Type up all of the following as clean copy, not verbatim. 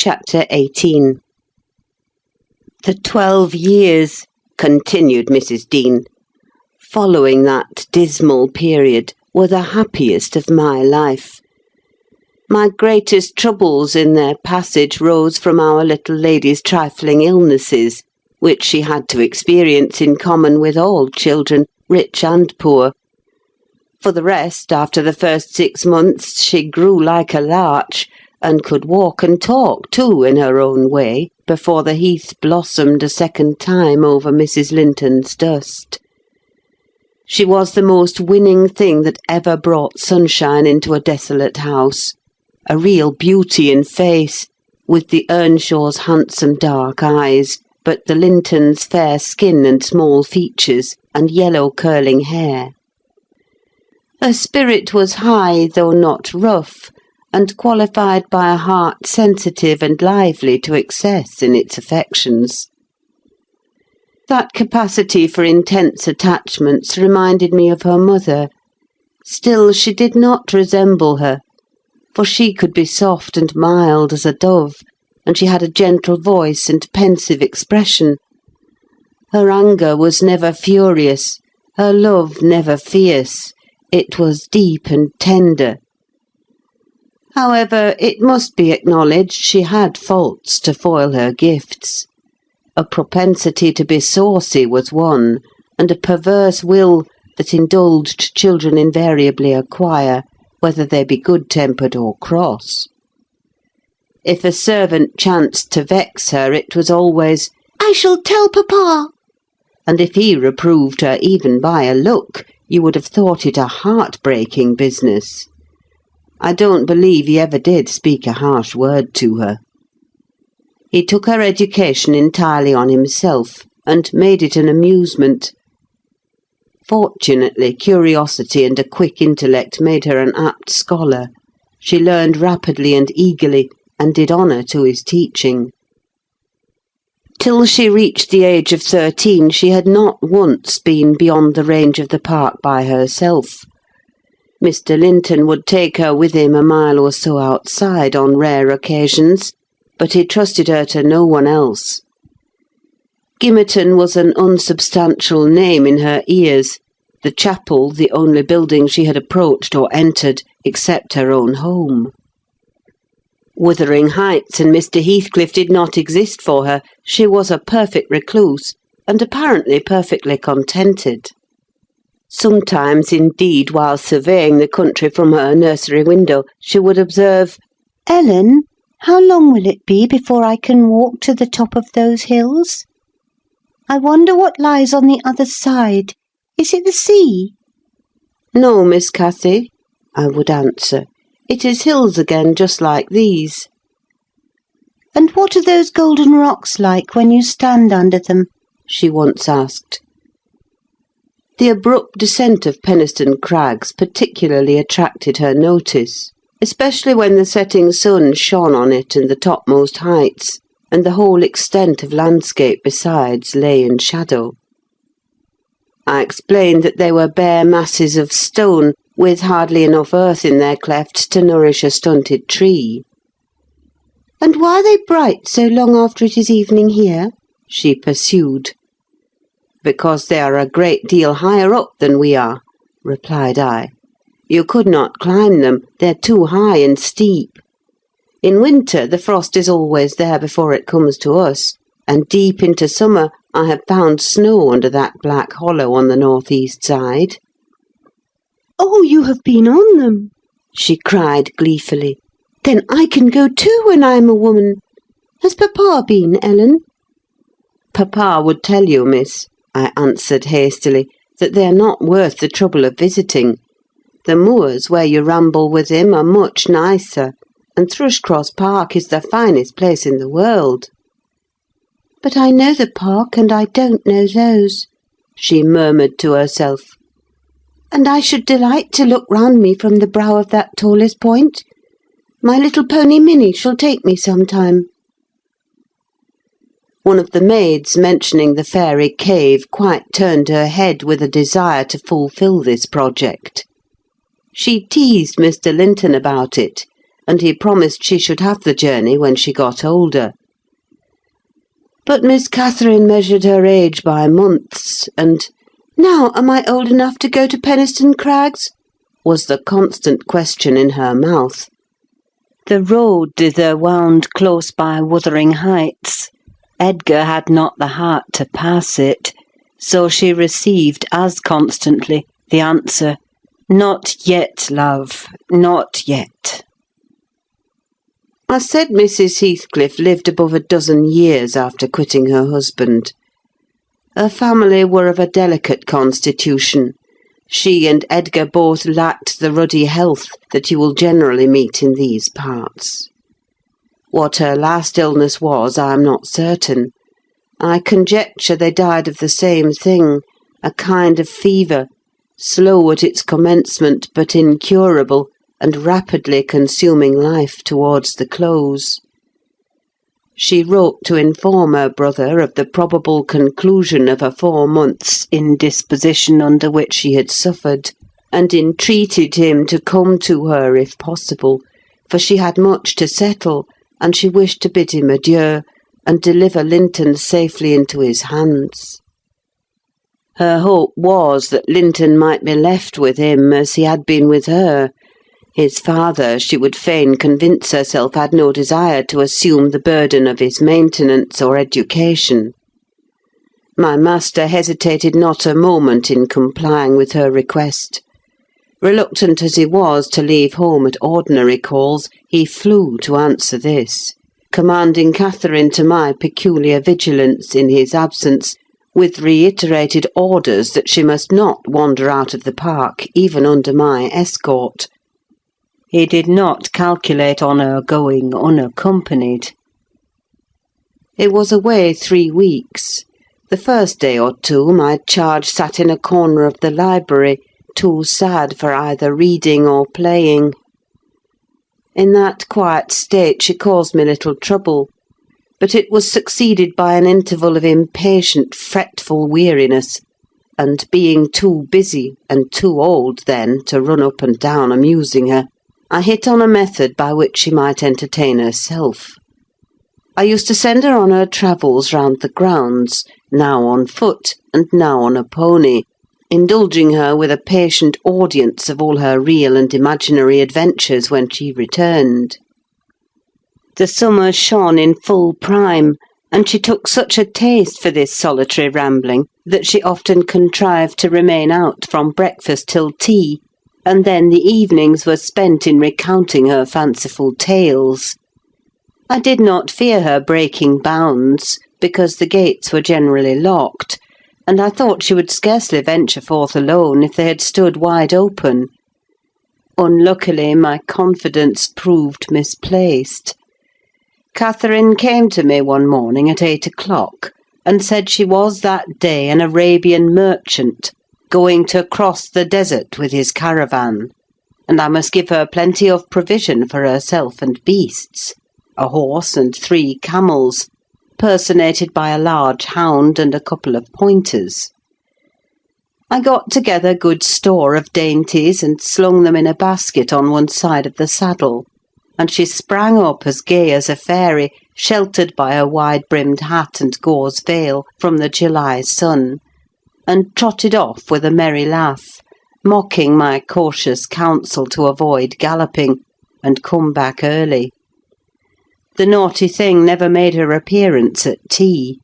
Chapter 18. "The 12 years," continued Mrs. Dean, "following that dismal period were the happiest of my life. My greatest troubles in their passage rose from our little lady's trifling illnesses, which she had to experience in common with all children, rich and poor. For the rest, after the first 6 months, she grew like a larch, and could walk and talk too in her own way, before the heath blossomed a second time over Mrs. Linton's dust. She was the most winning thing that ever brought sunshine into a desolate house, a real beauty in face, with the Earnshaw's handsome dark eyes, but the Lintons' fair skin and small features, and yellow curling hair. Her spirit was high, though not rough, and qualified by a heart sensitive and lively to excess in its affections. That capacity for intense attachments reminded me of her mother. Still, she did not resemble her, for she could be soft and mild as a dove, and she had a gentle voice and pensive expression. Her anger was never furious, her love never fierce. It was deep and tender. However, it must be acknowledged she had faults to foil her gifts. A propensity to be saucy was one, and a perverse will that indulged children invariably acquire, whether they be good-tempered or cross. If a servant chanced to vex her, it was always, "I shall tell papa," and if he reproved her even by a look, you would have thought it a heart-breaking business. I don't believe he ever did speak a harsh word to her. He took her education entirely on himself, and made it an amusement. Fortunately, curiosity and a quick intellect made her an apt scholar. She learned rapidly and eagerly, and did honour to his teaching. Till she reached the age of 13, she had not once been beyond the range of the park by herself. Mr. Linton would take her with him a mile or so outside on rare occasions, but he trusted her to no one else. Gimmerton was an unsubstantial name in her ears, the chapel the only building she had approached or entered, except her own home. Wuthering Heights and Mr. Heathcliff did not exist for her. She was a perfect recluse, and apparently perfectly contented. Sometimes, indeed, while surveying the country from her nursery window, she would observe, "Ellen, how long will it be before I can walk to the top of those hills? I wonder what lies on the other side. Is it the sea?" "No, Miss Cathy," I would answer. "It is hills again, just like these." "And what are those golden rocks like when you stand under them?" she once asked. The abrupt descent of Penistone Crags particularly attracted her notice, especially when the setting sun shone on it and the topmost heights, and the whole extent of landscape besides lay in shadow. I explained that they were bare masses of stone, with hardly enough earth in their clefts to nourish a stunted tree. "And why are they bright so long after it is evening here?" she pursued. "Because they are a great deal higher up than we are," replied I. "You could not climb them, they're too high and steep. In winter the frost is always there before it comes to us, and deep into summer I have found snow under that black hollow on the north-east side." "Oh, you have been on them!" she cried gleefully. "Then I can go too when I am a woman. Has papa been, Ellen?" "Papa would tell you, miss," I answered hastily, "that they are not worth the trouble of visiting. The moors where you ramble with him are much nicer, and Thrushcross Park is the finest place in the world." "But I know the park, and I don't know those," she murmured to herself. "And I should delight to look round me from the brow of that tallest point. My little pony Minnie shall take me some time." One of the maids mentioning the fairy cave quite turned her head with a desire to fulfil this project. She teased Mr. Linton about it, and he promised she should have the journey when she got older. But Miss Catherine measured her age by months, and "Now am I old enough to go to Penistone Crags?" was the constant question in her mouth. The road thither wound close by Wuthering Heights. Edgar had not the heart to pass it, so she received as constantly the answer, "Not yet, love, not yet." I said Mrs. Heathcliff lived above a dozen years after quitting her husband. Her family were of a delicate constitution. She and Edgar both lacked the ruddy health that you will generally meet in these parts. What her last illness was, I am not certain. I conjecture they died of the same thing, a kind of fever, slow at its commencement but incurable, and rapidly consuming life towards the close. She wrote to inform her brother of the probable conclusion of a 4 months' indisposition under which she had suffered, and entreated him to come to her if possible, for she had much to settle, and she wished to bid him adieu, and deliver Linton safely into his hands. Her hope was that Linton might be left with him as he had been with her. His father, she would fain convince herself, had no desire to assume the burden of his maintenance or education. My master hesitated not a moment in complying with her request. Reluctant as he was to leave home at ordinary calls, he flew to answer this, commanding Catherine to my peculiar vigilance in his absence, with reiterated orders that she must not wander out of the park, even under my escort. He did not calculate on her going unaccompanied. It was away 3 weeks. The first day or two my charge sat in a corner of the library, too sad for either reading or playing. In that quiet state she caused me little trouble, but it was succeeded by an interval of impatient, fretful weariness, and being too busy, and too old then, to run up and down amusing her, I hit on a method by which she might entertain herself. I used to send her on her travels round the grounds, now on foot, and now on a pony, indulging her with a patient audience of all her real and imaginary adventures when she returned. The summer shone in full prime, and she took such a taste for this solitary rambling that she often contrived to remain out from breakfast till tea, and then the evenings were spent in recounting her fanciful tales. I did not fear her breaking bounds, because the gates were generally locked, and I thought she would scarcely venture forth alone if they had stood wide open. Unluckily, my confidence proved misplaced. Catherine came to me one morning at 8 o'clock, and said she was that day an Arabian merchant, going to cross the desert with his caravan, and I must give her plenty of provision for herself and beasts, a horse and 3 camels, personated by a large hound and a couple of pointers. I got together good store of dainties and slung them in a basket on one side of the saddle, and she sprang up as gay as a fairy, sheltered by her wide-brimmed hat and gauze veil from the July sun, and trotted off with a merry laugh, mocking my cautious counsel to avoid galloping, and come back early. The naughty thing never made her appearance at tea.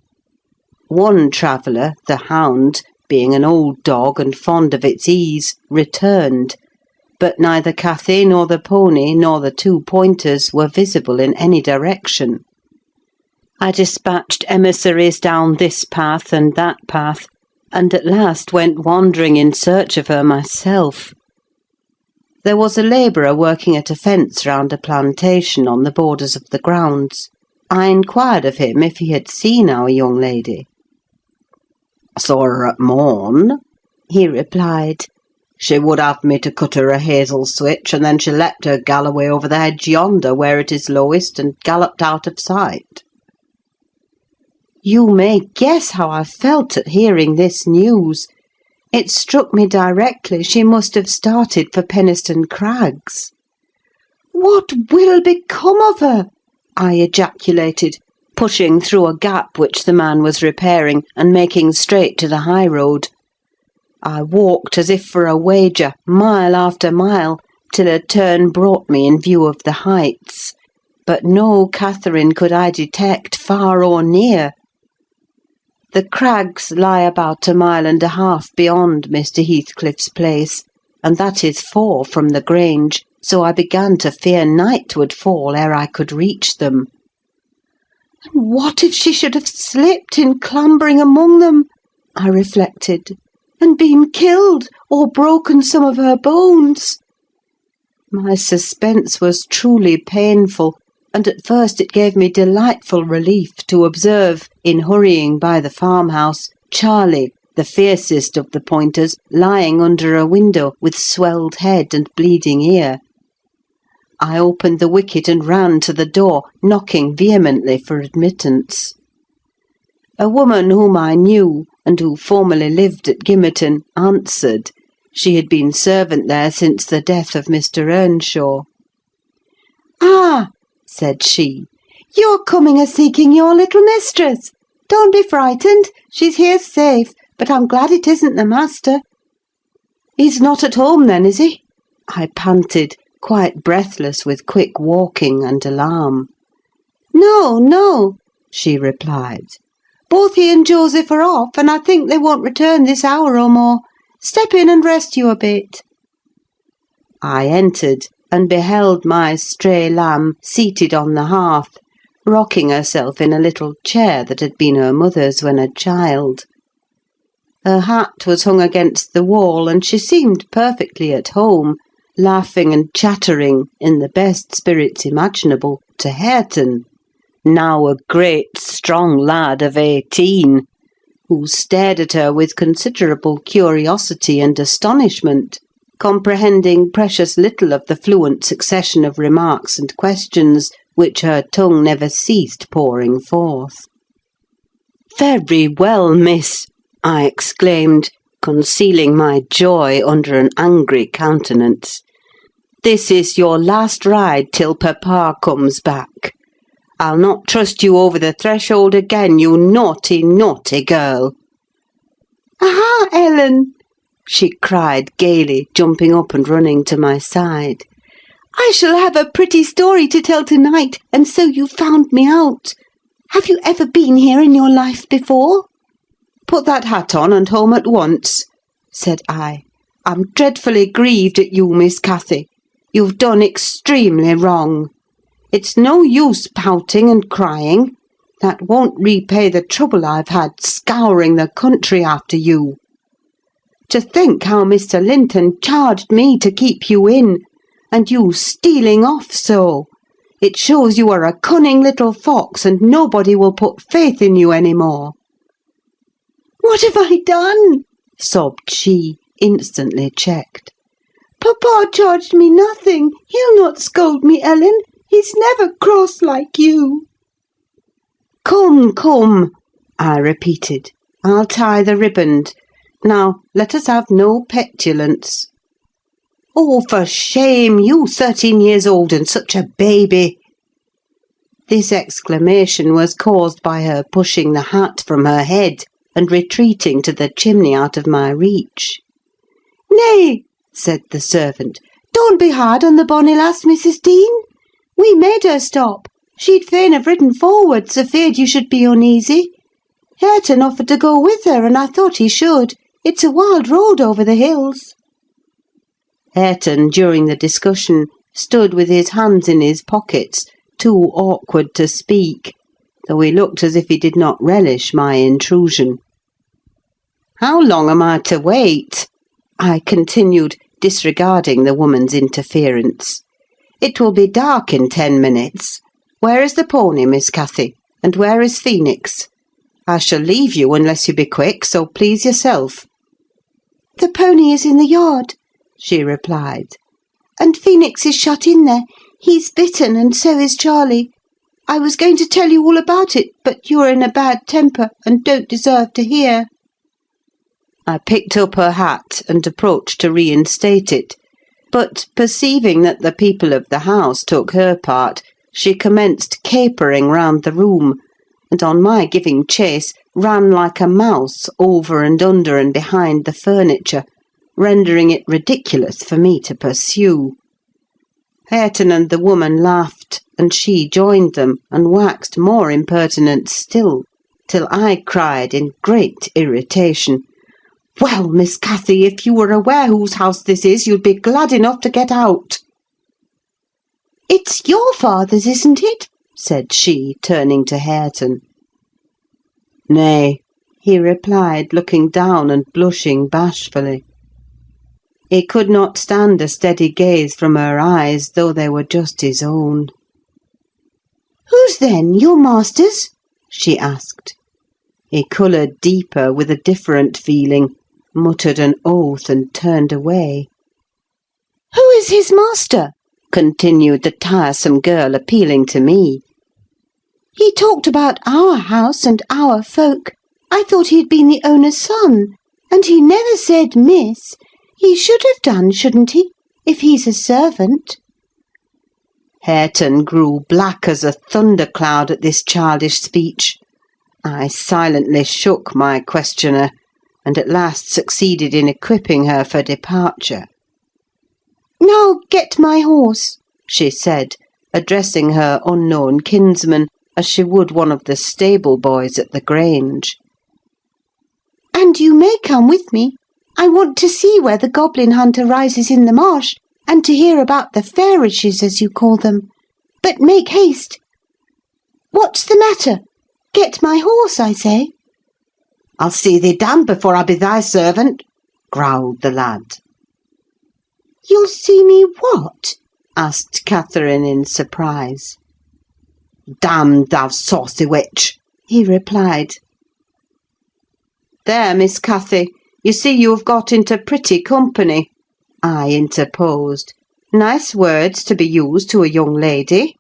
One traveller, the hound, being an old dog and fond of its ease, returned, but neither Cathy nor the pony nor the 2 pointers were visible in any direction. I dispatched emissaries down this path and that path, and at last went wandering in search of her myself. There was a labourer working at a fence round a plantation on the borders of the grounds. I inquired of him if he had seen our young lady. "I saw her at morn," he replied. "She would have me to cut her a hazel switch, and then she leapt her galloway over the hedge yonder, where it is lowest, and galloped out of sight." You may guess how I felt at hearing this news. It struck me directly she must have started for Penistone Crags. "What will become of her?" I ejaculated, pushing through a gap which the man was repairing, and making straight to the high road. I walked as if for a wager, mile after mile, till a turn brought me in view of the heights. But no Catherine could I detect, far or near. The crags lie about 1.5 miles beyond Mr. Heathcliff's place, and that is 4 from the Grange, so I began to fear night would fall ere I could reach them. And what if she should have slipped in clambering among them, I reflected, and been killed, or broken some of her bones? My suspense was truly painful, and at first it gave me delightful relief to observe, in hurrying by the farmhouse, Charlie, the fiercest of the pointers, lying under a window, with swelled head and bleeding ear. I opened the wicket and ran to the door, knocking vehemently for admittance. A woman whom I knew, and who formerly lived at Gimmerton, answered. She had been servant there since the death of Mr. Earnshaw. "Ah," said she, "you're coming a-seeking your little mistress. Don't be frightened, she's here safe, but I'm glad it isn't the master." "He's not at home, then, is he?" I panted, quite breathless with quick walking and alarm. "No, no," she replied. "Both he and Joseph are off, and I think they won't return this hour or more. Step in and rest you a bit." I entered, and beheld my stray lamb seated on the hearth, rocking herself in a little chair that had been her mother's when a child. Her hat was hung against the wall, and she seemed perfectly at home, laughing and chattering, in the best spirits imaginable, to Hareton, now a great strong lad of 18, who stared at her with considerable curiosity and astonishment, comprehending precious little of the fluent succession of remarks and questions which her tongue never ceased pouring forth. "Very well, miss," I exclaimed, concealing my joy under an angry countenance. "This is your last ride till papa comes back. I'll not trust you over the threshold again, you naughty, naughty girl." "Aha, Ellen!" she cried gaily, jumping up and running to my side. "I shall have a pretty story to tell to-night, and so you found me out. Have you ever been here in your life before?" "Put that hat on, and home at once," said I. "I'm dreadfully grieved at you, Miss Cathy. You've done extremely wrong. It's no use pouting and crying. That won't repay the trouble I've had scouring the country after you. To think how Mr. Linton charged me to keep you in, and you stealing off so! It shows you are a cunning little fox, and nobody will put faith in you any more." "What have I done?" sobbed she, instantly checked. "Papa charged me nothing. He'll not scold me, Ellen. He's never cross like you." "Come, come," I repeated. "I'll tie the riband. Now, let us have no petulance." "Oh, for shame! You 13 years old, and such a baby!" This exclamation was caused by her pushing the hat from her head, and retreating to the chimney out of my reach. "Nay," said the servant, "don't be hard on the bonny lass, Mrs. Dean. We made her stop. She'd fain have ridden forwards, afeard you should be uneasy. Hareton offered to go with her, and I thought he should. It's a wild road over the hills." Hareton, during the discussion, stood with his hands in his pockets, too awkward to speak, though he looked as if he did not relish my intrusion. "How long am I to wait?" I continued, disregarding the woman's interference. "It will be dark in 10 minutes. Where is the pony, Miss Cathy? And where is Phoenix? I shall leave you unless you be quick, so please yourself." "The pony is in the yard," she replied, "and Phoenix is shut in there. He's bitten, and so is Charlie. I was going to tell you all about it, but you're in a bad temper, and don't deserve to hear." I picked up her hat, and approached to reinstate it, but perceiving that the people of the house took her part, she commenced capering round the room, and on my giving chase, ran like a mouse over and under and behind the furniture, rendering it ridiculous for me to pursue. Hareton and the woman laughed, and she joined them, and waxed more impertinent still, till I cried in great irritation, "Well, Miss Cathy, if you were aware whose house this is, you'd be glad enough to get out." "It's your father's, isn't it?" said she, turning to Hareton. "Nay," he replied, looking down and blushing bashfully. He could not stand a steady gaze from her eyes, though they were just his own. "Whose then? Your master's?" she asked. He coloured deeper, with a different feeling, muttered an oath, and turned away. "Who is his master?" continued the tiresome girl, appealing to me. "He talked about our house and our folk. I thought he had been the owner's son, and he never said miss. He should have done, shouldn't he, if he's a servant?" Hareton grew black as a thundercloud at this childish speech. I silently shook my questioner, and at last succeeded in equipping her for departure. "Now get my horse," she said, addressing her unknown kinsman, as she would one of the stable boys at the Grange. "And you may come with me. I want to see where the goblin hunter rises in the marsh, and to hear about the fairishes, as you call them. But make haste. What's the matter? Get my horse, I say." "I'll see thee damned before I be thy servant," growled the lad. "You'll see me what?" asked Catherine in surprise. "Damned, thou saucy witch," he replied. "There, Miss Cathy, you see you have got into pretty company," I interposed. "Nice words to be used to a young lady.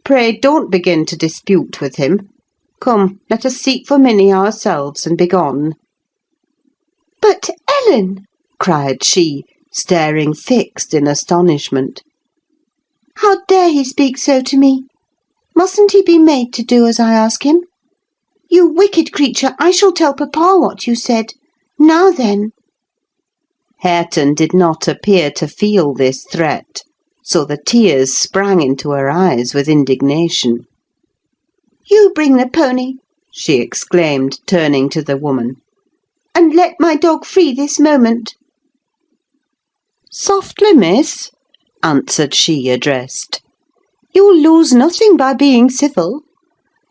Pray don't begin to dispute with him. Come, let us seek for Minnie ourselves, and be gone." "But, Ellen!" cried she, staring fixed in astonishment. "How dare he speak so to me? Mustn't he be made to do as I ask him? You wicked creature, I shall tell papa what you said. Now then!" Hareton did not appear to feel this threat, so the tears sprang into her eyes with indignation. "You bring the pony," she exclaimed, turning to the woman, "and let my dog free this moment." "Softly, miss," answered she addressed. "You'll lose nothing by being civil.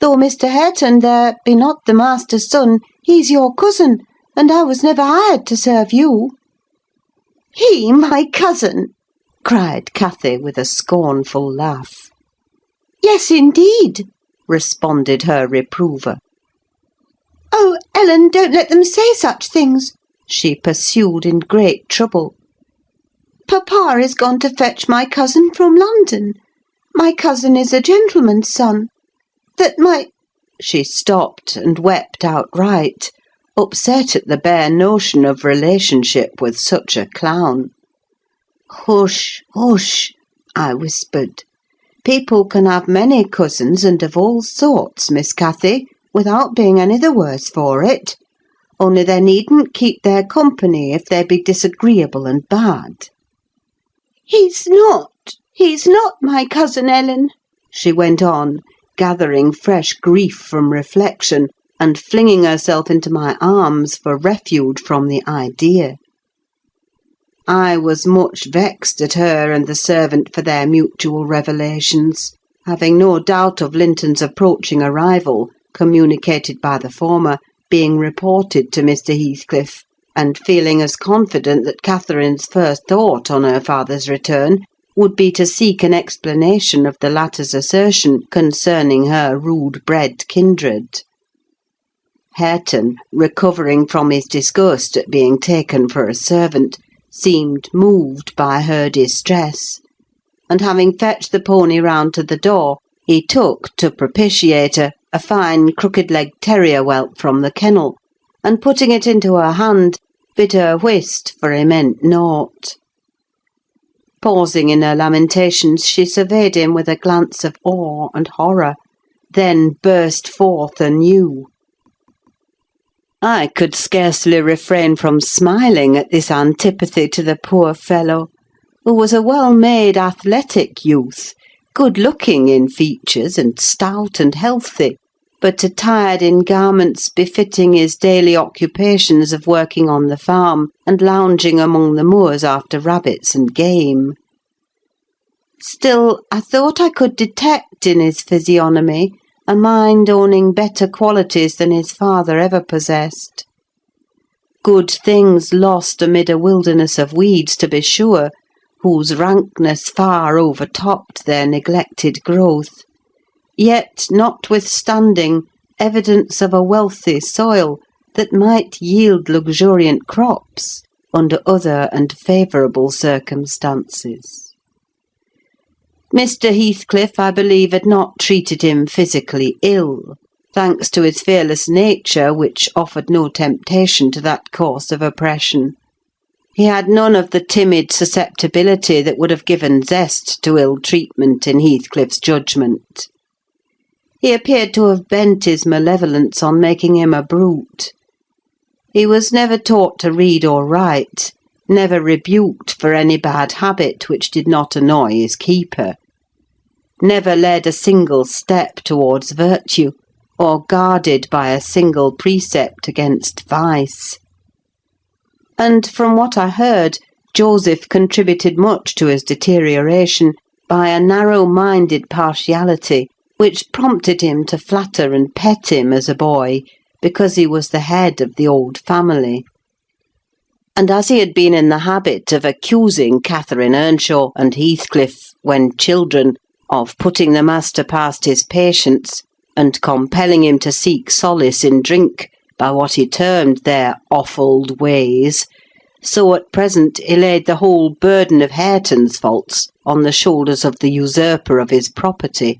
Though Mr. Hareton there be not the master's son, he's your cousin, and I was never hired to serve you." "He my cousin!" cried Cathy, with a scornful laugh. "Yes, indeed," responded her reprover. "Oh, Ellen, don't let them say such things," she pursued in great trouble. "Papa is gone to fetch my cousin from London. My cousin is a gentleman's son. That my—" She stopped and wept outright, upset at the bare notion of relationship with such a clown. "Hush, hush!" I whispered. "People can have many cousins, and of all sorts, Miss Cathy, without being any the worse for it. Only they needn't keep their company if they be disagreeable and bad." He's not my cousin, Ellen," she went on, gathering fresh grief from reflection, and flinging herself into my arms for refuge from the idea. I was much vexed at her and the servant for their mutual revelations, having no doubt of Linton's approaching arrival, communicated by the former, being reported to Mr. Heathcliff, and feeling as confident that Catherine's first thought on her father's return would be to seek an explanation of the latter's assertion concerning her rude-bred kindred. Hareton, recovering from his disgust at being taken for a servant, seemed moved by her distress, and having fetched the pony round to the door, he took, to propitiate her, a fine crooked-legged terrier whelp from the kennel, and putting it into her hand, bid her whist, for he meant nought. Pausing in her lamentations, she surveyed him with a glance of awe and horror, then burst forth anew. I could scarcely refrain from smiling at this antipathy to the poor fellow, who was a well-made, athletic youth, good-looking in features, and stout and healthy, but attired in garments befitting his daily occupations of working on the farm and lounging among the moors after rabbits and game. Still, I thought I could detect in his physiognomy a mind owning better qualities than his father ever possessed. Good things lost amid a wilderness of weeds, to be sure, whose rankness far overtopped their neglected growth, yet, notwithstanding, evidence of a wealthy soil that might yield luxuriant crops under other and favourable circumstances. Mr. Heathcliff, I believe, had not treated him physically ill, thanks to his fearless nature, which offered no temptation to that course of oppression. He had none of the timid susceptibility that would have given zest to ill-treatment in Heathcliff's judgment. He appeared to have bent his malevolence on making him a brute. He was never taught to read or write, never rebuked for any bad habit which did not annoy his keeper, never led a single step towards virtue, or guarded by a single precept against vice. And from what I heard, Joseph contributed much to his deterioration by a narrow-minded partiality which prompted him to flatter and pet him as a boy, because he was the head of the old family. And as he had been in the habit of accusing Catherine Earnshaw and Heathcliff, when children, of putting the master past his patience, and compelling him to seek solace in drink by what he termed their offald ways, so at present he laid the whole burden of Hareton's faults on the shoulders of the usurper of his property.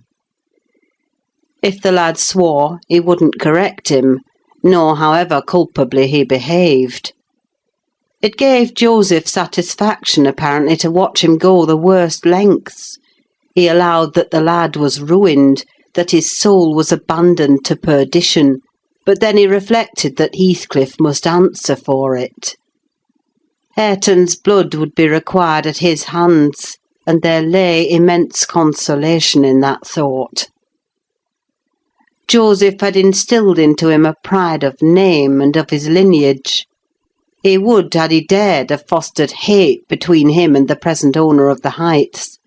If the lad swore, he wouldn't correct him, nor however culpably he behaved. It gave Joseph satisfaction, apparently, to watch him go the worst lengths. He allowed that the lad was ruined, that his soul was abandoned to perdition, but then he reflected that Heathcliff must answer for it. Hareton's blood would be required at his hands, and there lay immense consolation in that thought. Joseph had instilled into him a pride of name and of his lineage. He would, had he dared, have fostered hate between him and the present owner of the Heights,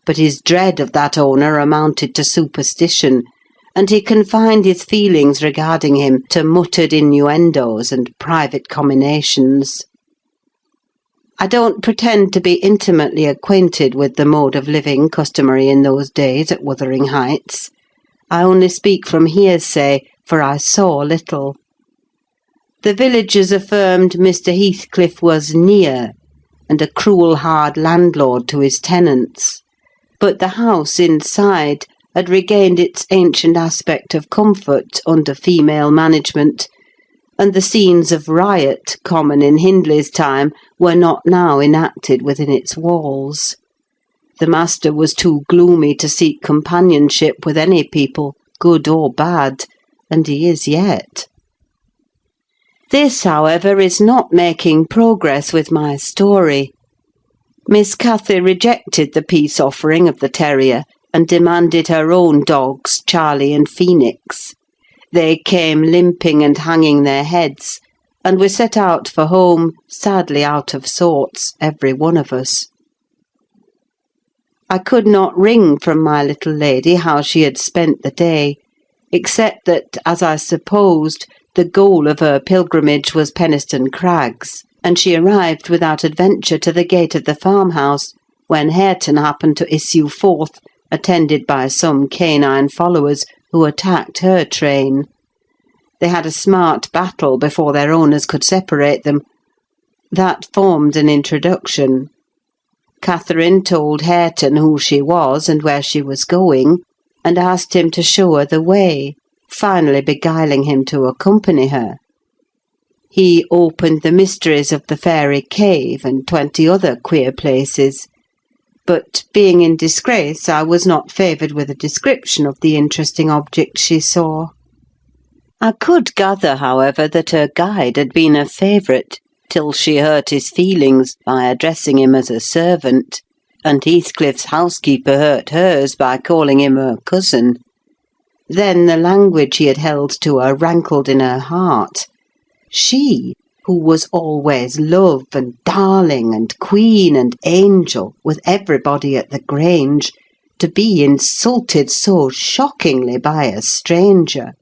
but his dread of that owner amounted to superstition, and he confined his feelings regarding him to muttered innuendos and private comminations. I don't pretend to be intimately acquainted with the mode of living customary in those days at Wuthering Heights. I only speak from hearsay, for I saw little. The villagers affirmed Mr. Heathcliff was near, and a cruel hard landlord to his tenants, but the house inside had regained its ancient aspect of comfort under female management, and the scenes of riot, common in Hindley's time, were not now enacted within its walls. The master was too gloomy to seek companionship with any people, good or bad, and he is yet. This, however, is not making progress with my story. Miss Cathy rejected the peace offering of the terrier, and demanded her own dogs, Charlie and Phoenix. They came limping and hanging their heads, and we set out for home, sadly out of sorts, every one of us. I could not wring from my little lady how she had spent the day, except that, as I supposed, the goal of her pilgrimage was Penistone Crags, and she arrived without adventure to the gate of the farmhouse, when Hareton happened to issue forth, attended by some canine followers, who attacked her train. They had a smart battle before their owners could separate them. That formed an introduction. Catherine told Hareton who she was and where she was going, and asked him to show her the way, finally beguiling him to accompany her. He opened the mysteries of the fairy cave and 20 other queer places, but being in disgrace, I was not favoured with a description of the interesting object she saw. I could gather, however, that her guide had been a favourite, till she hurt his feelings by addressing him as a servant, and Heathcliff's housekeeper hurt hers by calling him her cousin. Then the language he had held to her rankled in her heart. She, who was always love and darling and queen and angel with everybody at the Grange, to be insulted so shockingly by a stranger.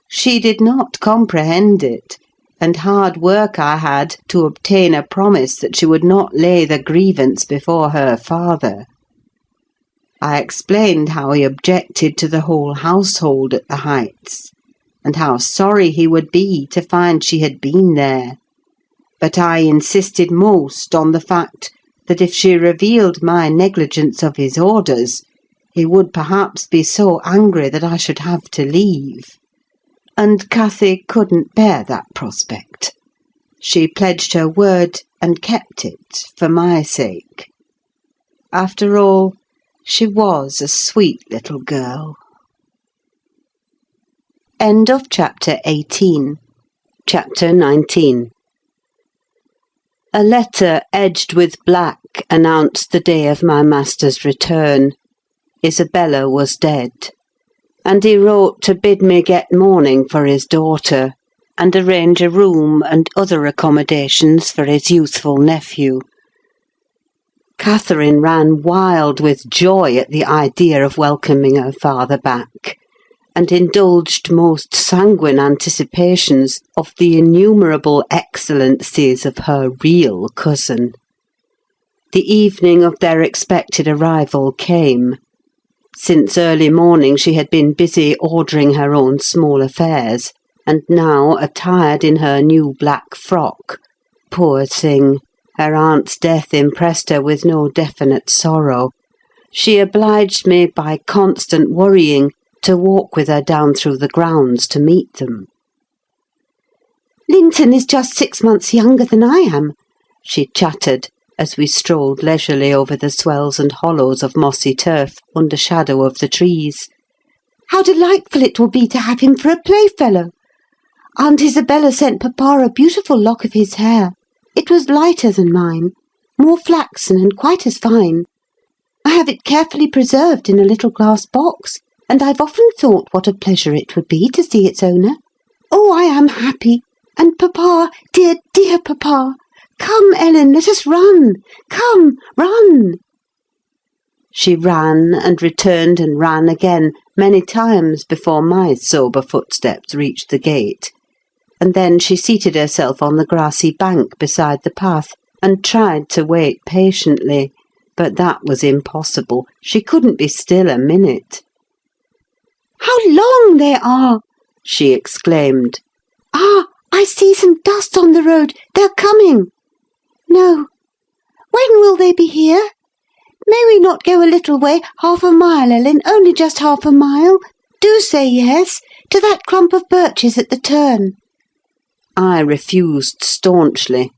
She did not comprehend it, and hard work I had to obtain a promise that she would not lay the grievance before her father. I explained how he objected to the whole household at the Heights, and how sorry he would be to find she had been there; but I insisted most on the fact that if she revealed my negligence of his orders, he would perhaps be so angry that I should have to leave. And Cathy couldn't bear that prospect. She pledged her word and kept it, for my sake. After all, she was a sweet little girl. End of chapter 18. Chapter 19. A letter edged with black announced the day of my master's return. Isabella was dead, and he wrote to bid me get mourning for his daughter, and arrange a room and other accommodations for his youthful nephew. Catherine ran wild with joy at the idea of welcoming her father back, and indulged most sanguine anticipations of the innumerable excellencies of her real cousin. The evening of their expected arrival came. Since early morning she had been busy ordering her own small affairs, and now, attired in her new black frock, poor thing, her aunt's death impressed her with no definite sorrow, she obliged me by constant worrying to walk with her down through the grounds to meet them. "Linton is just 6 months younger than I am," she chattered, as we strolled leisurely over the swells and hollows of mossy turf under shadow of the trees. "How delightful it will be to have him for a playfellow! Aunt Isabella sent papa a beautiful lock of his hair. It was lighter than mine, more flaxen and quite as fine. I have it carefully preserved in a little glass box, and I've often thought what a pleasure it would be to see its owner. Oh, I am happy! And papa, dear, dear papa! Come, Ellen, let us run! Come, run!" She ran and returned and ran again many times before my sober footsteps reached the gate, and then she seated herself on the grassy bank beside the path and tried to wait patiently, but that was impossible. She couldn't be still a minute. "How long they are!" she exclaimed. "Ah, I see some dust on the road. They're coming. No. When will they be here? May we not go a little way, half a mile, Ellen, only just half a mile? Do say yes, to that clump of birches at the turn." I refused staunchly.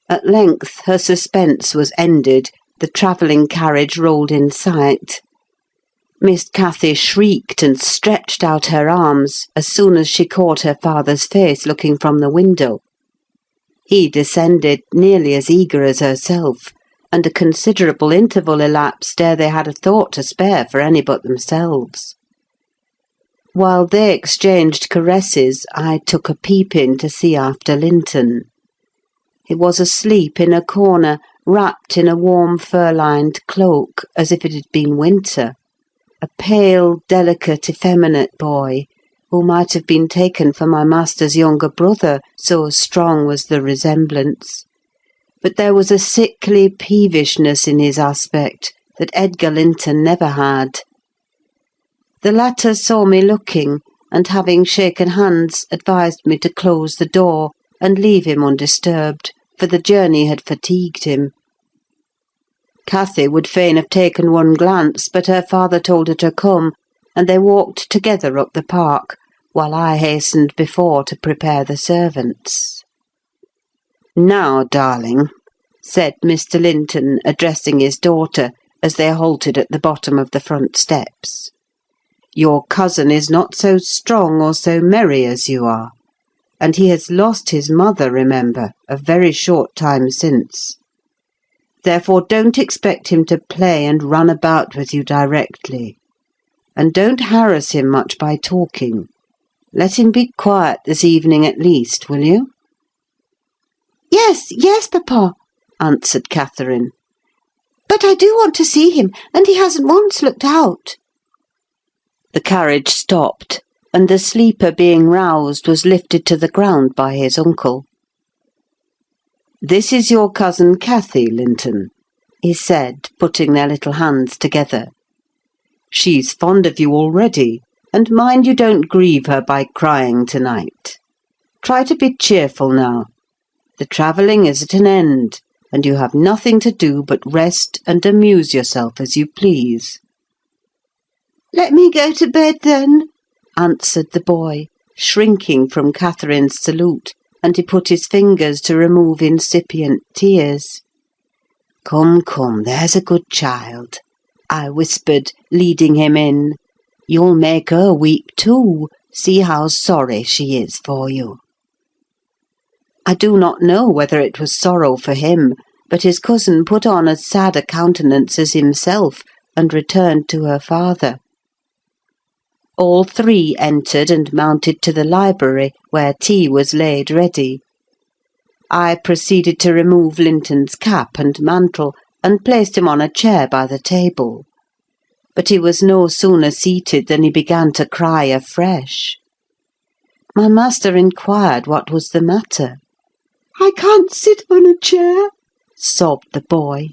At length her suspense was ended, the travelling carriage rolled in sight. Miss Cathy shrieked and stretched out her arms as soon as she caught her father's face looking from the window. He descended nearly as eager as herself, and a considerable interval elapsed ere they had a thought to spare for any but themselves. While they exchanged caresses, I took a peep in to see after Linton. He was asleep in a corner, wrapped in a warm fur-lined cloak, as if it had been winter. A pale, delicate, effeminate boy, who might have been taken for my master's younger brother, so strong was the resemblance. But there was a sickly peevishness in his aspect that Edgar Linton never had. The latter saw me looking, and having shaken hands, advised me to close the door and leave him undisturbed, for the journey had fatigued him. Cathy would fain have taken one glance, but her father told her to come, and they walked together up the park, while I hastened before to prepare the servants. "Now, darling," said Mr. Linton, addressing his daughter, as they halted at the bottom of the front steps. "Your cousin is not so strong or so merry as you are, and he has lost his mother, remember, a very short time since. Therefore don't expect him to play and run about with you directly. And don't harass him much by talking. Let him be quiet this evening at least, will you?" Yes, yes, papa," answered Catherine. "But I do want to see him, and he hasn't once looked out." The carriage stopped, and the sleeper being roused was lifted to the ground by his uncle. "This is your cousin Cathy, Linton," he said, putting their little hands together. "She's fond of you already, and mind you don't grieve her by crying tonight. Try to be cheerful now. The travelling is at an end, and you have nothing to do but rest and amuse yourself as you please." "Let me go to bed, then," answered the boy, shrinking from Catherine's salute, and he put his fingers to remove incipient tears. "Come, come, there's a good child," I whispered, leading him in. "You'll make her weep too. See how sorry she is for you." I do not know whether it was sorrow for him, but his cousin put on as sad a countenance as himself, and returned to her father. All three entered and mounted to the library, where tea was laid ready. I proceeded to remove Linton's cap and mantle, and placed him on a chair by the table. But he was no sooner seated than he began to cry afresh. My master inquired what was the matter. "I can't sit on a chair," sobbed the boy.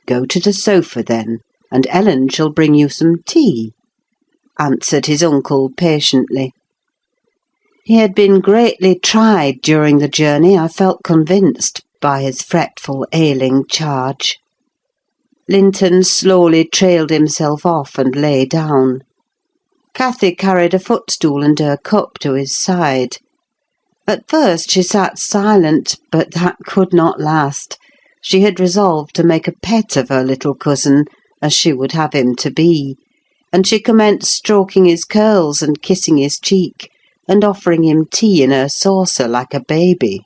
"Go to the sofa, then, and Ellen shall bring you some tea," answered his uncle patiently. He had been greatly tried during the journey, I felt convinced, by his fretful, ailing charge. Linton slowly trailed himself off and lay down. Cathy carried a footstool and her cup to his side. At first she sat silent, but that could not last. She had resolved to make a pet of her little cousin, as she would have him to be, and she commenced stroking his curls and kissing his cheek, and offering him tea in her saucer like a baby.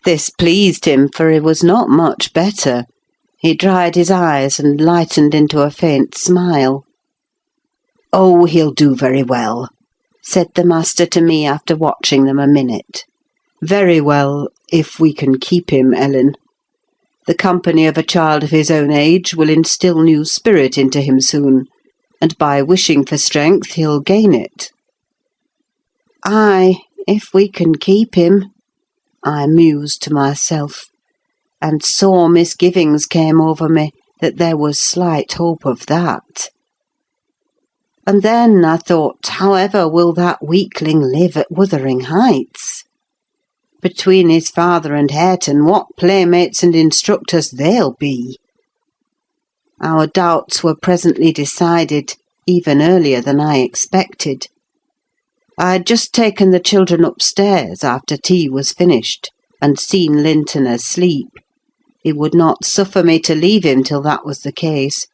This pleased him, for he was not much better. He dried his eyes and lightened into a faint smile. "Oh, he'll do very well," said the master to me after watching them a minute. "Very well, if we can keep him, Ellen. The company of a child of his own age will instil new spirit into him soon, and by wishing for strength he'll gain it." "Aye, if we can keep him," I mused to myself, and sore misgivings came over me that there was slight hope of that. And then I thought, however will that weakling live at Wuthering Heights? Between his father and Hareton, what playmates and instructors they'll be! Our doubts were presently decided, even earlier than I expected. I had just taken the children upstairs after tea was finished, and seen Linton asleep. He would not suffer me to leave him till that was the case.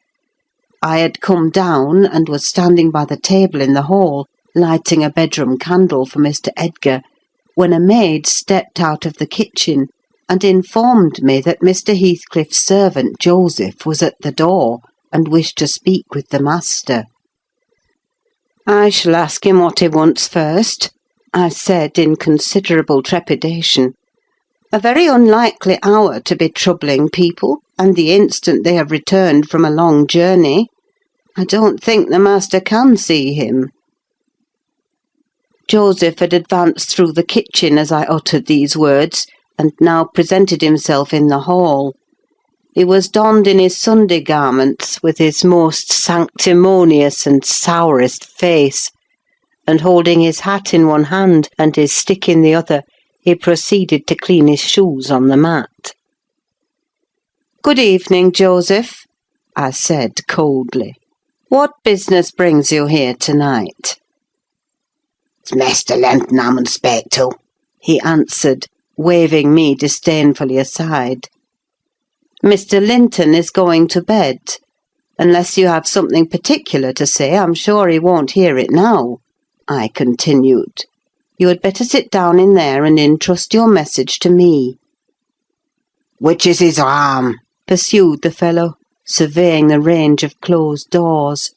I had come down, and was standing by the table in the hall, lighting a bedroom candle for Mr. Edgar, when a maid stepped out of the kitchen, and informed me that Mr. Heathcliff's servant, Joseph, was at the door, and wished to speak with the master. "I shall ask him what he wants first," I said in considerable trepidation. "A very unlikely hour to be troubling people, and the instant they have returned from a long journey. I don't think the master can see him." Joseph had advanced through the kitchen as I uttered these words, and now presented himself in the hall. He was donned in his Sunday garments, with his most sanctimonious and sourest face, and holding his hat in one hand and his stick in the other, he proceeded to clean his shoes on the mat. "Good evening, Joseph," I said coldly. "What business brings you here to-night?" "It's Mester Linton I mun speak to," he answered, waving me disdainfully aside. "Mr. Linton is going to bed. Unless you have something particular to say, I'm sure he won't hear it now," I continued. "You had better sit down in there and entrust your message to me." "Which is his arm?" pursued the fellow, surveying the range of closed doors.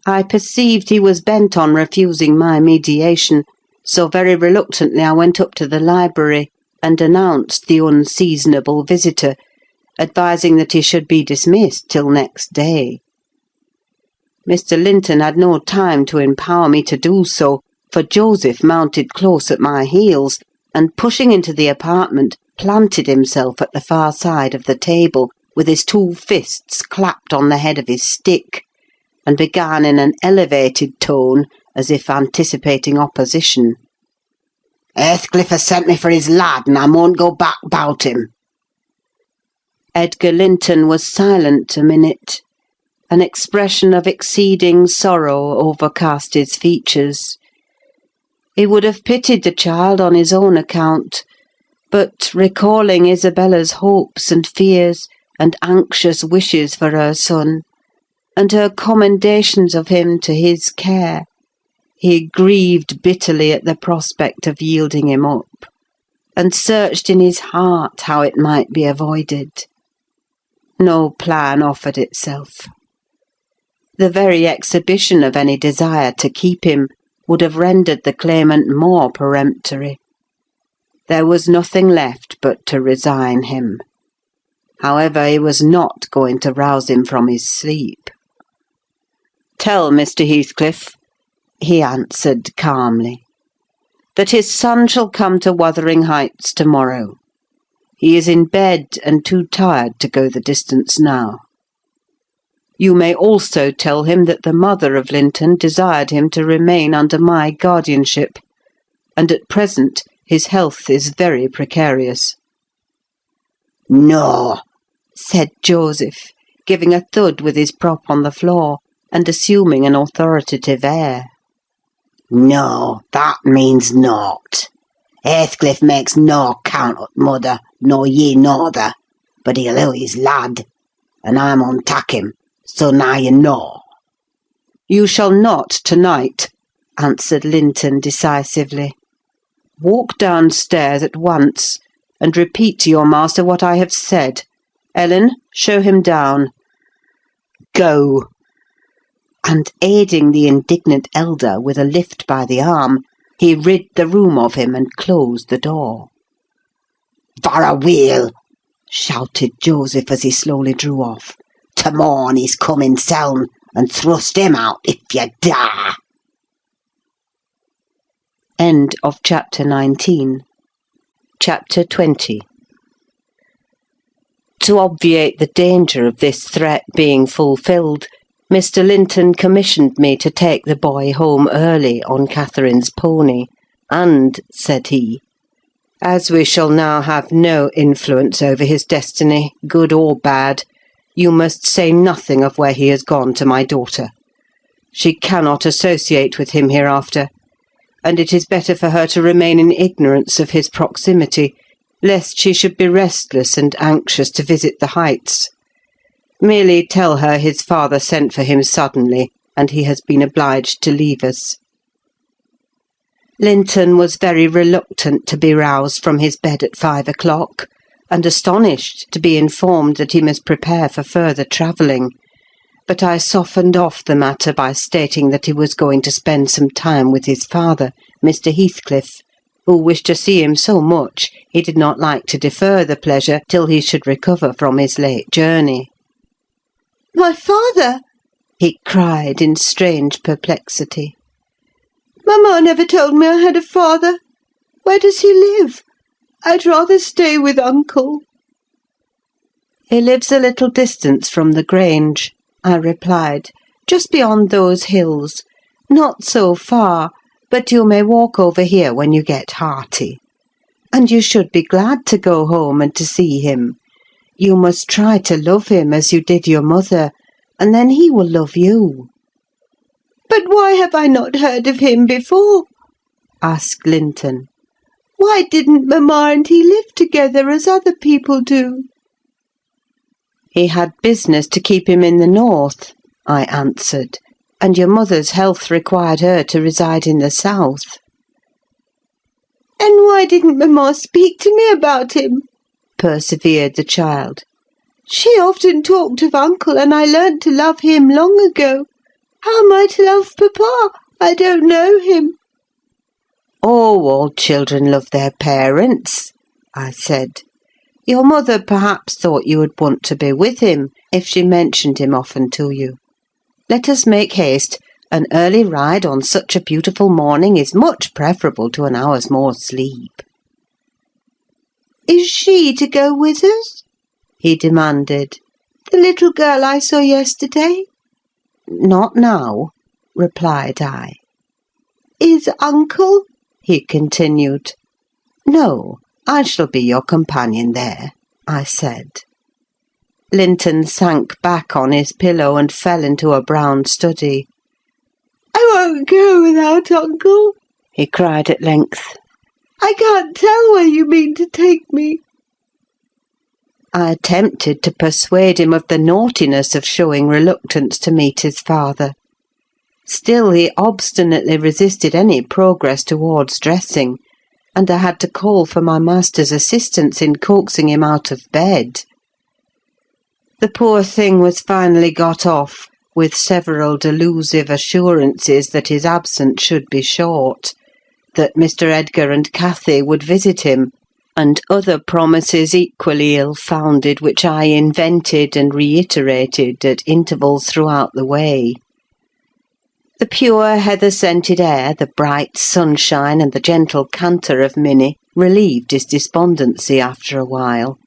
I perceived he was bent on refusing my mediation, so very reluctantly I went up to the library and announced the unseasonable visitor, advising that he should be dismissed till next day. Mr. Linton had no time to empower me to do so, for Joseph mounted close at my heels, and pushing into the apartment, planted himself at the far side of the table, with his 2 fists clapped on the head of his stick, and began in an elevated tone, as if anticipating opposition. "Heathcliff has sent me for his lad, and I won't go back about him." Edgar Linton was silent a minute. An expression of exceeding sorrow overcast his features. He would have pitied the child on his own account, but recalling Isabella's hopes and fears and anxious wishes for her son, and her commendations of him to his care, he grieved bitterly at the prospect of yielding him up, and searched in his heart how it might be avoided. No plan offered itself. The very exhibition of any desire to keep him would have rendered the claimant more peremptory. There was nothing left but to resign him. However, he was not going to rouse him from his sleep. "Tell Mr. Heathcliff," he answered calmly, "that his son shall come to Wuthering Heights to-morrow. He is in bed and too tired to go the distance now. You may also tell him that the mother of Linton desired him to remain under my guardianship, and at present his health is very precarious." "No," said Joseph, giving a thud with his prop on the floor, and assuming an authoritative air. "No, that means naught. Heathcliff makes no count o' mother, nor ye norther, but he'll owe his lad, and I mun tak him, so now you know." "You shall not to-night," answered Linton decisively. "Walk downstairs at once, and repeat to your master what I have said. Ellen, show him down. Go!" And aiding the indignant elder with a lift by the arm, he rid the room of him and closed the door. "Varra weel!" shouted Joseph as he slowly drew off. "To-morn he's comin' seln, and thrust him out if you dare!" End of chapter 19. Chapter 20. To obviate the danger of this threat being fulfilled, Mr. Linton commissioned me to take the boy home early on Catherine's pony, and, said he, "As we shall now have no influence over his destiny, good or bad, you must say nothing of where he has gone to my daughter. She cannot associate with him hereafter, and it is better for her to remain in ignorance of his proximity, lest she should be restless and anxious to visit the Heights. Merely tell her his father sent for him suddenly, and he has been obliged to leave us." Linton was very reluctant to be roused from his bed at 5 o'clock, and astonished to be informed that he must prepare for further travelling, but I softened off the matter by stating that he was going to spend some time with his father, Mr. Heathcliff, who wished to see him so much he did not like to defer the pleasure till he should recover from his late journey. My father! He cried in strange perplexity. Mamma never told me I had a father. Where does he live? I'd rather stay with uncle. He lives a little distance from the Grange, I replied, just beyond those hills. Not so far, but you may walk over here when you get hearty. And you should be glad to go home and to see him. You must try to love him as you did your mother, and then he will love you. But why have I not heard of him before? Asked Linton. Why didn't Mamma and he live together as other people do?" "He had business to keep him in the north," I answered, "and your mother's health required her to reside in the south." "And why didn't Mamma speak to me about him?" persevered the child. "She often talked of uncle, and I learnt to love him long ago. How am I to love Papa? I don't know him." "Oh, all children love their parents," I said. "Your mother perhaps thought you would want to be with him, if she mentioned him often to you. Let us make haste. An early ride on such a beautiful morning is much preferable to an hour's more sleep." "Is she to go with us?" he demanded. "The little girl I saw yesterday?" "Not now," replied I. "Is uncle?" he continued. "No, I shall be your companion there," I said. Linton sank back on his pillow and fell into a brown study. "I won't go without uncle," he cried at length. "I can't tell where you mean to take me." I attempted to persuade him of the naughtiness of showing reluctance to meet his father. Still he obstinately resisted any progress towards dressing, and I had to call for my master's assistance in coaxing him out of bed. The poor thing was finally got off, with several delusive assurances that his absence should be short, that Mr. Edgar and Cathy would visit him, and other promises equally ill-founded which I invented and reiterated at intervals throughout the way. The pure heather-scented air, the bright sunshine, and the gentle canter of Minnie relieved his despondency after a while.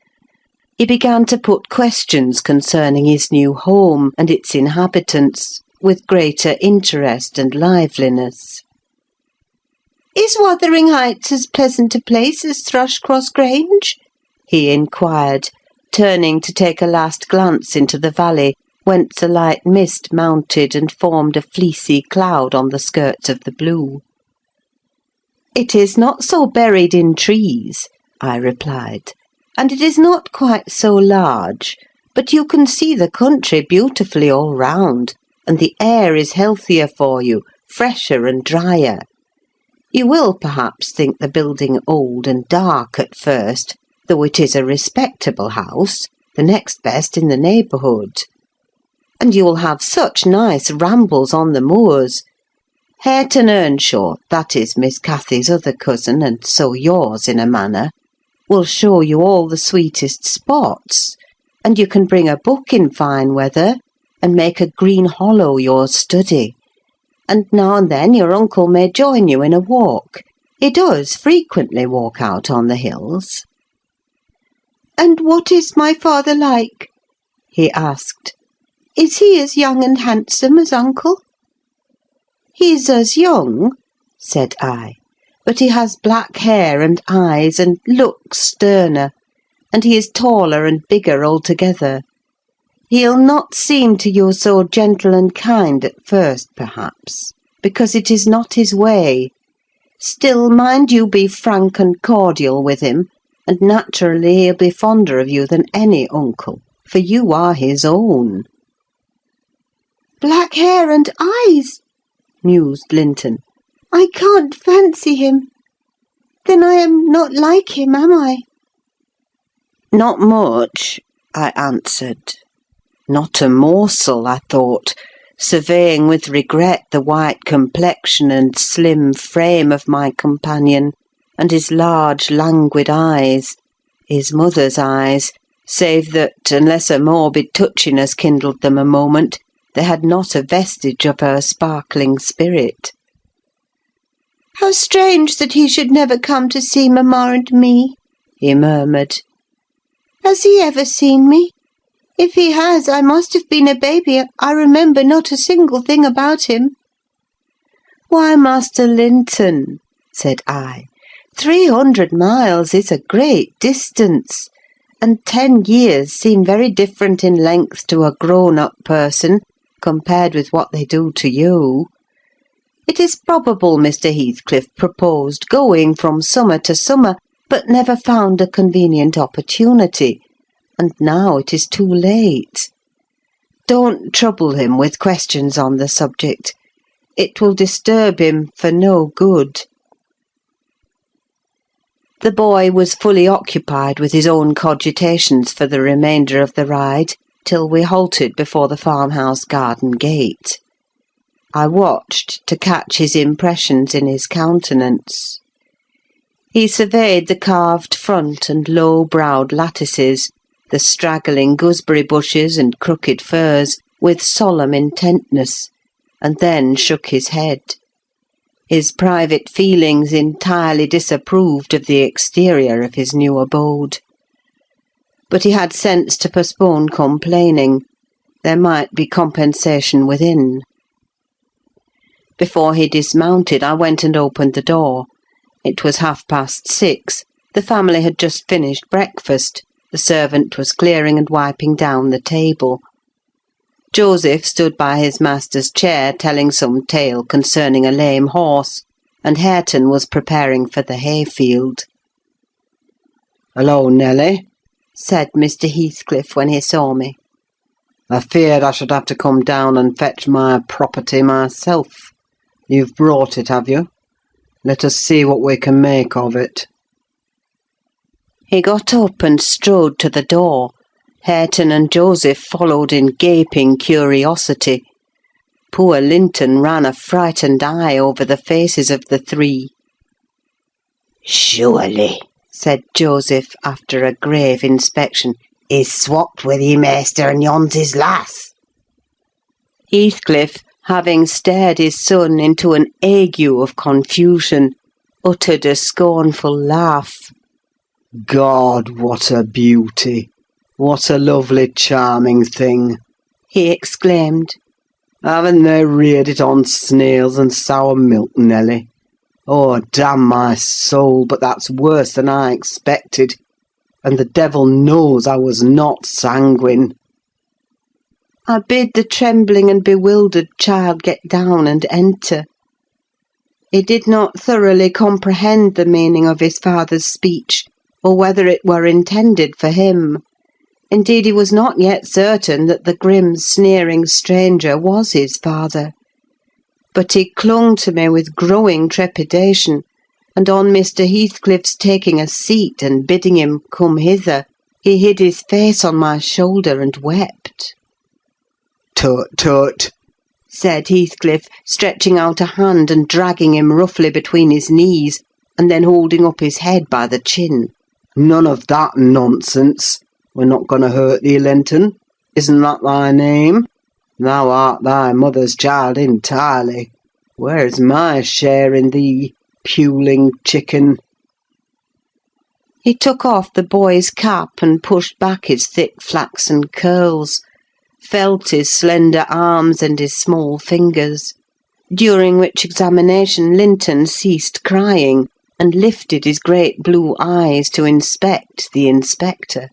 He began to put questions concerning his new home and its inhabitants with greater interest and liveliness. "Is Wuthering Heights as pleasant a place as Thrushcross Grange?" he inquired, turning to take a last glance into the valley, whence a light mist mounted and formed a fleecy cloud on the skirts of the blue. "It is not so buried in trees," I replied, "and it is not quite so large, but you can see the country beautifully all round, and the air is healthier for you, fresher and drier. You will perhaps think the building old and dark at first, though it is a respectable house, the next best in the neighbourhood. And you will have such nice rambles on the moors. Hareton Earnshaw, that is Miss Cathy's other cousin, and so yours in a manner, will show you all the sweetest spots, and you can bring a book in fine weather, and make a green hollow your study. And now and then your uncle may join you in a walk. He does frequently walk out on the hills." "And what is my father like?" he asked. "Is he as young and handsome as uncle?" "He's as young," said I, "but he has black hair and eyes, and looks sterner, and he is taller and bigger altogether. He'll not seem to you so gentle and kind at first, perhaps, because it is not his way. Still, mind you be frank and cordial with him, and naturally he'll be fonder of you than any uncle, for you are his own." "Black hair and eyes," mused Linton. "I can't fancy him. Then I am not like him, am I?" "Not much," I answered. Not a morsel, I thought, surveying with regret the white complexion and slim frame of my companion, and his large languid eyes, his mother's eyes, save that, unless a morbid touchiness kindled them a moment, they had not a vestige of her sparkling spirit. "How strange that he should never come to see Mamma and me," he murmured. "Has he ever seen me? If he has, I must have been a baby. I remember not a single thing about him." "Why, Master Linton," said I, 300 miles is a great distance, and 10 years seem very different in length to a grown-up person, compared with what they do to you. It It is probable Mr. Heathcliff proposed going from summer to summer, but never found a convenient opportunity, and now it is too late. Don't trouble him with questions on the subject. It will disturb him for no good." The boy was fully occupied with his own cogitations for the remainder of the ride, till we halted before the farmhouse garden gate. I watched to catch his impressions in his countenance. He surveyed the carved front and low-browed lattices, the straggling gooseberry bushes and crooked firs, with solemn intentness, and then shook his head. His private feelings entirely disapproved of the exterior of his new abode. But he had sense to postpone complaining. There might be compensation within. Before he dismounted, I went and opened the door. It was 6:30. The family had just finished breakfast. The servant was clearing and wiping down the table. Joseph stood by his master's chair, telling some tale concerning a lame horse, and Hareton was preparing for the hayfield. "Hello, Nelly," said Mr. Heathcliff when he saw me. "I feared I should have to come down and fetch my property myself. You've brought it, have you? Let us see what we can make of it." He got up and strode to the door. Hareton and Joseph followed in gaping curiosity. Poor Linton ran a frightened eye over the faces of the three. "Surely," said Joseph, after a grave inspection, "he's swapped with ye, maister, and yon's his lass." Heathcliff, having stared his son into an ague of confusion, uttered a scornful laugh. "God, what a beauty! What a lovely, charming thing!" he exclaimed. "Haven't they reared it on snails and sour milk, Nelly? Oh, damn my soul, but that's worse than I expected, and the devil knows I was not sanguine." I bid the trembling and bewildered child get down and enter. He did not thoroughly comprehend the meaning of his father's speech, or whether it were intended for him. Indeed, he was not yet certain that the grim, sneering stranger was his father. But he clung to me with growing trepidation, and on Mr. Heathcliff's taking a seat and bidding him come hither, he hid his face on my shoulder and wept. "Tut, tut!" said Heathcliff, stretching out a hand and dragging him roughly between his knees, and then holding up his head by the chin. "None of that nonsense. We're not going to hurt thee, Linton. Isn't that thy name? Thou art thy mother's child entirely. Where's my share in thee, puling chicken?" He took off the boy's cap and pushed back his thick flaxen curls, felt his slender arms and his small fingers, during which examination Linton ceased crying and lifted his great blue eyes to inspect the inspector.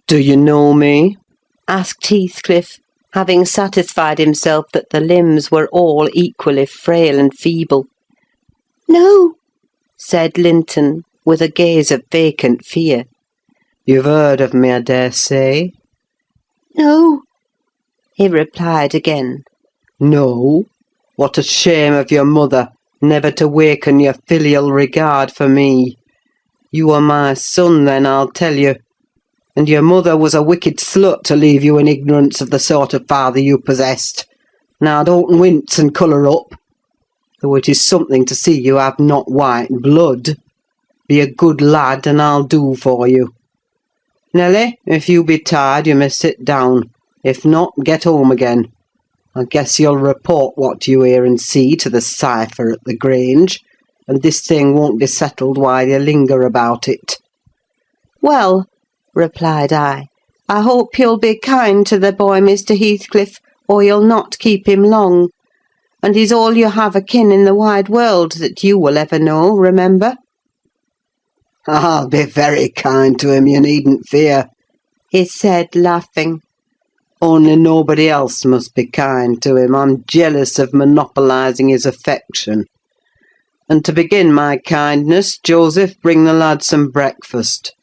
"Do you know me?" asked Heathcliff, having satisfied himself that the limbs were all equally frail and feeble. "No," said Linton, with a gaze of vacant fear. "You've heard of me, I daresay?" "No," he replied again. "No? What a shame of your mother, never to waken your filial regard for me. You are my son, then, I'll tell you. And your mother was a wicked slut to leave you in ignorance of the sort of father you possessed. Now don't wince and colour up, though it is something to see you have not white blood. Be a good lad, and I'll do for you. Nelly, if you be tired, you may sit down. If not, get home again. I guess you'll report what you hear and see to the cipher at the Grange, and this thing won't be settled while you linger about it." "Well," replied I hope you'll be kind to the boy, Mr. Heathcliff, or you'll not keep him long. And he's all you have akin in the wide world that you will ever know, remember." "I'll be very kind to him, you needn't fear," he said, laughing. Only nobody else must be kind to him. I'm jealous of monopolising his affection. And to begin my kindness, Joseph, bring the lad some breakfast.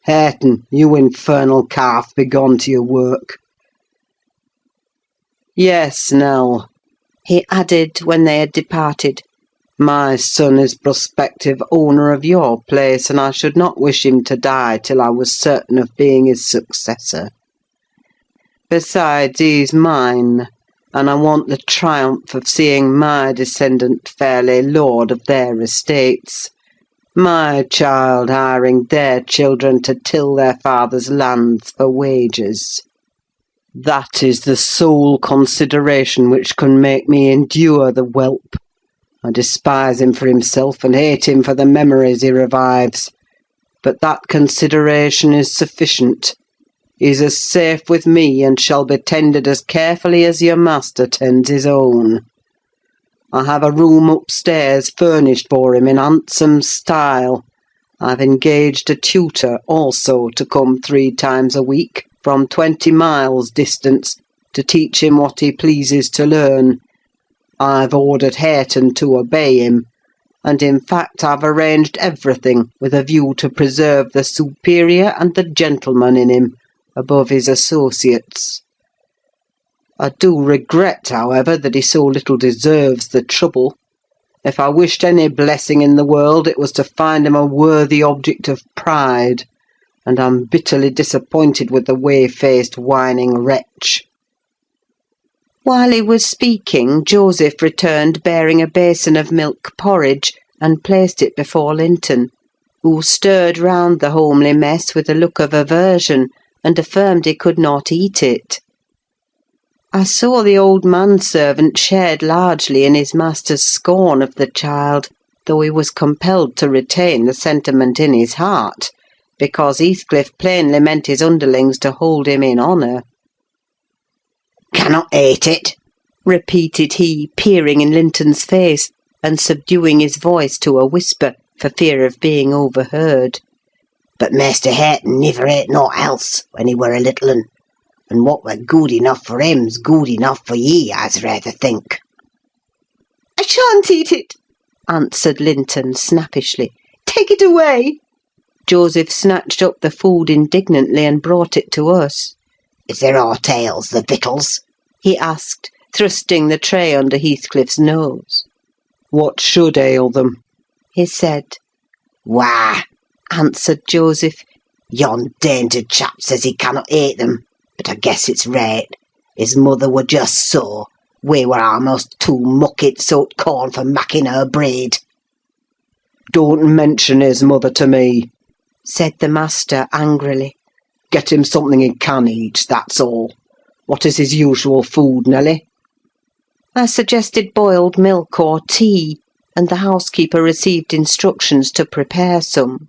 Hareton, you infernal calf, begone to your work. Yes, Nell, he added when they had departed. My son is prospective owner of your place, and I should not wish him to die till I was certain of being his successor. Besides, he's mine, and I want the triumph of seeing my descendant fairly lord of their estates, my child hiring their children to till their father's lands for wages. That is the sole consideration which can make me endure the whelp. I despise him for himself, and hate him for the memories he revives. But that consideration is sufficient. He's as safe with me, and shall be tended as carefully as your master tends his own. I have a room upstairs furnished for him in handsome style. I've engaged a tutor also to come 3 times a week, from 20 miles distance, to teach him what he pleases to learn. I've ordered Hareton to obey him, and in fact I've arranged everything with a view to preserve the superior and the gentleman in him above his associates. I do regret, however, that he so little deserves the trouble. If I wished any blessing in the world, it was to find him a worthy object of pride, and I'm bitterly disappointed with the way-faced, whining wretch." While he was speaking, Joseph returned bearing a basin of milk porridge, and placed it before Linton, who stirred round the homely mess with a look of aversion, and affirmed he could not eat it. I saw the old manservant shared largely in his master's scorn of the child, though he was compelled to retain the sentiment in his heart, because Heathcliff plainly meant his underlings to hold him in honour. "Cannot eat it?" repeated he, peering in Linton's face, and subduing his voice to a whisper, for fear of being overheard. "But Maister Hareton niver ate nought else when he were a little un, and what were good enough for him's good enough for ye, I'se rather think." "I shan't eat it," answered Linton snappishly. "Take it away." Joseph snatched up the food indignantly and brought it to us. "Is there aught ails the victuals?" he asked, thrusting the tray under Heathcliff's nose. "What should ail them?" he said. "Why," answered Joseph, "yon dainty chap says he cannot eat them, but I guess it's right. His mother were just so. We were almost too mucked soaked corn for macking her bread." "Don't mention his mother to me," said the master angrily. "Get him something he can eat, that's all. What is his usual food, Nelly?" I suggested boiled milk or tea, and the housekeeper received instructions to prepare some.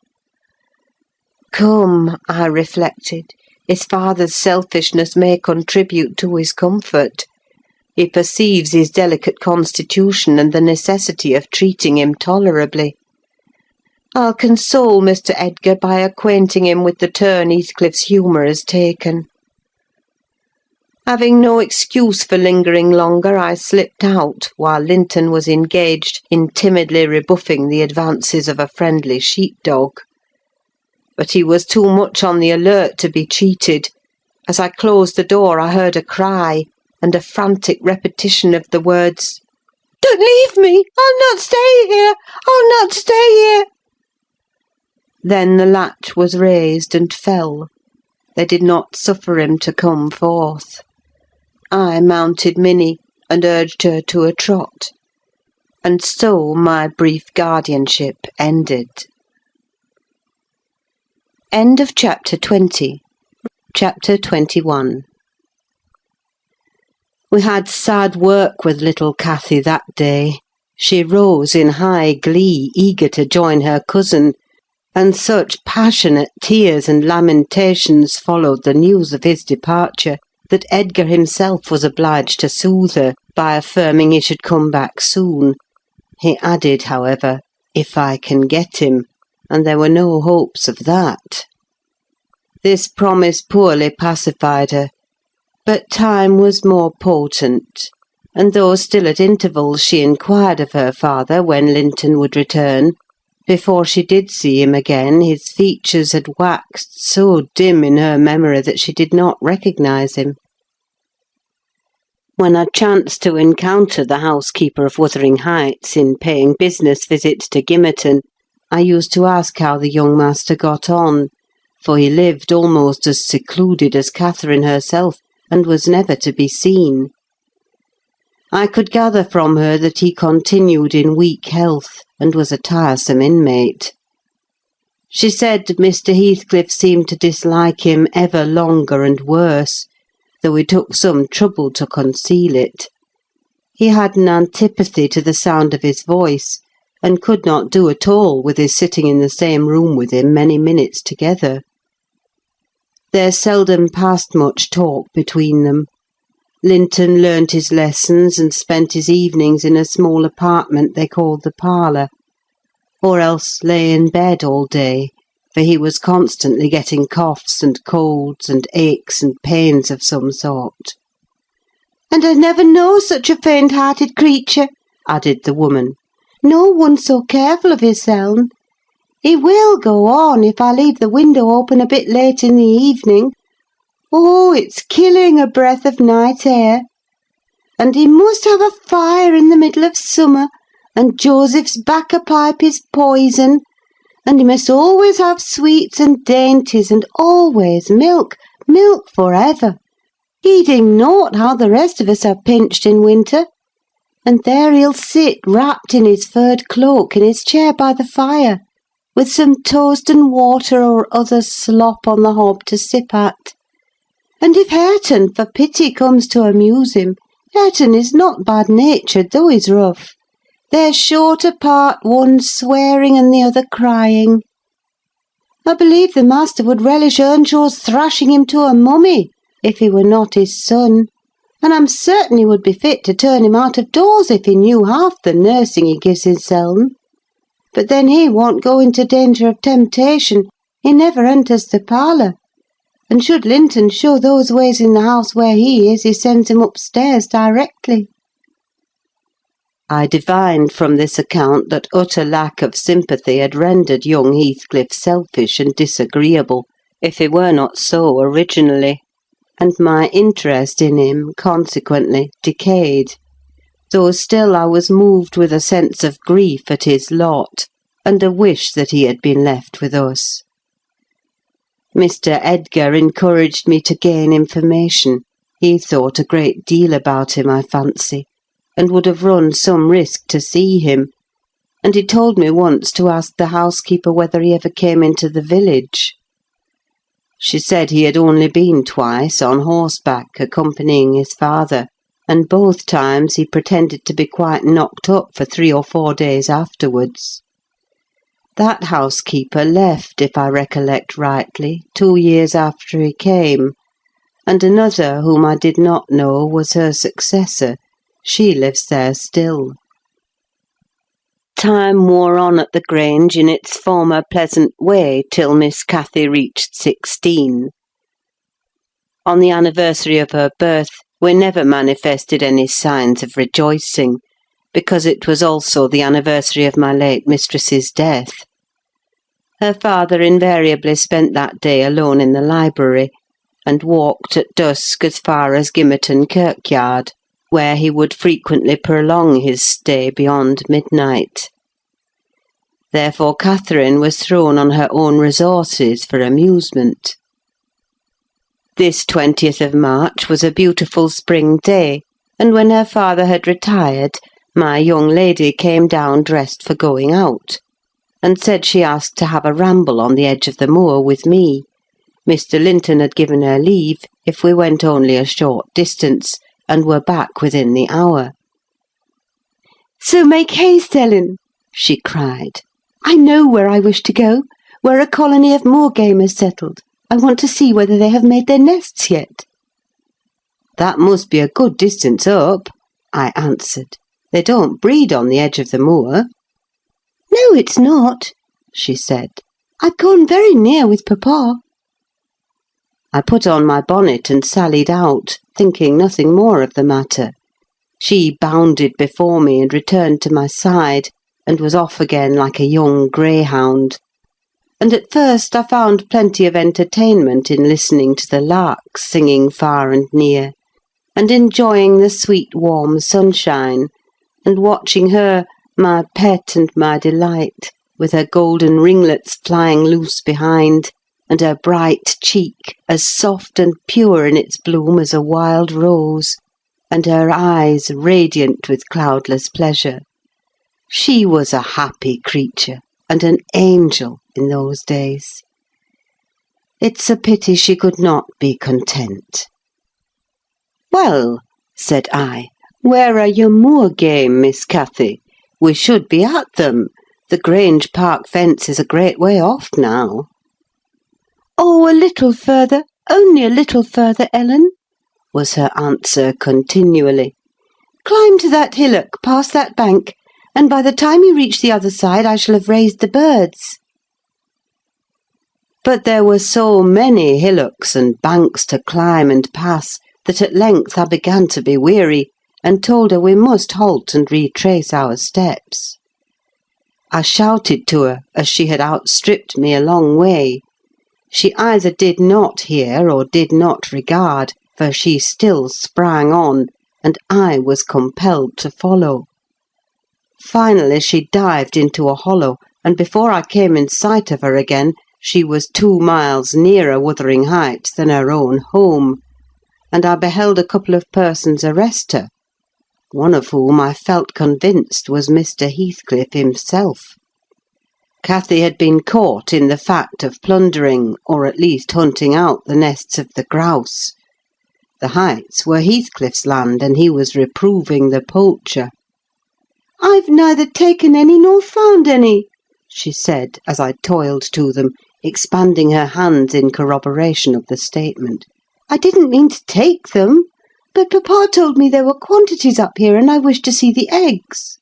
Come, I reflected, his father's selfishness may contribute to his comfort. He perceives his delicate constitution and the necessity of treating him tolerably. I'll console Mr. Edgar by acquainting him with the turn Heathcliff's humour has taken. Having no excuse for lingering longer, I slipped out, while Linton was engaged in timidly rebuffing the advances of a friendly sheep-dog. But he was too much on the alert to be cheated. As I closed the door, I heard a cry, and a frantic repetition of the words, "Don't leave me! I'll not stay here! I'll not stay here!" Then the latch was raised and fell. They did not suffer him to come forth. I mounted Minnie, and urged her to a trot. And so my brief guardianship ended. End of chapter 20. Chapter 21. We had sad work with little Cathy that day. She rose in high glee, eager to join her cousin, and such passionate tears and lamentations followed the news of his departure, that Edgar himself was obliged to soothe her by affirming he should come back soon. He added, however, "if I can get him," and there were no hopes of that. This promise poorly pacified her, But time was more potent, and though still at intervals she inquired of her father when Linton would return, before she did see him again his features had waxed so dim in her memory that she did not recognise him. When I chanced to encounter the housekeeper of Wuthering Heights in paying business visits to Gimmerton, I used to ask how the young master got on, for he lived almost as secluded as Catherine herself, and was never to be seen. I could gather from her that he continued in weak health, and was a tiresome inmate. She said Mr. Heathcliff seemed to dislike him ever longer and worse, though he took some trouble to conceal it. He had an antipathy to the sound of his voice, and could not do at all with his sitting in the same room with him many minutes together. There seldom passed much talk between them. Linton learnt his lessons and spent his evenings in a small apartment they called the parlour, or else lay in bed all day, for he was constantly getting coughs and colds and aches and pains of some sort. "And I never know such a faint-hearted creature," added the woman. "No one so careful of hisseln. He will go on if I leave the window open a bit late in the evening. Oh, it's killing a breath of night air. And he must have a fire in the middle of summer, and Joseph's bacca pipe is poison, and he must always have sweets and dainties, and always milk, milk for ever, heeding naught how the rest of us are pinched in winter. And there he'll sit wrapped in his furred cloak in his chair by the fire, with some toast and water or other slop on the hob to sip at. And if Hareton, for pity, comes to amuse him, Hareton is not bad-natured, though he's rough. They're short apart, one swearing and the other crying. I believe the master would relish Earnshaw's thrashing him to a mummy, if he were not his son, and I'm certain he would be fit to turn him out of doors if he knew half the nursing he gives hisseln. But then he won't go into danger of temptation, he never enters the parlour. And should Linton show those ways in the house where he is, he sends him upstairs directly." I divined from this account that utter lack of sympathy had rendered young Heathcliff selfish and disagreeable, if he were not so originally, and my interest in him, consequently, decayed, though still I was moved with a sense of grief at his lot, and a wish that he had been left with us. Mr. Edgar encouraged me to gain information. He thought a great deal about him, I fancy, and would have run some risk to see him, and he told me once to ask the housekeeper whether he ever came into the village. She said he had only been twice on horseback, accompanying his father, and both times he pretended to be quite knocked up for 3 or 4 days afterwards. That housekeeper left, if I recollect rightly, 2 years after he came, and another, whom I did not know, was her successor. She lives there still. Time wore on at the Grange in its former pleasant way till Miss Cathy reached 16. On the anniversary of her birth, we never manifested any signs of rejoicing, because it was also the anniversary of my late mistress's death. Her father invariably spent that day alone in the library, and walked at dusk as far as Gimmerton kirkyard, where he would frequently prolong his stay beyond midnight. Therefore Catherine was thrown on her own resources for amusement. This 20th of March was a beautiful spring day, and when her father had retired, my young lady came down dressed for going out, and said she asked to have a ramble on the edge of the moor with me. Mr. Linton had given her leave if we went only a short distance, and were back within the hour. "So make haste, Ellen," she cried. "I know where I wish to go, where a colony of moor-game has settled. I want to see whether they have made their nests yet." "That must be a good distance up," I answered. "They don't breed on the edge of the moor." "No, it's not," she said. "I've gone very near with papa." I put on my bonnet and sallied out, thinking nothing more of the matter. She bounded before me and returned to my side, and was off again like a young greyhound. And at first I found plenty of entertainment in listening to the larks singing far and near, and enjoying the sweet warm sunshine, and watching her, my pet and my delight, with her golden ringlets flying loose behind, and her bright cheek as soft and pure in its bloom as a wild rose, and her eyes radiant with cloudless pleasure. She was a happy creature, and an angel in those days. It's a pity she could not be content. "Well," said I, "where are your moor game, Miss Cathy? We should be at them. The Grange Park fence is a great way off now." "Oh, a little further, only a little further, Ellen," was her answer continually. "Climb to that hillock, past that bank, and by the time you reach the other side I shall have raised the birds." But there were so many hillocks and banks to climb and pass that at length I began to be weary, and told her we must halt and retrace our steps. I shouted to her, as she had outstripped me a long way. She either did not hear or did not regard, for she still sprang on, and I was compelled to follow. Finally she dived into a hollow, and before I came in sight of her again, she was 2 miles nearer Wuthering Heights than her own home, and I beheld a couple of persons arrest her, one of whom I felt convinced was Mr. Heathcliff himself. Cathy had been caught in the fact of plundering, or at least hunting out the nests of the grouse. The Heights were Heathcliff's land, and he was reproving the poacher. "I've neither taken any nor found any," she said, as I toiled to them, expanding her hands in corroboration of the statement. "I didn't mean to take them, but papa told me there were quantities up here, and I wished to see the eggs."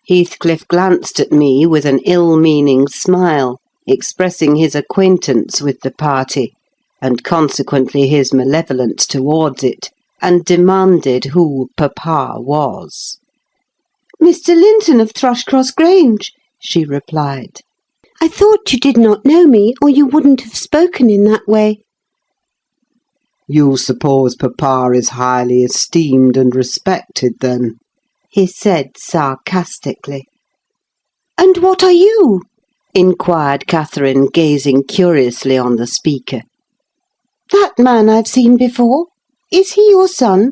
Heathcliff glanced at me with an ill-meaning smile, expressing his acquaintance with the party, and consequently his malevolence towards it, and demanded who papa was. "Mr. Linton of Thrushcross Grange," she replied. "I thought you did not know me, or you wouldn't have spoken in that way." You suppose papa is highly esteemed and respected, then?" he said sarcastically. "And what are you?" inquired Catherine, gazing curiously on the speaker. "That man I've seen before. Is he your son?"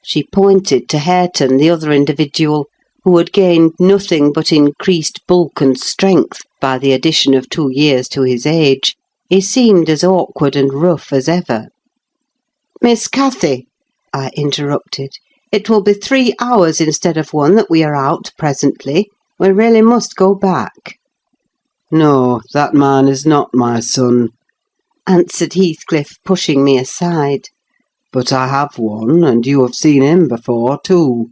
She pointed to Hareton, the other individual, who had gained nothing but increased bulk and strength by the addition of 2 years to his age. He seemed as awkward and rough as ever. "Miss Cathy," I interrupted, "it will be 3 hours instead of 1 that we are out presently. We really must go back." "No, that man is not my son," answered Heathcliff, pushing me aside. "but I have one, and you have seen him before, too.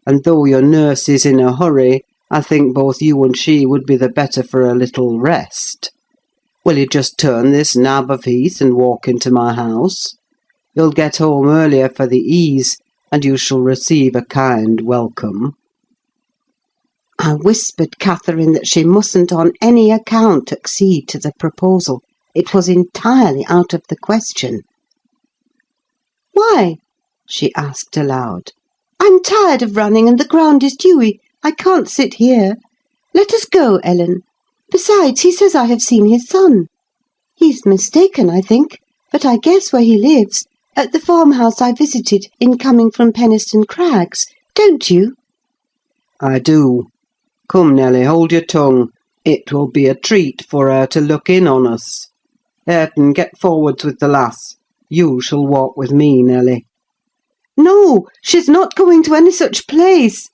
And though your nurse is in a hurry, I think both you and she would be the better for a little rest. Will you just turn this nab of heath and walk into my house? You'll get home earlier for the ease, and you shall receive a kind welcome." I whispered Catherine that she mustn't on any account accede to the proposal. It was entirely out of the question. "Why?" she asked aloud. "I'm tired of running, and the ground is dewy. I can't sit here. Let us go, Ellen. Besides, he says I have seen his son. He's mistaken, I think, but I guess where he lives, at the farmhouse I visited in coming from Penistone Crags. Don't you?" "I do. Come, Nelly, hold your tongue. It will be a treat for her to look in on us. Hareton, get forwards with the lass. You shall walk with me, Nelly." "No, she's not going to any such place,"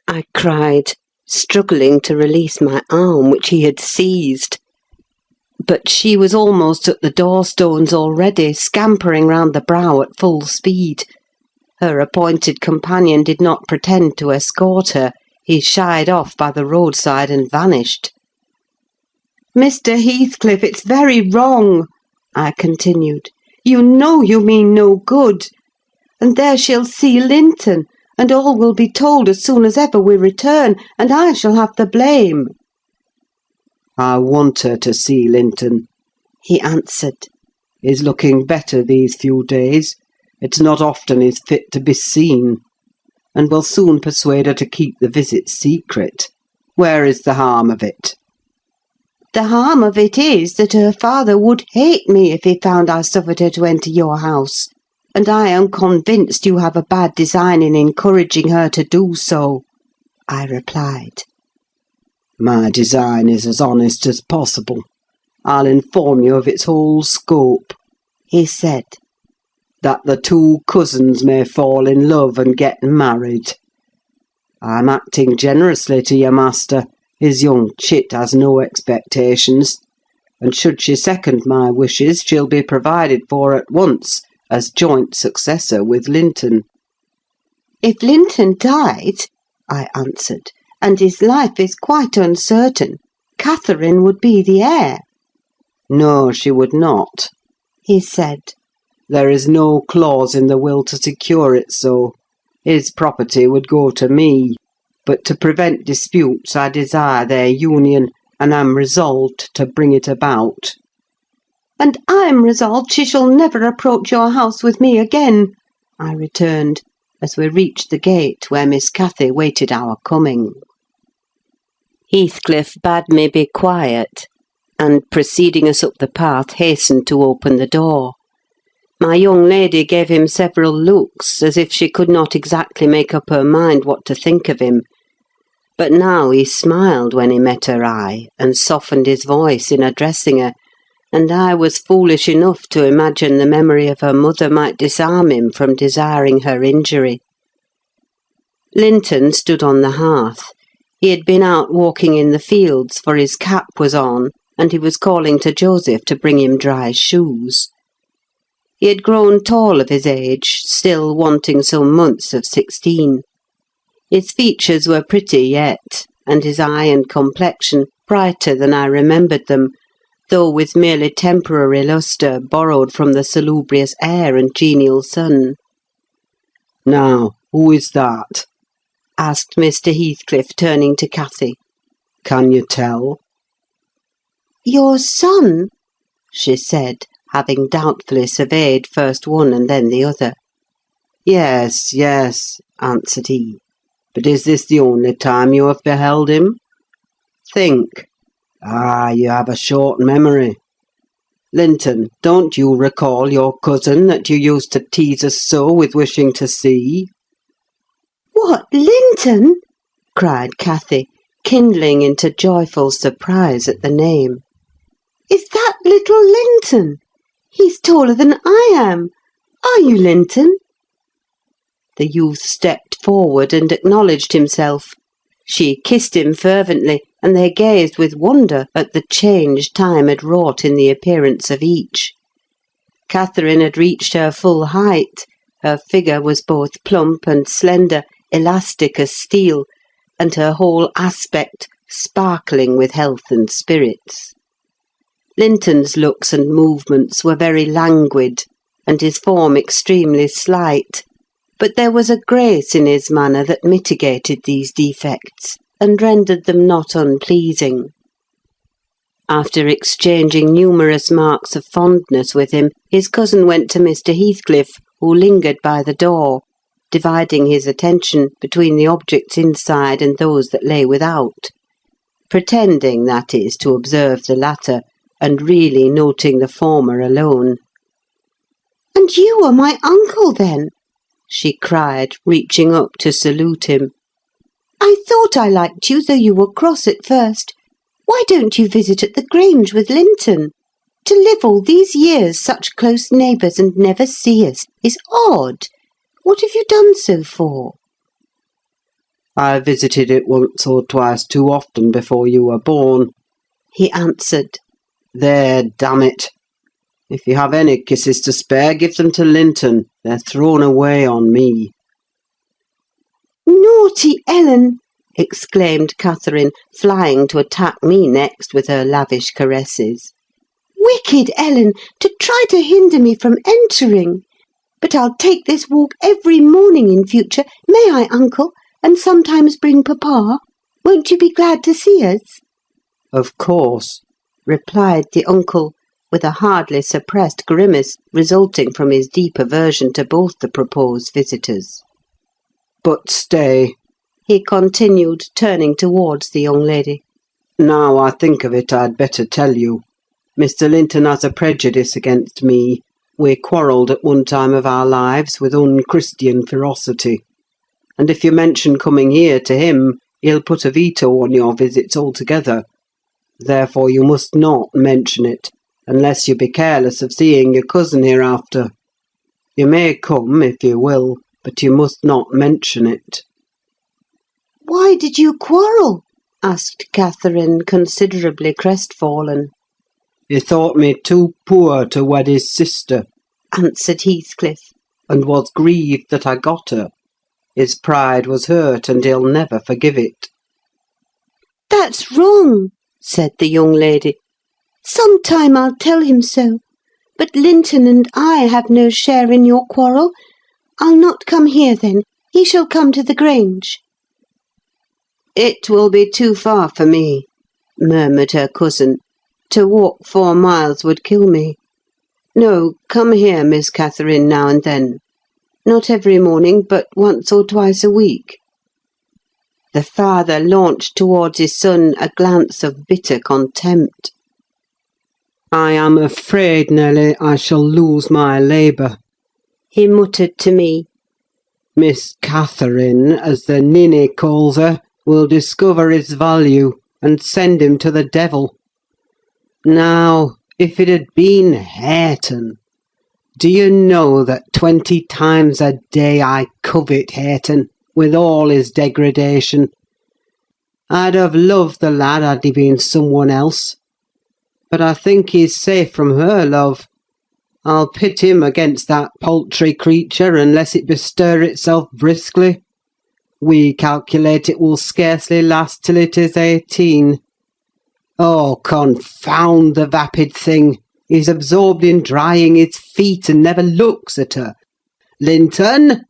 I cried, struggling to release my arm, which he had seized. But she was almost at the door-stones already, scampering round the brow at full speed. Her appointed companion did not pretend to escort her. He shied off by the roadside and vanished. "Mr. Heathcliff, it's very wrong," I continued. You know you mean no good. And there she'll see Linton, and all will be told as soon as ever we return, and I shall have the blame." "I want her to see Linton," he answered. "He's looking better these few days. It's not often he's fit to be seen. And we'll soon persuade her to keep the visit secret. Where is the harm of it?" "The harm of it is that her father would hate me if he found I suffered her to enter your house, and I am convinced you have a bad design in encouraging her to do so," I replied. "My design is as honest as possible. I'll inform you of its whole scope," he said. "That the two cousins may fall in love and get married. I'm acting generously to your master. His young chit has no expectations, and should she second my wishes, she'll be provided for at once as joint successor with Linton." "If Linton died," I answered, "and his life is quite uncertain, Catherine would be the heir." "No, she would not," he said. "There is no clause in the will to secure it so. His property would go to me. But to prevent disputes, I desire their union, and am resolved to bring it about." "And I'm resolved she shall never approach your house with me again," I returned, as we reached the gate where Miss Cathy waited our coming. Heathcliff bade me be quiet, and, preceding us up the path, hastened to open the door. My young lady gave him several looks, as if she could not exactly make up her mind what to think of him. But now he smiled when he met her eye, and softened his voice in addressing her, and I was foolish enough to imagine the memory of her mother might disarm him from desiring her injury. Linton stood on the hearth. He had been out walking in the fields, for his cap was on, and he was calling to Joseph to bring him dry shoes. He had grown tall of his age, still wanting some months of 16. His features were pretty yet, and his eye and complexion brighter than I remembered them, though with merely temporary lustre borrowed from the salubrious air and genial sun. "Now, who is that?" asked Mr. Heathcliff, turning to Cathy. "Can you tell?" "Your son," she said, having doubtfully surveyed first one and then the other. "Yes, yes," answered he. "But is this the only time you have beheld him? Think. Ah, you have a short memory. Linton, don't you recall your cousin that you used to tease us so with wishing to see?" "What, Linton?" cried Cathy, kindling into joyful surprise at the name. "Is that little Linton? He's taller than I am. Are you Linton?" The youth stepped forward and acknowledged himself. She kissed him fervently, and they gazed with wonder at the change time had wrought in the appearance of each. Catherine had reached her full height. Her figure was both plump and slender, elastic as steel, and her whole aspect sparkling with health and spirits. Linton's looks and movements were very languid, and his form extremely slight, but there was a grace in his manner that mitigated these defects, and rendered them not unpleasing. After exchanging numerous marks of fondness with him, his cousin went to Mr. Heathcliff, who lingered by the door, dividing his attention between the objects inside and those that lay without, pretending, that is, to observe the latter, and really noting the former alone. "And you are my uncle, then?" she cried, reaching up to salute him. "I thought I liked you, though you were cross at first. Why don't you visit at the Grange with Linton? To live all these years such close neighbours and never see us is odd. What have you done so for?" "I visited it once or twice too often before you were born," he answered. "There, damn it! If you have any kisses to spare, give them to Linton. They're thrown away on me." "Naughty Ellen!" exclaimed Catherine, flying to attack me next with her lavish caresses. Wicked Ellen, to try to hinder me from entering! But I'll take this walk every morning in future, may I, uncle? And sometimes bring papa? Won't you be glad to see us?" "Of course," replied the uncle, with a hardly suppressed grimace resulting from his deep aversion to both the proposed visitors. "But stay," He continued, turning towards the young lady. "now I think of it, I'd better tell you. Mr. Linton has a prejudice against me. We quarrelled at one time of our lives with unchristian ferocity. And if you mention coming here to him, he'll put a veto on your visits altogether. Therefore you must not mention it, unless you be careless of seeing your cousin hereafter. You may come, if you will, but you must not mention it." "Why did you quarrel?" asked Catherine, considerably crestfallen. "He thought me too poor to wed his sister," answered Heathcliff. "and was grieved that I got her. His pride was hurt, and he'll never forgive it." "That's wrong," said the young lady. "Some time I'll tell him so. But Linton and I have no share in your quarrel. I'll not come here, then. He shall come to the Grange." "It will be too far for me," murmured her cousin. "To walk 4 miles would kill me. No, come here, Miss Catherine, now and then. Not every morning, but once or twice a week." The father launched towards his son a glance of bitter contempt. "I am afraid, Nelly, I shall lose my labour," he muttered to me. "Miss Catherine, as the ninny calls her, will discover his value, and send him to the devil. Now, if it had been Hareton! Do you know that 20 times a day I covet Hareton, with all his degradation? I'd have loved the lad had he been someone else. But I think he's safe from her love. I'll pit him against that paltry creature, unless it bestir itself briskly. We calculate it will scarcely last till it is 18. Oh, confound the vapid thing! He's absorbed in drying his feet, and never looks at her. Linton!"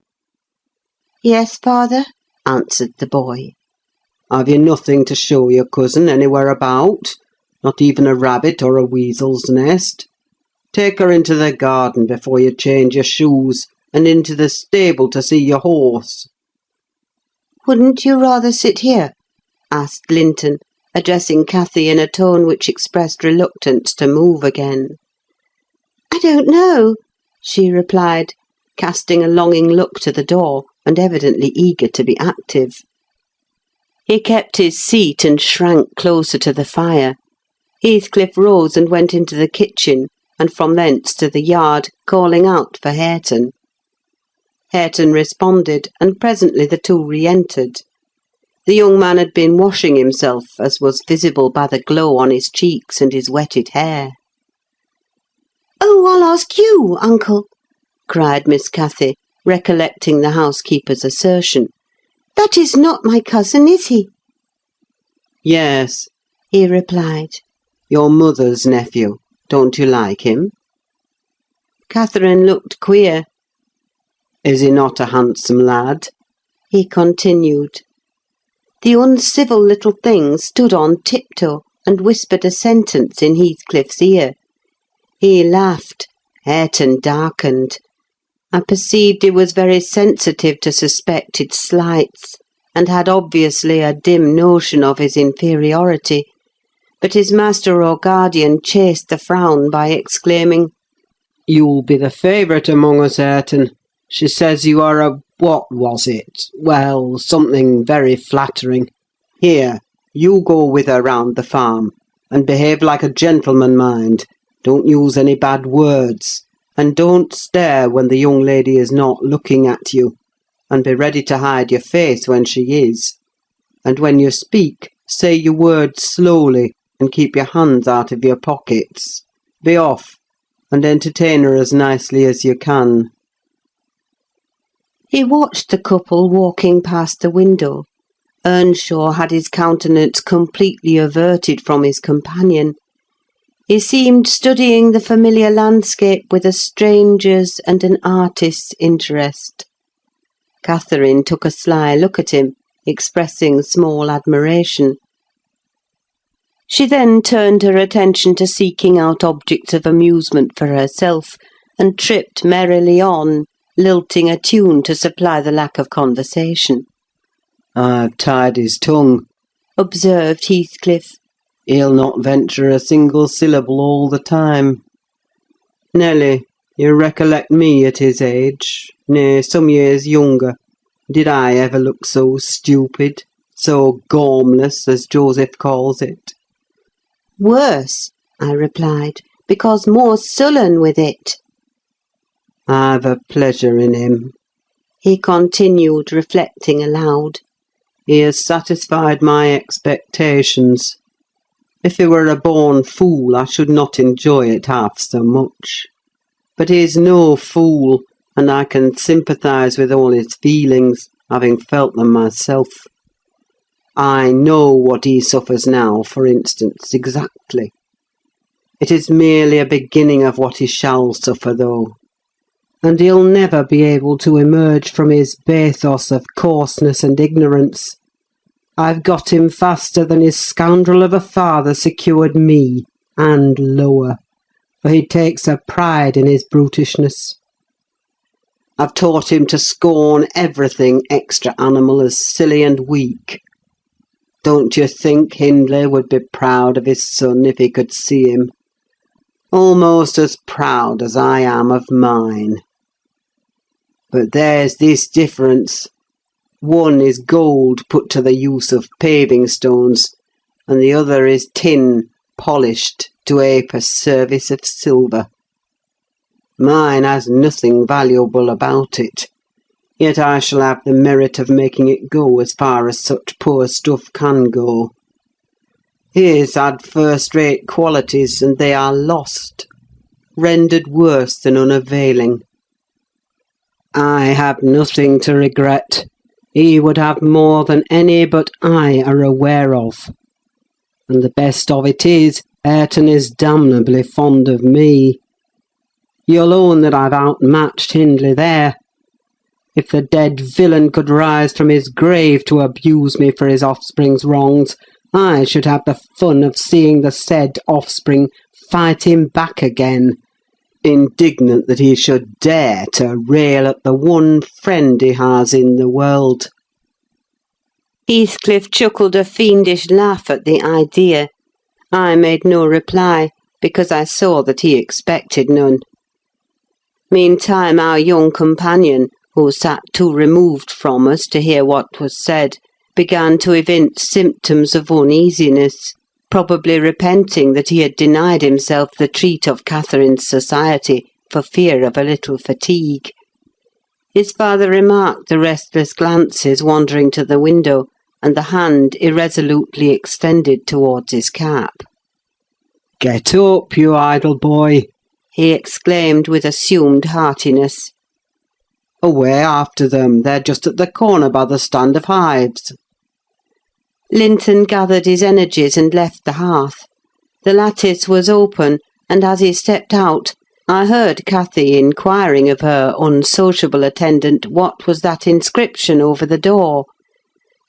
"Yes, father," answered the boy. "Have you nothing to show your cousin anywhere about? Not even a rabbit or a weasel's nest? Take her into the garden before you change your shoes, and into the stable to see your horse." "Wouldn't you rather sit here?" asked Linton, addressing Cathy in a tone which expressed reluctance to move again. "I don't know," she replied, casting a longing look to the door, and evidently eager to be active. He kept his seat and shrank closer to the fire. Heathcliff rose and went into the kitchen, and from thence to the yard, calling out for Hareton. Hareton responded, and presently the two re-entered. The young man had been washing himself, as was visible by the glow on his cheeks and his wetted hair. "Oh, I'll ask you, uncle," cried Miss Cathy, recollecting the housekeeper's assertion. "That is not my cousin, is he?" "Yes," he replied. "your mother's nephew. Don't you like him?" Catherine looked queer. "Is he not a handsome lad?" he continued. The uncivil little thing stood on tiptoe and whispered a sentence in Heathcliff's ear. He laughed. Hareton darkened. I perceived he was very sensitive to suspected slights, and had obviously a dim notion of his inferiority. But his master or guardian chased the frown by exclaiming, "You'll be the favourite among us, Hareton. She says you are a... what was it? Well, something very flattering. Here, you go with her round the farm, and behave like a gentleman, mind. Don't use any bad words, and don't stare when the young lady is not looking at you, and be ready to hide your face when she is. And when you speak, say your words slowly, and keep your hands out of your pockets. Be off, and entertain her as nicely as you can." He watched the couple walking past the window. Earnshaw had his countenance completely averted from his companion. He seemed studying the familiar landscape with a stranger's and an artist's interest. Catherine took a sly look at him, expressing small admiration. She then turned her attention to seeking out objects of amusement for herself, and tripped merrily on, lilting a tune to supply the lack of conversation. "I've tied his tongue," observed Heathcliff. "He'll not venture a single syllable all the time. Nelly, you recollect me at his age, nay, some years younger. Did I ever look so stupid, so gormless, as Joseph calls it?" "Worse," I replied, "because more sullen with it." "I've a pleasure in him," he continued, reflecting aloud. "He has satisfied my expectations. If he were a born fool, I should not enjoy it half so much. But he's no fool, and I can sympathise with all his feelings, having felt them myself. I know what he suffers now, for instance, exactly. It is merely a beginning of what he shall suffer, though. And he'll never be able to emerge from his bathos of coarseness and ignorance. I've got him faster than his scoundrel of a father secured me, and lower, for he takes a pride in his brutishness. I've taught him to scorn everything extra-animal as silly and weak. Don't you think Hindley would be proud of his son if he could see him? Almost as proud as I am of mine. But there's this difference. One is gold put to the use of paving stones, and the other is tin polished to ape a service of silver. Mine has nothing valuable about it, yet I shall have the merit of making it go as far as such poor stuff can go. His had first-rate qualities, and they are lost, rendered worse than unavailing. I have nothing to regret. He would have more than any but I are aware of. And the best of it is, Hareton is damnably fond of me. You'll own that I've outmatched Hindley there. If the dead villain could rise from his grave to abuse me for his offspring's wrongs, I should have the fun of seeing the said offspring fight him back again, indignant that he should dare to rail at the one friend he has in the world." Heathcliff chuckled a fiendish laugh at the idea. I made no reply, because I saw that he expected none. Meantime, our young companion, who sat too removed from us to hear what was said, began to evince symptoms of uneasiness, probably repenting that he had denied himself the treat of Catherine's society for fear of a little fatigue. His father remarked the restless glances wandering to the window, and the hand irresolutely extended towards his cap. "Get up, you idle boy!" he exclaimed with assumed heartiness. "Away after them! They're just at the corner by the stand of hives." Linton gathered his energies and left the hearth. The lattice was open, and as he stepped out, I heard Cathy inquiring of her unsociable attendant what was that inscription over the door.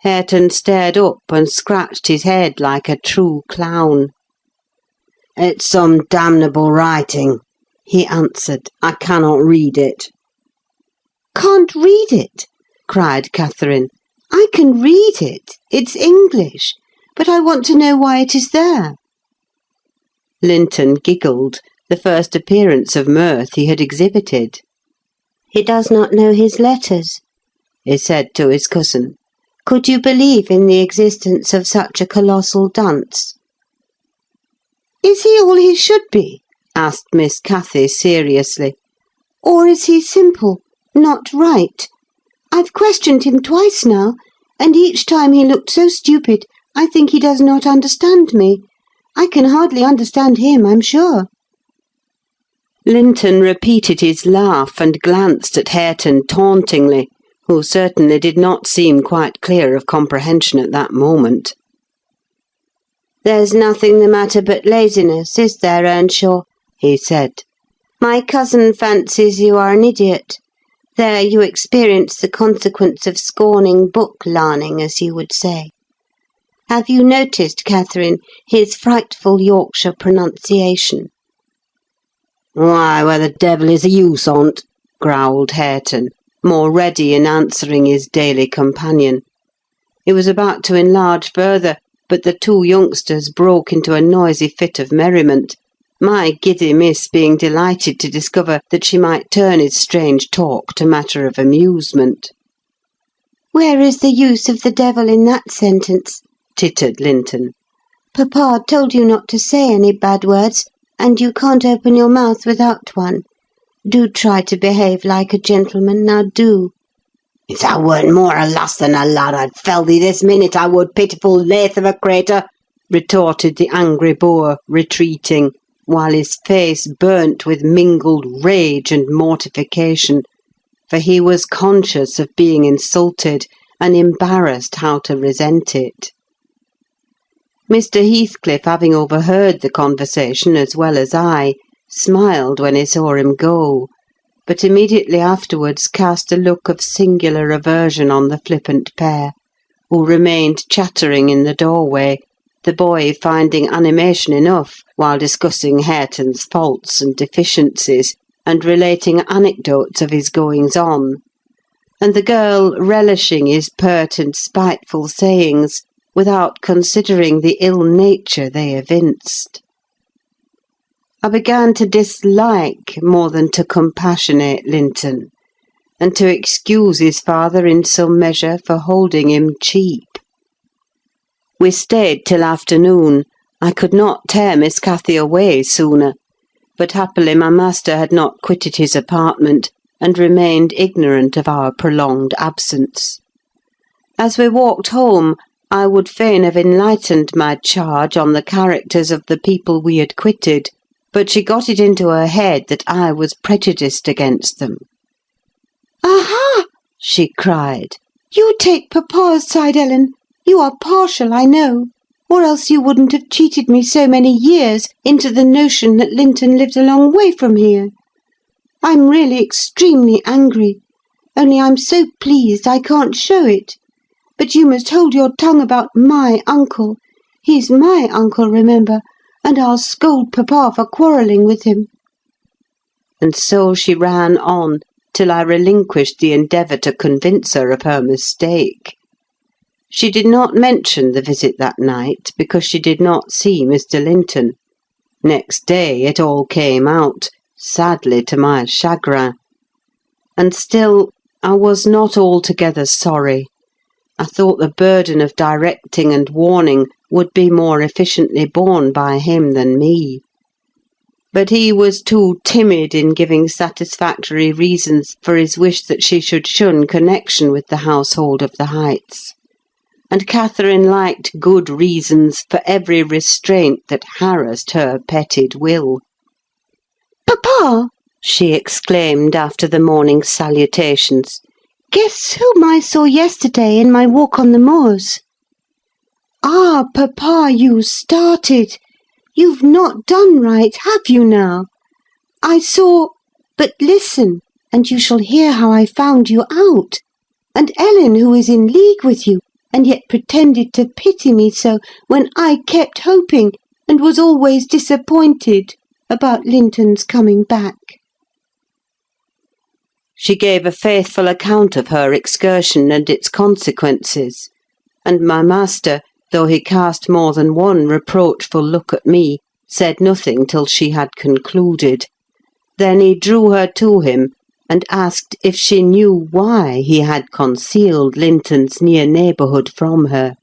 Hareton stared up and scratched his head like a true clown. "It's some damnable writing," he answered. "I cannot read it." "Can't read it?" cried Catherine. "I can read it. It's English. But I want to know why it is there." Linton giggled, the first appearance of mirth he had exhibited. "He does not know his letters," he said to his cousin. "Could you believe in the existence of such a colossal dunce?" "Is he all he should be?" asked Miss Cathy seriously. "Or is he simple, not right? I've questioned him twice now, and each time he looked so stupid I think he does not understand me. I can hardly understand him, I'm sure." Linton repeated his laugh and glanced at Hareton tauntingly, who certainly did not seem quite clear of comprehension at that moment. "There's nothing the matter but laziness, is there, Earnshaw?" he said. "My cousin fancies you are an idiot. There you experience the consequence of scorning book-larning, as you would say. Have you noticed, Catherine, his frightful Yorkshire pronunciation?" "Why, where the devil is the use on't?" growled Hareton, more ready in answering his daily companion. He was about to enlarge further, but the two youngsters broke into a noisy fit of merriment, my giddy miss being delighted to discover that she might turn his strange talk to matter of amusement. "Where is the use of the devil in that sentence?" tittered Linton. "Papa told you not to say any bad words, and you can't open your mouth without one. Do try to behave like a gentleman, now do." "If thou weren't more a lass than a lad, I'd fell thee this minute, I would, pitiful lath of a cratur," retorted the angry boor, retreating, while his face burnt with mingled rage and mortification, for he was conscious of being insulted, and embarrassed how to resent it. Mr. Heathcliff, having overheard the conversation as well as I, smiled when he saw him go, but immediately afterwards cast a look of singular aversion on the flippant pair, who remained chattering in the doorway, the boy finding animation enough while discussing Hareton's faults and deficiencies, and relating anecdotes of his goings-on, and the girl relishing his pert and spiteful sayings, without considering the ill nature they evinced. I began to dislike more than to compassionate Linton, and to excuse his father in some measure for holding him cheap. We stayed till afternoon. I could not tear Miss Cathy away sooner, but happily my master had not quitted his apartment, and remained ignorant of our prolonged absence. As we walked home, I would fain have enlightened my charge on the characters of the people we had quitted, but she got it into her head that I was prejudiced against them. "Aha!" she cried. "You take papa's side, Ellen. You are partial, I know, or else you wouldn't have cheated me so many years into the notion that Linton lived a long way from here. I'm really extremely angry, only I'm so pleased I can't show it. But you must hold your tongue about my uncle. He's my uncle, remember, and I'll scold papa for quarrelling with him." And so she ran on, till I relinquished the endeavour to convince her of her mistake. She did not mention the visit that night, because she did not see Mr. Linton. Next day it all came out, sadly to my chagrin. And still I was not altogether sorry. I thought the burden of directing and warning would be more efficiently borne by him than me. But he was too timid in giving satisfactory reasons for his wish that she should shun connection with the household of the Heights. And Catherine liked good reasons for every restraint that harassed her petted will. "Papa," she exclaimed after the morning salutations, "guess whom I saw yesterday in my walk on the moors?" "Ah, papa, you started! You've not done right, have you now? I saw... But listen, and you shall hear how I found you out. And Ellen, who is in league with you, and yet pretended to pity me so, when I kept hoping, and was always disappointed, about Linton's coming back." She gave a faithful account of her excursion and its consequences, and my master, though he cast more than one reproachful look at me, said nothing till she had concluded. Then he drew her to him, and asked if she knew why he had concealed Linton's near neighbourhood from her.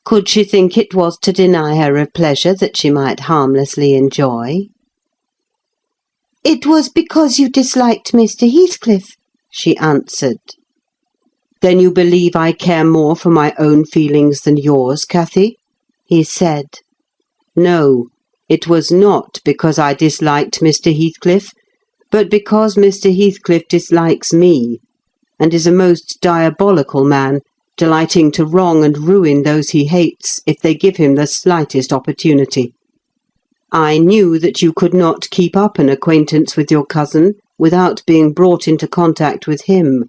Could she think it was to deny her a pleasure that she might harmlessly enjoy? "It was because you disliked Mr. Heathcliff," she answered. "Then you believe I care more for my own feelings than yours, Cathy?" he said. "No, it was not because I disliked Mr. Heathcliff, but because Mr. Heathcliff dislikes me, and is a most diabolical man, delighting to wrong and ruin those he hates if they give him the slightest opportunity. I knew that you could not keep up an acquaintance with your cousin without being brought into contact with him,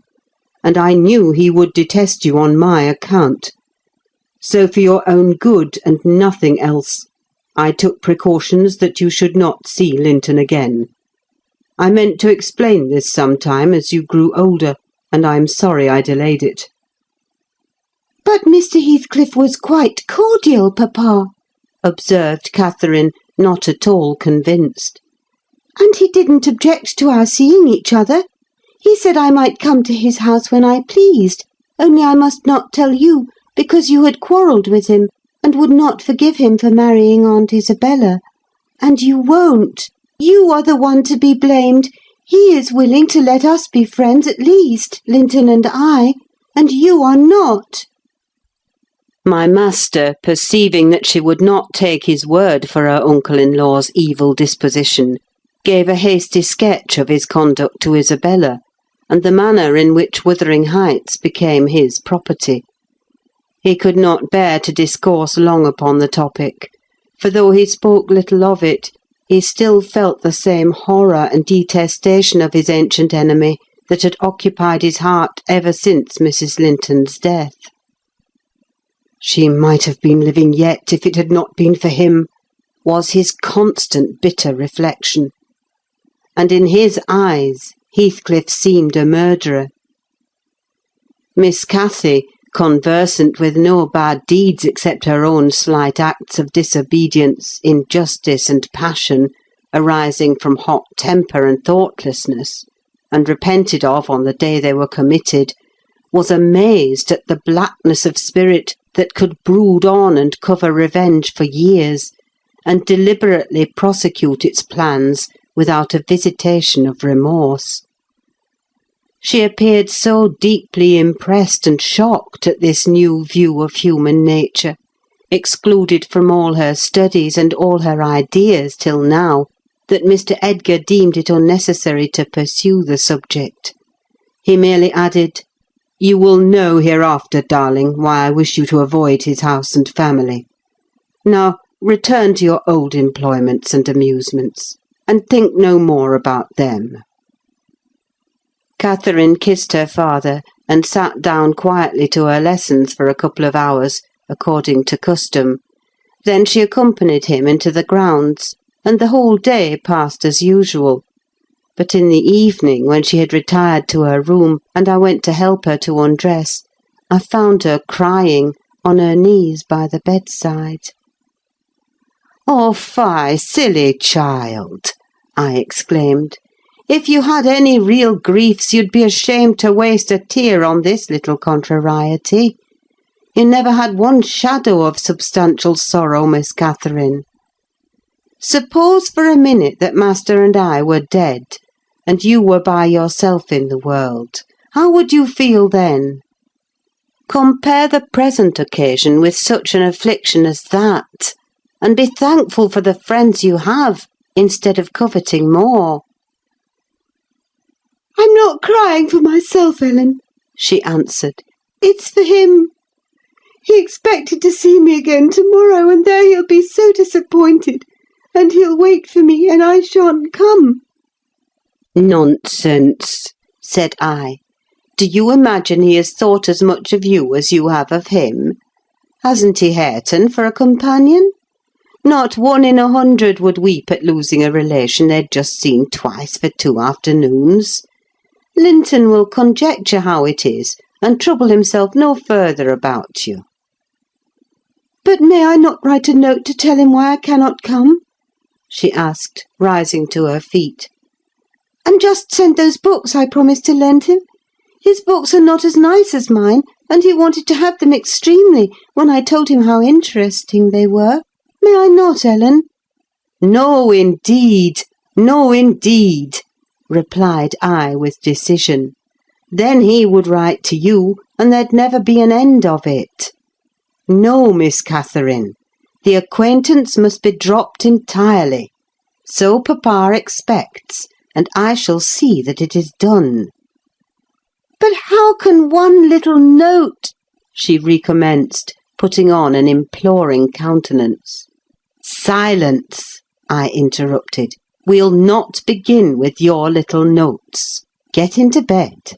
and I knew he would detest you on my account. So for your own good and nothing else, I took precautions that you should not see Linton again. I meant to explain this sometime as you grew older, and I am sorry I delayed it." "But Mr. Heathcliff was quite cordial, papa," observed Catherine, not at all convinced. "And he didn't object to our seeing each other. He said I might come to his house when I pleased, only I must not tell you, because you had quarrelled with him, and would not forgive him for marrying Aunt Isabella. And you won't. You are the one to be blamed. He is willing to let us be friends at least, Linton and I, and you are not." My master, perceiving that she would not take his word for her uncle-in-law's evil disposition, gave a hasty sketch of his conduct to Isabella, and the manner in which Wuthering Heights became his property. He could not bear to discourse long upon the topic, for though he spoke little of it, he still felt the same horror and detestation of his ancient enemy that had occupied his heart ever since Mrs. Linton's death. "She might have been living yet if it had not been for him," was his constant bitter reflection. And in his eyes Heathcliff seemed a murderer. Miss Cathy, conversant with no bad deeds except her own slight acts of disobedience, injustice, and passion, arising from hot temper and thoughtlessness, and repented of on the day they were committed, was amazed at the blackness of spirit that could brood on and cover revenge for years, and deliberately prosecute its plans without a visitation of remorse. She appeared so deeply impressed and shocked at this new view of human nature, excluded from all her studies and all her ideas till now, that Mr. Edgar deemed it unnecessary to pursue the subject. He merely added, "You will know hereafter, darling, why I wish you to avoid his house and family. Now return to your old employments and amusements, and think no more about them." Catherine kissed her father, and sat down quietly to her lessons for a couple of hours, according to custom. Then she accompanied him into the grounds, and the whole day passed as usual. But in the evening, when she had retired to her room, and I went to help her to undress, I found her crying on her knees by the bedside. "Oh, fie, silly child!" I exclaimed. "If you had any real griefs, you'd be ashamed to waste a tear on this little contrariety. You never had one shadow of substantial sorrow, Miss Catherine. Suppose for a minute that master and I were dead, and you were by yourself in the world. How would you feel then? Compare the present occasion with such an affliction as that, and be thankful for the friends you have, instead of coveting more." "I'm not crying for myself, Ellen," she answered. "It's for him. He expected to see me again to-morrow, and there he'll be so disappointed, and he'll wait for me, and I shan't come." "Nonsense," said I. "Do you imagine he has thought as much of you as you have of him? Hasn't he Hareton for a companion? Not 1 in 100 would weep at losing a relation they'd just seen twice for 2 afternoons. Linton will conjecture how it is, and trouble himself no further about you." "But may I not write a note to tell him why I cannot come?" she asked, rising to her feet. "And just send those books I promised to lend him? His books are not as nice as mine, and he wanted to have them extremely when I told him how interesting they were. May I not, Ellen?" "No, indeed! No, indeed!" replied I with decision. "Then he would write to you, and there'd never be an end of it. No, Miss Catherine, the acquaintance must be dropped entirely. So papa expects, and I shall see that it is done." "But how can one little note—" she recommenced, putting on an imploring countenance. "Silence!" I interrupted. "We'll not begin with your little notes. Get into bed."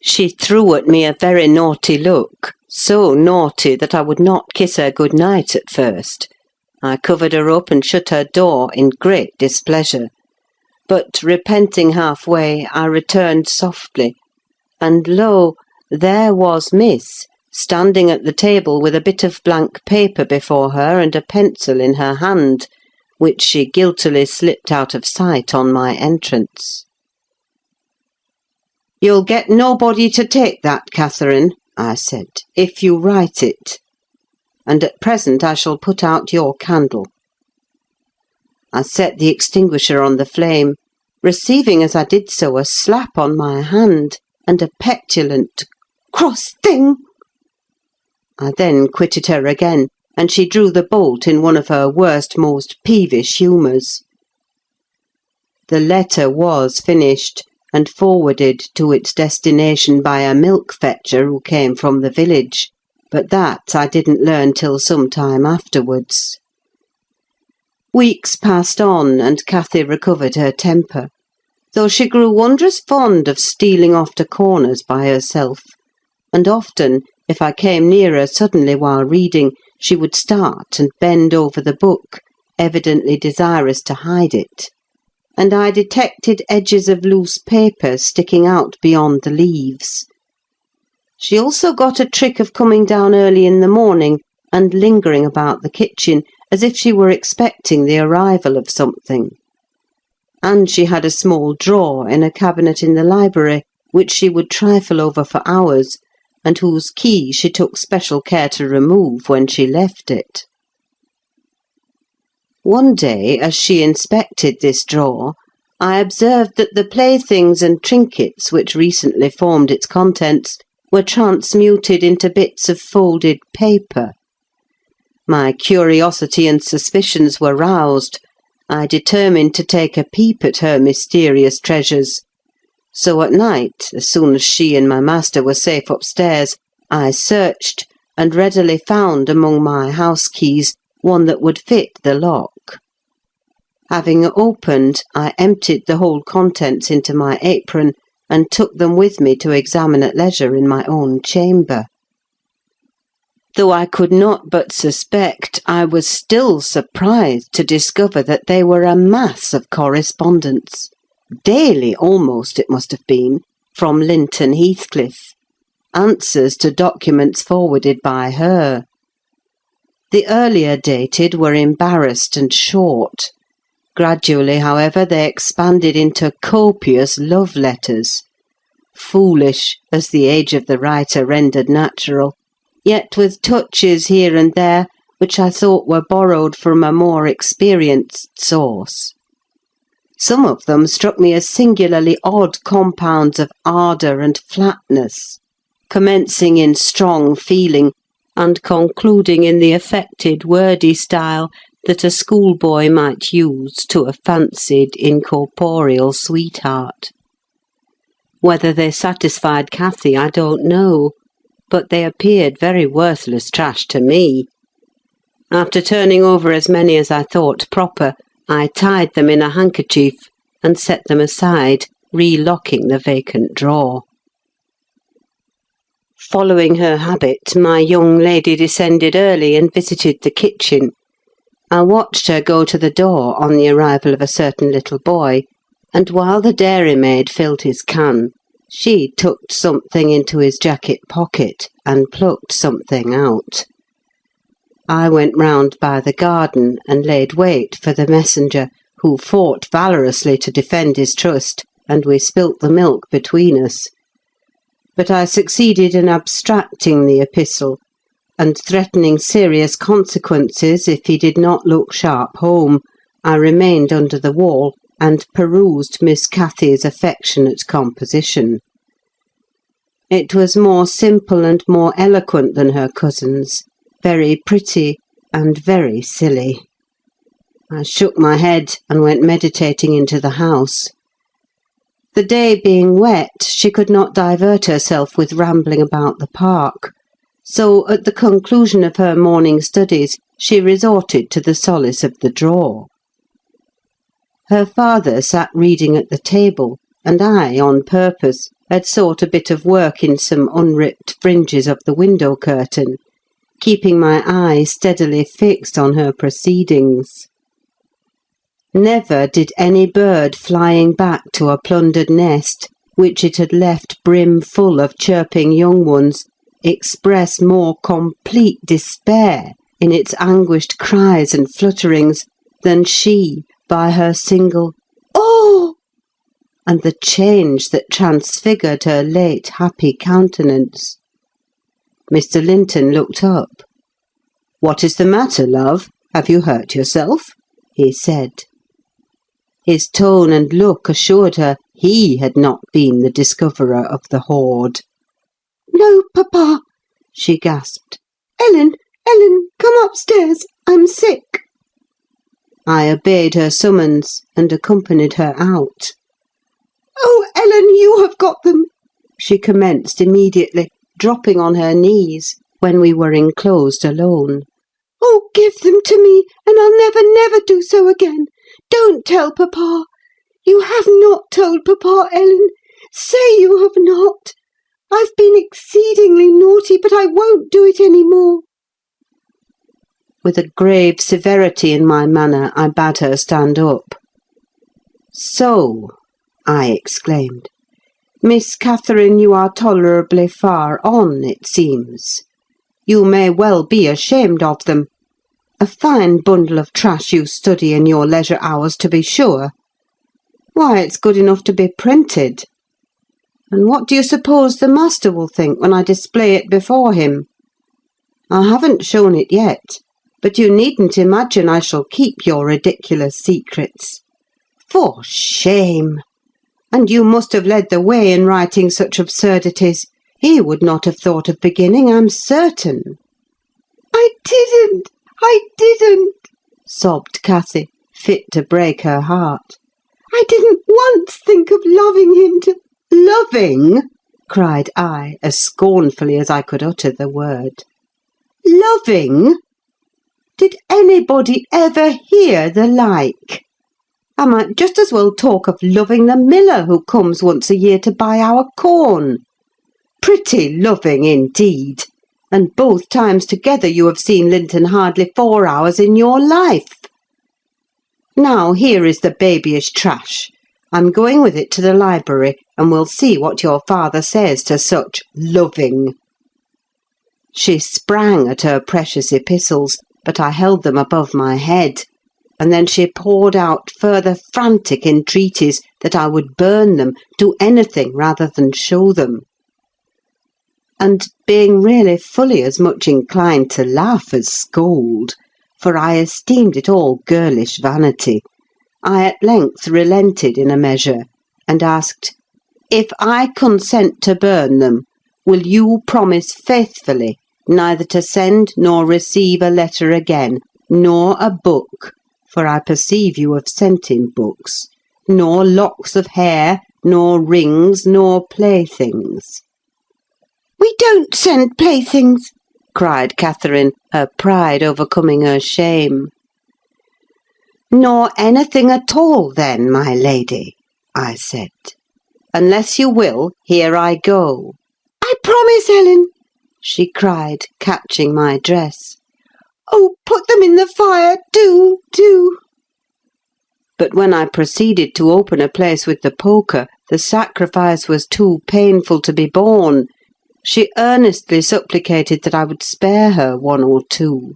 She threw at me a very naughty look, so naughty that I would not kiss her good night at first. I covered her up and shut her door in great displeasure. But, repenting halfway, I returned softly, and lo, there was Miss, standing at the table with a bit of blank paper before her and a pencil in her hand, which she guiltily slipped out of sight on my entrance. "You'll get nobody to take that, Catherine," I said, "if you write it. And at present I shall put out your candle." I set the extinguisher on the flame, receiving as I did so a slap on my hand and a petulant "Cross thing!" I then quitted her again, and she drew the bolt in one of her worst, most peevish humours. The letter was finished, and forwarded to its destination by a milk-fetcher who came from the village, but that I didn't learn till some time afterwards. Weeks passed on, and Cathy recovered her temper, though she grew wondrous fond of stealing off to corners by herself, and often, if I came near her suddenly while reading, she would start and bend over the book, evidently desirous to hide it, and I detected edges of loose paper sticking out beyond the leaves. She also got a trick of coming down early in the morning and lingering about the kitchen, as if she were expecting the arrival of something. And she had a small drawer in a cabinet in the library, which she would trifle over for hours, and whose key she took special care to remove when she left it. One day, as she inspected this drawer, I observed that the playthings and trinkets which recently formed its contents were transmuted into bits of folded paper. My curiosity and suspicions were roused. I determined to take a peep at her mysterious treasures. So at night, as soon as she and my master were safe upstairs, I searched, and readily found among my house keys one that would fit the lock. Having opened, I emptied the whole contents into my apron, and took them with me to examine at leisure in my own chamber. Though I could not but suspect, I was still surprised to discover that they were a mass of correspondence, daily almost it must have been, from Linton Heathcliff, answers to documents forwarded by her. The earlier dated were embarrassed and short. Gradually, however, they expanded into copious love letters, foolish, as the age of the writer rendered natural, yet with touches here and there which I thought were borrowed from a more experienced source. Some of them struck me as singularly odd compounds of ardour and flatness, commencing in strong feeling, and concluding in the affected wordy style that a schoolboy might use to a fancied incorporeal sweetheart. Whether they satisfied Cathy, I don't know, but they appeared very worthless trash to me. After turning over as many as I thought proper, I tied them in a handkerchief and set them aside, re-locking the vacant drawer. Following her habit, my young lady descended early and visited the kitchen. I watched her go to the door on the arrival of a certain little boy, and while the dairymaid filled his can, she tucked something into his jacket pocket and plucked something out. I went round by the garden and laid wait for the messenger, who fought valorously to defend his trust, and we spilt the milk between us. But I succeeded in abstracting the epistle, and threatening serious consequences if he did not look sharp home, I remained under the wall and perused Miss Cathy's affectionate composition. It was more simple and more eloquent than her cousin's, very pretty and very silly. I shook my head and went meditating into the house. The day being wet, she could not divert herself with rambling about the park, so at the conclusion of her morning studies she resorted to the solace of the drawer. Her father sat reading at the table, and I, on purpose, had sought a bit of work in some unripped fringes of the window curtain, keeping my eye steadily fixed on her proceedings. Never did any bird flying back to a plundered nest, which it had left brim-full of chirping young ones, express more complete despair in its anguished cries and flutterings than she by her single "Oh!" and the change that transfigured her late happy countenance. Mr. Linton looked up. "What is the matter, love? Have you hurt yourself?" he said. His tone and look assured her he had not been the discoverer of the hoard. "No, papa," she gasped. Ellen, come upstairs. I'm sick." I obeyed her summons and accompanied her out. "Oh, Ellen, you have got them," she commenced immediately, dropping on her knees when we were enclosed alone. "Oh, give them to me, and I'll never do so again. Don't tell papa. You have not told papa, Ellen. Say you have not. I've been exceedingly naughty, but I won't do it any more." With a grave severity in my manner, I bade her stand up. "So," I exclaimed, "Miss Catherine, you are tolerably far on, it seems. You may well be ashamed of them. A fine bundle of trash you study in your leisure hours, to be sure. Why, it's good enough to be printed. And what do you suppose the master will think when I display it before him? I haven't shown it yet, but you needn't imagine I shall keep your ridiculous secrets. For shame! And you must have led the way in writing such absurdities. He would not have thought of beginning, I'm certain." I didn't," sobbed Cathy, fit to break her heart. "I didn't once think of loving him to—" "Loving?" cried I, as scornfully as I could utter the word. "Loving? Did anybody ever hear the like? I might just as well talk of loving the miller who comes once a year to buy our corn. Pretty loving, indeed! And both times together you have seen Linton hardly 4 hours in your life. Now, here is the babyish trash. I'm going with it to the library, and we'll see what your father says to such loving." She sprang at her precious epistles, but I held them above my head, and then she poured out further frantic entreaties that I would burn them, do anything rather than show them. And being really fully as much inclined to laugh as scold, for I esteemed it all girlish vanity, I at length relented in a measure, and asked, "If I consent to burn them, will you promise faithfully neither to send nor receive a letter again, nor a book, for I perceive you have sent him books, nor locks of hair, nor rings, nor playthings?" "We don't send playthings," cried Catherine, her pride overcoming her shame. "Nor anything at all, then, my lady," I said. "Unless you will, here I go." "I promise, Ellen," she cried, catching my dress. "Oh, put them in the fire, do!" But when I proceeded to open a place with the poker, the sacrifice was too painful to be borne. She earnestly supplicated that I would spare her 1 or 2.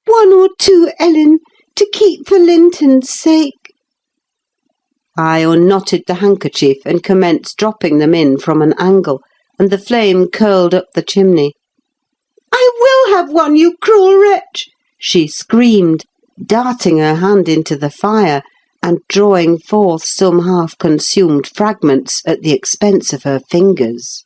"1 or 2, Ellen, to keep for Linton's sake." I unknotted the handkerchief and commenced dropping them in from an angle, and the flame curled up the chimney. "I will have 1, you cruel wretch!" she screamed, darting her hand into the fire, and drawing forth some half-consumed fragments at the expense of her fingers.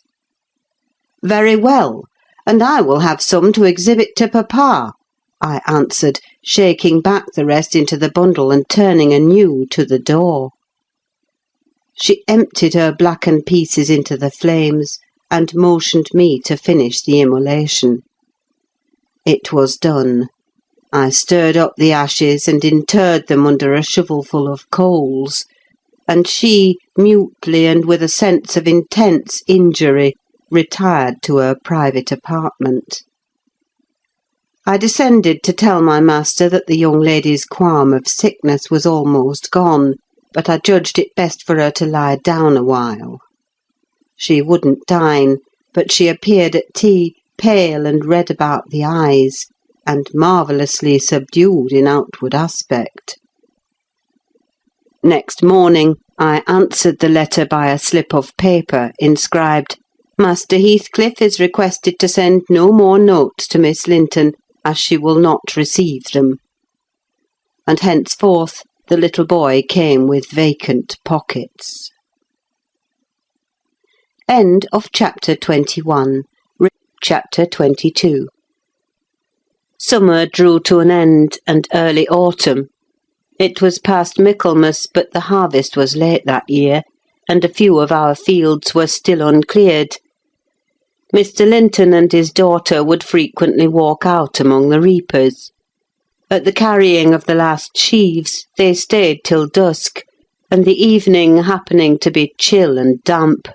"Very well, and I will have some to exhibit to papa," I answered, shaking back the rest into the bundle and turning anew to the door. she emptied her blackened pieces into the flames, and motioned me to finish the immolation. It was done. I stirred up the ashes and interred them under a shovelful of coals, and she, mutely and with a sense of intense injury, retired to her private apartment. I descended to tell my master that the young lady's qualm of sickness was almost gone, but I judged it best for her to lie down a while. She wouldn't dine, but she appeared at tea, pale and red about the eyes, and marvellously subdued in outward aspect. Next morning I answered the letter by a slip of paper inscribed, "Master Heathcliff is requested to send no more notes to Miss Linton, as she will not receive them." And henceforth the little boy came with vacant pockets. End of chapter 21. Chapter 22. Summer drew to an end, and early autumn. It was past Michaelmas, but the harvest was late that year, and a few of our fields were still uncleared. Mr. Linton and his daughter would frequently walk out among the reapers. At the carrying of the last sheaves they stayed till dusk, and the evening happening to be chill and damp,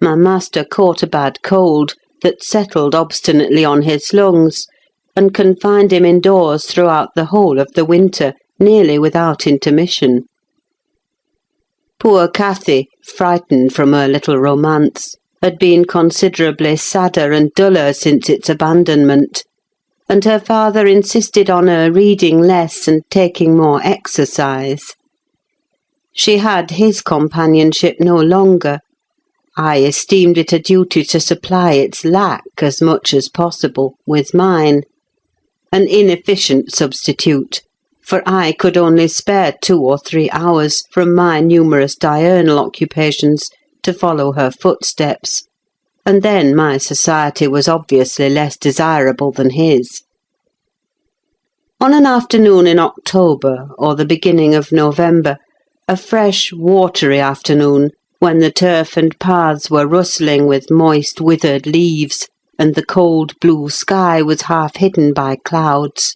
my master caught a bad cold that settled obstinately on his lungs, and confined him indoors throughout the whole of the winter, nearly without intermission. Poor Cathy, frightened from her little romance, had been considerably sadder and duller since its abandonment, and her father insisted on her reading less and taking more exercise. She had his companionship no longer. I esteemed it a duty to supply its lack, as much as possible, with mine. An inefficient substitute, for I could only spare 2 or 3 hours from my numerous diurnal occupations to follow her footsteps, and then my society was obviously less desirable than his. On an afternoon in October, or the beginning of November, a fresh, watery afternoon, when the turf and paths were rustling with moist, withered leaves, and the cold blue sky was half hidden by clouds,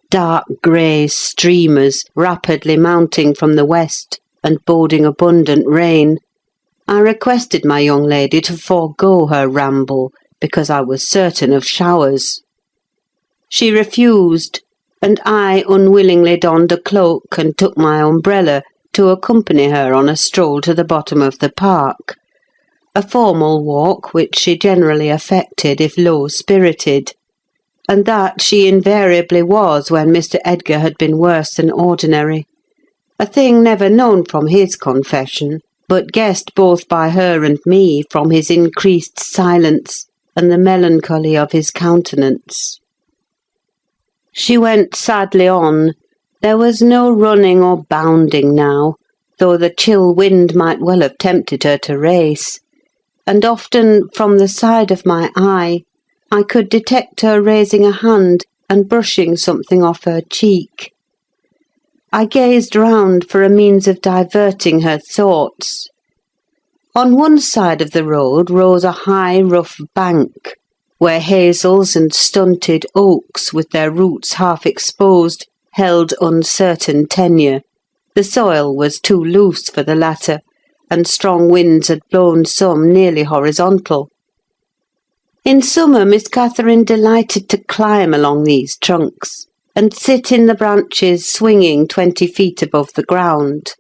dark grey streamers rapidly mounting from the west and boding abundant rain, I requested my young lady to forego her ramble, because I was certain of showers. She refused, and I unwillingly donned a cloak and took my umbrella to accompany her on a stroll to the bottom of the park, a formal walk which she generally affected if low-spirited, and that she invariably was when Mr. Edgar had been worse than ordinary, a thing never known from his confession, but guessed both by her and me from his increased silence and the melancholy of his countenance. She went sadly on. There was no running or bounding now, though the chill wind might well have tempted her to race, and often, from the side of my eye, I could detect her raising a hand and brushing something off her cheek. I gazed round for a means of diverting her thoughts. On one side of the road rose a high, rough bank, where hazels and stunted oaks, with their roots half exposed, held uncertain tenure. The soil was too loose for the latter, and strong winds had blown some nearly horizontal. In summer Miss Catherine delighted to climb along these trunks, and sit in the branches swinging 20 feet above the ground;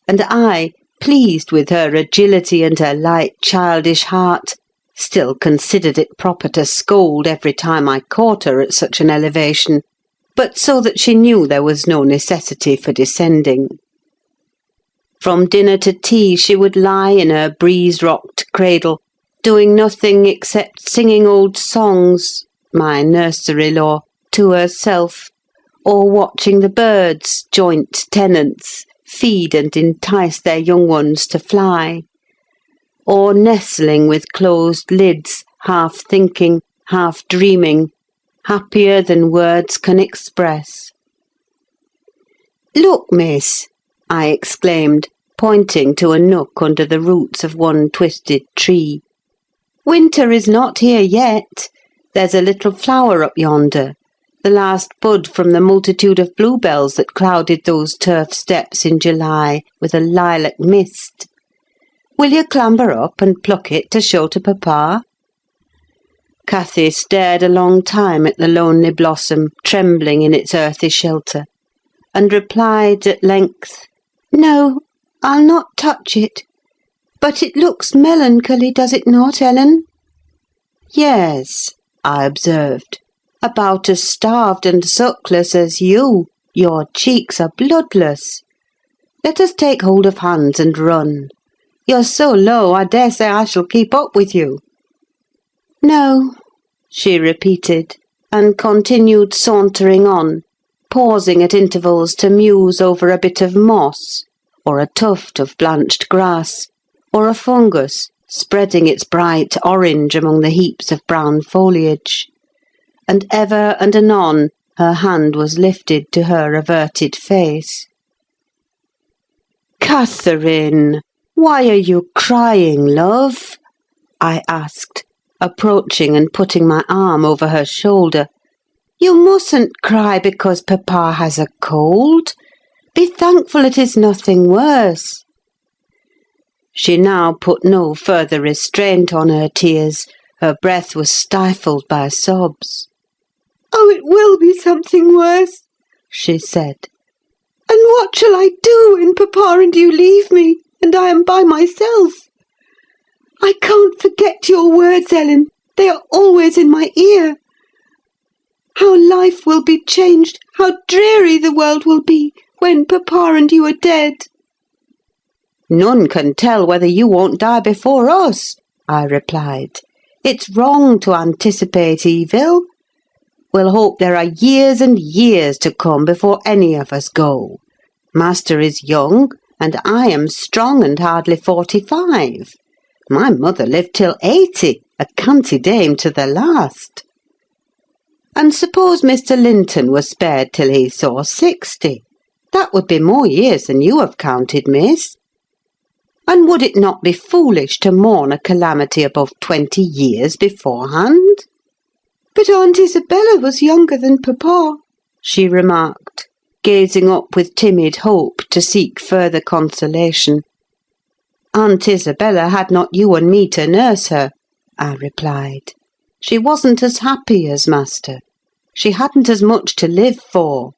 and I, pleased with her agility and her light childish heart, still considered it proper to scold every time I caught her at such an elevation, but so that she knew there was no necessity for descending. From dinner to tea she would lie in her breeze-rocked cradle, doing nothing except singing old songs, my nursery lore, to herself, or watching the birds, joint tenants, feed and entice their young ones to fly, or nestling with closed lids, half thinking, half dreaming, happier than words can express. "Look, miss," I exclaimed, pointing to a nook under the roots of one twisted tree. "Winter is not here yet. There's a little flower up yonder, the last bud from the multitude of bluebells that clouded those turf steps in July with a lilac mist. Will you clamber up and pluck it to show to papa?" Cathy stared a long time at the lonely blossom trembling in its earthy shelter, and replied at length, "No, I'll not touch it. But it looks melancholy, does it not, Ellen?" "Yes," I observed, "about as starved and suckless as you. Your cheeks are bloodless. Let us take hold of hands and run. You're so low, I daresay I shall keep up with you." "No," she repeated, and continued sauntering on, pausing at intervals to muse over a bit of moss, or a tuft of blanched grass, or a fungus spreading its bright orange among the heaps of brown foliage; and ever and anon her hand was lifted to her averted face. "Catherine, why are you crying, love?" I asked, approaching and putting my arm over her shoulder. "You mustn't cry because papa has a cold. Be thankful it is nothing worse." She now put no further restraint on her tears. Her breath was stifled by sobs. "Oh, it will be something worse," she said. "And what shall I do when papa and you leave me, and I am by myself? I can't forget your words, Ellen. They are always in my ear. How life will be changed, how dreary the world will be, when papa and you are dead." "None can tell whether you won't die before us," I replied. "It's wrong to anticipate evil. We'll hope there are years and years to come before any of us go. Master is young, and I am strong and hardly 45. My mother lived till 80, a canty dame to the last. And suppose Mr. Linton was spared till he saw 60. That would be more years than you have counted, miss. And would it not be foolish to mourn a calamity above 20 years beforehand?" "But Aunt Isabella was younger than papa," she remarked, gazing up with timid hope to seek further consolation. "Aunt Isabella had not you and me to nurse her," I replied. "She wasn't as happy as master. She hadn't as much to live for.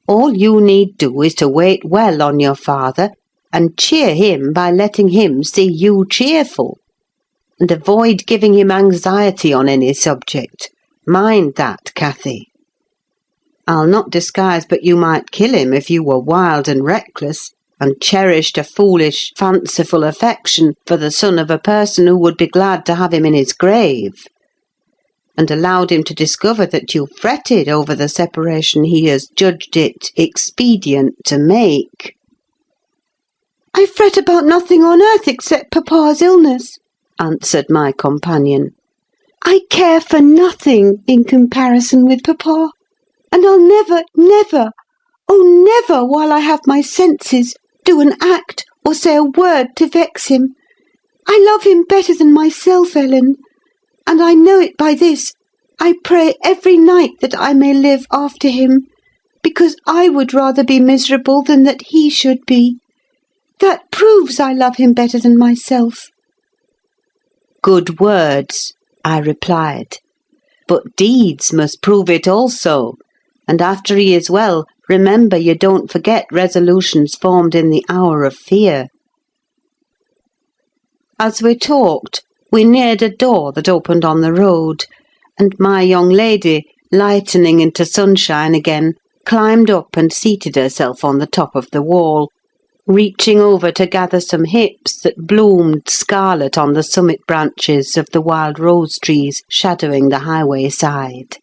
All you need do is to wait well on your father, and cheer him by letting him see you cheerful. And avoid giving him anxiety on any subject. Mind that, Cathy. I'll not disguise but you might kill him if you were wild and reckless, and cherished a foolish, fanciful affection for the son of a person who would be glad to have him in his grave, and allowed him to discover that you fretted over the separation he has judged it expedient to make." "I fret about nothing on earth except papa's illness," answered my companion. "I care for nothing in comparison with papa, and I'll never, never, oh never, while I have my senses, do an act or say a word to vex him. I love him better than myself, Ellen, and I know it by this: I pray every night that I may live after him, because I would rather be miserable than that he should be. That proves I love him better than myself." "Good words," I replied, "but deeds must prove it also, and after he is well, remember you don't forget resolutions formed in the hour of fear." As we talked, we neared a door that opened on the road, and my young lady, lightening into sunshine again, climbed up and seated herself on the top of the wall, reaching over to gather some hips that bloomed scarlet on the summit branches of the wild rose trees shadowing the highway side.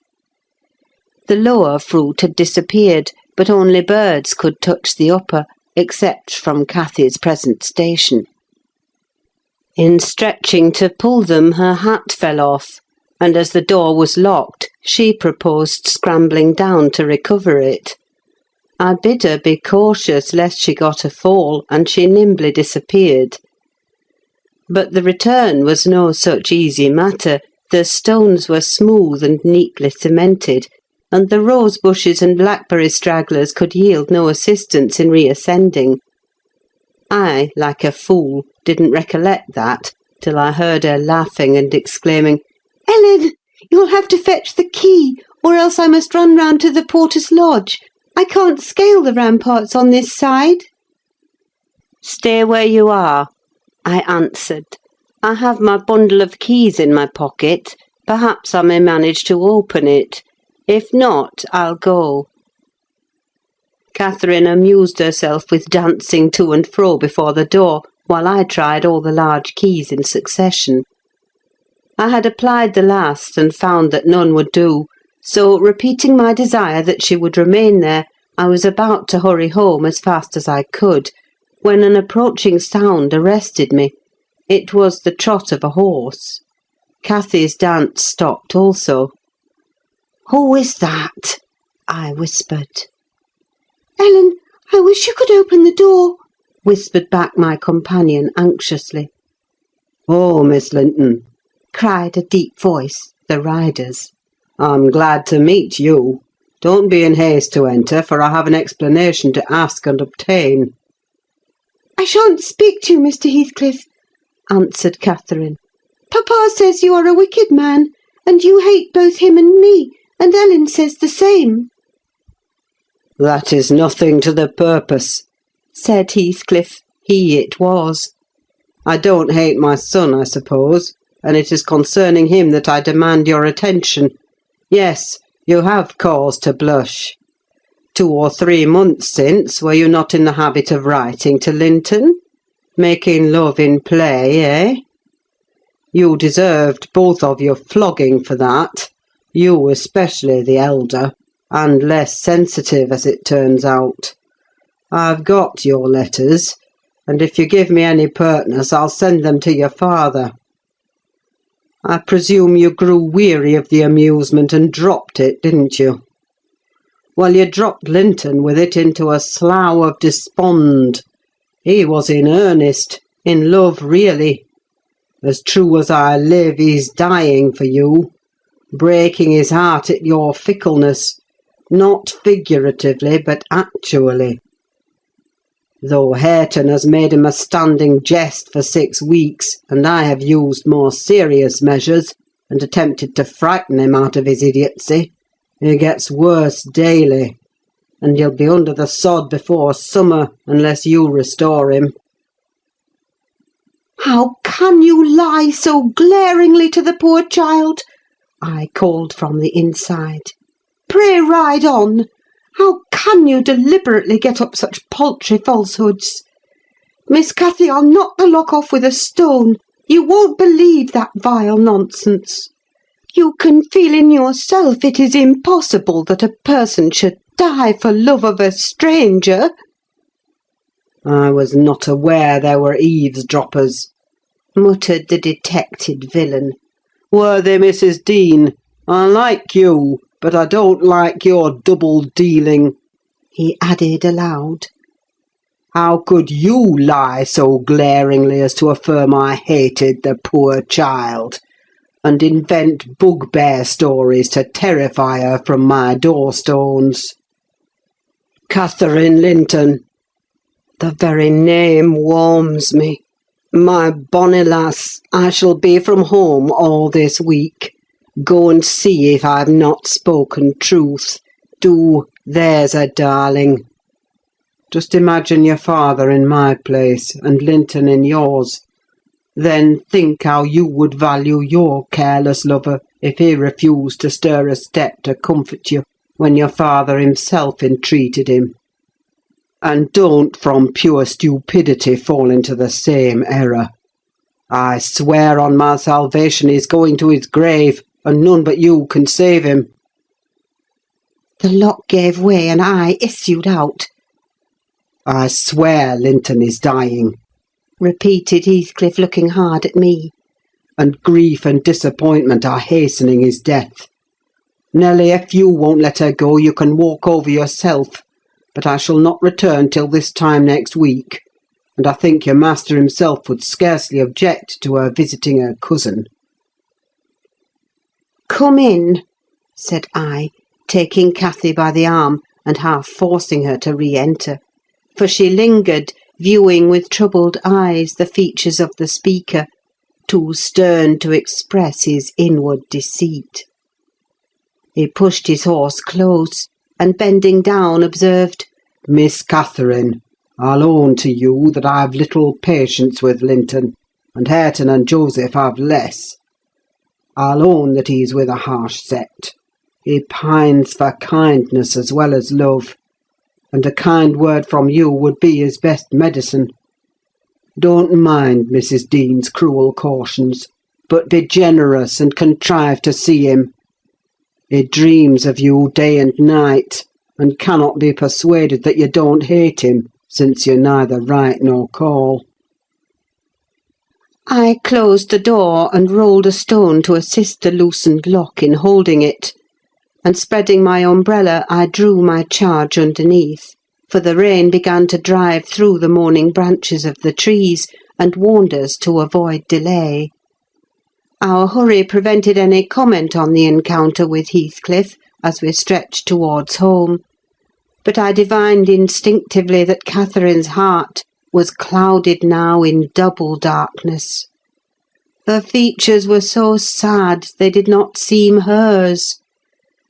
The lower fruit had disappeared, but only birds could touch the upper, except from Cathy's present station. In stretching to pull them, her hat fell off, and as the door was locked, she proposed scrambling down to recover it. I bid her be cautious lest she got a fall, and she nimbly disappeared. But the return was no such easy matter. The stones were smooth and neatly cemented, and the rose bushes and blackberry stragglers could yield no assistance in reascending. I, like a fool, didn't recollect that till I heard her laughing and exclaiming, Ellen, you'll have to fetch the key, or else I must run round to the porter's lodge. I can't scale the ramparts on this side. "Stay where you are," I answered. "I have my bundle of keys in my pocket. Perhaps I may manage to open it. If not, I'll go." Catherine amused herself with dancing to and fro before the door, while I tried all the large keys in succession. I had applied the last, and found that none would do, so, repeating my desire that she would remain there, I was about to hurry home as fast as I could, when an approaching sound arrested me. It was the trot of a horse. Cathy's dance stopped also. Who is that? I whispered. Ellen, I wish you could open the door, whispered back my companion anxiously. "Oh, Miss Linton," cried a deep voice, the rider's. "I'm glad to meet you. Don't be in haste to enter, for I have an explanation to ask and obtain." "I shan't speak to you, Mr. Heathcliff," answered Catherine. "Papa says you are a wicked man, and you hate both him and me, and Ellen says the same." "That is nothing to the purpose," said Heathcliff. He it was. "I don't hate my son, I suppose, and it is concerning him that I demand your attention. Yes, you have cause to blush. 2 or 3 months since, were you not in the habit of writing to Linton? Making love in play, eh? You deserved, both of you, flogging for that, you especially the elder, and less sensitive, as it turns out. I've got your letters, and if you give me any pertness, I'll send them to your father. I presume you grew weary of the amusement and dropped it, didn't you? Well, you dropped Linton with it into a slough of despond. He was in earnest, in love really. As true as I live, he's dying for you, breaking his heart at your fickleness, not figuratively, but actually. Though Hareton has made him a standing jest for 6 weeks, and I have used more serious measures, and attempted to frighten him out of his idiocy, he gets worse daily, and he'll be under the sod before summer, unless you restore him." "How can you lie so glaringly to the poor child?" I called from the inside. "Pray ride on. How can you deliberately get up such paltry falsehoods? Miss Cathy, I'll knock the lock off with a stone. You won't believe that vile nonsense. You can feel in yourself it is impossible that a person should die for love of a stranger." "I was not aware there were eavesdroppers," muttered the detected villain. "Worthy Mrs. Dean, I like you, but I don't like your double-dealing," he added aloud. "How could you lie so glaringly as to affirm I hated the poor child, and invent bugbear stories to terrify her from my door-stones? Catherine Linton! The very name warms me. My bonny lass, I shall be from home all this week. Go and see if I've not spoken truth. Do, there's a darling. Just imagine your father in my place, and Linton in yours. Then think how you would value your careless lover if he refused to stir a step to comfort you when your father himself entreated him. And don't from pure stupidity fall into the same error. I swear on my salvation he's going to his grave, and none but you can save him." The lock gave way, and I issued out. "I swear Linton is dying," repeated Heathcliff, looking hard at me. "and grief and disappointment are hastening his death. Nelly, if you won't let her go, you can walk over yourself. but I shall not return till this time next week, and I think your master himself would scarcely object to her visiting her cousin." "Come in," said I, taking Cathy by the arm and half forcing her to re-enter, for she lingered, viewing with troubled eyes the features of the speaker, too stern to express his inward deceit. He pushed his horse close, and bending down, observed, "Miss Catherine, I'll own to you that I've little patience with Linton, and Hareton and Joseph have less. I'll own that he's with a harsh set. He pines for kindness as well as love, and a kind word from you would be his best medicine. Don't mind Mrs. Dean's cruel cautions, but be generous and contrive to see him. He dreams of you day and night, and cannot be persuaded that you don't hate him, since you neither write nor call." I closed the door and rolled a stone to assist the loosened lock in holding it, and spreading my umbrella, I drew my charge underneath, for the rain began to drive through the moaning branches of the trees, and warned us to avoid delay. Our hurry prevented any comment on the encounter with Heathcliff as we stretched towards home, but I divined instinctively that Catherine's heart was clouded now in double darkness. Her features were so sad they did not seem hers.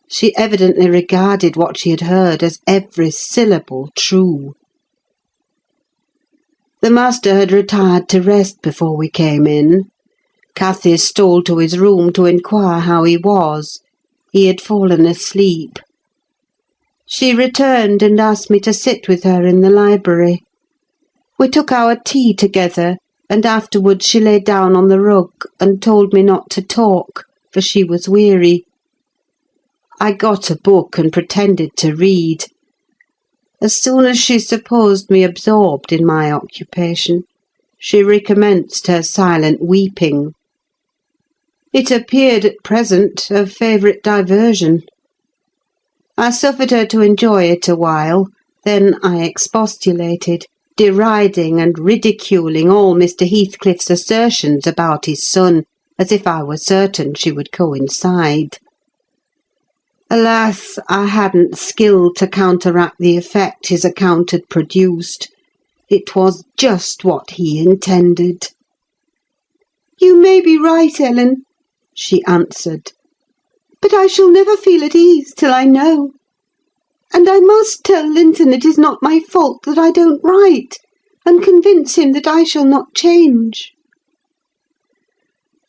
She evidently regarded what she had heard as every syllable true. The master had retired to rest before we came in. Cathy stole to his room to inquire how he was. He had fallen asleep. She returned and asked me to sit with her in the library. We took our tea together, and afterwards she lay down on the rug and told me not to talk, for she was weary. I got a book and pretended to read. As soon as she supposed me absorbed in my occupation, she recommenced her silent weeping. It appeared at present her favourite diversion. I suffered her to enjoy it a while, then I expostulated, deriding and ridiculing all Mr. Heathcliff's assertions about his son, as if I were certain she would coincide. Alas, I hadn't skill to counteract the effect his account had produced. It was just what he intended. "You may be right, Ellen," she answered, "but I shall never feel at ease till I know. And I must tell Linton it is not my fault that I don't write, and convince him that I shall not change."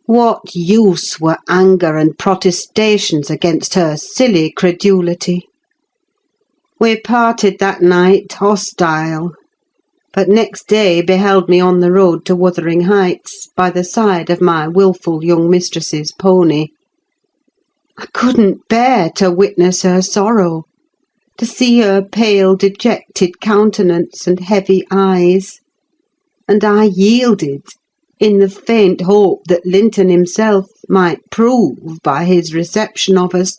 What use were anger and protestations against her silly credulity? We parted that night hostile, but next day beheld me on the road to Wuthering Heights, by the side of my wilful young mistress's pony. I couldn't bear to witness her sorrow, to see her pale, dejected countenance and heavy eyes, and I yielded, in the faint hope that Linton himself might prove, by his reception of us,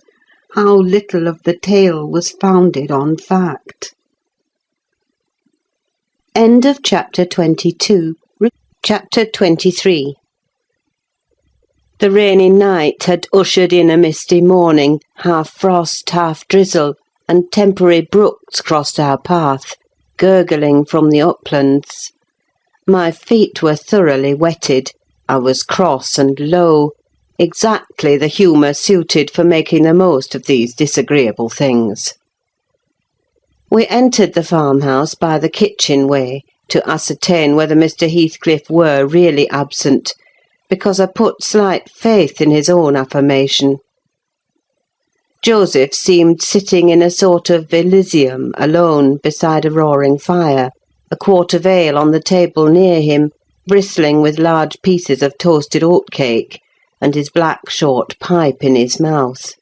how little of the tale was founded on fact. End of chapter 22. Chapter 23. The rainy night had ushered in a misty morning, half frost, half drizzle, and temporary brooks crossed our path, gurgling from the uplands. My feet were thoroughly wetted, I was cross and low, exactly the humour suited for making the most of these disagreeable things. We entered the farmhouse by the kitchen way, to ascertain whether Mr. Heathcliff were really absent, because I put slight faith in his own affirmation. Joseph seemed sitting in a sort of Elysium, alone, beside a roaring fire, a quart of ale on the table near him, bristling with large pieces of toasted oatcake, and his black short pipe in his mouth.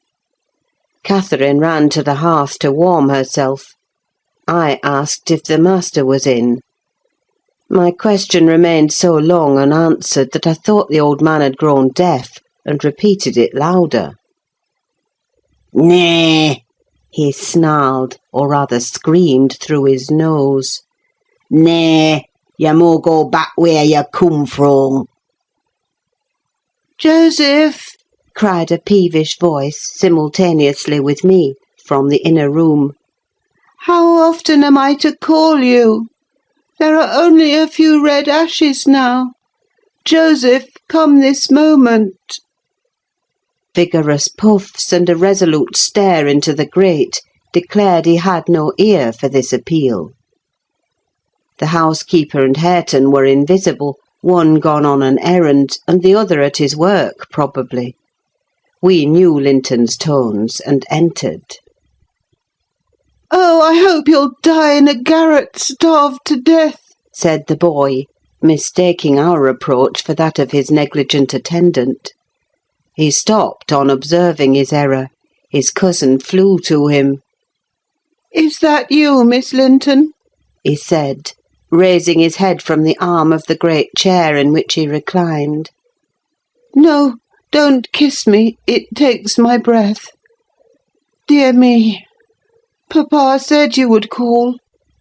Catherine ran to the hearth to warm herself. I asked if the master was in. My question remained so long unanswered that I thought the old man had grown deaf, and repeated it louder. "Nay," he snarled, or rather screamed through his nose. "Nay, you mun go back where you come from." "Joseph!" cried a peevish voice simultaneously with me from the inner room. "How often am I to call you? There are only a few red ashes now. Joseph, come this moment." Vigorous puffs and a resolute stare into the grate declared he had no ear for this appeal. The housekeeper and Hareton were invisible, one gone on an errand, and the other at his work, probably. We knew Linton's tones, and entered. "Oh, I hope you'll die in a garret, starved to death," said the boy, mistaking our approach for that of his negligent attendant. He stopped on observing his error. His cousin flew to him. "Is that you, Miss Linton?" he said, raising his head from the arm of the great chair in which he reclined. "No, don't kiss me. It takes my breath. Dear me, Papa said you would call,"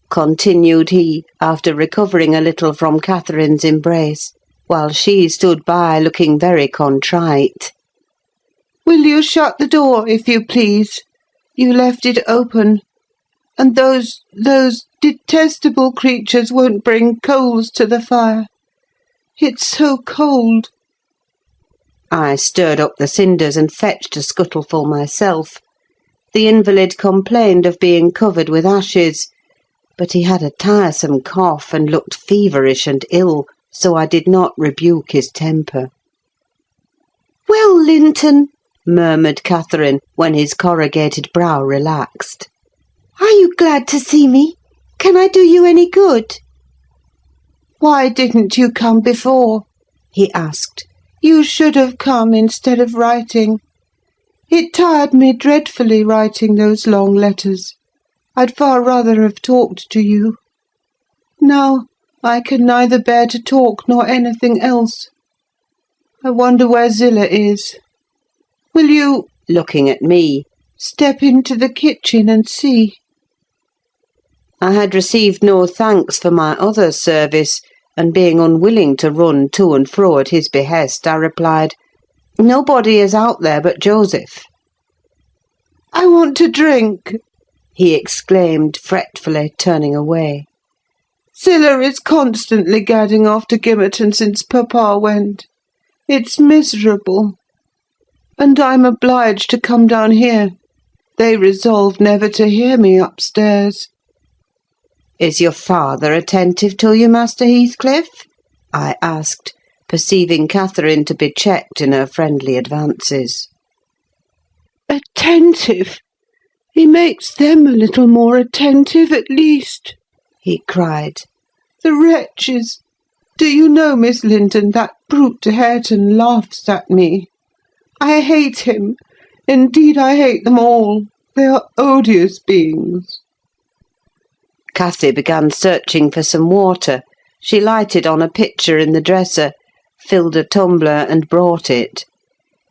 continued he, after recovering a little from Catherine's embrace, while she stood by looking very contrite. "Will you shut the door, if you please? You left it open. And those detestable creatures won't bring coals to the fire. It's so cold." I stirred up the cinders and fetched a scuttleful myself. The invalid complained of being covered with ashes, but he had a tiresome cough and looked feverish and ill, so I did not rebuke his temper. "Well, Linton," murmured Catherine, when his corrugated brow relaxed. "are you glad to see me? Can I do you any good?" "Why didn't you come before?" he asked. "You should have come instead of writing. It tired me dreadfully writing those long letters. I'd far rather have talked to you. Now I can neither bear to talk nor anything else. I wonder where Zillah is. Will you," looking at me, "step into the kitchen and see?" I had received no thanks for my other service, and being unwilling to run to and fro at his behest, I replied, "Nobody is out there but Joseph." "I want to drink," he exclaimed fretfully, turning away. "Zillah is constantly gadding off to Gimmerton since Papa went. It's miserable. And I'm obliged to come down here. They resolved never to hear me upstairs." "Is your father attentive to you, Master Heathcliff?" I asked, perceiving Catherine to be checked in her friendly advances. "Attentive? He makes them a little more attentive, at least," he cried. "The wretches! Do you know, Miss Linton, that brute Hareton laughs at me. I hate him. Indeed, I hate them all. They are odious beings." Cathy began searching for some water. She lighted on a pitcher in the dresser, filled a tumbler, and brought it.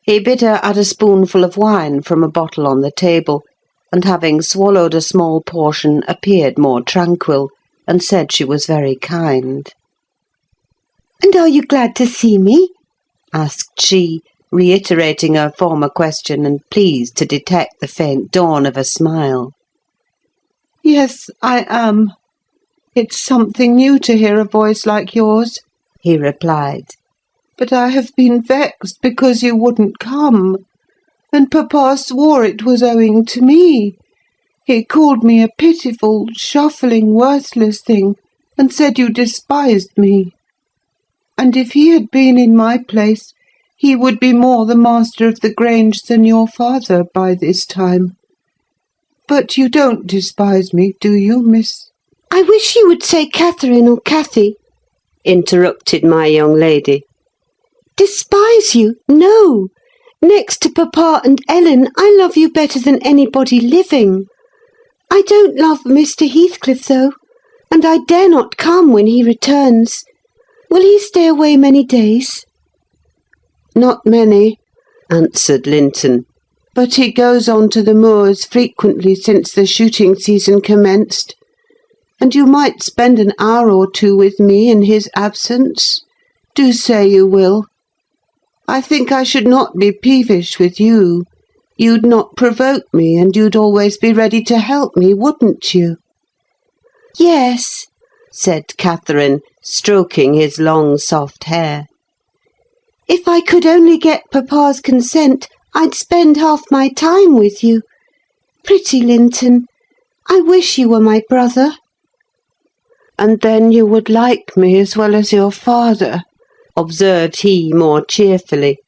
He bid her add a spoonful of wine from a bottle on the table, and having swallowed a small portion, appeared more tranquil, and said she was very kind. "And are you glad to see me?" asked she, reiterating her former question, and pleased to detect the faint dawn of a smile. "Yes, I am. It's something new to hear a voice like yours," he replied. "But I have been vexed because you wouldn't come, and Papa swore it was owing to me. He called me a pitiful, shuffling, worthless thing, and said you despised me. And if he had been in my place, he would be more the master of the Grange than your father by this time. But you don't despise me, do you, Miss—" "I wish you would say Catherine or Cathy," interrupted my young lady. "Despise you? No! Next to Papa and Ellen, I love you better than anybody living. I don't love Mr. Heathcliff, though, and I dare not come when he returns. Will he stay away many days?" "Not many," answered Linton, but he goes on to the moors frequently since the shooting season commenced, and you might spend an hour or two with me in his absence. Do say you will. I think I should not be peevish with you. You'd not provoke me, and you'd always be ready to help me, wouldn't you?" "Yes," said Catherine, stroking his long, soft hair. "If I could only get papa's consent, I'd spend half my time with you. Pretty Linton, I wish you were my brother." "And then you would like me as well as your father," observed he more cheerfully.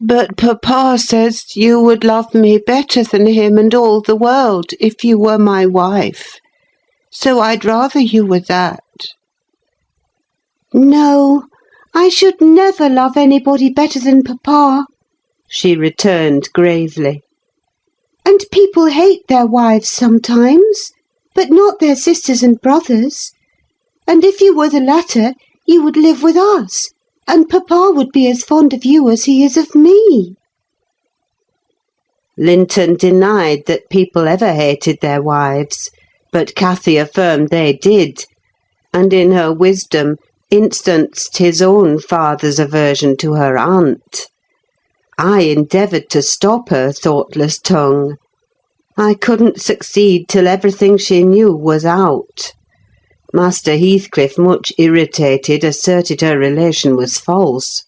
"But papa says you would love me better than him and all the world if you were my wife. So I'd rather you were that." "No, I should never love anybody better than papa," she returned gravely. "And people hate their wives sometimes, but not their sisters and brothers. And if you were the latter, you would live with us, and papa would be as fond of you as he is of me." Linton denied that people ever hated their wives, but Cathy affirmed they did, and in her wisdom instanced his own father's aversion to her aunt. I endeavoured to stop her thoughtless tongue. I couldn't succeed till everything she knew was out. Master Heathcliff, much irritated, asserted her relation was false.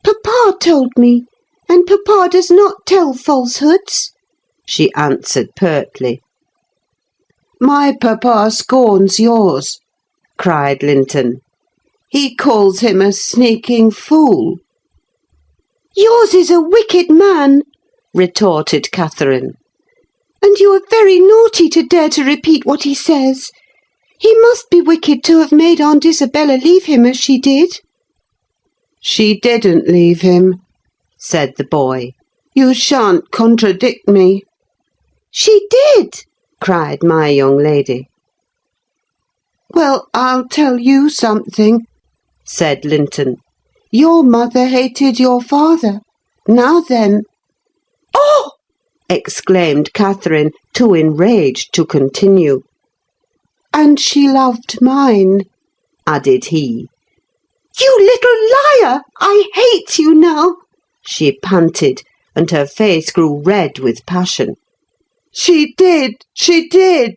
"Papa told me, and papa does not tell falsehoods," she answered pertly. "My papa scorns yours," cried Linton. "He calls him a sneaking fool." "Yours is a wicked man," retorted Catherine. "And you are very naughty to dare to repeat what he says. He must be wicked to have made Aunt Isabella leave him as she did." "She didn't leave him," said the boy. "You shan't contradict me." "She did!" cried my young lady. "Well, I'll tell you something," said Linton. "Your mother hated your father. Now then—" "Oh!" exclaimed Catherine, too enraged to continue. "And she loved mine," added he. "You little liar! I hate you now!" she panted, and her face grew red with passion. "She did! She did!"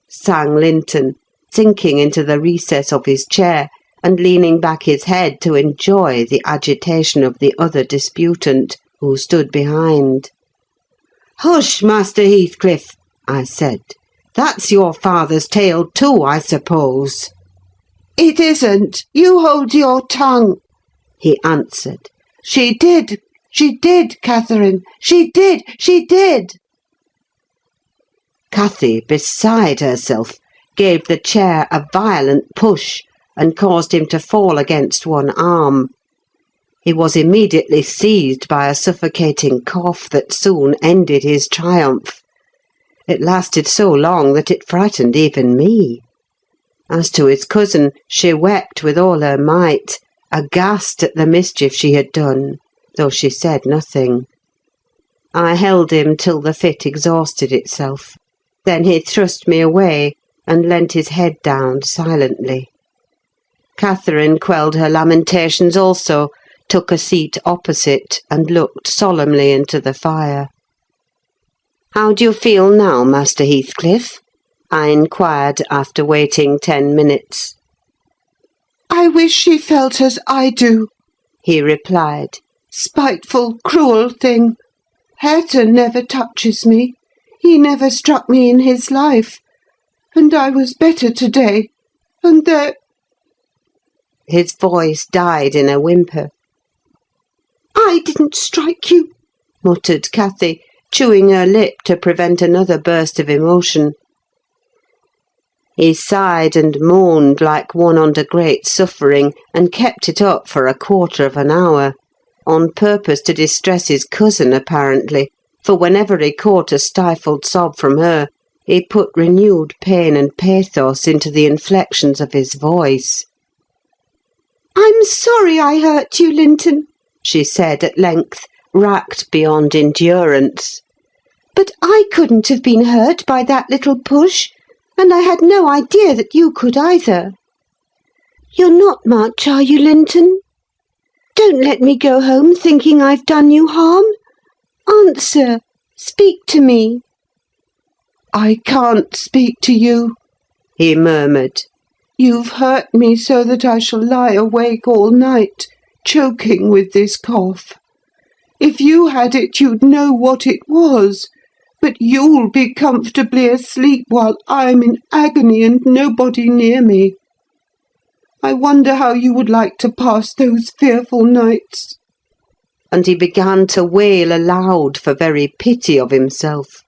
sang Linton, sinking into the recess of his chair, and leaning back his head to enjoy the agitation of the other disputant, who stood behind. "Hush, Master Heathcliff," I said. "That's your father's tale too, I suppose." "It isn't. You hold your tongue," he answered. She did, Catherine. She did. Cathy, beside herself, gave the chair a violent push, and caused him to fall against one arm. He was immediately seized by a suffocating cough that soon ended his triumph. It lasted so long that it frightened even me. As to his cousin, she wept with all her might, aghast at the mischief she had done, though she said nothing. I held him till the fit exhausted itself. Then he thrust me away, and leant his head down silently. Catherine quelled her lamentations also, took a seat opposite, and looked solemnly into the fire. "How do you feel now, Master Heathcliff?" I inquired, after waiting 10 minutes. "I wish she felt as I do," he replied. "Spiteful, cruel thing! Hareton never touches me. He never struck me in his life. And I was better to-day. And there—" His voice died in a whimper. "I didn't strike you," muttered Cathy, chewing her lip to prevent another burst of emotion. He sighed and moaned like one under great suffering, and kept it up for 1/4 of an hour, on purpose to distress his cousin, apparently, for whenever he caught a stifled sob from her, he put renewed pain and pathos into the inflections of his voice. "I'm sorry I hurt you, Linton," she said at length, racked beyond endurance. But I couldn't have been hurt by that little push, and I had no idea that you could either. You're not much, are you, Linton? Don't let me go home thinking I've done you harm. Answer. Speak to me. I can't speak to you, he murmured. You've hurt me so that I shall lie awake all night, choking with this cough. If you had it, you'd know what it was, but you'll be comfortably asleep while I'm in agony and nobody near me. I wonder how you would like to pass those fearful nights. And he began to wail aloud for very pity of himself.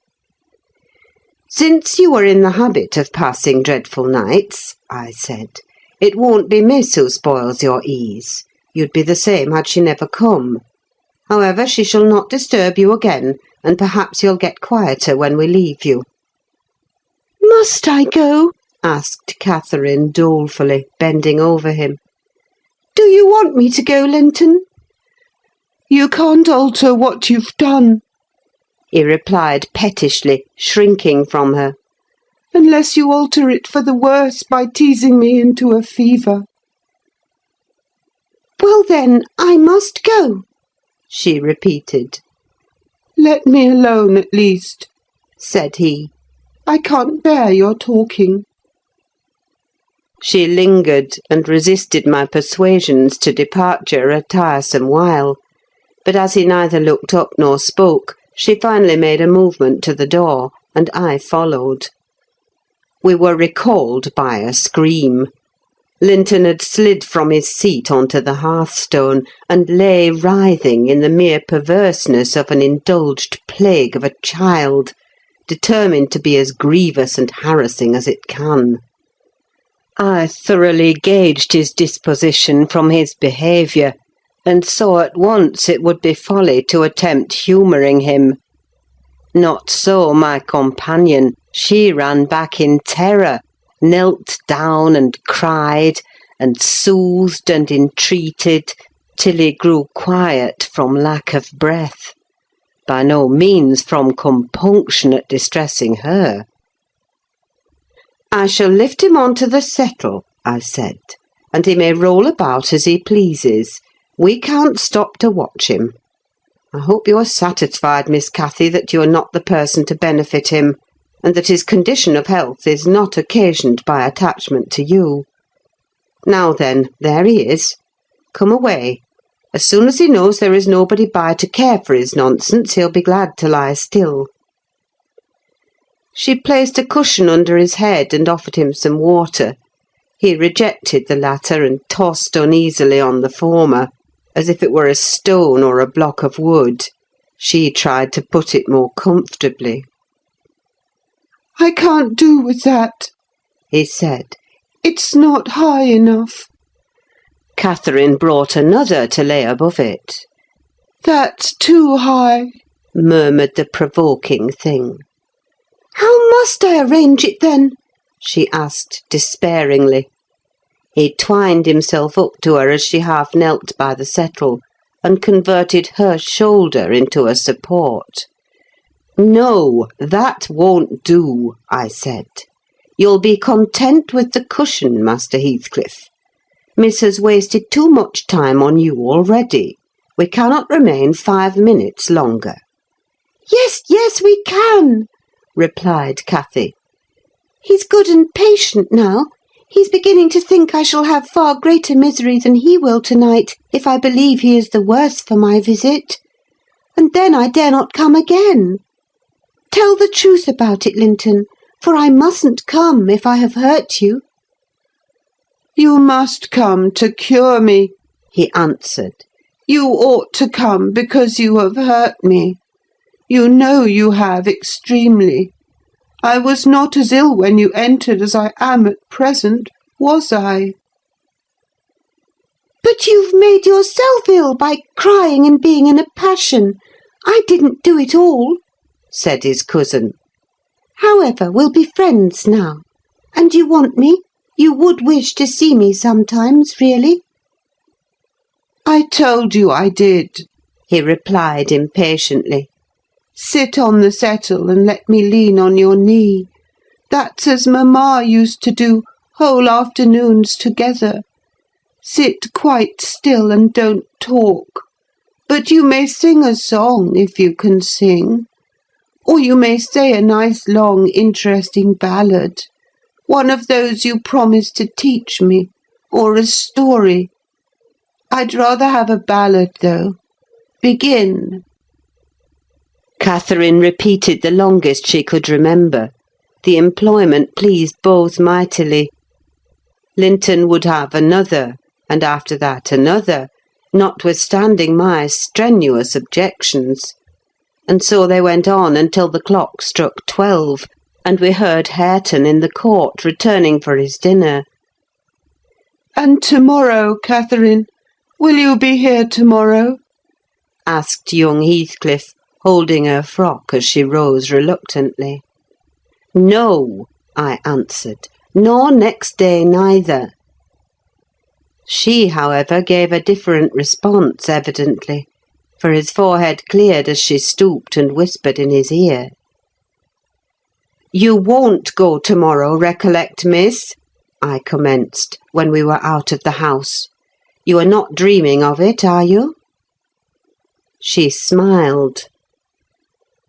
Since you are in the habit of passing dreadful nights, I said, it won't be Miss who spoils your ease. You'd be the same had she never come. However, she shall not disturb you again, and perhaps you'll get quieter when we leave you. Must I go? Asked Catherine dolefully, bending over him. Do you want me to go, Linton? You can't alter what you've done, he replied pettishly, shrinking from her. Unless you alter it for the worse by teasing me into a fever. Well then, I must go, she repeated. Let me alone at least, said he. I can't bear your talking. She lingered and resisted my persuasions to departure a tiresome while, but as he neither looked up nor spoke, she finally made a movement to the door, and I followed. We were recalled by a scream. Linton had slid from his seat onto the hearthstone, and lay writhing in the mere perverseness of an indulged plague of a child, determined to be as grievous and harassing as it can. I thoroughly gauged his disposition from his behaviour, and saw at once it would be folly to attempt humouring him. Not so my companion. She ran back in terror, knelt down and cried, and soothed and entreated, till he grew quiet from lack of breath, by no means from compunction at distressing her. I shall lift him on to the settle, I said, and he may roll about as he pleases. We can't stop to watch him. I hope you are satisfied, Miss Cathy, that you are not the person to benefit him, and that his condition of health is not occasioned by attachment to you. Now then, there he is. Come away. As soon as he knows there is nobody by to care for his nonsense, he'll be glad to lie still. She placed a cushion under his head and offered him some water. He rejected the latter and tossed uneasily on the former, as if it were a stone or a block of wood. She tried to put it more comfortably. I can't do with that, he said. It's not high enough. Catherine brought another to lay above it. That's too high, murmured the provoking thing. How must I arrange it then? She asked despairingly. He twined himself up to her as she half knelt by the settle, and converted her shoulder into a support. No, that won't do, I said. You'll be content with the cushion, Master Heathcliff. Miss has wasted too much time on you already. We cannot remain 5 minutes longer. Yes, yes, we can, replied Cathy. He's good and patient now. He's beginning to think I shall have far greater misery than he will tonight, if I believe he is the worse for my visit. And then I dare not come again. Tell the truth about it, Linton, for I mustn't come if I have hurt you. You must come to cure me, he answered. You ought to come because you have hurt me. You know you have extremely. I was not as ill when you entered as I am at present, was I? But you've made yourself ill by crying and being in a passion. I didn't do it all, said his cousin. However, we'll be friends now. And you want me? You would wish to see me sometimes, really? I told you I did, he replied impatiently. Sit on the settle and let me lean on your knee. That's as mamma used to do whole afternoons together. Sit quite still and don't talk. But you may sing a song if you can sing. Or you may say a nice long interesting ballad. One of those you promised to teach me. Or a story. I'd rather have a ballad, though. Begin. Catherine repeated the longest she could remember. The employment pleased both mightily. Linton would have another, and after that another, notwithstanding my strenuous objections. And so they went on until the clock struck 12, and we heard Hareton in the court returning for his dinner. And tomorrow, Catherine, will you be here tomorrow? Asked young Heathcliff, holding her frock as she rose reluctantly. No, I answered, nor next day neither. She, however, gave a different response, evidently, for his forehead cleared as she stooped and whispered in his ear. You won't go tomorrow, recollect, miss, I commenced, when we were out of the house. You are not dreaming of it, are you? She smiled.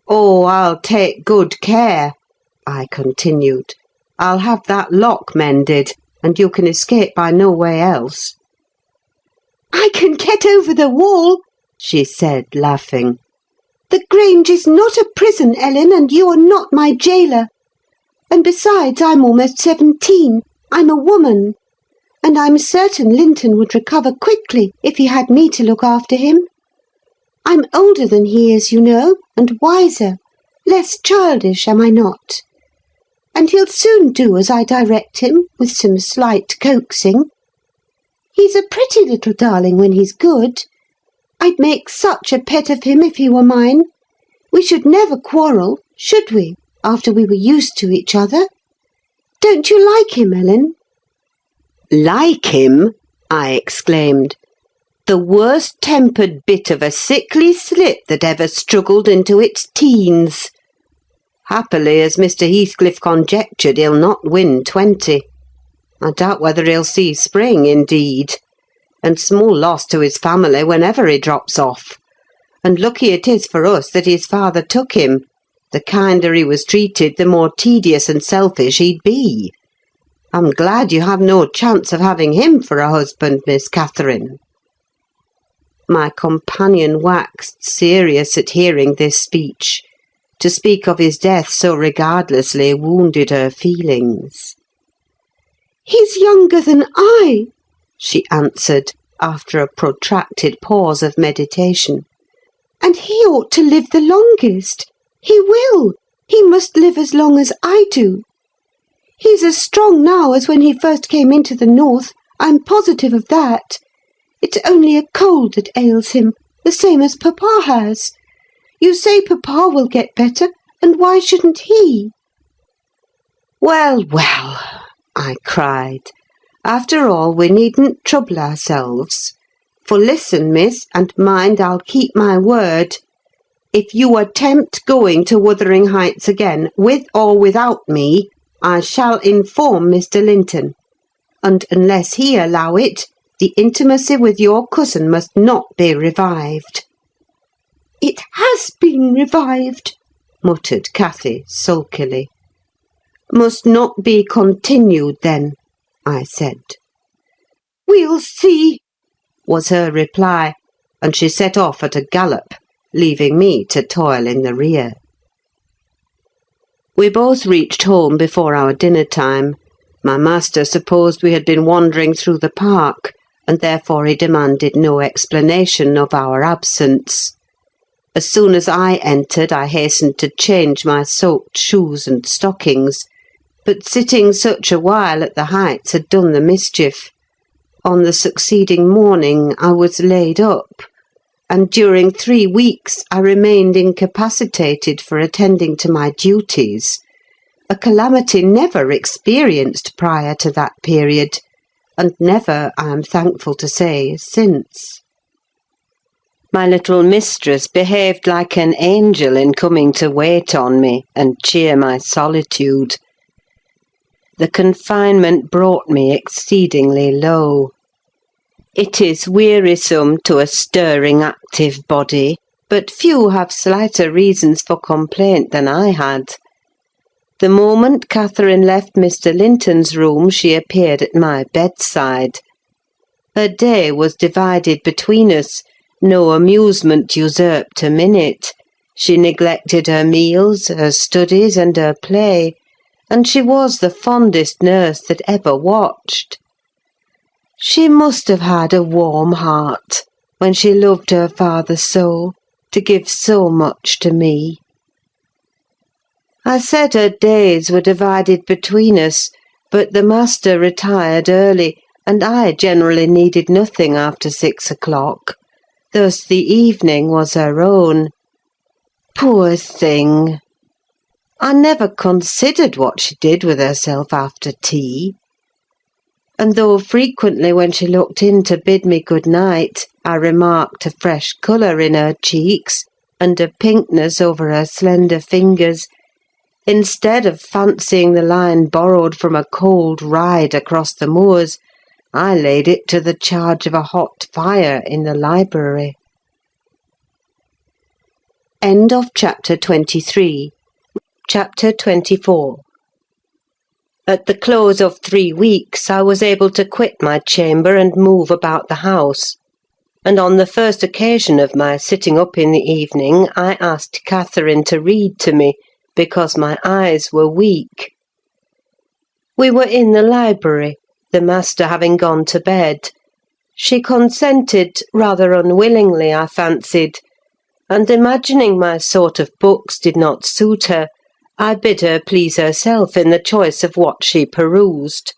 Oh, I'll take good care, I continued. I'll have that lock mended, and you can escape by no way else. I can get over the wall, she said, laughing. The Grange is not a prison, Ellen, and you are not my jailer. And besides, I'm almost 17. I'm a woman. And I'm certain Linton would recover quickly if he had me to look after him. I'm older than he is, you know, and wiser. Less childish, am I not? And he'll soon do as I direct him, with some slight coaxing. He's a pretty little darling when he's good. I'd make such a pet of him if he were mine. We should never quarrel, should we, after we were used to each other? Don't you like him, Ellen? Like him? I exclaimed. The worst-tempered bit of a sickly slip that ever struggled into its teens. Happily, as Mr. Heathcliff conjectured, he'll not win 20. I doubt whether he'll see spring, indeed. And small loss to his family whenever he drops off. And lucky it is for us that his father took him. The kinder he was treated, the more tedious and selfish he'd be. I'm glad you have no chance of having him for a husband, Miss Catherine. My companion waxed serious at hearing this speech. To speak of his death so regardlessly wounded her feelings. He's younger than I, she answered, after a protracted pause of meditation. And he ought to live the longest. He will. He must live as long as I do. He's as strong now as when he first came into the north. I'm positive of that. It's only a cold that ails him, the same as Papa has. You say Papa will get better, and why shouldn't he? Well, well, I cried. After all, we needn't trouble ourselves. For listen, miss, and mind I'll keep my word. If you attempt going to Wuthering Heights again, with or without me, I shall inform Mr. Linton. And unless he allow it, the intimacy with your cousin must not be revived. It has been revived, muttered Cathy sulkily. Must not be continued, then, I said. We'll see, was her reply, and she set off at a gallop, leaving me to toil in the rear. We both reached home before our dinner time. My master supposed we had been wandering through the park, and therefore he demanded no explanation of our absence. As soon as I entered, I hastened to change my soaked shoes and stockings, but sitting such a while at the Heights had done the mischief. On the succeeding morning I was laid up, and during 3 weeks I remained incapacitated for attending to my duties, a calamity never experienced prior to that period, and never, I am thankful to say, since. My little mistress behaved like an angel in coming to wait on me and cheer my solitude. The confinement brought me exceedingly low. It is wearisome to a stirring, active body, but few have slighter reasons for complaint than I had. The moment Catherine left Mr. Linton's room, she appeared at my bedside. Her day was divided between us. No amusement usurped a minute. She neglected her meals, her studies, and her play, and she was the fondest nurse that ever watched. She must have had a warm heart, when she loved her father so, to give so much to me. I said her days were divided between us, but the master retired early, and I generally needed nothing after 6 o'clock. Thus the evening was her own. Poor thing! I never considered what she did with herself after tea. And though frequently when she looked in to bid me good night, I remarked a fresh colour in her cheeks and a pinkness over her slender fingers, instead of fancying the line borrowed from a cold ride across the moors, I laid it to the charge of a hot fire in the library. End of chapter 23. Chapter 24. At the close of 3 weeks, I was able to quit my chamber and move about the house, and on the first occasion of my sitting up in the evening, I asked Catherine to read to me, because my eyes were weak. We were in the library, the master having gone to bed. She consented, rather unwillingly, I fancied, and imagining my sort of books did not suit her, I bid her please herself in the choice of what she perused.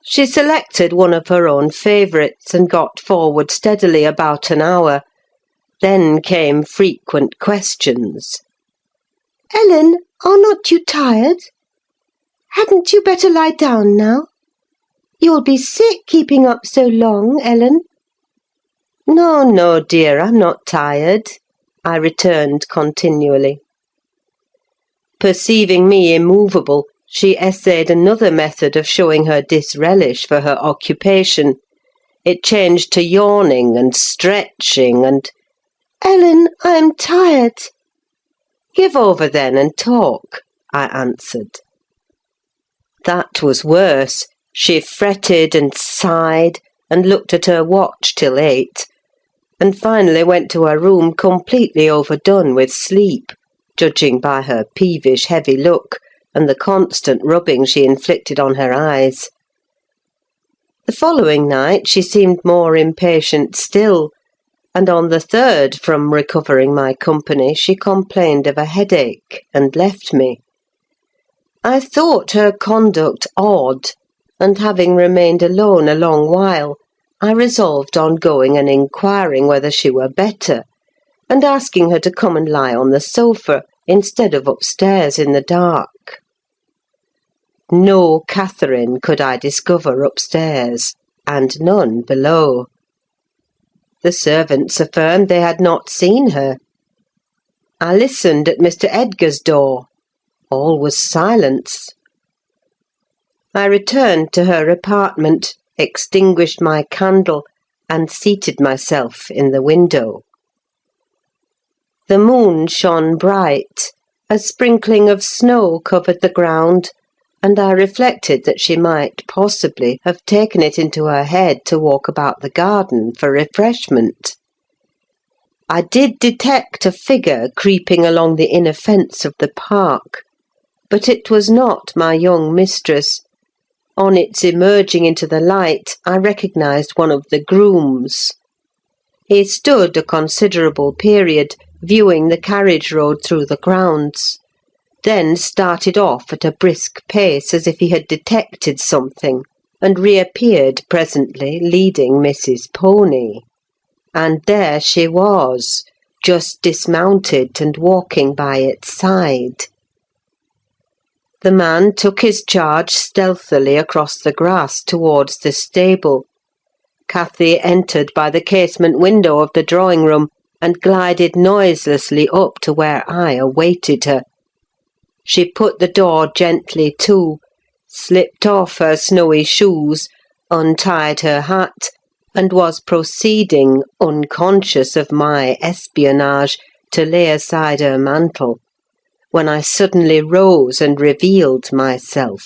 She selected one of her own favourites, and got forward steadily about an hour. Then came frequent questions. Ellen, are not you tired? Hadn't you better lie down now? You'll be sick keeping up so long, Ellen. No, no, dear, I'm not tired, I returned continually. Perceiving me immovable, she essayed another method of showing her disrelish for her occupation. It changed to yawning and stretching and... Ellen, I am tired. Give over then and talk, I answered. That was worse. She fretted and sighed and looked at her watch till 8, and finally went to her room completely overdone with sleep, judging by her peevish, heavy look and the constant rubbing she inflicted on her eyes. The following night she seemed more impatient still, and on the 3rd from recovering my company she complained of a headache, and left me. I thought her conduct odd, and having remained alone a long while, I resolved on going and inquiring whether she were better, and asking her to come and lie on the sofa, instead of upstairs in the dark. No Catherine could I discover upstairs, and none below. The servants affirmed they had not seen her. I listened at Mr. Edgar's door. All was silence. I returned to her apartment, extinguished my candle, and seated myself in the window. The moon shone bright, a sprinkling of snow covered the ground, and I reflected that she might possibly have taken it into her head to walk about the garden for refreshment. I did detect a figure creeping along the inner fence of the park, but it was not my young mistress. On its emerging into the light, I recognised one of the grooms. He stood a considerable period, viewing the carriage road through the grounds, then started off at a brisk pace as if he had detected something, and reappeared presently leading Mrs. Pony. And there she was, just dismounted and walking by its side. The man took his charge stealthily across the grass towards the stable. Cathy entered by the casement window of the drawing-room, and glided noiselessly up to where I awaited her. She put the door gently to, slipped off her snowy shoes, untied her hat, and was proceeding, unconscious of my espionage, to lay aside her mantle, when I suddenly rose and revealed myself.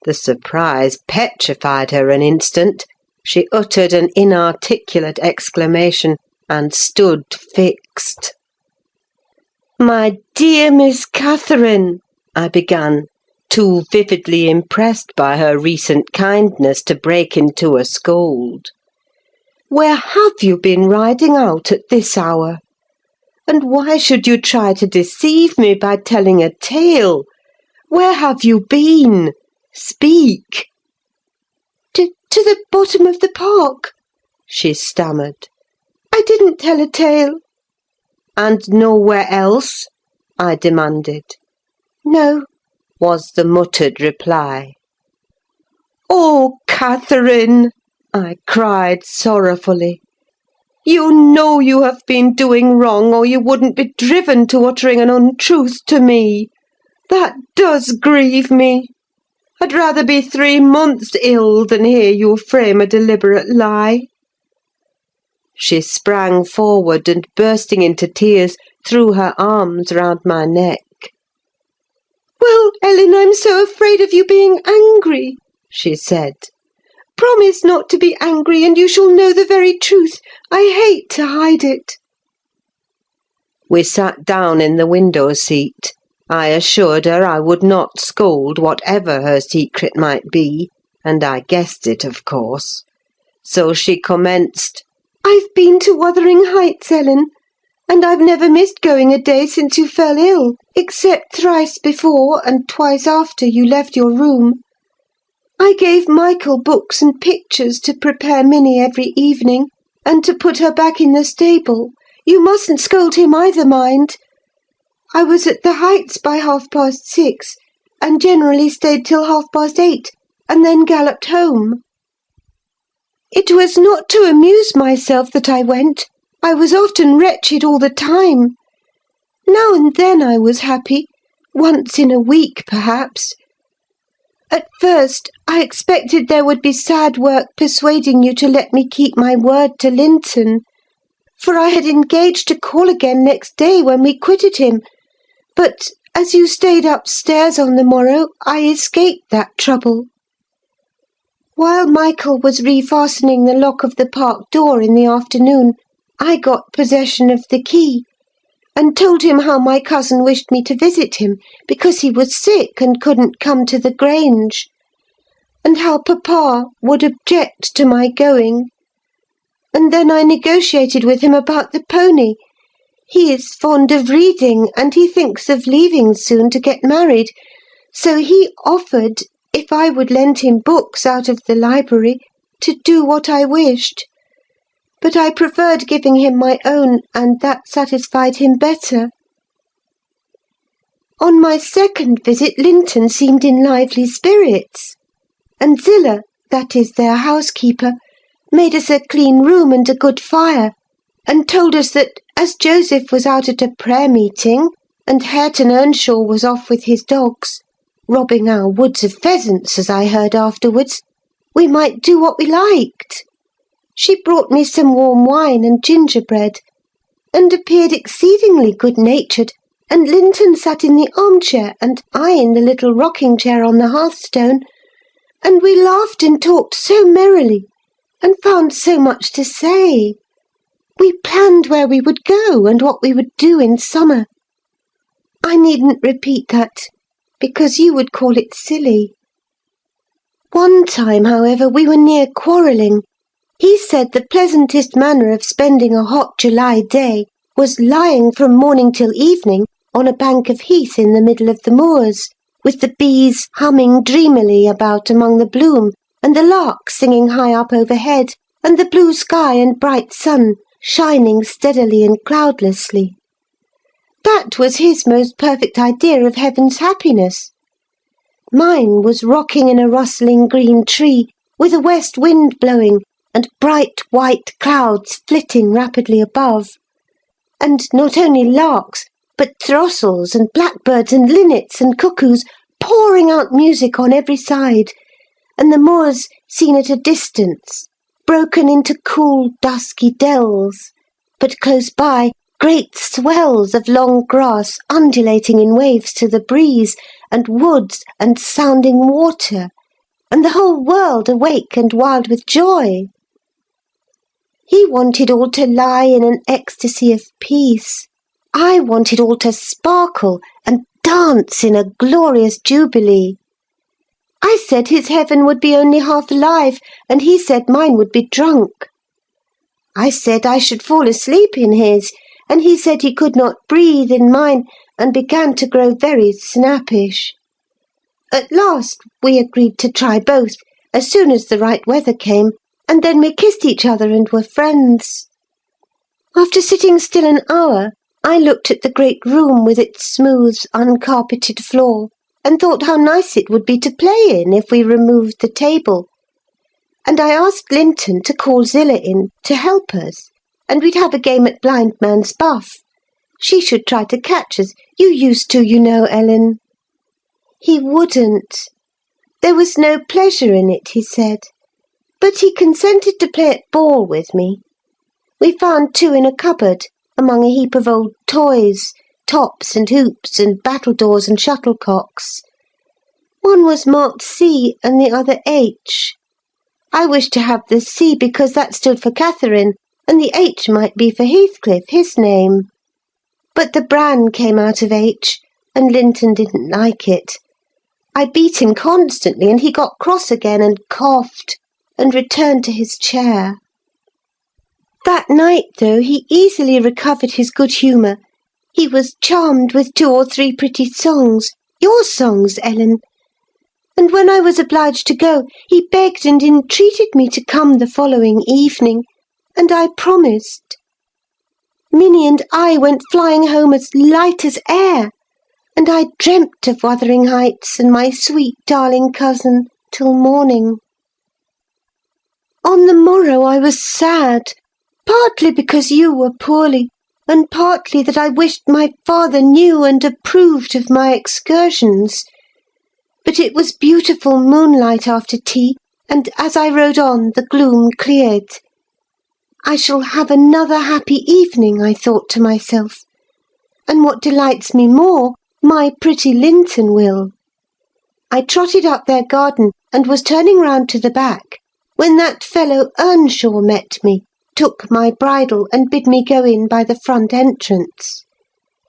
The surprise petrified her an instant. She uttered an inarticulate exclamation, and stood fixed. "My dear Miss Catherine," I began, too vividly impressed by her recent kindness to break into a scold. "Where have you been riding out at this hour? And why should you try to deceive me by telling a tale? Where have you been? Speak!" To the bottom of the park," she stammered. "I didn't tell a tale." "And nowhere else?" I demanded. "No," was the muttered reply. "Oh, Catherine!" I cried sorrowfully. "You know you have been doing wrong, or you wouldn't be driven to uttering an untruth to me. That does grieve me. I'd rather be 3 months ill than hear you frame a deliberate lie." She sprang forward, and bursting into tears, threw her arms round my neck. "Well, Ellen, I'm so afraid of you being angry," she said. "Promise not to be angry, and you shall know the very truth. I hate to hide it." We sat down in the window seat. I assured her I would not scold, whatever her secret might be, and I guessed it, of course. So she commenced, "I've been to Wuthering Heights, Ellen, and I've never missed going a day since you fell ill, except thrice before and twice after you left your room. I gave Michael books and pictures to prepare Minnie every evening, and to put her back in the stable. You mustn't scold him either, mind. I was at the Heights by 6:30, and generally stayed till 8:30, and then galloped home. It was not to amuse myself that I went. I was often wretched all the time. Now and then I was happy, once in a week, perhaps. At first, I expected there would be sad work persuading you to let me keep my word to Linton, for I had engaged to call again next day when we quitted him. But, as you stayed upstairs on the morrow, I escaped that trouble. While Michael was refastening the lock of the park door in the afternoon, I got possession of the key, and told him how my cousin wished me to visit him, because he was sick and couldn't come to the Grange, and how papa would object to my going. And then I negotiated with him about the pony. He is fond of reading, and he thinks of leaving soon to get married, so he offered, if I would lend him books out of the library, to do what I wished. But I preferred giving him my own, and that satisfied him better. On my second visit, Linton seemed in lively spirits, and Zillah, that is their housekeeper, made us a clean room and a good fire, and told us that, as Joseph was out at a prayer meeting, and Hareton Earnshaw was off with his dogs, robbing our woods of pheasants, as I heard afterwards, we might do what we liked. She brought me some warm wine and gingerbread, and appeared exceedingly good-natured, and Linton sat in the armchair, and I in the little rocking-chair on the hearthstone, and we laughed and talked so merrily, and found so much to say. We planned where we would go, and what we would do in summer. I needn't repeat that, because you would call it silly. One time, however, we were near quarrelling. He said the pleasantest manner of spending a hot July day was lying from morning till evening on a bank of heath in the middle of the moors, with the bees humming dreamily about among the bloom, and the lark singing high up overhead, and the blue sky and bright sun shining steadily and cloudlessly. That was his most perfect idea of heaven's happiness. Mine was rocking in a rustling green tree, with a west wind blowing, and bright white clouds flitting rapidly above. And not only larks, but throstles and blackbirds and linnets and cuckoos pouring out music on every side, and the moors seen at a distance, broken into cool dusky dells, but close by great swells of long grass undulating in waves to the breeze, and woods and sounding water, and the whole world awake and wild with joy. He wanted all to lie in an ecstasy of peace. I wanted all to sparkle and dance in a glorious jubilee. I said his heaven would be only half alive, and he said mine would be drunk. I said I should fall asleep in his, and he said he could not breathe in mine, and began to grow very snappish. At last we agreed to try both, as soon as the right weather came, and then we kissed each other and were friends. After sitting still an hour, I looked at the great room with its smooth, uncarpeted floor, and thought how nice it would be to play in if we removed the table. And I asked Linton to call Zillah in to help us, and we'd have a game at blind man's buff. She should try to catch us. You used to, you know, Ellen. He wouldn't. There was no pleasure in it, he said. But he consented to play at ball with me. We found 2 in a cupboard, among a heap of old toys, tops and hoops and battledores and shuttlecocks. One was marked C and the other H. I wished to have the C because that stood for Catherine, and the H might be for Heathcliff, his name. But the bran came out of H, and Linton didn't like it. I beat him constantly, and he got cross again and coughed, and returned to his chair. That night, though, he easily recovered his good humour. He was charmed with 2 or 3 pretty songs, your songs, Ellen. And when I was obliged to go, he begged and entreated me to come the following evening, and I promised. Minnie and I went flying home as light as air, and I dreamt of Wuthering Heights and my sweet darling cousin till morning. On the morrow I was sad, partly because you were poorly, and partly that I wished my father knew and approved of my excursions. But it was beautiful moonlight after tea, and as I rode on, the gloom cleared. I shall have another happy evening, I thought to myself. And what delights me more, my pretty Linton will. I trotted up their garden, and was turning round to the back, when that fellow Earnshaw met me, took my bridle, and bid me go in by the front entrance.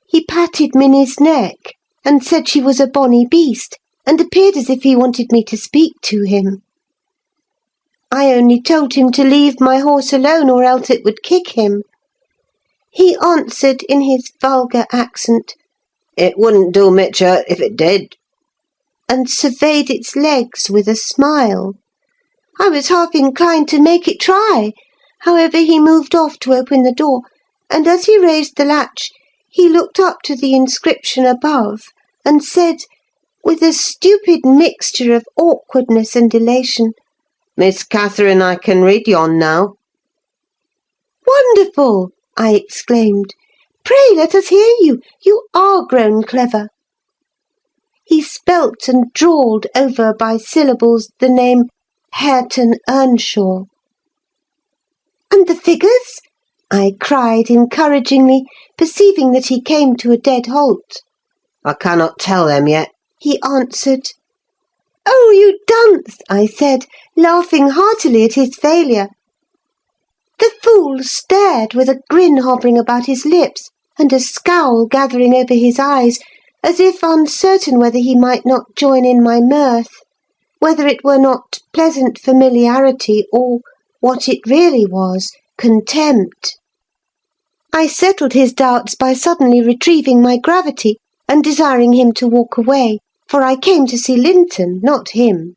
He patted Minnie's neck, and said she was a bonny beast, and appeared as if he wanted me to speak to him. I only told him to leave my horse alone, or else it would kick him. He answered in his vulgar accent, "It wouldn't do much hurt if it did," and surveyed its legs with a smile. I was half inclined to make it try. However, he moved off to open the door, and as he raised the latch, he looked up to the inscription above, and said, with a stupid mixture of awkwardness and elation, "Miss Catherine, I can read yon now." "Wonderful!" I exclaimed. "Pray let us hear you. You are grown clever." He spelt and drawled over by syllables the name Hareton Earnshaw. "And the figures?" I cried encouragingly, perceiving that he came to a dead halt. "I cannot tell them yet," he answered. "Oh, you dunce!" I said, laughing heartily at his failure. The fool stared with a grin hovering about his lips, and a scowl gathering over his eyes, as if uncertain whether he might not join in my mirth, whether it were not pleasant familiarity, or, what it really was, contempt. I settled his doubts by suddenly retrieving my gravity, and desiring him to walk away, for I came to see Linton, not him.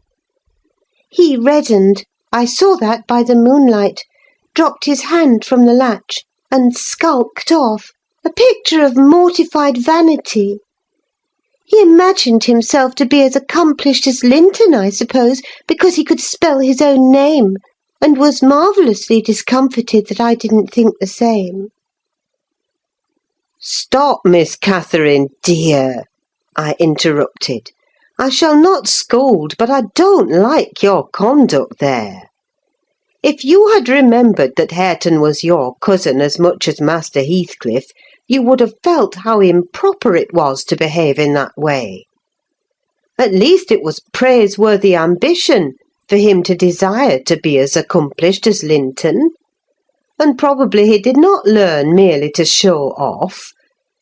He reddened, I saw that by the moonlight, dropped his hand from the latch, and skulked off, a picture of mortified vanity. He imagined himself to be as accomplished as Linton, I suppose, because he could spell his own name, and was marvellously discomfited that I didn't think the same. "Stop, Miss Catherine, dear," I interrupted. "I shall not scold, but I don't like your conduct there. If you had remembered that Hareton was your cousin as much as Master Heathcliff, you would have felt how improper it was to behave in that way. At least it was praiseworthy ambition for him to desire to be as accomplished as Linton. And probably he did not learn merely to show off.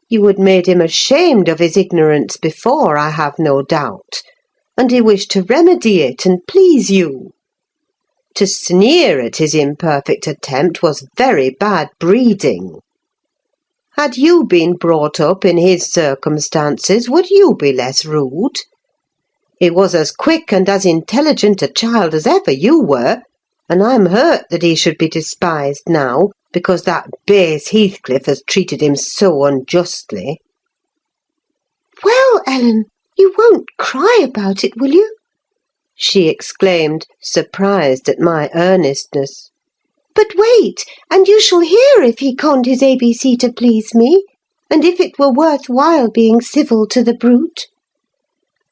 You had made him ashamed of his ignorance before, I have no doubt, and he wished to remedy it and please you. To sneer at his imperfect attempt was very bad breeding. Had you been brought up in his circumstances, would you be less rude? He was as quick and as intelligent a child as ever you were, and I'm hurt that he should be despised now, because that base Heathcliff has treated him so unjustly." "Well, Ellen, you won't cry about it, will you?" she exclaimed, surprised at my earnestness. "But wait, and you shall hear if he conned his ABC to please me, and if it were worth while being civil to the brute."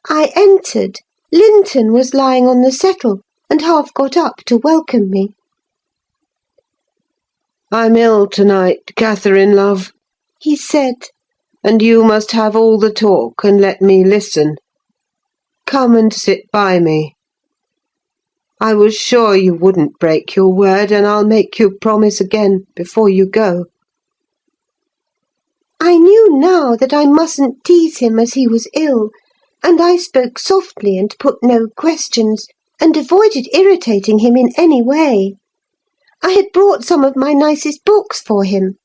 I entered. Linton was lying on the settle, and half got up to welcome me. "I'm ill to-night, Catherine, love," he said, "and you must have all the talk and let me listen. Come and sit by me. I was sure you wouldn't break your word, and I'll make you promise again before you go." I knew now that I mustn't tease him as he was ill, and I spoke softly and put no questions, and avoided irritating him in any way. I had brought some of my nicest books for him.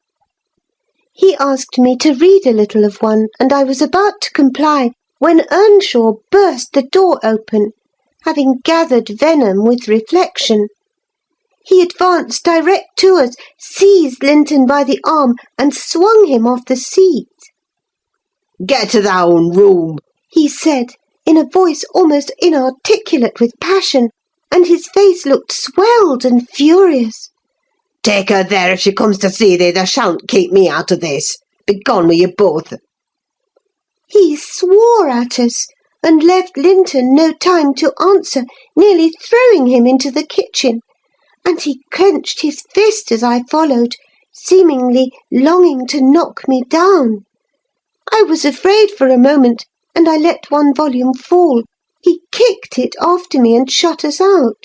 He asked me to read a little of one, and I was about to comply, when Earnshaw burst the door open, having gathered venom with reflection. He advanced direct to us, seized Linton by the arm, and swung him off the seat. "Get to thy own room," he said, in a voice almost inarticulate with passion, and his face looked swelled and furious. "Take her there if she comes to see thee. Thou shan't keep me out of this. Begone with you both." He swore at us, and left Linton no time to answer, nearly throwing him into the kitchen, and he clenched his fist as I followed, seemingly longing to knock me down. I was afraid for a moment, and I let one volume fall. He kicked it after me and shut us out.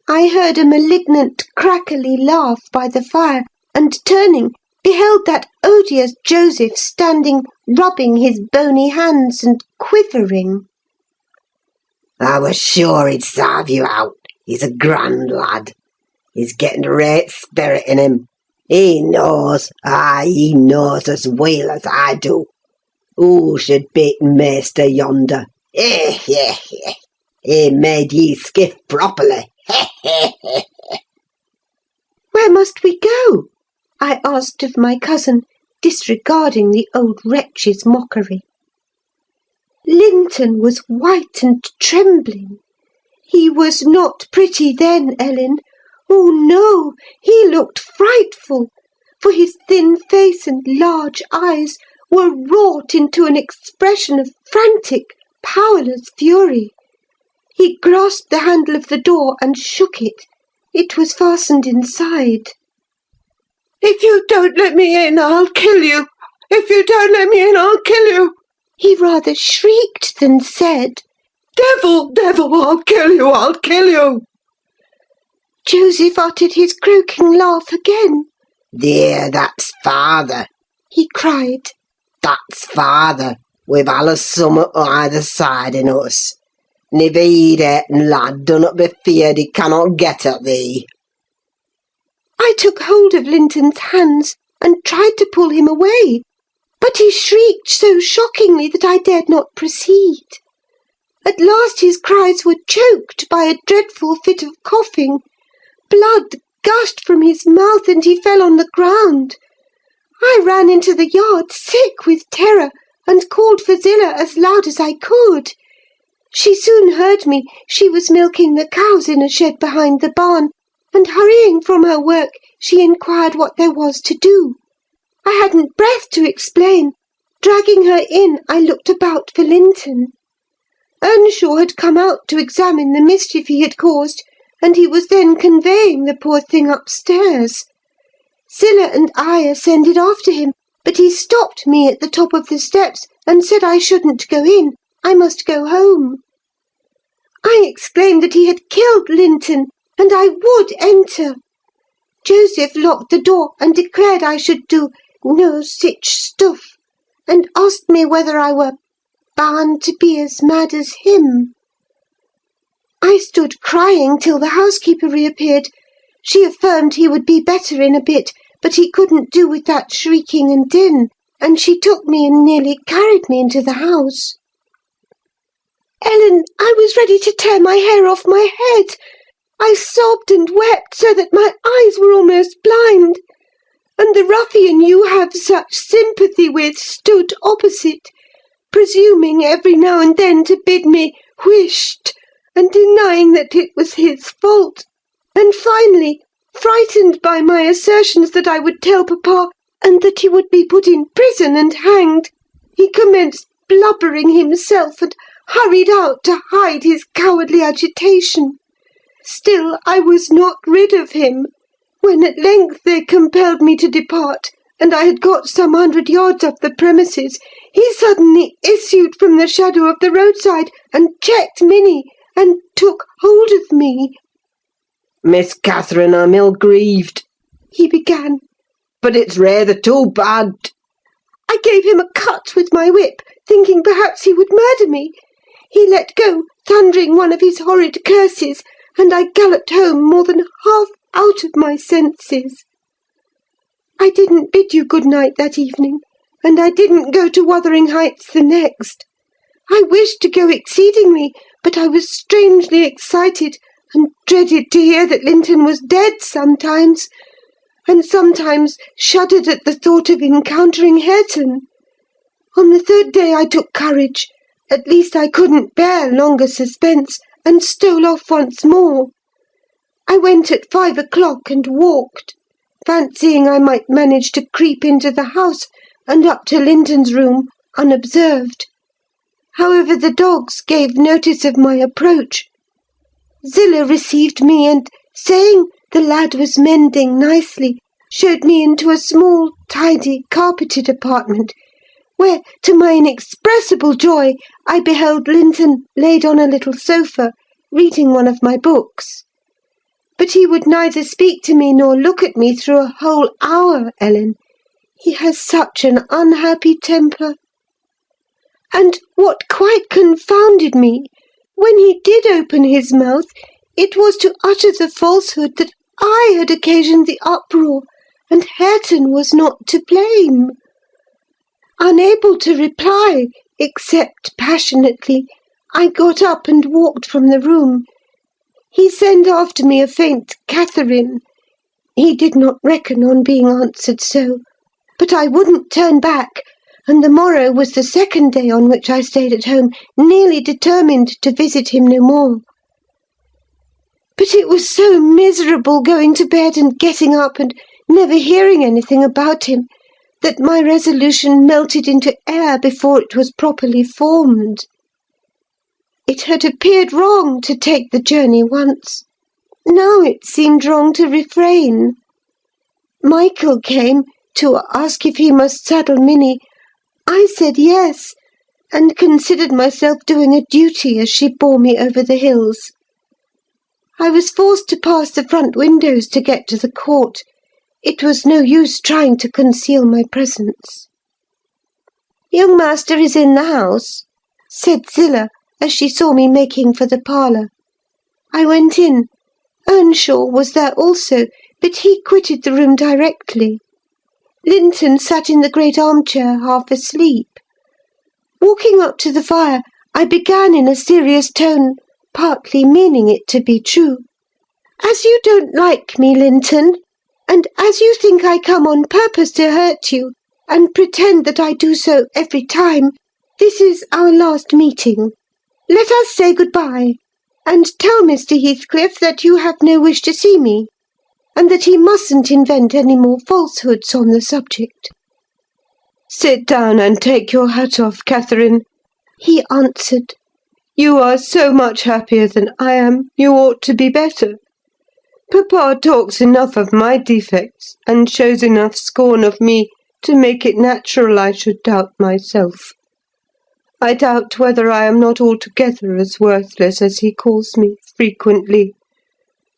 I heard a malignant, crackly laugh by the fire, and turning, beheld that odious Joseph standing, rubbing his bony hands and quivering. "I was sure he'd sarve you out. He's a grand lad. He's getting a great spirit in him. He knows, he knows as well as I do. Who should beat Maister yonder? He made ye skiff properly. Where must we go? I asked of my cousin, disregarding the old wretch's mockery. Linton was white and trembling. He was not pretty then, Ellen. Oh, no, he looked frightful, for his thin face and large eyes were wrought into an expression of frantic, powerless fury. He grasped the handle of the door and shook it. It was fastened inside. "If you don't let me in, I'll kill you! If you don't let me in, I'll kill you!" He rather shrieked than said. "Devil, devil, I'll kill you, I'll kill you!" Joseph uttered his croaking laugh again. "There, that's father," he cried. "That's father, with allus summat o' either side in us. And if he'd Hareton, lad, do not be feared he cannot get at thee." I took hold of Linton's hands and tried to pull him away, but he shrieked so shockingly that I dared not proceed. At last his cries were choked by a dreadful fit of coughing. Blood gushed from his mouth, and he fell on the ground. I ran into the yard, sick with terror, and called for Zillah as loud as I could. She soon heard me. She was milking the cows in a shed behind the barn, and hurrying from her work, she inquired what there was to do. I hadn't breath to explain. Dragging her in, I looked about for Linton. Earnshaw had come out to examine the mischief he had caused, and he was then conveying the poor thing upstairs. Zillah and I ascended after him, but he stopped me at the top of the steps and said I shouldn't go in. I must go home. I exclaimed that he had killed Linton, and I would enter. Joseph locked the door and declared I should do no sich stuff, and asked me whether I were bound to be as mad as him. I stood crying till the housekeeper reappeared. She affirmed he would be better in a bit, but he couldn't do with that shrieking and din, and she took me and nearly carried me into the house. Ellen, I was ready to tear my hair off my head. I sobbed and wept so that my eyes were almost blind, and the ruffian you have such sympathy with stood opposite, presuming every now and then to bid me whisht, and denying that it was his fault, and finally, frightened by my assertions that I would tell papa, and that he would be put in prison and hanged, he commenced blubbering himself and hurried out to hide his cowardly agitation. Still I was not rid of him. When at length they compelled me to depart, and I had got some 100 yards off the premises, he suddenly issued from the shadow of the roadside and checked Minnie, and took hold of me. "Miss Catherine, I'm ill grieved," he began. "but it's rather too bad." I gave him a cut with my whip, thinking perhaps he would murder me. He let go, thundering one of his horrid curses, and I galloped home more than half out of my senses. I didn't bid you good night that evening, and I didn't go to Wuthering Heights the next. I wished to go exceedingly, but I was strangely excited, and dreaded to hear that Linton was dead sometimes, and sometimes shuddered at the thought of encountering Hareton. On the third day I took courage. At least I couldn't bear longer suspense, and stole off once more. I went at 5 o'clock and walked, fancying I might manage to creep into the house and up to Linton's room unobserved. However, the dogs gave notice of my approach. Zillah received me, and, saying the lad was mending nicely, showed me into a small, tidy, carpeted apartment, where, to my inexpressible joy, I beheld Linton laid on a little sofa, reading one of my books. But he would neither speak to me nor look at me through a whole hour, Ellen. He has such an unhappy temper. And what quite confounded me, when he did open his mouth, it was to utter the falsehood that I had occasioned the uproar, and Hareton was not to blame. Unable to reply, except passionately, I got up and walked from the room. He sent after me a faint "Catherine." He did not reckon on being answered so. But I wouldn't turn back, and the morrow was the second day on which I stayed at home, nearly determined to visit him no more. But it was so miserable going to bed and getting up and never hearing anything about him, that my resolution melted into air before it was properly formed. It had appeared wrong to take the journey once. Now it seemed wrong to refrain. Michael came to ask if he must saddle Minnie. I said yes, and considered myself doing a duty as she bore me over the hills. I was forced to pass the front windows to get to the court. It was no use trying to conceal my presence. "Young master is in the house," said Zillah, as she saw me making for the parlour. I went in. Earnshaw was there also, but he quitted the room directly. Linton sat in the great armchair, half asleep. Walking up to the fire, I began in a serious tone, partly meaning it to be true. "As you don't like me, Linton, and as you think I come on purpose to hurt you, and pretend that I do so every time, this is our last meeting. Let us say good-bye, and tell Mr. Heathcliff that you have no wish to see me, and that he mustn't invent any more falsehoods on the subject." "Sit down and take your hat off, Catherine," he answered. "You are so much happier than I am, you ought to be better. Papa talks enough of my defects, and shows enough scorn of me, to make it natural I should doubt myself. I doubt whether I am not altogether as worthless as he calls me, frequently.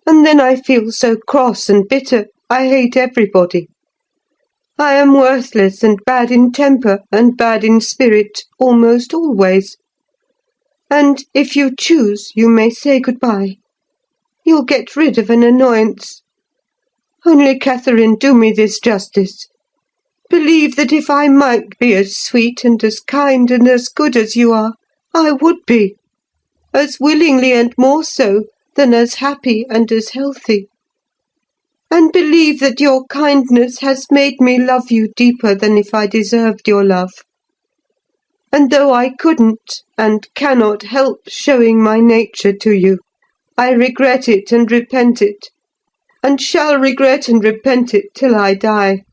And then I feel so cross and bitter, I hate everybody. I am worthless and bad in temper and bad in spirit, almost always. And if you choose, you may say good-bye. You'll get rid of an annoyance. Only, Catherine, do me this justice. Believe that if I might be as sweet and as kind and as good as you are, I would be, as willingly and more so than as happy and as healthy. And believe that your kindness has made me love you deeper than if I deserved your love. And though I couldn't and cannot help showing my nature to you, I regret it and repent it, and shall regret and repent it till I die."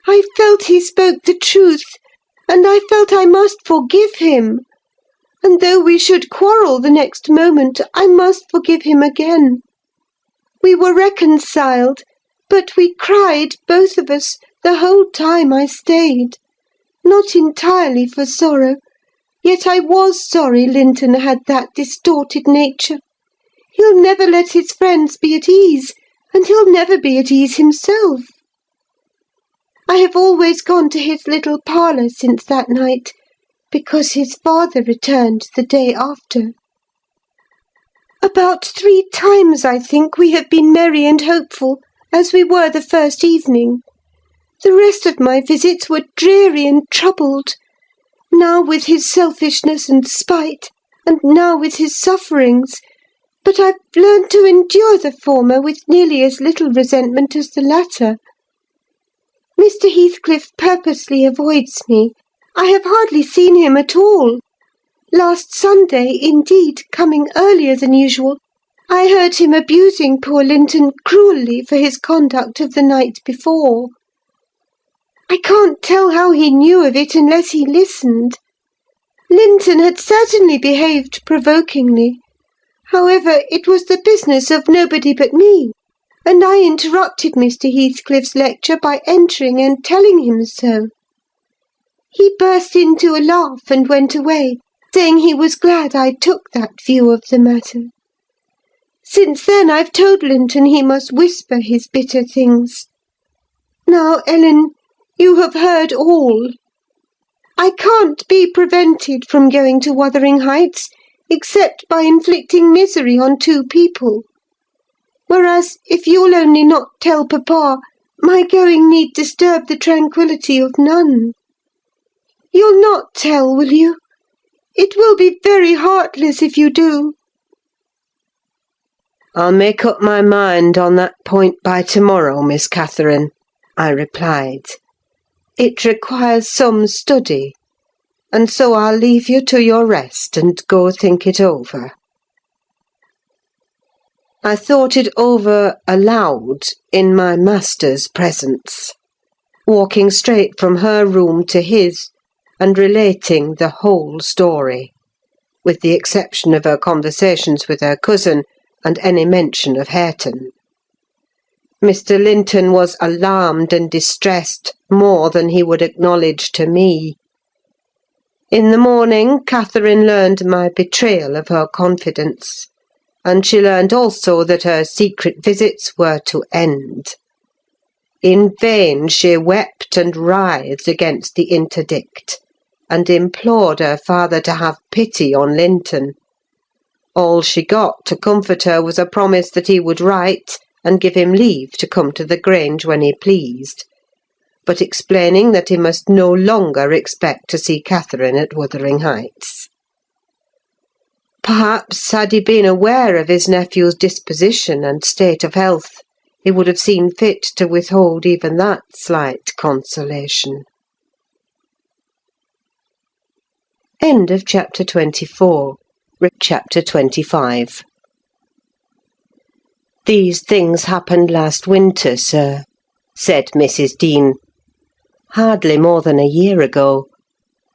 I felt he spoke the truth, and I felt I must forgive him. And though we should quarrel the next moment, I must forgive him again. We were reconciled, but we cried, both of us, the whole time I stayed. Not entirely for sorrow, yet I was sorry Linton had that distorted nature. He'll never let his friends be at ease, and he'll never be at ease himself. I have always gone to his little parlour since that night, because his father returned the day after. About 3 times, I think, we have been merry and hopeful, as we were the first evening. The rest of my visits were dreary and troubled, now with his selfishness and spite, and now with his sufferings, but I've learned to endure the former with nearly as little resentment as the latter. Mr. Heathcliff purposely avoids me. I have hardly seen him at all. Last Sunday, indeed, coming earlier than usual, I heard him abusing poor Linton cruelly for his conduct of the night before. I can't tell how he knew of it unless he listened. Linton had certainly behaved provokingly. However, it was the business of nobody but me, and I interrupted Mr. Heathcliff's lecture by entering and telling him so. He burst into a laugh and went away, saying he was glad I took that view of the matter. Since then I've told Linton he must whisper his bitter things. Now, Ellen, you have heard all. I can't be prevented from going to Wuthering Heights, except by inflicting misery on 2 people. Whereas, if you'll only not tell papa, my going need disturb the tranquillity of none. You'll not tell, will you? It will be very heartless if you do." "I'll make up my mind on that point by to-morrow, Miss Catherine," I replied. "It requires some study, and so I'll leave you to your rest and go think it over." I thought it over aloud in my master's presence, walking straight from her room to his, and relating the whole story, with the exception of her conversations with her cousin and any mention of Hareton. Mr. Linton was alarmed and distressed more than he would acknowledge to me. In the morning, Catherine learned my betrayal of her confidence, and she learned also that her secret visits were to end. In vain she wept and writhed against the interdict, and implored her father to have pity on Linton. All she got to comfort her was a promise that he would write and give him leave to come to the Grange when he pleased, but explaining that he must no longer expect to see Catherine at Wuthering Heights. Perhaps, had he been aware of his nephew's disposition and state of health, he would have seen fit to withhold even that slight consolation. End of chapter 24. Chapter 25. "These things happened last winter, sir," said Mrs. Dean. "Hardly more than a year ago.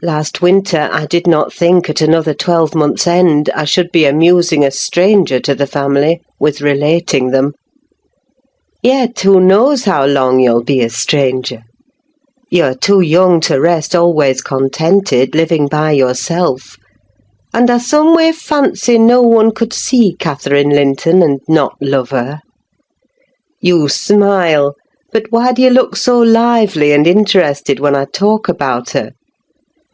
Last winter I did not think at another 12 months' end I should be amusing a stranger to the family with relating them. Yet who knows how long you'll be a stranger? You're too young to rest always contented, living by yourself. And I some way fancy no one could see Catherine Linton and not love her. You smile, but why do you look so lively and interested when I talk about her?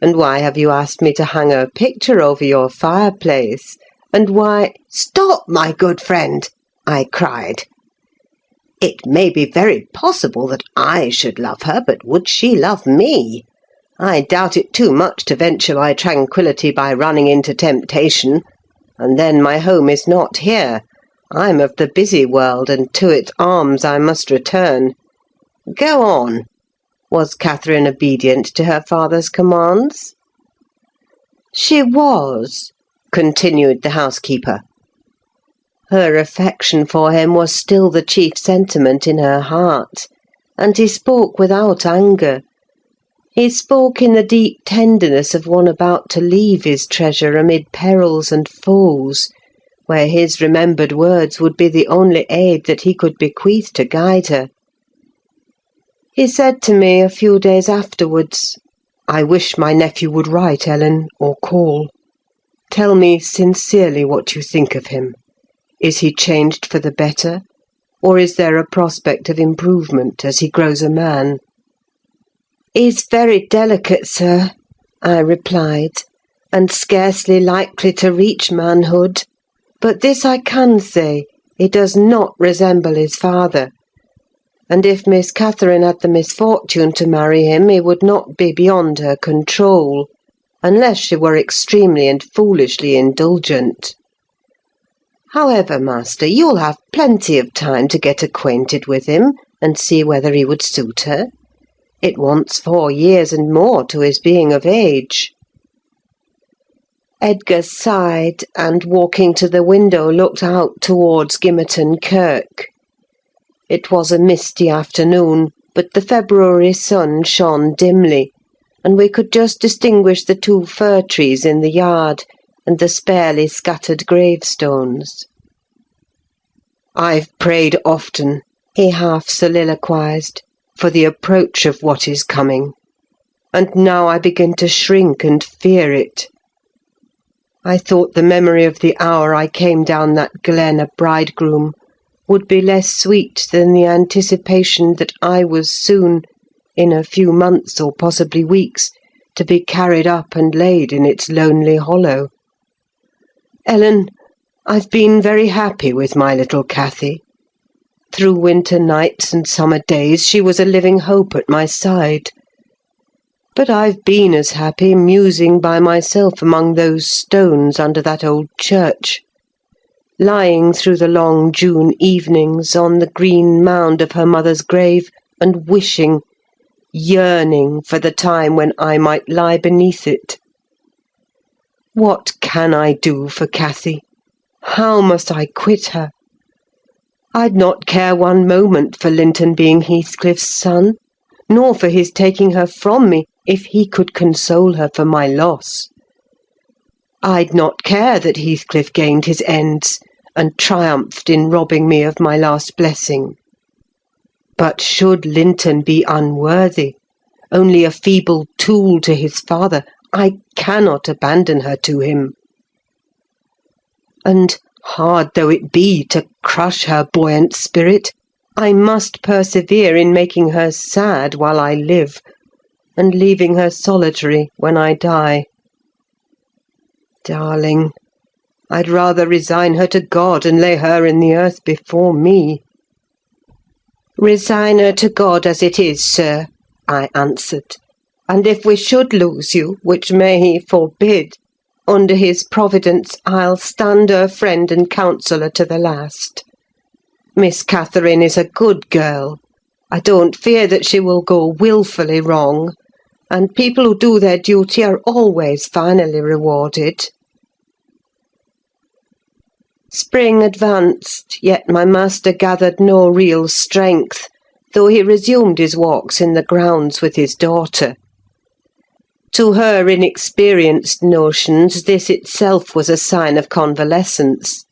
And why have you asked me to hang her picture over your fireplace? And why—" "Stop, my good friend!" I cried. "It may be very possible that I should love her, but would she love me? I doubt it too much to venture my tranquillity by running into temptation. And then my home is not here. I'm of the busy world, and to its arms I must return. Go on. Was Catherine obedient to her father's commands?" "She was," continued the housekeeper. Her affection for him was still the chief sentiment in her heart, and he spoke without anger. He spoke in the deep tenderness of one about to leave his treasure amid perils and foes, where his remembered words would be the only aid that he could bequeath to guide her. He said to me a few days afterwards, "I wish my nephew would write, Ellen, or call. Tell me sincerely what you think of him. Is he changed for the better, or is there a prospect of improvement as he grows a man?" "He's very delicate, sir," I replied, "and scarcely likely to reach manhood. But this I can say, he does not resemble his father. And if Miss Catherine had the misfortune to marry him, he would not be beyond her control, unless she were extremely and foolishly indulgent. However, master, you'll have plenty of time to get acquainted with him, and see whether he would suit her. It wants 4 years and more to his being of age." Edgar sighed, and walking to the window looked out towards Gimmerton Kirk. It was a misty afternoon, but the February sun shone dimly, and we could just distinguish the 2 fir trees in the yard, and the sparely scattered gravestones. "I've prayed often," he half soliloquised, "for the approach of what is coming, and now I begin to shrink and fear it. I thought the memory of the hour I came down that glen a bridegroom would be less sweet than the anticipation that I was soon, in a few months or possibly weeks, to be carried up and laid in its lonely hollow. Ellen, I've been very happy with my little Cathy. Through winter nights and summer days she was a living hope at my side. But I've been as happy musing by myself among those stones under that old church, lying through the long June evenings on the green mound of her mother's grave, and wishing, yearning for the time when I might lie beneath it. What can I do for Cathy? How must I quit her? I'd not care one moment for Linton being Heathcliff's son, nor for his taking her from me, if he could console her for my loss. I'd not care that Heathcliff gained his ends, and triumphed in robbing me of my last blessing. But should Linton be unworthy, only a feeble tool to his father, I cannot abandon her to him. And, hard though it be to crush her buoyant spirit, I must persevere in making her sad while I live, and leaving her solitary when I die. Darling, I'd rather resign her to God and lay her in the earth before me." "Resign her to God as it is, sir," I answered. "And if we should lose you, which may He forbid, under His providence I'll stand her friend and counsellor to the last. Miss Catherine is a good girl. I don't fear that she will go wilfully wrong, and people who do their duty are always finally rewarded. Spring advanced, yet my master gathered no real strength, though he resumed his walks in the grounds with his daughter. To her inexperienced notions, this itself was a sign of convalescence;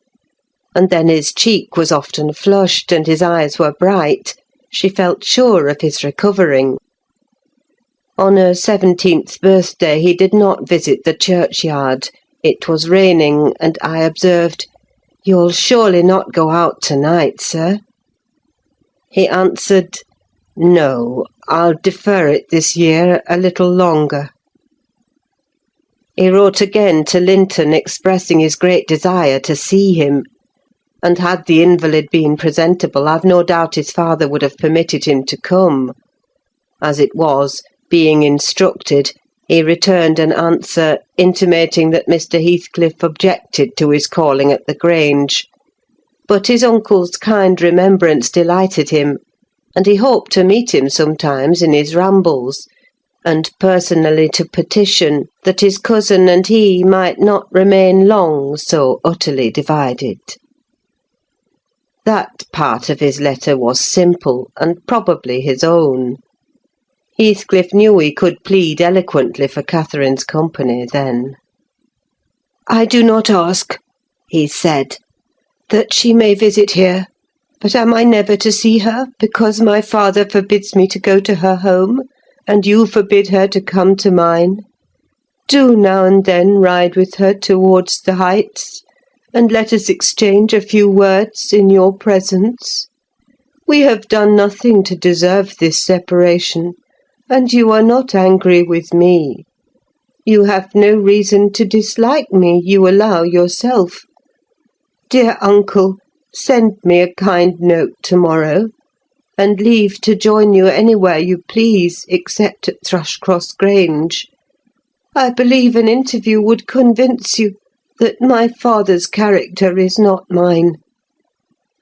and then his cheek was often flushed, and his eyes were bright. She felt sure of his recovering. On her 17th birthday he did not visit the churchyard. It was raining, and I observed, "You'll surely not go out to-night, sir?" He answered, "No, I'll defer it this year a little longer." He wrote again to Linton, expressing his great desire to see him; and had the invalid been presentable, I've no doubt his father would have permitted him to come. As it was, being instructed, he returned an answer intimating that Mr. Heathcliff objected to his calling at the Grange; but his uncle's kind remembrance delighted him, and he hoped to meet him sometimes in his rambles, and personally to petition that his cousin and he might not remain long so utterly divided. That part of his letter was simple, and probably his own. Heathcliff knew he could plead eloquently for Catherine's company then. "I do not ask," he said, "that she may visit here; but am I never to see her, because my father forbids me to go to her home, and you forbid her to come to mine? Do now and then ride with her towards the Heights, and let us exchange a few words in your presence. We have done nothing to deserve this separation, and you are not angry with me. You have no reason to dislike me, you allow yourself. Dear uncle, send me a kind note to-morrow, and leave to join you anywhere you please, except at Thrushcross Grange. I believe an interview would convince you that my father's character is not mine.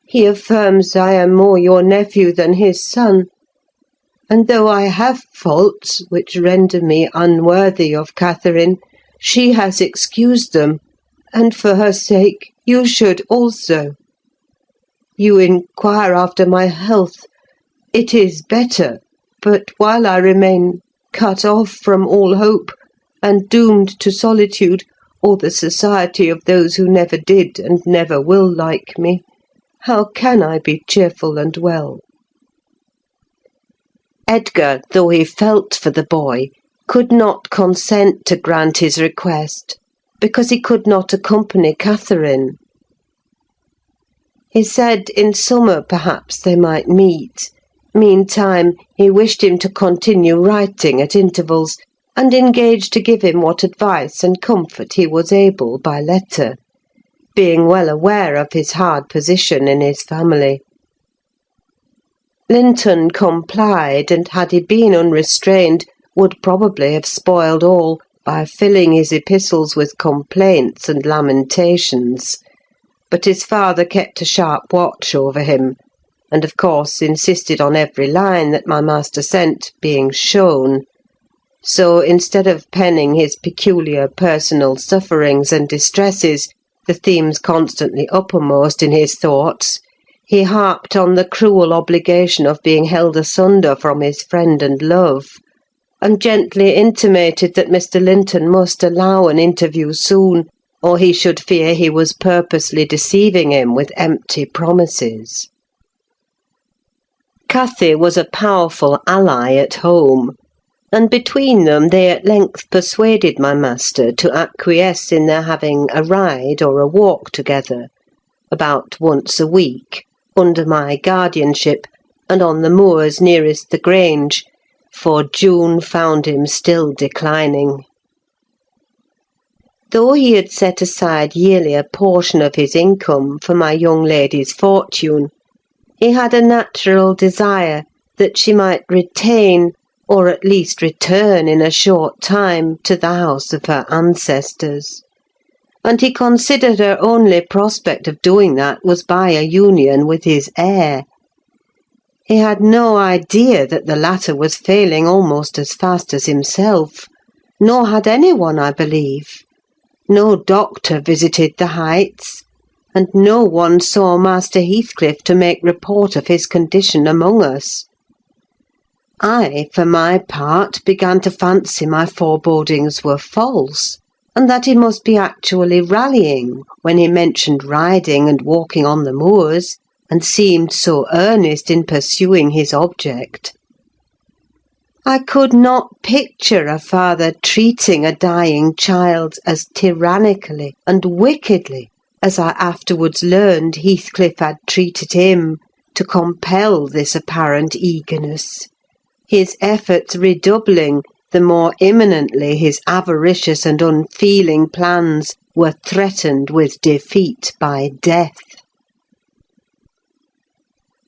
He affirms I am more your nephew than his son; and though I have faults which render me unworthy of Catherine, she has excused them, and for her sake you should also. You inquire after my health. It is better, but while I remain cut off from all hope, and doomed to solitude, or the society of those who never did and never will like me, how can I be cheerful and well?" Edgar, though he felt for the boy, could not consent to grant his request, because he could not accompany Catherine. He said in summer perhaps they might meet. Meantime, he wished him to continue writing at intervals, and engaged to give him what advice and comfort he was able by letter, being well aware of his hard position in his family. Linton complied, and had he been unrestrained, would probably have spoiled all by filling his epistles with complaints and lamentations; but his father kept a sharp watch over him, and of course insisted on every line that my master sent being shown. So, instead of penning his peculiar personal sufferings and distresses, the themes constantly uppermost in his thoughts, he harped on the cruel obligation of being held asunder from his friend and love, and gently intimated that Mr. Linton must allow an interview soon, or he should fear he was purposely deceiving him with empty promises. Cathy was a powerful ally at home, and between them they at length persuaded my master to acquiesce in their having a ride or a walk together, about once a week, under my guardianship, and on the moors nearest the Grange, for June found him still declining. Though he had set aside yearly a portion of his income for my young lady's fortune, he had a natural desire that she might retain, or at least return in a short time, to the house of her ancestors; and he considered her only prospect of doing that was by a union with his heir. He had no idea that the latter was failing almost as fast as himself, nor had anyone, I believe. No doctor visited the Heights, and no one saw Master Heathcliff to make report of his condition among us. I, for my part, began to fancy my forebodings were false, and that he must be actually rallying when he mentioned riding and walking on the moors, and seemed so earnest in pursuing his object. I could not picture a father treating a dying child as tyrannically and wickedly as I afterwards learned Heathcliff had treated him to compel this apparent eagerness, his efforts redoubling the more imminently his avaricious and unfeeling plans were threatened with defeat by death.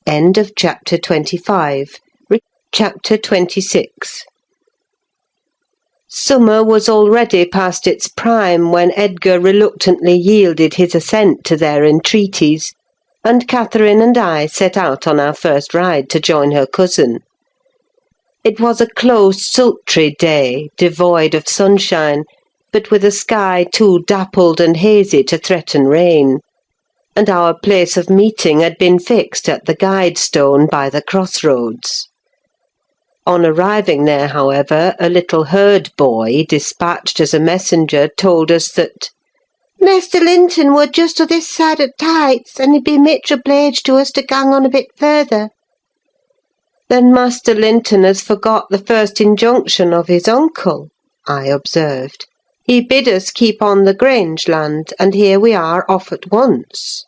End of chapter 25. Chapter 26. Summer was already past its prime when Edgar reluctantly yielded his assent to their entreaties, and Catherine and I set out on our first ride to join her cousin. It was a close, sultry day, devoid of sunshine, but with a sky too dappled and hazy to threaten rain, and our place of meeting had been fixed at the guide stone by the crossroads. On arriving there, however, a little herd boy, dispatched as a messenger, told us that Mr. Linton were just o' this side o' t' Heights, and he'd be mitch obleeged to us to gang on a bit further. "Then Master Linton has forgot the first injunction of his uncle," I observed. "He bid us keep on the Grange land, and here we are off at once."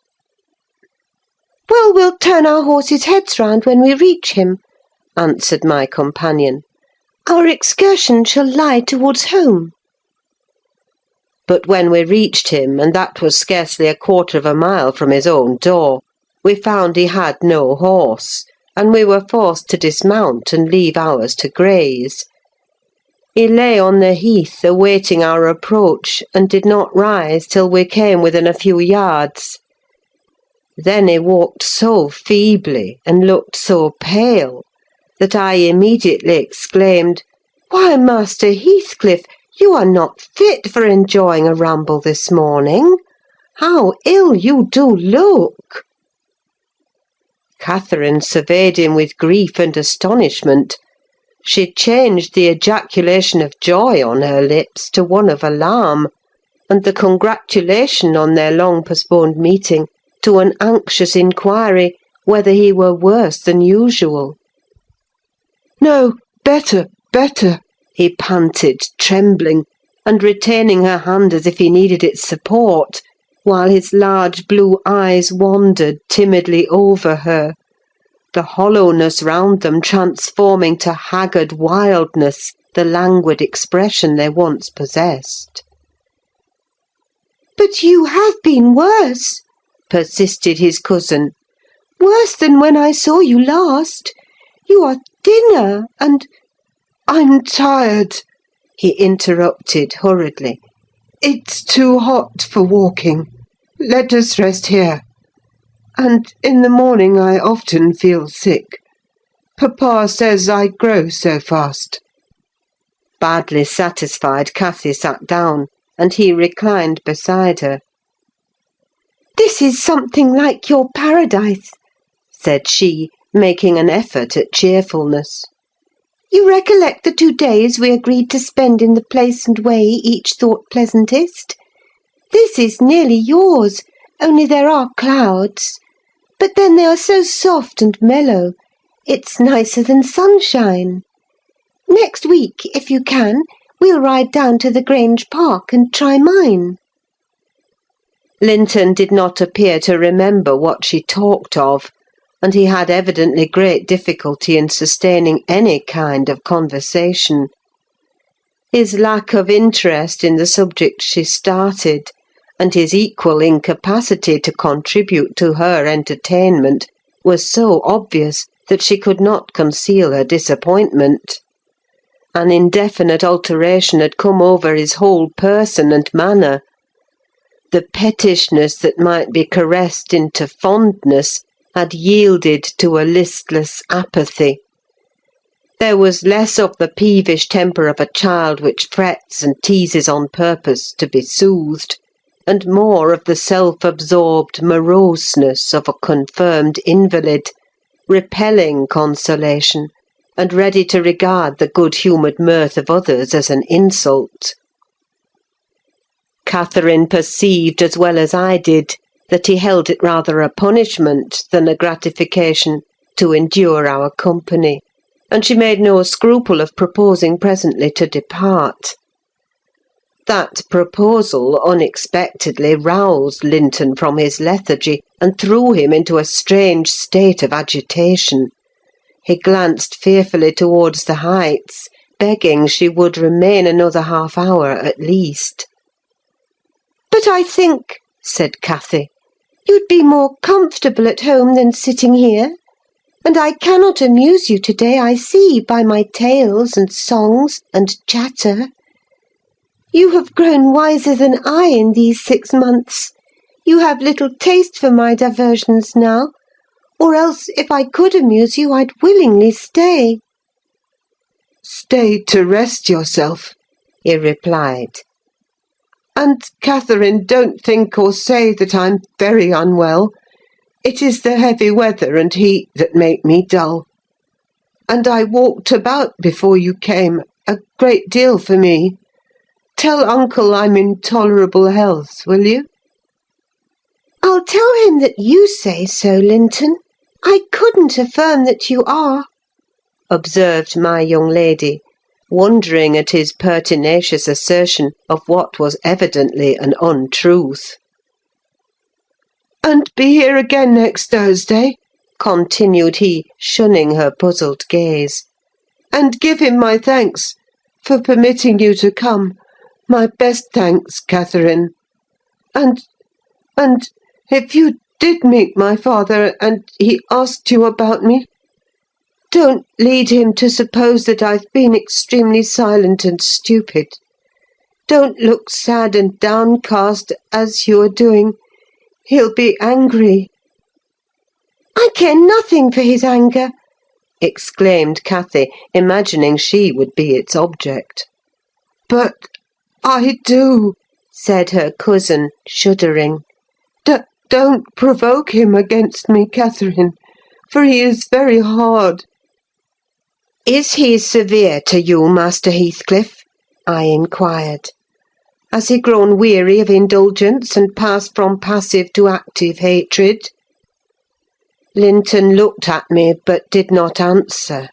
"Well, we'll turn our horses' heads round when we reach him," answered my companion. "Our excursion shall lie towards home." But when we reached him, and that was scarcely a quarter of a mile from his own door, we found he had no horse, and we were forced to dismount and leave ours to graze. He lay on the heath, awaiting our approach, and did not rise till we came within a few yards. Then he walked so feebly, and looked so pale, that I immediately exclaimed, "Why, Master Heathcliff, you are not fit for enjoying a ramble this morning. How ill you do look!" Catherine surveyed him with grief and astonishment. She changed the ejaculation of joy on her lips to one of alarm, and the congratulation on their long-postponed meeting to an anxious inquiry whether he were worse than usual. "No, better, better," he panted, trembling, and retaining her hand as if he needed its support, while his large blue eyes wandered timidly over her, the hollowness round them transforming to haggard wildness the languid expression they once possessed. "But you have been worse," persisted his cousin. "Worse than when I saw you last. You are thinner, and—" "I'm tired," he interrupted hurriedly. "It's too hot for walking. Let us rest here. And in the morning I often feel sick. Papa says I grow so fast." Badly satisfied, Cathy sat down, and he reclined beside her. "This is something like your paradise," said she, making an effort at cheerfulness. "You recollect the 2 days we agreed to spend in the place and way each thought pleasantest? This is nearly yours, only there are clouds. But then they are so soft and mellow. It's nicer than sunshine. Next week, if you can, we'll ride down to the Grange Park and try mine." Linton did not appear to remember what she talked of, and he had evidently great difficulty in sustaining any kind of conversation. His lack of interest in the subject she started, and his equal incapacity to contribute to her entertainment, was so obvious that she could not conceal her disappointment. An indefinite alteration had come over his whole person and manner. The pettishness that might be caressed into fondness had yielded to a listless apathy. There was less of the peevish temper of a child which frets and teases on purpose to be soothed, and more of the self-absorbed moroseness of a confirmed invalid, repelling consolation, and ready to regard the good-humoured mirth of others as an insult. Catherine perceived as well as I did that he held it rather a punishment than a gratification to endure our company, and she made no scruple of proposing presently to depart. That proposal unexpectedly roused Linton from his lethargy, and threw him into a strange state of agitation. He glanced fearfully towards the Heights, begging she would remain another half-hour at least. "But I think," said Cathy, "you'd be more comfortable at home than sitting here. And I cannot amuse you to-day, I see, by my tales and songs and chatter. You have grown wiser than I in these 6 months. You have little taste for my diversions now, or else if I could amuse you, I'd willingly stay." "Stay to rest yourself," he replied. "And, Catherine, don't think or say that I'm very unwell. It is the heavy weather and heat that make me dull. And I walked about before you came, a great deal for me. Tell uncle I'm in tolerable health, will you?" "I'll tell him that you say so, Linton. I couldn't affirm that you are," observed my young lady, wondering at his pertinacious assertion of what was evidently an untruth. "And be here again next Thursday," continued he, shunning her puzzled gaze. "And give him my thanks for permitting you to come. My best thanks, Catherine. And if you did meet my father, and he asked you about me, don't lead him to suppose that I've been extremely silent and stupid. Don't look sad and downcast, as you are doing. He'll be angry." "I care nothing for his anger," exclaimed Cathy, imagining she would be its object. "But I do," said her cousin, shuddering. Don't provoke him against me, Catherine, for he is very hard." "Is he severe to you, Master Heathcliff?" I inquired. "Has he grown weary of indulgence, and passed from passive to active hatred?" Linton looked at me, but did not answer.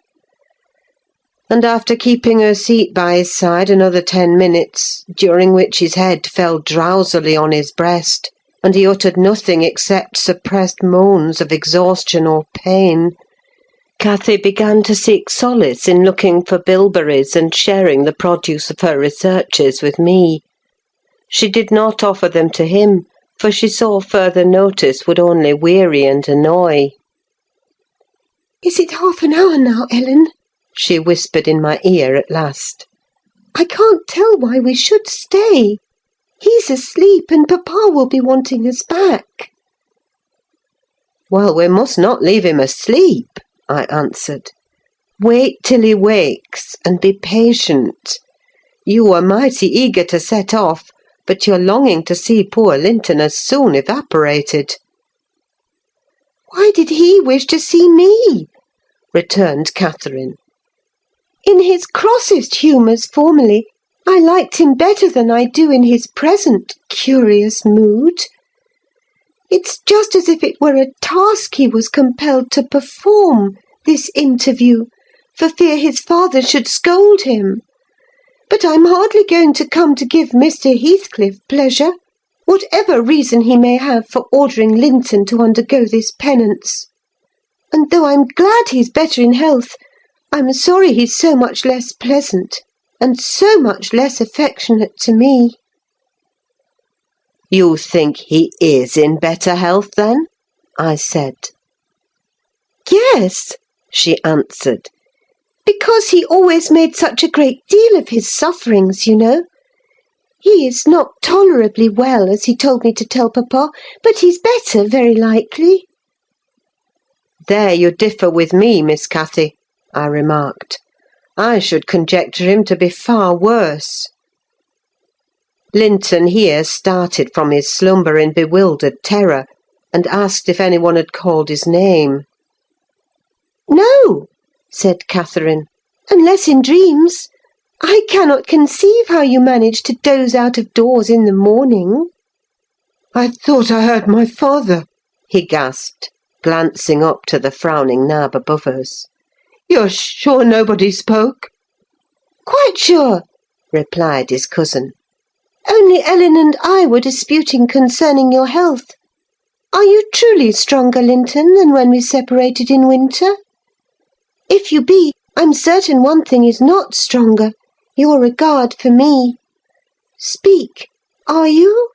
And after keeping her seat by his side another 10 minutes, during which his head fell drowsily on his breast, and he uttered nothing except suppressed moans of exhaustion or pain, Cathy began to seek solace in looking for bilberries and sharing the produce of her researches with me. She did not offer them to him, for she saw further notice would only weary and annoy. "Is it half an hour now, Ellen?" she whispered in my ear at last. "I can't tell why we should stay. He's asleep, and papa will be wanting us back." "Well, we must not leave him asleep," I answered. "Wait till he wakes, and be patient. You were mighty eager to set off, but your longing to see poor Linton has soon evaporated." "Why did he wish to see me?" returned Catherine. "In his crossest humours formerly, I liked him better than I do in his present curious mood. It's just as if it were a task he was compelled to perform, this interview, for fear his father should scold him. But I'm hardly going to come to give Mr. Heathcliff pleasure, whatever reason he may have for ordering Linton to undergo this penance. And though I'm glad he's better in health, I'm sorry he's so much less pleasant, and so much less affectionate to me." "You think he is in better health, then?" I said. "Yes," she answered, "because he always made such a great deal of his sufferings, you know. He is not tolerably well, as he told me to tell papa, but he's better, very likely." "There you differ with me, Miss Cathy," I remarked. "I should conjecture him to be far worse." Linton here started from his slumber in bewildered terror, and asked if anyone had called his name. "No," said Catherine, "unless in dreams. I cannot conceive how you manage to doze out of doors in the morning." "I thought I heard my father," he gasped, glancing up to the frowning nab above us. "You're sure nobody spoke?" "Quite sure," replied his cousin. "Only Ellen and I were disputing concerning your health. Are you truly stronger, Linton, than when we separated in winter? If you be, I'm certain one thing is not stronger, your regard for me. Speak, are you?"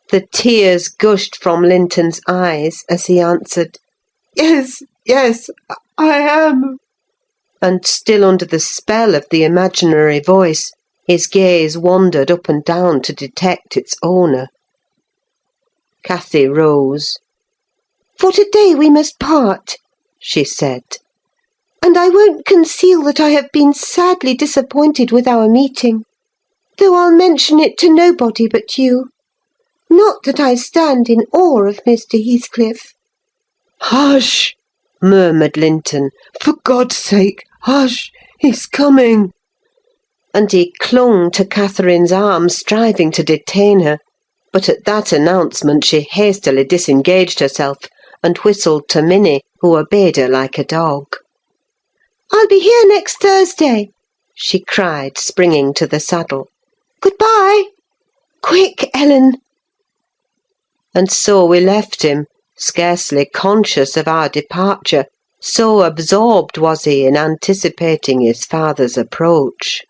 The tears gushed from Linton's eyes as he answered, "Yes, yes, I am." and still under the spell of the imaginary voice, his gaze wandered up and down to detect its owner. Cathy rose. "For today we must part," she said. "And I won't conceal that I have been sadly disappointed with our meeting, though I'll mention it to nobody but you. Not that I stand in awe of Mr. Heathcliff." "Hush!" murmured Linton. "For God's sake, hush! He's coming!" And he clung to Catherine's arm, striving to detain her, but at that announcement she hastily disengaged herself and whistled to Minnie, who obeyed her like a dog. "I'll be here next Thursday," she cried, springing to the saddle. "Goodbye! Quick, Ellen!" And so we left him, scarcely conscious of our departure, so absorbed was he in anticipating his father's approach.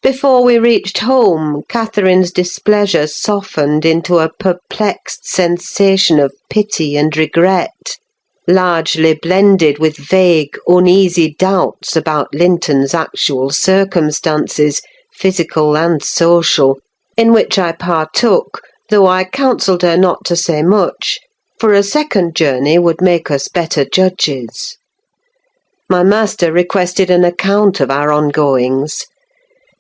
Before we reached home, Catherine's displeasure softened into a perplexed sensation of pity and regret, largely blended with vague, uneasy doubts about Linton's actual circumstances, physical and social, in which I partook, though I counselled her not to say much, for a second journey would make us better judges. My master requested an account of our ongoings.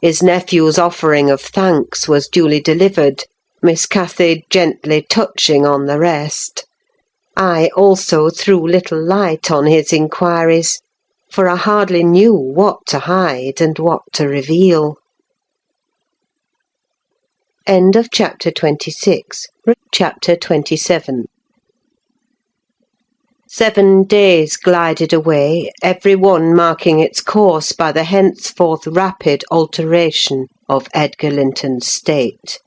His nephew's offering of thanks was duly delivered, Miss Cathy gently touching on the rest. I also threw little light on his inquiries, for I hardly knew what to hide and what to reveal. End of chapter 26. Chapter 27. 7 days glided away, every one marking its course by the henceforth rapid alteration of Edgar Linton's state.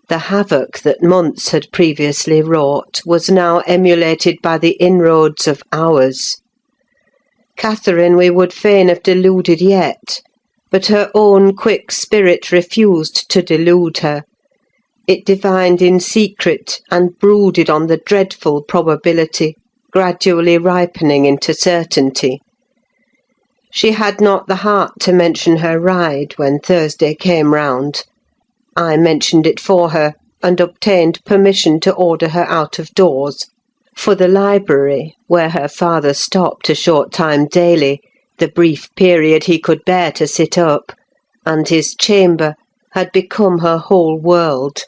The havoc that months had previously wrought was now emulated by the inroads of hours. Catherine we would fain have deluded yet, but her own quick spirit refused to delude her. It divined in secret, and brooded on the dreadful probability, gradually ripening into certainty. She had not the heart to mention her ride when Thursday came round. I mentioned it for her, and obtained permission to order her out of doors; for the library, where her father stopped a short time daily, the brief period he could bear to sit up, and his chamber, had become her whole world.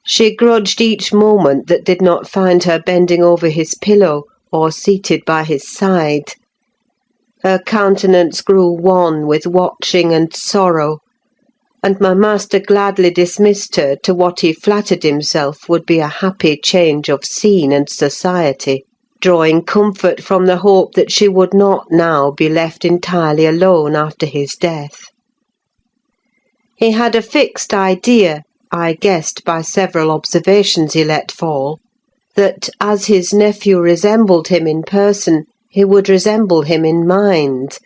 She grudged each moment that did not find her bending over his pillow, or seated by his side. Her countenance grew wan with watching and sorrow, and my master gladly dismissed her to what he flattered himself would be a happy change of scene and society, drawing comfort from the hope that she would not now be left entirely alone after his death. He had a fixed idea, I guessed by several observations he let fall, that as his nephew resembled him in person, he would resemble him in mind;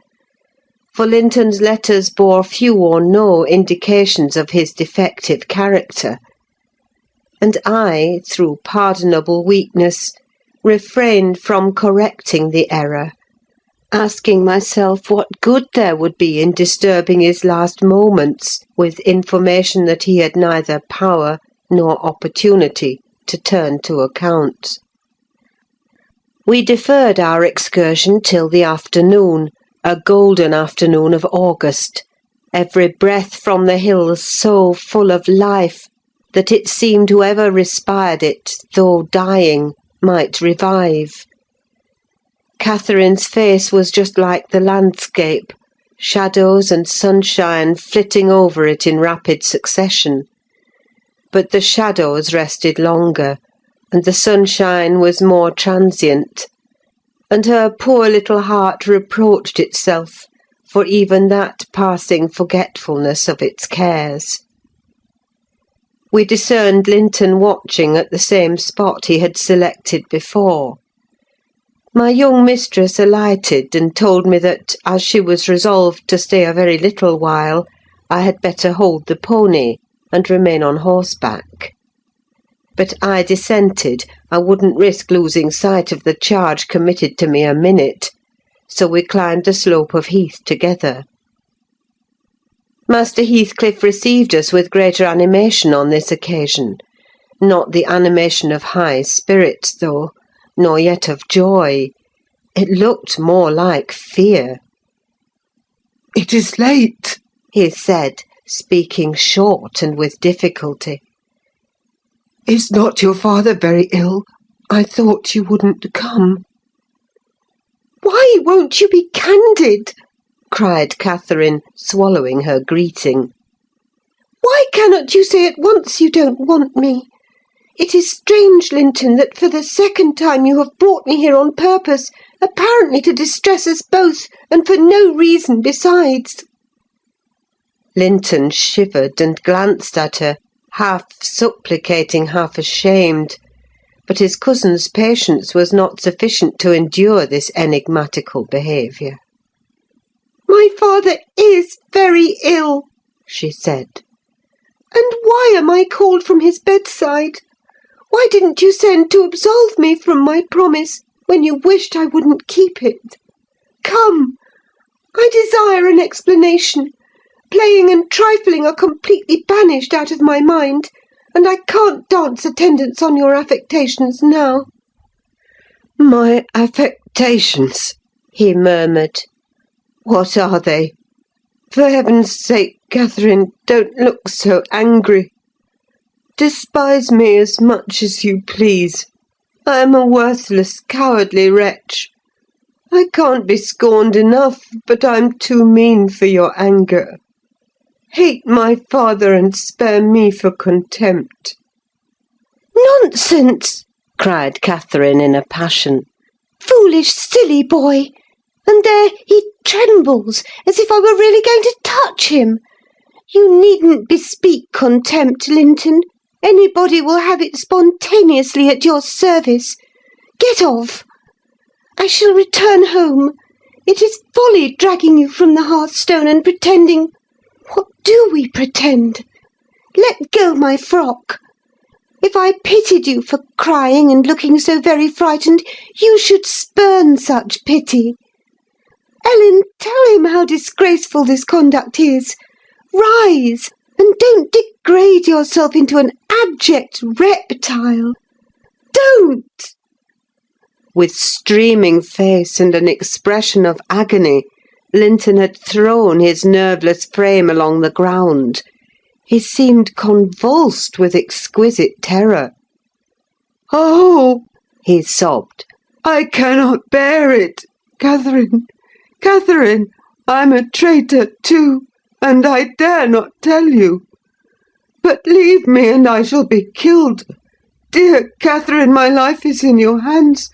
for Linton's letters bore few or no indications of his defective character, and I, through pardonable weakness, refrained from correcting the error, asking myself what good there would be in disturbing his last moments with information that he had neither power nor opportunity to turn to account. We deferred our excursion till the afternoon, a golden afternoon of August, every breath from the hills so full of life that it seemed whoever respired it, though dying, might revive. Catherine's face was just like the landscape, shadows and sunshine flitting over it in rapid succession. But the shadows rested longer, and the sunshine was more transient, and her poor little heart reproached itself for even that passing forgetfulness of its cares. We discerned Linton watching at the same spot he had selected before. My young mistress alighted and told me that, as she was resolved to stay a very little while, I had better hold the pony and remain on horseback. But I dissented. I wouldn't risk losing sight of the charge committed to me a minute, so we climbed the slope of heath together. Master Heathcliff received us with greater animation on this occasion. Not the animation of high spirits, though, nor yet of joy. It looked more like fear. "It is late," he said, speaking short and with difficulty. "Is not your father very ill? I thought you wouldn't come." Why won't you be candid? cried Catherine, swallowing her greeting. Why cannot you say at once you don't want me? It is strange, Linton, that for the second time you have brought me here on purpose, apparently to distress us both, and for no reason besides. Linton shivered and glanced at her, half supplicating, half ashamed, but his cousin's patience was not sufficient to endure this enigmatical behaviour. My father is very ill, she said. And why am I called from his bedside? Why didn't you send to absolve me from my promise, when you wished I wouldn't keep it? Come! I desire an explanation. Playing and trifling are completely banished out of my mind, and I can't dance attendance on your affectations now. My affectations, he murmured. What are they? For heaven's sake, Catherine, don't look so angry. Despise me as much as you please. I am a worthless, cowardly wretch. I can't be scorned enough, but I'm too mean for your anger. Hate my father and spare me for contempt. Nonsense! cried Catherine in a passion. Foolish, silly boy! And there he trembles, as if I were really going to touch him. You needn't bespeak contempt, Linton. Anybody will have it spontaneously at your service. Get off! I shall return home. It is folly dragging you from the hearthstone and pretending... What do we pretend? Let go my frock. If I pitied you for crying and looking so very frightened, you should spurn such pity. Ellen, tell him how disgraceful this conduct is. Rise, and don't degrade yourself into an abject reptile. Don't! With streaming face and an expression of agony, Linton had thrown his nerveless frame along the ground. He seemed convulsed with exquisite terror. "Oh!" he sobbed. "I cannot bear it! Catherine! Catherine! I'm a traitor too, and I dare not tell you. But leave me, and I shall be killed. Dear Catherine, my life is in your hands,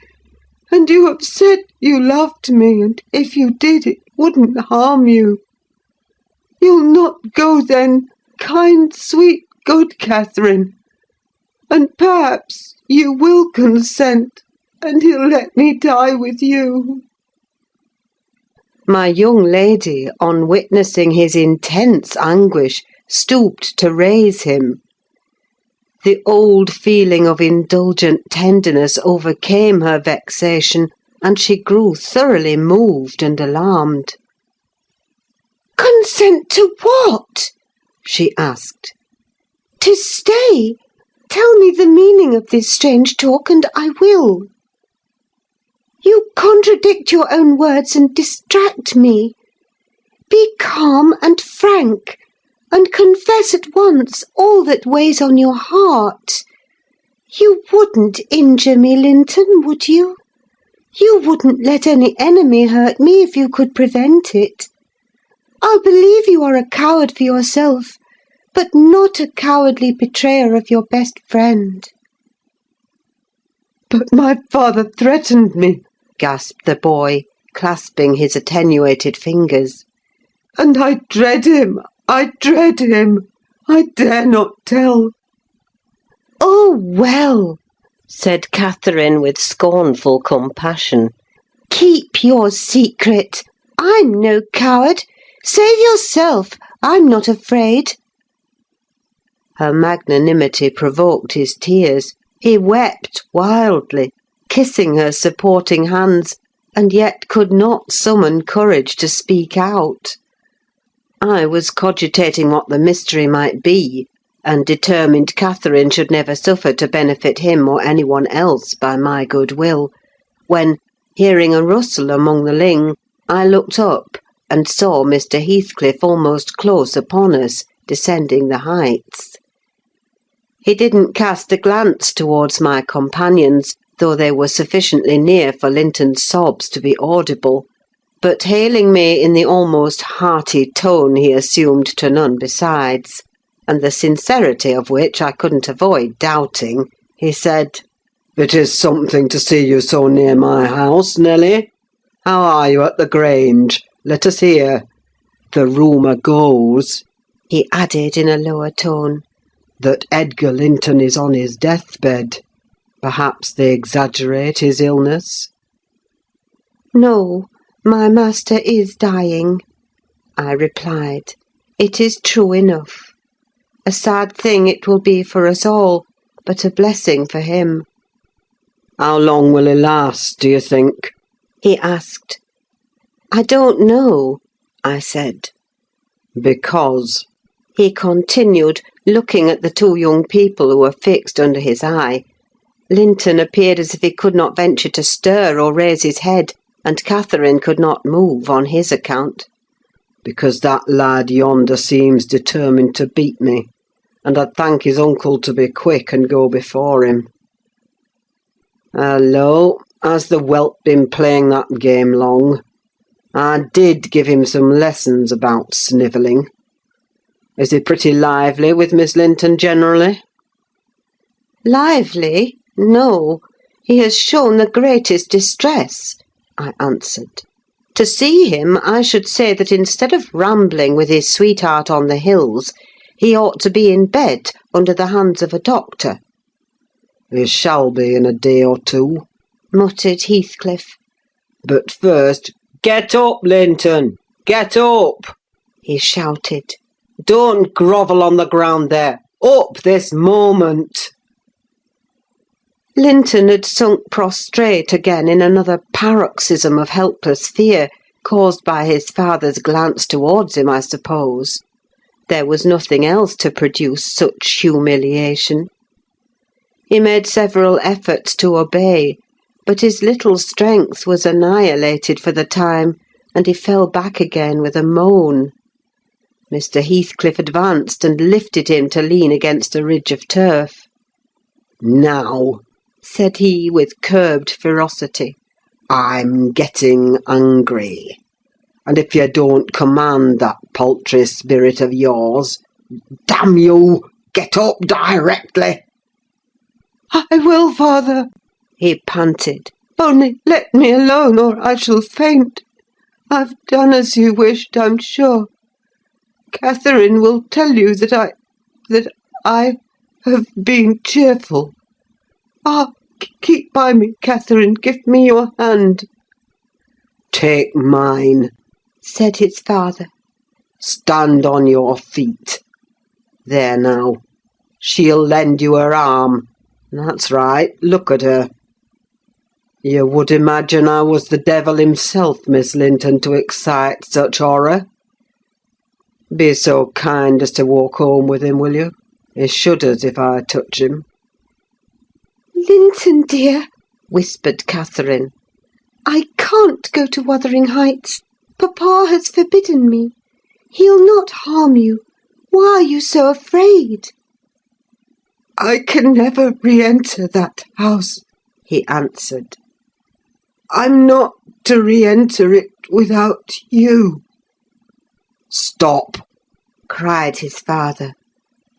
and you have said you loved me, and if you did, it wouldn't harm you. You'll not go then, kind, sweet, good Catherine, and perhaps you will consent, and he'll let me die with you." My young lady, on witnessing his intense anguish, stooped to raise him. The old feeling of indulgent tenderness overcame her vexation, and she grew thoroughly moved and alarmed. Consent to what? She asked. To stay? tell me the meaning of this strange talk, and I will. You contradict your own words and distract me. Be calm and frank, and confess at once all that weighs on your heart. You wouldn't injure me, Linton, would you? You wouldn't let any enemy hurt me if you could prevent it. I'll believe you are a coward for yourself, but not a cowardly betrayer of your best friend." "But my father threatened me," gasped the boy, clasping his attenuated fingers. "and I dread him. I dread him. I dare not tell." "Oh, well," said Catherine with scornful compassion, "keep your secret. I'm no coward. Save yourself. I'm not afraid." Her magnanimity provoked his tears. He wept wildly, kissing her supporting hands, and yet could not summon courage to speak out. I was cogitating what the mystery might be, and determined Catherine should never suffer to benefit him or anyone else by my goodwill, when, hearing a rustle among the ling, I looked up and saw Mr. Heathcliff almost close upon us, descending the heights. He didn't cast a glance towards my companions, though they were sufficiently near for Linton's sobs to be audible, but hailing me in the almost hearty tone he assumed to none besides, and the sincerity of which I couldn't avoid doubting, he said, "It is something to see you so near my house, Nelly. How are you at the Grange? Let us hear. The rumour goes," he added in a lower tone, "that Edgar Linton is on his deathbed. Perhaps they exaggerate his illness?" "No, my master is dying," I replied. "It is true enough. A sad thing it will be for us all, but a blessing for him." "How long will he last, do you think?" he asked. "I don't know," I said. "Because," he continued, looking at the two young people who were fixed under his eye. Linton appeared as if he could not venture to stir or raise his head, and Catherine could not move on his account. "because that lad yonder seems determined to beat me, and I'd thank his uncle to be quick and go before him. Hello, has the whelp been playing that game long? I did give him some lessons about snivelling. Is he pretty lively with Miss Linton generally?" "Lively? No. He has shown the greatest distress," I answered. "To see him, I should say that instead of rambling with his sweetheart on the hills, he ought to be in bed under the hands of a doctor." "He shall be in a day or two," muttered Heathcliff. "but first, get up, Linton! Get up!" he shouted. "Don't grovel on the ground there! Up this moment!" Linton had sunk prostrate again in another paroxysm of helpless fear, caused by his father's glance towards him, I suppose. There was nothing else to produce such humiliation. He made several efforts to obey, but his little strength was annihilated for the time, and he fell back again with a moan. Mr. Heathcliff advanced and lifted him to lean against a ridge of turf. "Now," said he, with curbed ferocity, "I'm getting angry, and if you don't command that paltry spirit of yours, damn you, get up directly!" "I will, father," he panted. "only let me alone, or I shall faint. I've done as you wished, I'm sure. Catherine will tell you that I have been cheerful. Ah, keep by me, Catherine. Give me your hand." "Take mine," said his father. "Stand on your feet. There now. She'll lend you her arm. That's right, look at her. You would imagine I was the devil himself, Miss Linton, to excite such horror. Be so kind as to walk home with him, will you? He shudders if I touch him." Linton, dear, whispered Catherine. I can't go to Wuthering Heights. Papa has forbidden me. He'll not harm you. Why are you so afraid? I can never re-enter that house, he answered. I'm not to re-enter it without you. Stop, cried his father.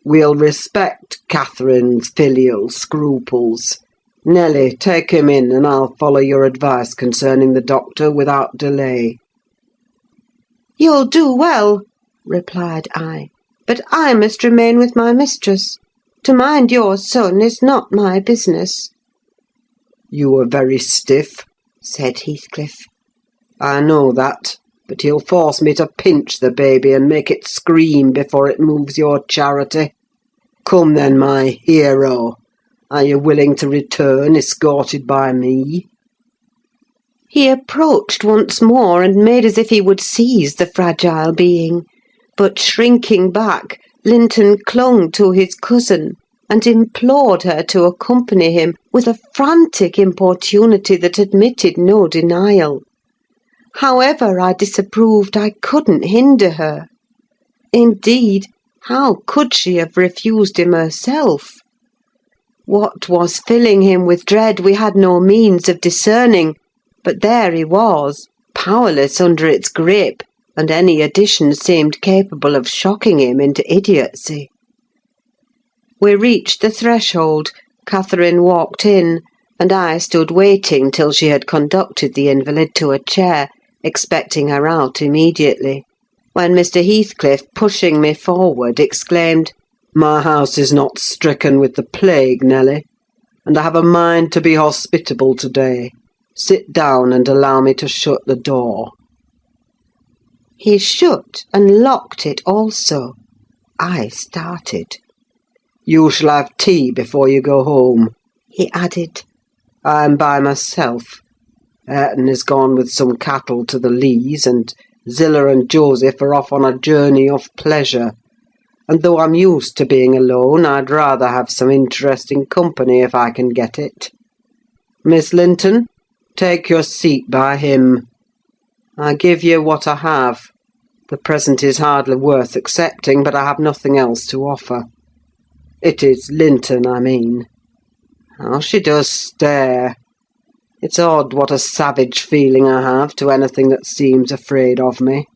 We'll respect Catherine's filial scruples. Nelly, take him in, and I'll follow your advice concerning the doctor without delay. You'll do well, replied I, but I must remain with my mistress. To mind your son is not my business. You are very stiff, said Heathcliff. I know that, but you'll force me to pinch the baby and make it scream before it moves your charity. Come then, my hero. Are you willing to return, escorted by me? He approached once more and made as if he would seize the fragile being, but shrinking back, Linton clung to his cousin and implored her to accompany him with a frantic importunity that admitted no denial. However I disapproved, I couldn't hinder her. Indeed, how could she have refused him herself? What was filling him with dread we had no means of discerning, but there he was, powerless under its grip, and any addition seemed capable of shocking him into idiocy. We reached the threshold, Catherine walked in, and I stood waiting till she had conducted the invalid to a chair, expecting her out immediately, when Mr. Heathcliff, pushing me forward, exclaimed, "My house is not stricken with the plague, Nelly, and I have a mind to be hospitable today. Sit down and allow me to shut the door." He shut and locked it also. I started. "You shall have tea before you go home," he added. "I'm by myself. Hareton is gone with some cattle to the Lees, and Zillah and Joseph are off on a journey of pleasure. And though I'm used to being alone, I'd rather have some interesting company if I can get it. Miss Linton, take your seat by him. I give you what I have. The present is hardly worth accepting, but I have nothing else to offer. It is Linton, I mean. How she does stare! It's odd what a savage feeling I have to anything that seems afraid of me.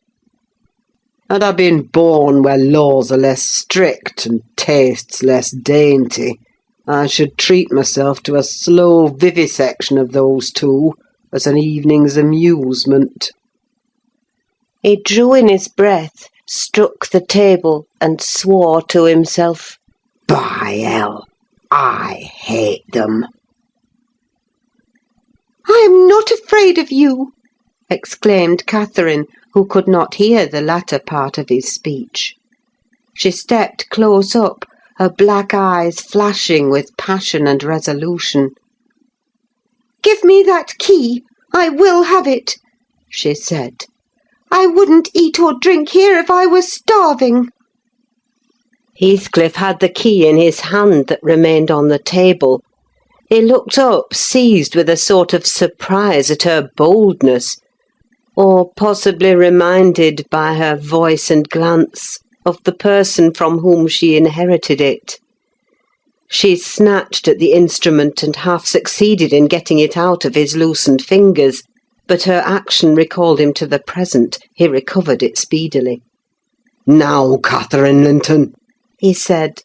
Had I been born where laws are less strict and tastes less dainty, I should treat myself to a slow vivisection of those two as an evening's amusement." He drew in his breath, struck the table, and swore to himself, "By hell, I hate them!" I am not afraid of you, exclaimed Catherine, who could not hear the latter part of his speech. She stepped close up, her black eyes flashing with passion and resolution. "Give me that key. I will have it," she said. "I wouldn't eat or drink here if I were starving." Heathcliff had the key in his hand that remained on the table. He looked up, seized with a sort of surprise at her boldness, or possibly reminded by her voice and glance of the person from whom she inherited it. She snatched at the instrument and half succeeded in getting it out of his loosened fingers, but her action recalled him to the present. He recovered it speedily. "Now, Catherine Linton," he said,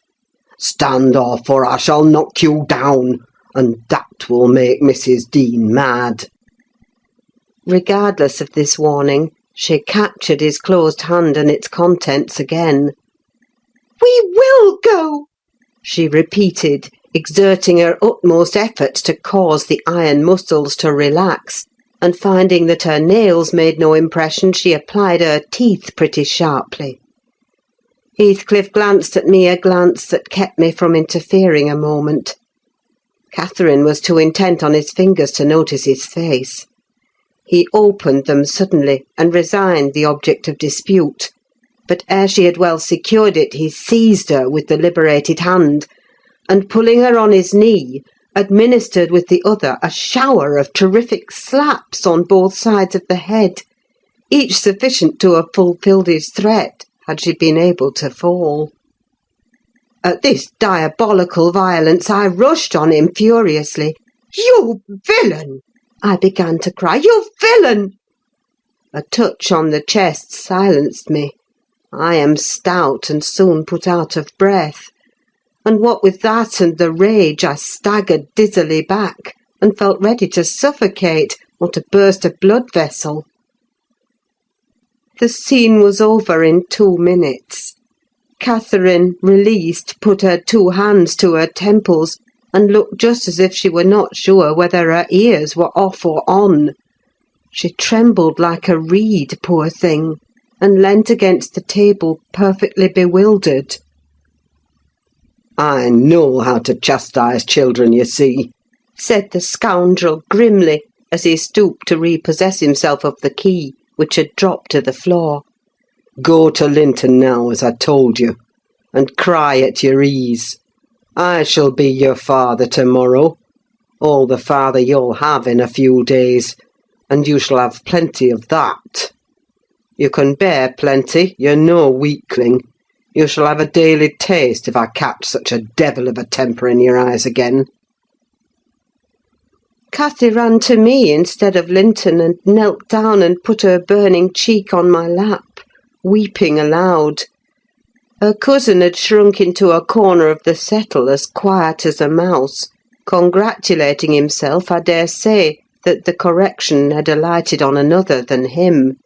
"stand off, or I shall knock you down, and that will make Mrs. Dean mad." Regardless of this warning, she captured his closed hand and its contents again. "We will go," she repeated, exerting her utmost efforts to cause the iron muscles to relax, and finding that her nails made no impression, she applied her teeth pretty sharply. Heathcliff glanced at me a glance that kept me from interfering a moment. Catherine was too intent on his fingers to notice his face. He opened them suddenly, and resigned the object of dispute, but ere she had well secured it, he seized her with the liberated hand, and pulling her on his knee, administered with the other a shower of terrific slaps on both sides of the head, each sufficient to have fulfilled his threat had she been able to fall. At this diabolical violence, I rushed on him furiously. "You villain!" I began to cry. "You villain!" A touch on the chest silenced me. I am stout and soon put out of breath, and what with that and the rage, I staggered dizzily back and felt ready to suffocate or to burst a blood vessel. The scene was over in 2 minutes. Catherine, released, put her 2 hands to her temples and looked just as if she were not sure whether her ears were off or on. She trembled like a reed, poor thing, and leant against the table perfectly bewildered. "I know how to chastise children, you see," said the scoundrel grimly, as he stooped to repossess himself of the key, which had dropped to the floor. "Go to Linton now, as I told you, and cry at your ease. I shall be your father to-morrow, all the father you'll have in a few days, and you shall have plenty of that. You can bear plenty, you're no weakling. You shall have a daily taste if I catch such a devil of a temper in your eyes again." Cathy ran to me instead of Linton, and knelt down and put her burning cheek on my lap, weeping aloud. Her cousin had shrunk into a corner of the settle as quiet as a mouse, congratulating himself, I dare say, that the correction had alighted on another than him.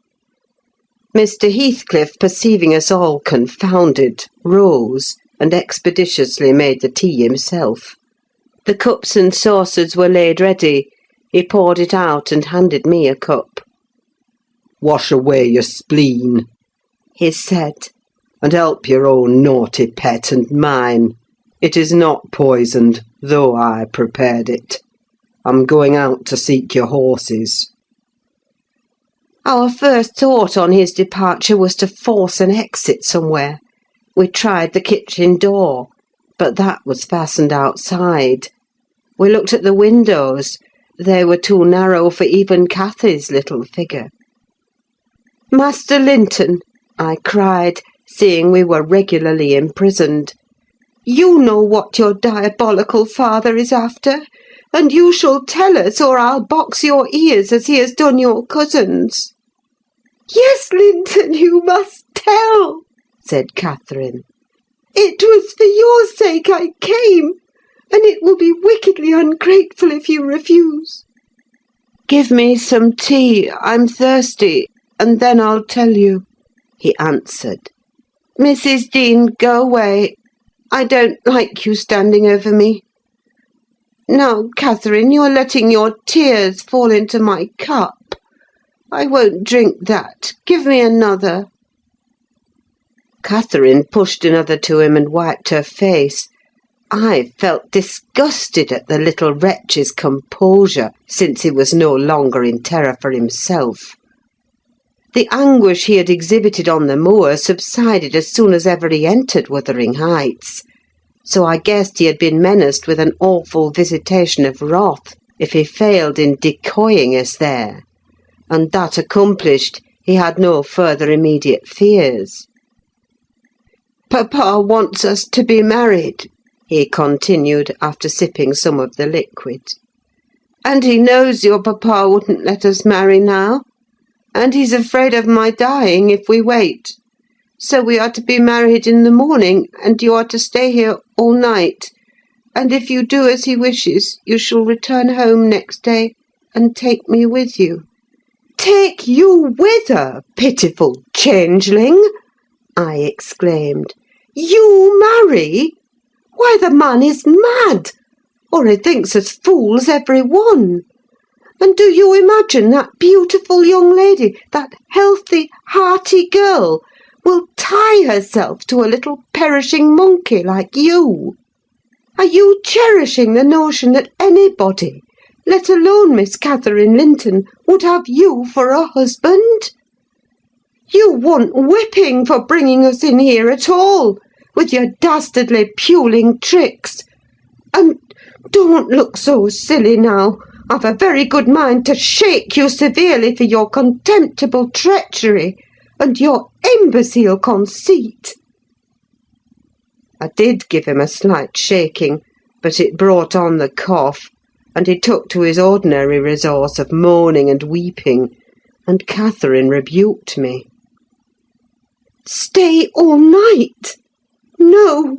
Mr. Heathcliff, perceiving us all confounded, rose, and expeditiously made the tea himself. The cups and saucers were laid ready. He poured it out and handed me a cup. "Wash away your spleen," he said, "and help your own naughty pet and mine. It is not poisoned, though I prepared it. I'm going out to seek your horses." Our first thought on his departure was to force an exit somewhere. We tried the kitchen door, but that was fastened outside. We looked at the windows. They were too narrow for even Cathy's little figure. "Master Linton," I cried, seeing we were regularly imprisoned, "you know what your diabolical father is after, and you shall tell us, or I'll box your ears as he has done your cousin's." "Yes, Linton, you must tell," said Catherine. "It was for your sake I came, and it will be wickedly ungrateful if you refuse." "Give me some tea, I'm thirsty, and then I'll tell you," he answered. "Mrs. Dean, go away. I don't like you standing over me. Now, Catherine, you're letting your tears fall into my cup. I won't drink that. Give me another." Catherine pushed another to him and wiped her face. I felt disgusted at the little wretch's composure, since he was no longer in terror for himself. The anguish he had exhibited on the moor subsided as soon as ever he entered Wuthering Heights, so I guessed he had been menaced with an awful visitation of wrath if he failed in decoying us there, and that accomplished, he had no further immediate fears. "Papa wants us to be married," he continued, after sipping some of the liquid. "And he knows your papa wouldn't let us marry now, and he's afraid of my dying if we wait. So we are to be married in the morning, and you are to stay here all night, and if you do as he wishes, you shall return home next day and take me with you." "Take you with her, pitiful changeling!" I exclaimed. "You marry? Why, the man is mad, or he thinks us fools every one. And do you imagine that beautiful young lady, that healthy, hearty girl, will tie herself to a little perishing monkey like you? Are you cherishing the notion that anybody, let alone Miss Catherine Linton, would have you for a husband? You want whipping for bringing us in here at all, with your dastardly puling tricks. And Don't look so silly now. I've a very good mind to shake you severely for your contemptible treachery and your imbecile conceit." I did give him a slight shaking, but it brought on the cough, and he took to his ordinary resource of moaning and weeping, and Catherine rebuked me. "Stay all night? No,"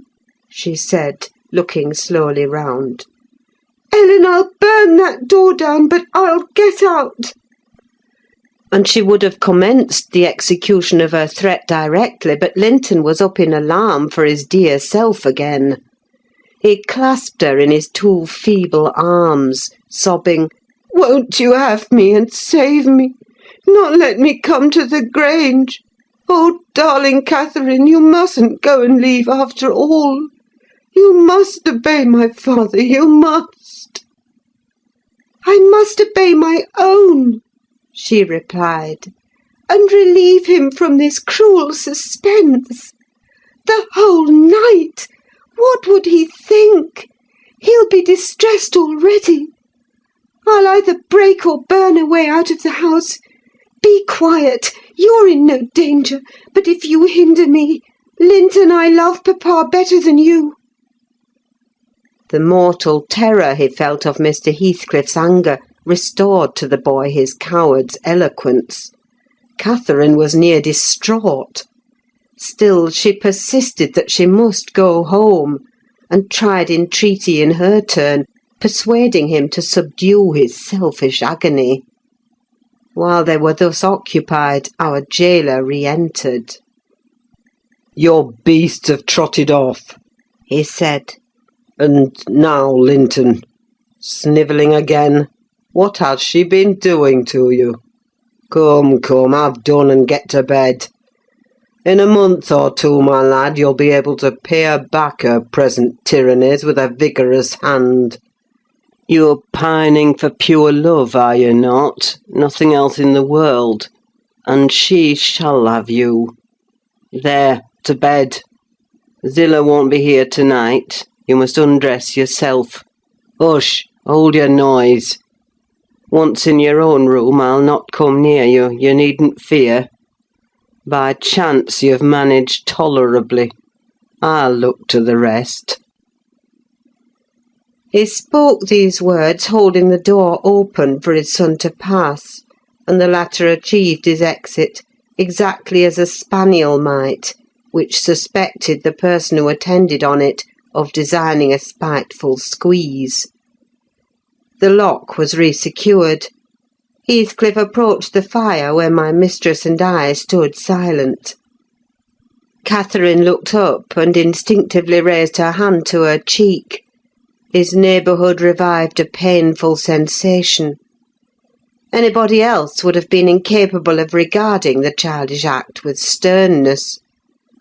she said, looking slowly round. "Ellen, I'll burn that door down, but I'll get out." And she would have commenced the execution of her threat directly, but Linton was up in alarm for his dear self again. He clasped her in his two feeble arms, sobbing, "Won't you have me and save me? Not let me come to the Grange? Oh, darling Catherine, you mustn't go and leave after all. You must obey my father, you must." "I must obey my own," she replied, "and relieve him from this cruel suspense. The whole night! What would he think? He'll be distressed already. I'll either break or burn a way out of the house. Be quiet, you're in no danger, but if you hinder me, Linton, I love papa better than you." The mortal terror he felt of Mr. Heathcliff's anger restored to the boy his coward's eloquence. Catherine was near distraught. Still, she persisted that she must go home, and tried entreaty in her turn, persuading him to subdue his selfish agony. While they were thus occupied, our gaoler re-entered. "Your beasts have trotted off," he said. "And now, Linton, snivelling again. What has she been doing to you? Come, come, have done and get to bed. In a month or two, my lad, you'll be able to pay her back her present tyrannies with a vigorous hand. You're pining for pure love, are you not? Nothing else in the world. And she shall have you. There, to bed. Zillah won't be here tonight. You must undress yourself. Hush, hold your noise. Once in your own room, I'll not come near you, you needn't fear. By chance you've managed tolerably. I'll look to the rest." He spoke these words holding the door open for his son to pass, and the latter achieved his exit exactly as a spaniel might, which suspected the person who attended on it of designing a spiteful squeeze. The lock was resecured. Heathcliff approached the fire where my mistress and I stood silent. Catherine looked up and instinctively raised her hand to her cheek. His neighbourhood revived a painful sensation. Anybody else would have been incapable of regarding the childish act with sternness,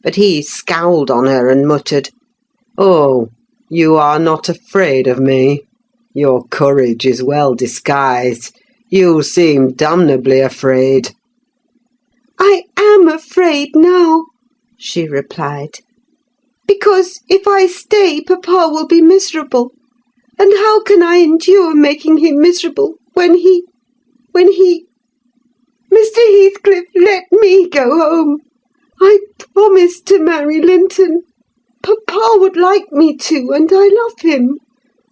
but he scowled on her and muttered, "Oh, you are not afraid of me? Your courage is well disguised. You seem damnably afraid." "I am afraid now," she replied, "because if I stay, papa will be miserable. And how can I endure making him miserable when he... Mr. Heathcliff, let me go home. I promised to marry Linton. Papa would like me to, and I love him.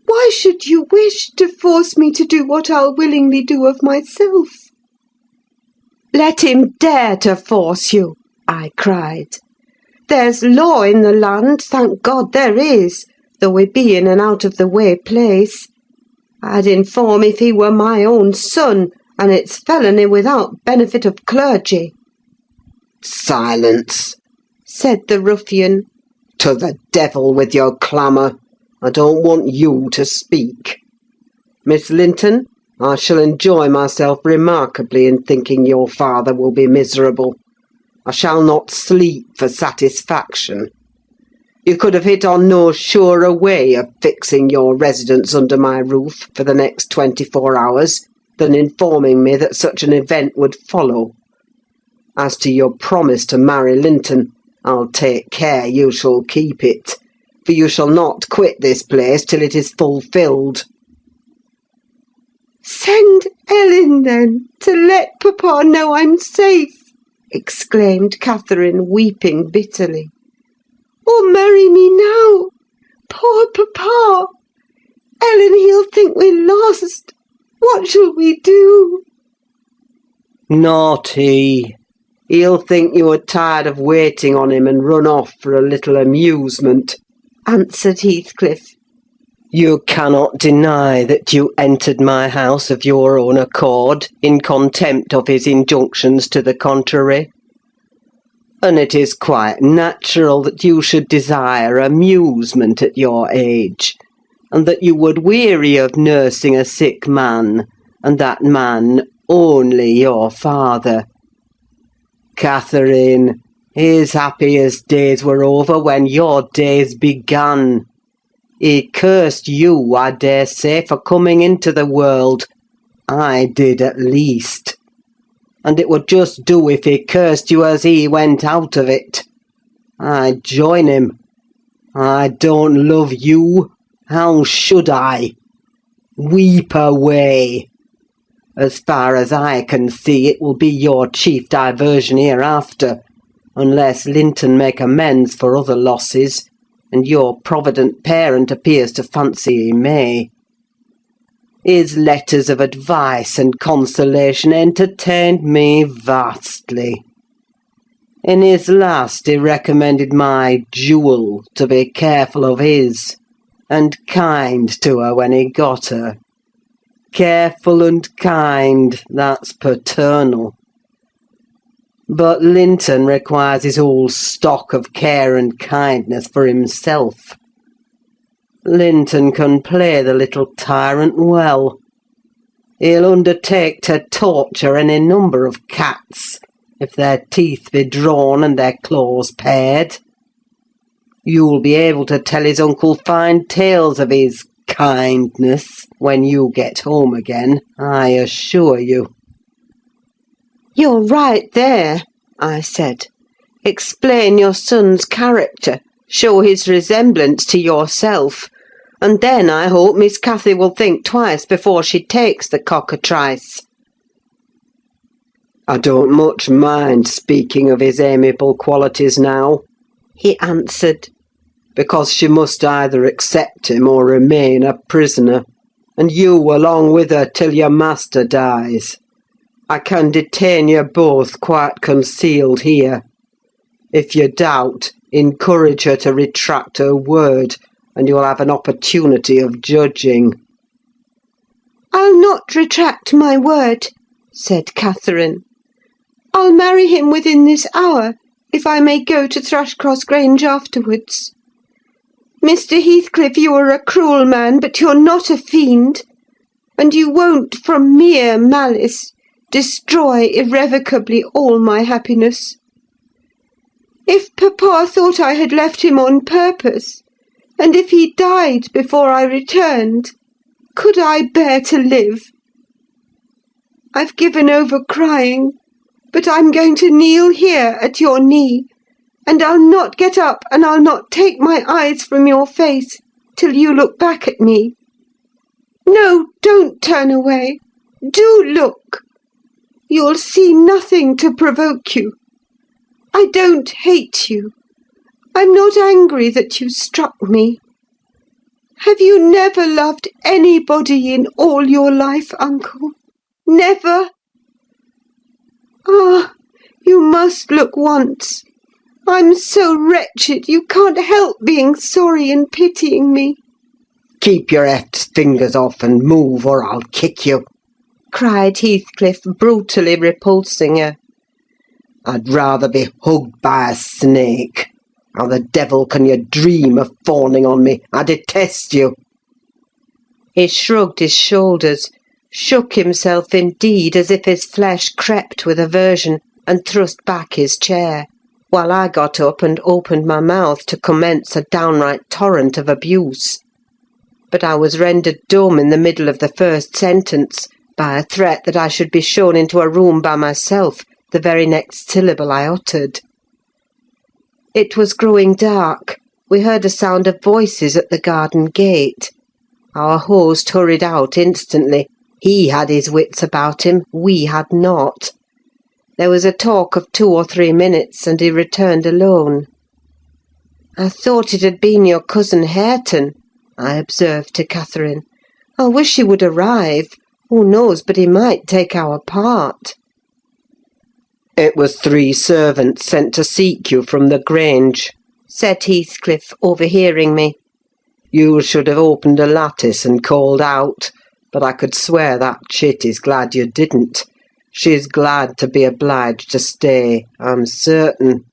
Why should you wish to force me to do what I'll willingly do of myself?" "Let him dare to force you!" I cried. "There's law in the land, thank God there is, though we be in an out-of-the-way place. I'd inform if he were my own son, and it's felony without benefit of clergy." "Silence!" said the ruffian. "To the devil with your clamour! I don't want you to speak. Miss Linton, I shall enjoy myself remarkably in thinking your father will be miserable. I shall not sleep for satisfaction. You could have hit on no surer way of fixing your residence under my roof for the next 24 hours than informing me that such an event would follow. As to your promise to marry Linton, I'll take care you shall keep it. for you shall not quit this place till it is fulfilled." "Send Ellen, then, to let papa know I'm safe," exclaimed Catherine, weeping bitterly. "Or marry me now. Poor papa! Ellen, he'll think we're lost. What shall we do?" "Not he. He'll think you are tired of waiting on him and run off for a little amusement," answered Heathcliff. "You cannot deny that you entered my house of your own accord, in contempt of his injunctions to the contrary. And it is quite natural that you should desire amusement at your age, and that you would weary of nursing a sick man, and that man only your father. Catherine, his happiest days were over when your days began. He cursed you, I dare say, for coming into the world. I did, at least. And it would just do if he cursed you as he went out of it. I join him. I don't love you. How should I? Weep away. As far as I can see, it will be your chief diversion hereafter, unless Linton make amends for other losses, and your provident parent appears to fancy he may. His letters of advice and consolation entertained me vastly. In his last he recommended my jewel to be careful of his, and kind to her when he got her. Careful and kind, that's paternal. But Linton requires his whole stock of care and kindness for himself. Linton can play the little tyrant well. He'll undertake to torture any number of cats, if their teeth be drawn and their claws pared. You'll be able to tell his uncle fine tales of his kindness when you get home again, I assure you." "You're right there," I said. "Explain your son's character, show his resemblance to yourself, and then I hope Miss Cathy will think twice before she takes the cockatrice." "I don't much mind speaking of his amiable qualities now," he answered, "because she must either accept him or remain a prisoner, and you along with her till your master dies. I can detain you both quite concealed here. If you doubt, encourage her to retract her word, and you'll have an opportunity of judging." "I'll not retract my word," said Catherine. "I'll marry him within this hour, if I may go to Thrushcross Grange afterwards. Mr. Heathcliff, you are a cruel man, but you're not a fiend, and you won't, from mere malice, destroy irrevocably all my happiness. If papa thought I had left him on purpose, and if he died before I returned, could I bear to live? I've given over crying, but I'm going to kneel here at your knee, and I'll not get up, and I'll not take my eyes from your face till you look back at me. No, don't turn away. Do look. You'll see nothing to provoke you. I don't hate you. I'm not angry that you struck me. Have you never loved anybody in all your life, uncle? Never? Ah, you must look once. I'm so wretched, you can't help being sorry and pitying me." "Keep your eft's fingers off and move, or I'll kick you," cried Heathcliff, brutally repulsing her. "I'd rather be hugged by a snake. How the devil can you dream of fawning on me? I detest you." He shrugged his shoulders, shook himself indeed as if his flesh crept with aversion, and thrust back his chair, while I got up and opened my mouth to commence a downright torrent of abuse. But I was rendered dumb in the middle of the first sentence by a threat that I should be shown into a room by myself the very next syllable I uttered. It was growing dark, we heard a sound of voices at the garden gate. Our host hurried out instantly. He had his wits about him, we had not. There was a talk of 2 or 3 minutes, and he returned alone. "I thought it had been your cousin Hareton," I observed to Catherine. "I wish he would arrive. Who knows but he might take our part?" "It was 3 servants sent to seek you from the Grange," said Heathcliff, overhearing me. "You should have opened a lattice and called out, but I could swear that chit is glad you didn't. She's glad to be obliged to stay, I'm certain."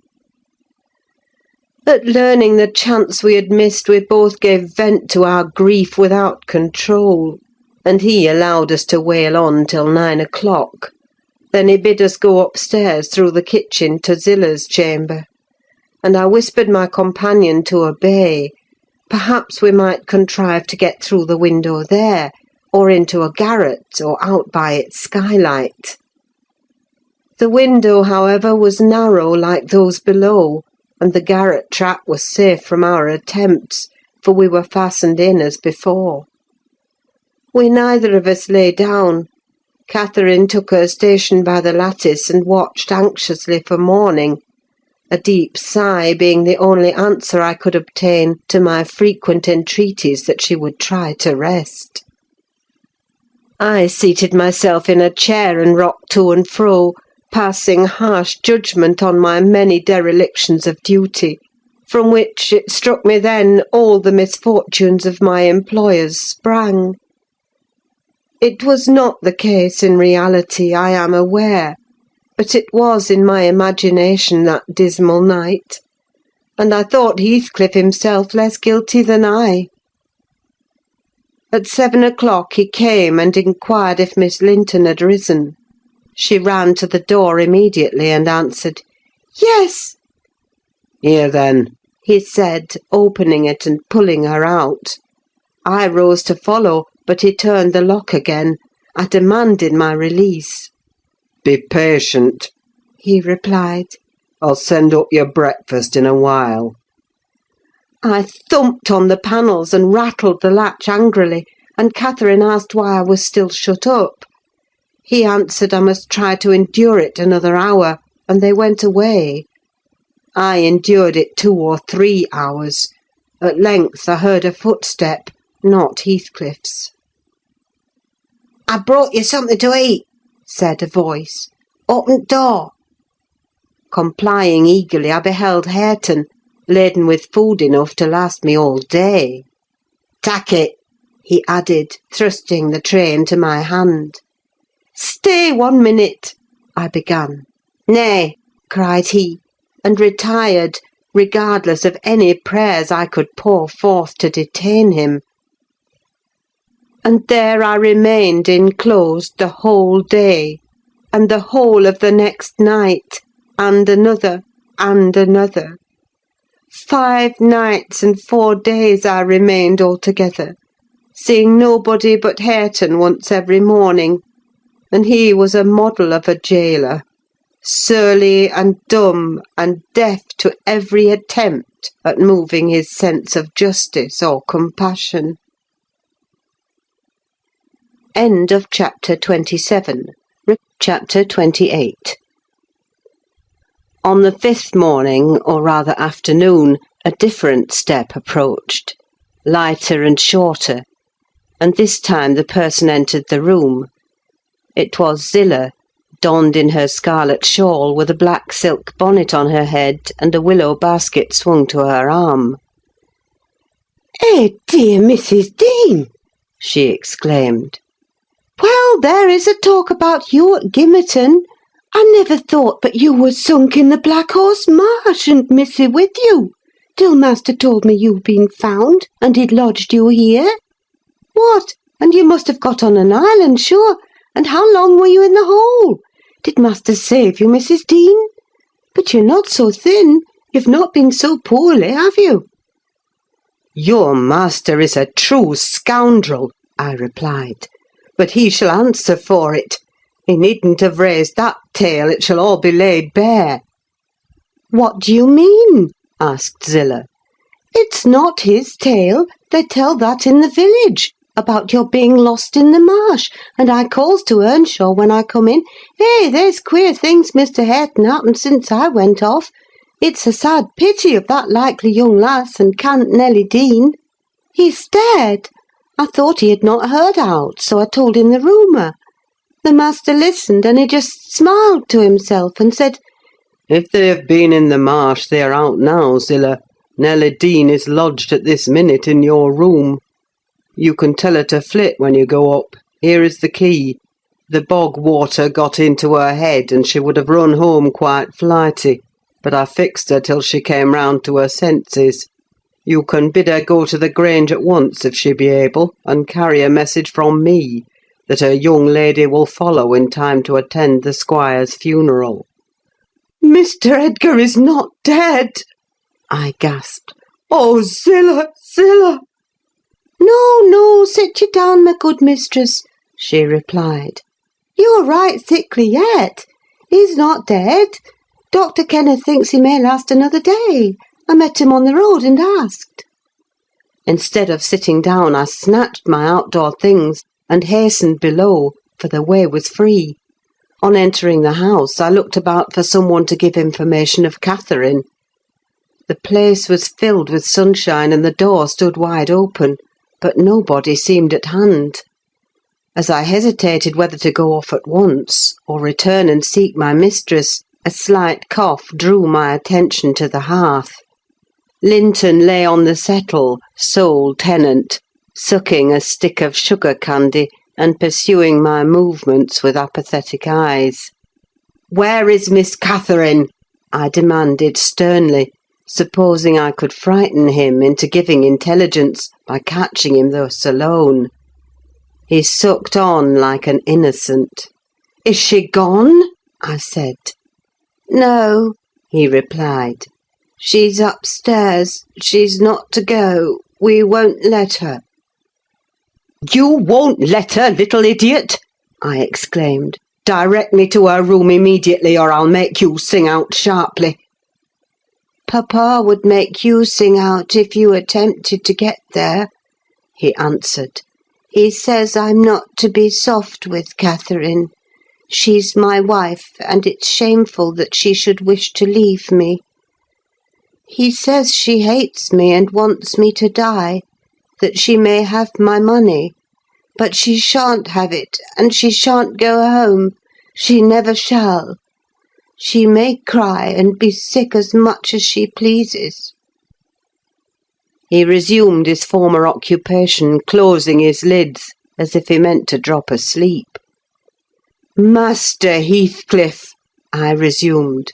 At learning the chance we had missed, we both gave vent to our grief without control, and he allowed us to wail on till 9 o'clock. Then he bid us go upstairs through the kitchen to Zilla's chamber, and I whispered my companion to obey. Perhaps we might contrive to get through the window there, or into a garret, or out by its skylight. The window, however, was narrow like those below, and the garret trap was safe from our attempts, for we were fastened in as before. We neither of us lay down. Catherine took her station by the lattice and watched anxiously for morning, a deep sigh being the only answer I could obtain to my frequent entreaties that she would try to rest. I seated myself in a chair and rocked to and fro, passing harsh judgment on my many derelictions of duty, from which, it struck me then, all the misfortunes of my employers sprang. It was not the case in reality, I am aware, but it was in my imagination that dismal night, and I thought Heathcliff himself less guilty than I. At 7 o'clock he came and inquired if Miss Linton had risen. She ran to the door immediately and answered, "Yes." "Here, then," he said, opening it and pulling her out. I rose to follow, but he turned the lock again. I demanded my release. "Be patient," he replied. "I'll send up your breakfast in a while." I thumped on the panels and rattled the latch angrily, and Catherine asked why I was still shut up. He answered I must try to endure it another hour, and they went away. I endured it 2 or 3 hours. At length I heard a footstep, not Heathcliff's. "I brought you something to eat," said a voice. "Open the door." Complying eagerly, I beheld Hareton, laden with food enough to last me all day. "Tak it," he added, thrusting the tray into my hand. "Stay 1 minute," I began. "Nay," cried he, and retired, regardless of any prayers I could pour forth to detain him. And there I remained enclosed the whole day, and the whole of the next night, and another, and another. 5 nights and 4 days I remained altogether, seeing nobody but Hareton once every morning, and he was a model of a gaoler, surly and dumb and deaf to every attempt at moving his sense of justice or compassion. End of chapter 27. Chapter 28. On the 5th morning, or rather afternoon, a different step approached, lighter and shorter, and this time the person entered the room. It was Zillah, donned in her scarlet shawl, with a black silk bonnet on her head and a willow basket swung to her arm. "Eh, dear Mrs. Dean!" she exclaimed. "Well, there is a talk about you at Gimmerton. I never thought but you were sunk in the Black Horse Marsh, and missy with you, till master told me you'd been found, and he'd lodged you here. What, and you must have got on an island, sure, and how long were you in the hole? Did master save you, Mrs. Dean? But you're not so thin, you've not been so poorly, have you?" "Your master is a true scoundrel," I replied, "but he shall answer for it. He needn't have raised that tale, it shall all be laid bare." "What do you mean?" asked Zillah. It's not his tale. They tell that in the village, about your being lost in the marsh, and I calls to Earnshaw when I come in, 'Hey, there's queer things Mr. Hareton happened since I went off. It's a sad pity of that likely young lass and cant Nelly Dean.' He stared. I thought he had not heard aught, so I told him the rumour. The master listened, and he just smiled to himself and said, 'If they have been in the marsh, they are out now, Zillah. Nelly Dean is lodged at this minute in your room. You can tell her to flit when you go up. Here is the key. The bog water got into her head, and she would have run home quite flighty, but I fixed her till she came round to her senses. You can bid her go to the Grange at once, if she be able, and carry a message from me, that her young lady will follow in time to attend the squire's funeral.' Mr. Edgar is not dead, I gasped. Oh, Zillah, Zillah! "No, no, sit you down, my good mistress," she replied. "You're right thickly yet. He's not dead. Dr. Kenneth thinks he may last another day. I met him on the road and asked." Instead of sitting down, I snatched my outdoor things and hastened below, for the way was free. On entering the house, I looked about for someone to give information of Catherine. The place was filled with sunshine, and the door stood wide open, but nobody seemed at hand. As I hesitated whether to go off at once, or return and seek my mistress, a slight cough drew my attention to the hearth. Linton lay on the settle, sole tenant, sucking a stick of sugar candy and pursuing my movements with apathetic eyes. "Where is Miss Catherine?" I demanded sternly, supposing I could frighten him into giving intelligence by catching him thus alone. He sucked on like an innocent. "Is she gone?" I said. "No," he replied. "She's upstairs. She's not to go. We won't let her." "You won't let her, little idiot!" I exclaimed. "Direct me to her room immediately, or I'll make you sing out sharply." "Papa would make you sing out if you attempted to get there," he answered. "He says I'm not to be soft with Catherine. She's my wife, and it's shameful that she should wish to leave me. He says she hates me and wants me to die, that she may have my money. But she shan't have it, and she shan't go home. She never shall. She may cry and be sick as much as she pleases." He resumed his former occupation, closing his lids, as if he meant to drop asleep. "Master Heathcliff," I resumed,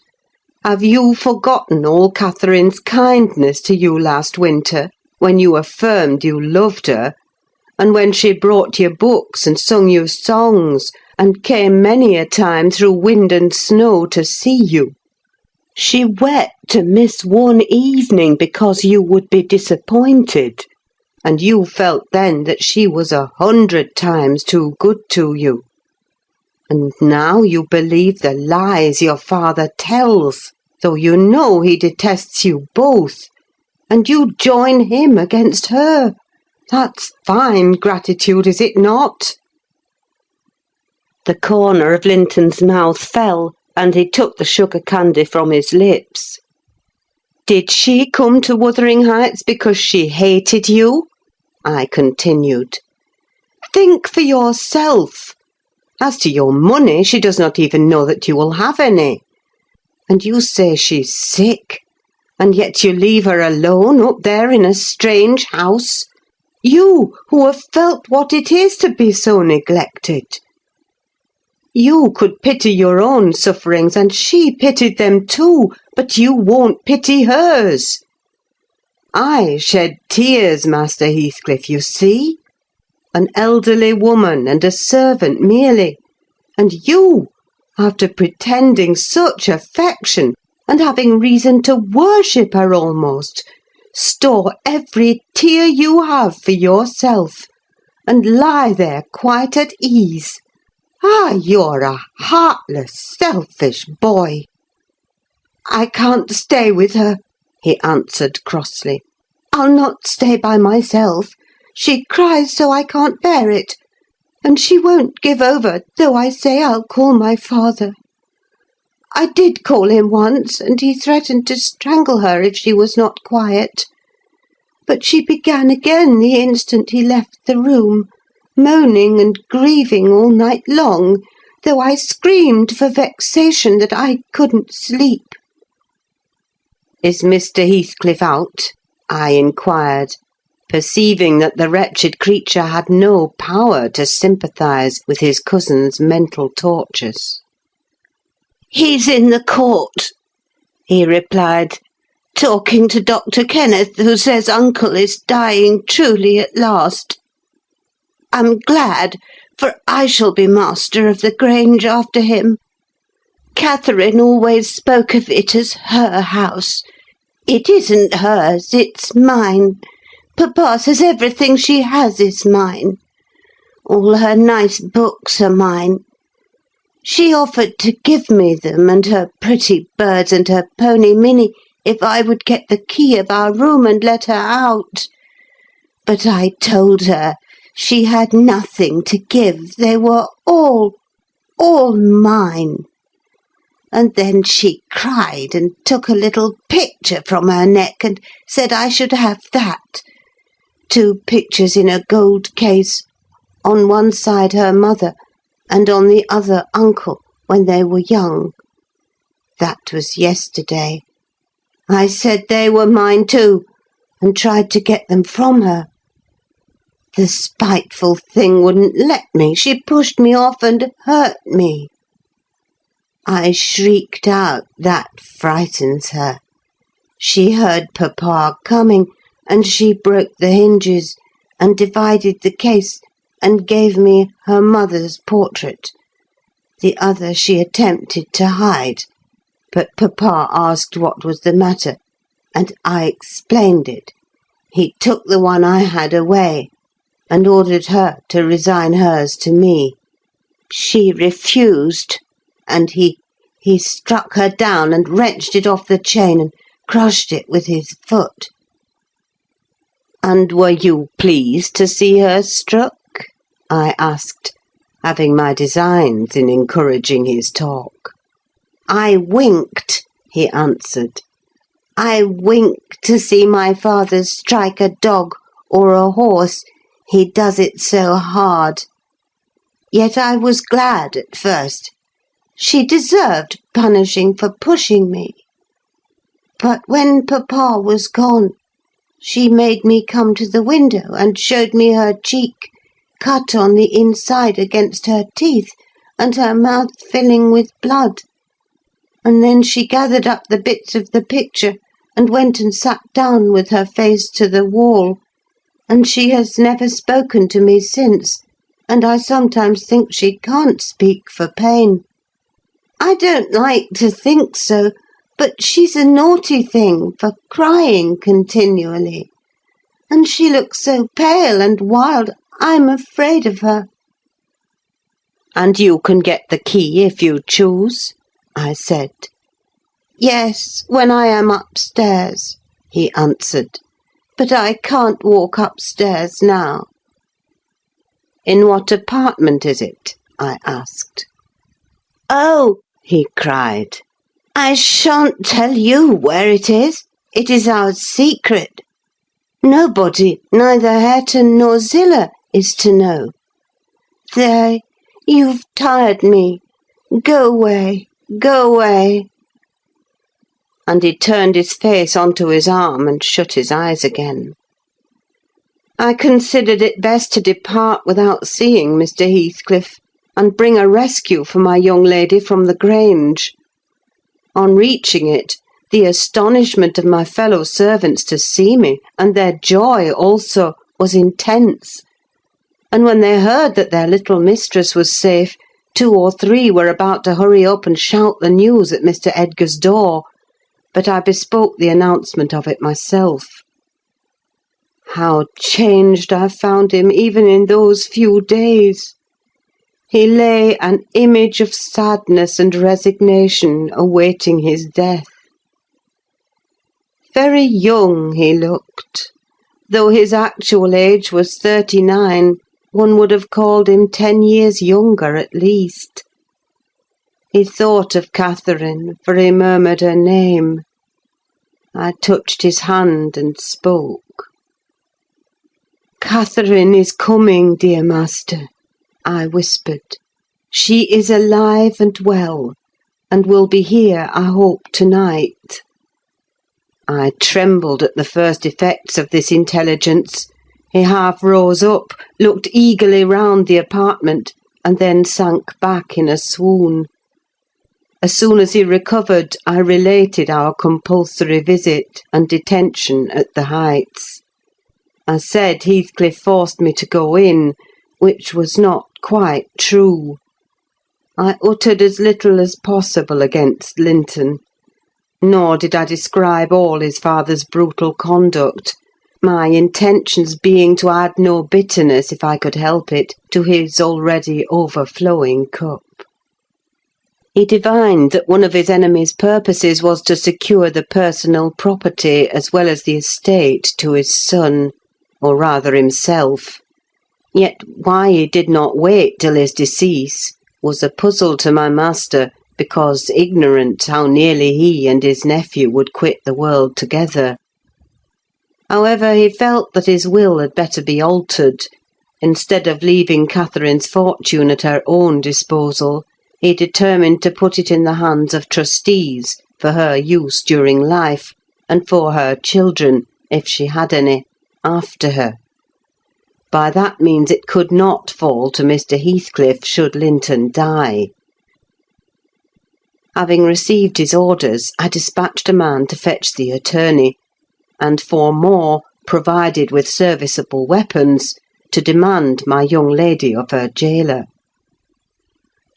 "have you forgotten all Catherine's kindness to you last winter, when you affirmed you loved her, and when she brought you books and sung you songs, and came many a time through wind and snow to see you? She wept to miss one evening because you would be disappointed, and you felt then that she was 100 times too good to you. And now you believe the lies your father tells, though you know he detests you both, and you join him against her. That's fine gratitude, is it not?" The corner of Linton's mouth fell, and he took the sugar candy from his lips. "Did she come to Wuthering Heights because she hated you?" I continued. "Think for yourself. As to your money, she does not even know that you will have any. And you say she's sick, and yet you leave her alone up there in a strange house? You, who have felt what it is to be so neglected. You could pity your own sufferings, and she pitied them too, but you won't pity hers. I shed tears, Master Heathcliff, you see. An elderly woman and a servant merely. And you, after pretending such affection, and having reason to worship her almost, store every tear you have for yourself, and lie there quite at ease. Ah, you're a heartless, selfish boy." "I can't stay with her," he answered crossly. I'll not stay by myself. She cries so I can't bear it. And she won't give over, though I say I'll call my father. I did call him once, and he threatened to strangle her if she was not quiet. But she began again the instant he left the room, moaning and grieving all night long, though I screamed for vexation that I couldn't sleep. "Is Mr. Heathcliff out?" I inquired, perceiving that the wretched creature had no power to sympathise with his cousin's mental tortures. "He's in the court," he replied, "talking to Dr. Kenneth, who says uncle is dying truly at last. I'm glad, for I shall be master of the Grange after him. Catherine always spoke of it as her house. It isn't hers, it's mine. Papa says everything she has is mine. All her nice books are mine. She offered to give me them, and her pretty birds and her pony Minnie, if I would get the key of our room and let her out. But I told her she had nothing to give. They were all mine. And then she cried and took a little picture from her neck and said I should have that. 2 pictures in a gold case, on one side her mother, and on the other uncle, when they were young. That was yesterday. I said they were mine too, and tried to get them from her. The spiteful thing wouldn't let me. She pushed me off and hurt me. I shrieked out. That frightens her. She heard Papa coming, and she broke the hinges and divided the case and gave me her mother's portrait. The other she attempted to hide, but Papa asked what was the matter, and I explained it. He took the one I had away, and ordered her to resign hers to me. She refused, and he struck her down and wrenched it off the chain and crushed it with his foot." "And were you pleased to see her struck?" I asked, having my designs in encouraging his talk. "I winked," he answered. "I winked to see my father strike a dog or a horse. He does it so hard. Yet I was glad at first. She deserved punishing for pushing me. But when Papa was gone, she made me come to the window and showed me her cheek, cut on the inside against her teeth, and her mouth filling with blood. And then she gathered up the bits of the picture and went and sat down with her face to the wall, and she has never spoken to me since, and I sometimes think she can't speak for pain. I don't like to think so, but she's a naughty thing for crying continually. And she looks so pale and wild, I'm afraid of her." "And you can get the key if you choose?" I said. "Yes, when I am upstairs," he answered. "But I can't walk upstairs now." "In what apartment is it?" I asked. "Oh," he cried, "I shan't tell you where it is. It is our secret. Nobody, neither Hareton nor Zillah, is to know. There, you've tired me. Go away, go away." And he turned his face onto his arm and shut his eyes again. I considered it best to depart without seeing Mr. Heathcliff, and bring a rescue for my young lady from the Grange. On reaching it, the astonishment of my fellow servants to see me, and their joy also, was intense; and when they heard that their little mistress was safe, 2 or 3 were about to hurry up and shout the news at Mr. Edgar's door, but I bespoke the announcement of it myself. How changed I found him even in those few days! He lay an image of sadness and resignation, awaiting his death. Very young he looked, Though his actual age was 39, one would have called him 10 years younger at least. He thought of Catherine, for he murmured her name. I touched his hand and spoke. "Catherine is coming, dear master," I whispered. "She is alive and well, and will be here, I hope, tonight." I trembled at the first effects of this intelligence. He half rose up, looked eagerly round the apartment, and then sank back in a swoon. As soon as he recovered, I related our compulsory visit and detention at the Heights. I said Heathcliff forced me to go in, which was not quite true. I uttered as little as possible against Linton, nor did I describe all his father's brutal conduct, my intentions being to add no bitterness, if I could help it, to his already overflowing cup. He divined that one of his enemy's purposes was to secure the personal property as well as the estate to his son, or rather himself. Yet why he did not wait till his decease was a puzzle to my master, because ignorant how nearly he and his nephew would quit the world together. However, he felt that his will had better be altered. Instead of leaving Catherine's fortune at her own disposal, he determined to put it in the hands of trustees for her use during life, and for her children, if she had any, after her. By that means it could not fall to Mr. Heathcliff should Linton die. Having received his orders, I dispatched a man to fetch the attorney, and 4 more, provided with serviceable weapons, to demand my young lady of her gaoler.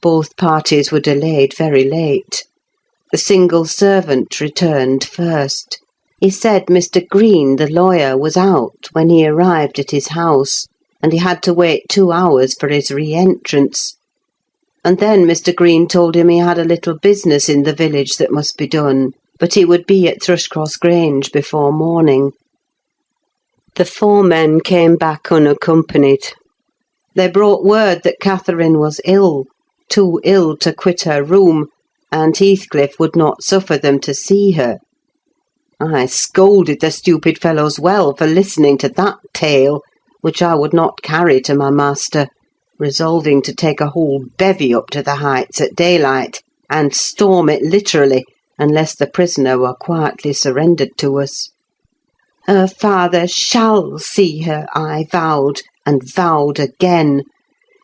Both parties were delayed very late. The single servant returned first. He said Mr. Green, the lawyer, was out when he arrived at his house, and he had to wait 2 hours for his re-entrance. And then Mr. Green told him he had a little business in the village that must be done, but he would be at Thrushcross Grange before morning. The 4 men came back unaccompanied. They brought word that Catherine was ill, too ill to quit her room, and Heathcliff would not suffer them to see her. I scolded the stupid fellows well for listening to that tale, which I would not carry to my master, resolving to take a whole bevy up to the Heights at daylight, and storm it literally, unless the prisoner were quietly surrendered to us. Her father shall see her, I vowed, and vowed again,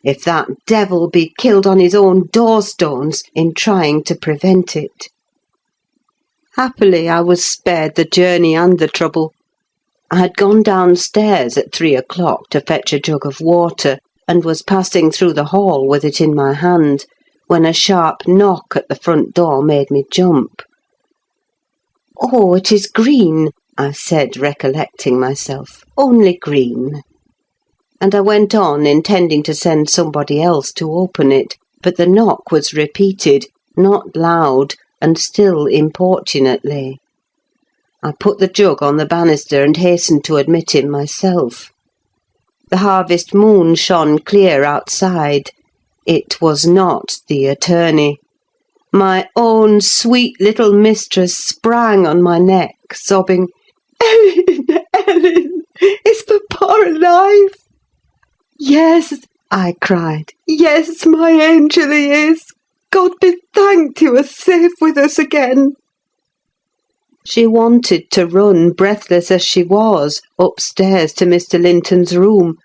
if that devil be killed on his own doorstones in trying to prevent it. Happily, I was spared the journey and the trouble. I had gone downstairs at 3 o'clock to fetch a jug of water, and was passing through the hall with it in my hand, when a sharp knock at the front door made me jump. "Oh, it is Green," I said, recollecting myself. "Only Green." And I went on, intending to send somebody else to open it, but the knock was repeated, not loud, and still importunately. I put the jug on the banister and hastened to admit him myself. The harvest moon shone clear outside. It was not the attorney. My own sweet little mistress sprang on my neck, sobbing, "Ellen, Ellen, is Papa alive?" "Yes," I cried. "Yes, my angel, he is. God be thanked you are safe with us again." She wanted to run, breathless as she was, upstairs to Mr. Linton's room,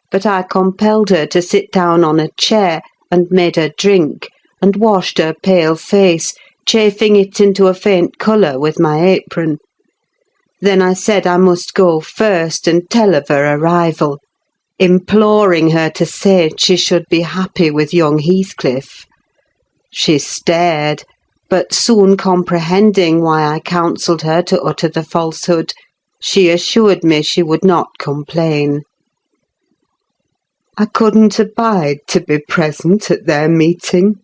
but I compelled her to sit down on a chair, and made her drink, and washed her pale face, chafing it into a faint colour with my apron. Then I said I must go first and tell of her arrival, imploring her to say she should be happy with young Heathcliff. She stared, but soon comprehending why I counselled her to utter the falsehood, she assured me she would not complain. I couldn't abide to be present at their meeting.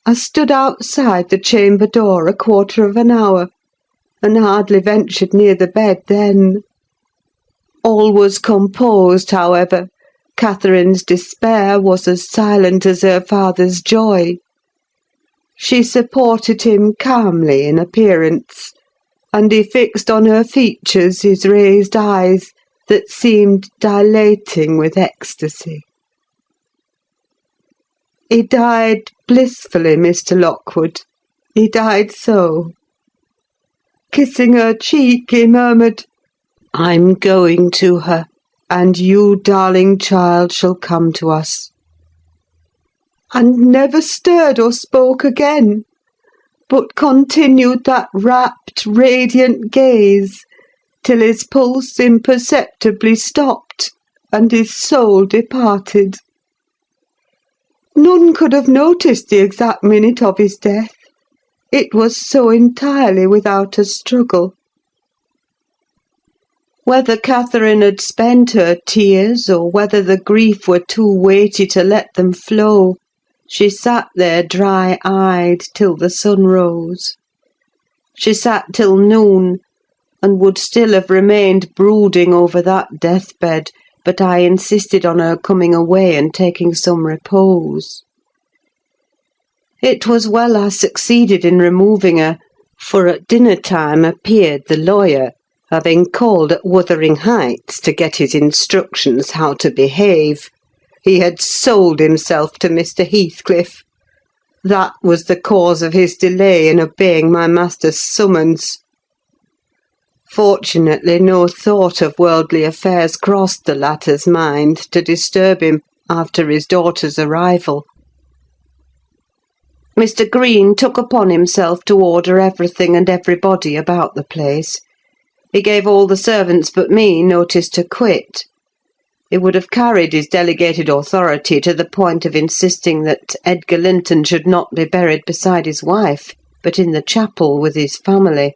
I stood outside the chamber door 1/4 of an hour, and hardly ventured near the bed then. All was composed, however. Catherine's despair was as silent as her father's joy. She supported him calmly in appearance, and he fixed on her features his raised eyes that seemed dilating with ecstasy. He died blissfully, Mr. Lockwood. He died so. Kissing her cheek, he murmured, "I'm going to her, and you, darling child, shall come to us," and never stirred or spoke again, but continued that rapt, radiant gaze till his pulse imperceptibly stopped and his soul departed. None could have noticed the exact minute of his death. It was so entirely without a struggle. Whether Catherine had spent her tears, or whether the grief were too weighty to let them flow, she sat there dry-eyed till the sun rose. She sat till noon, and would still have remained brooding over that deathbed, but I insisted on her coming away and taking some repose. It was well I succeeded in removing her, for at dinner-time appeared the lawyer, having called at Wuthering Heights to get his instructions how to behave. He had sold himself to Mr. Heathcliff. That was the cause of his delay in obeying my master's summons. Fortunately, no thought of worldly affairs crossed the latter's mind to disturb him after his daughter's arrival. Mr. Green took upon himself to order everything and everybody about the place. He gave all the servants but me notice to quit. He would have carried his delegated authority to the point of insisting that Edgar Linton should not be buried beside his wife, but in the chapel with his family.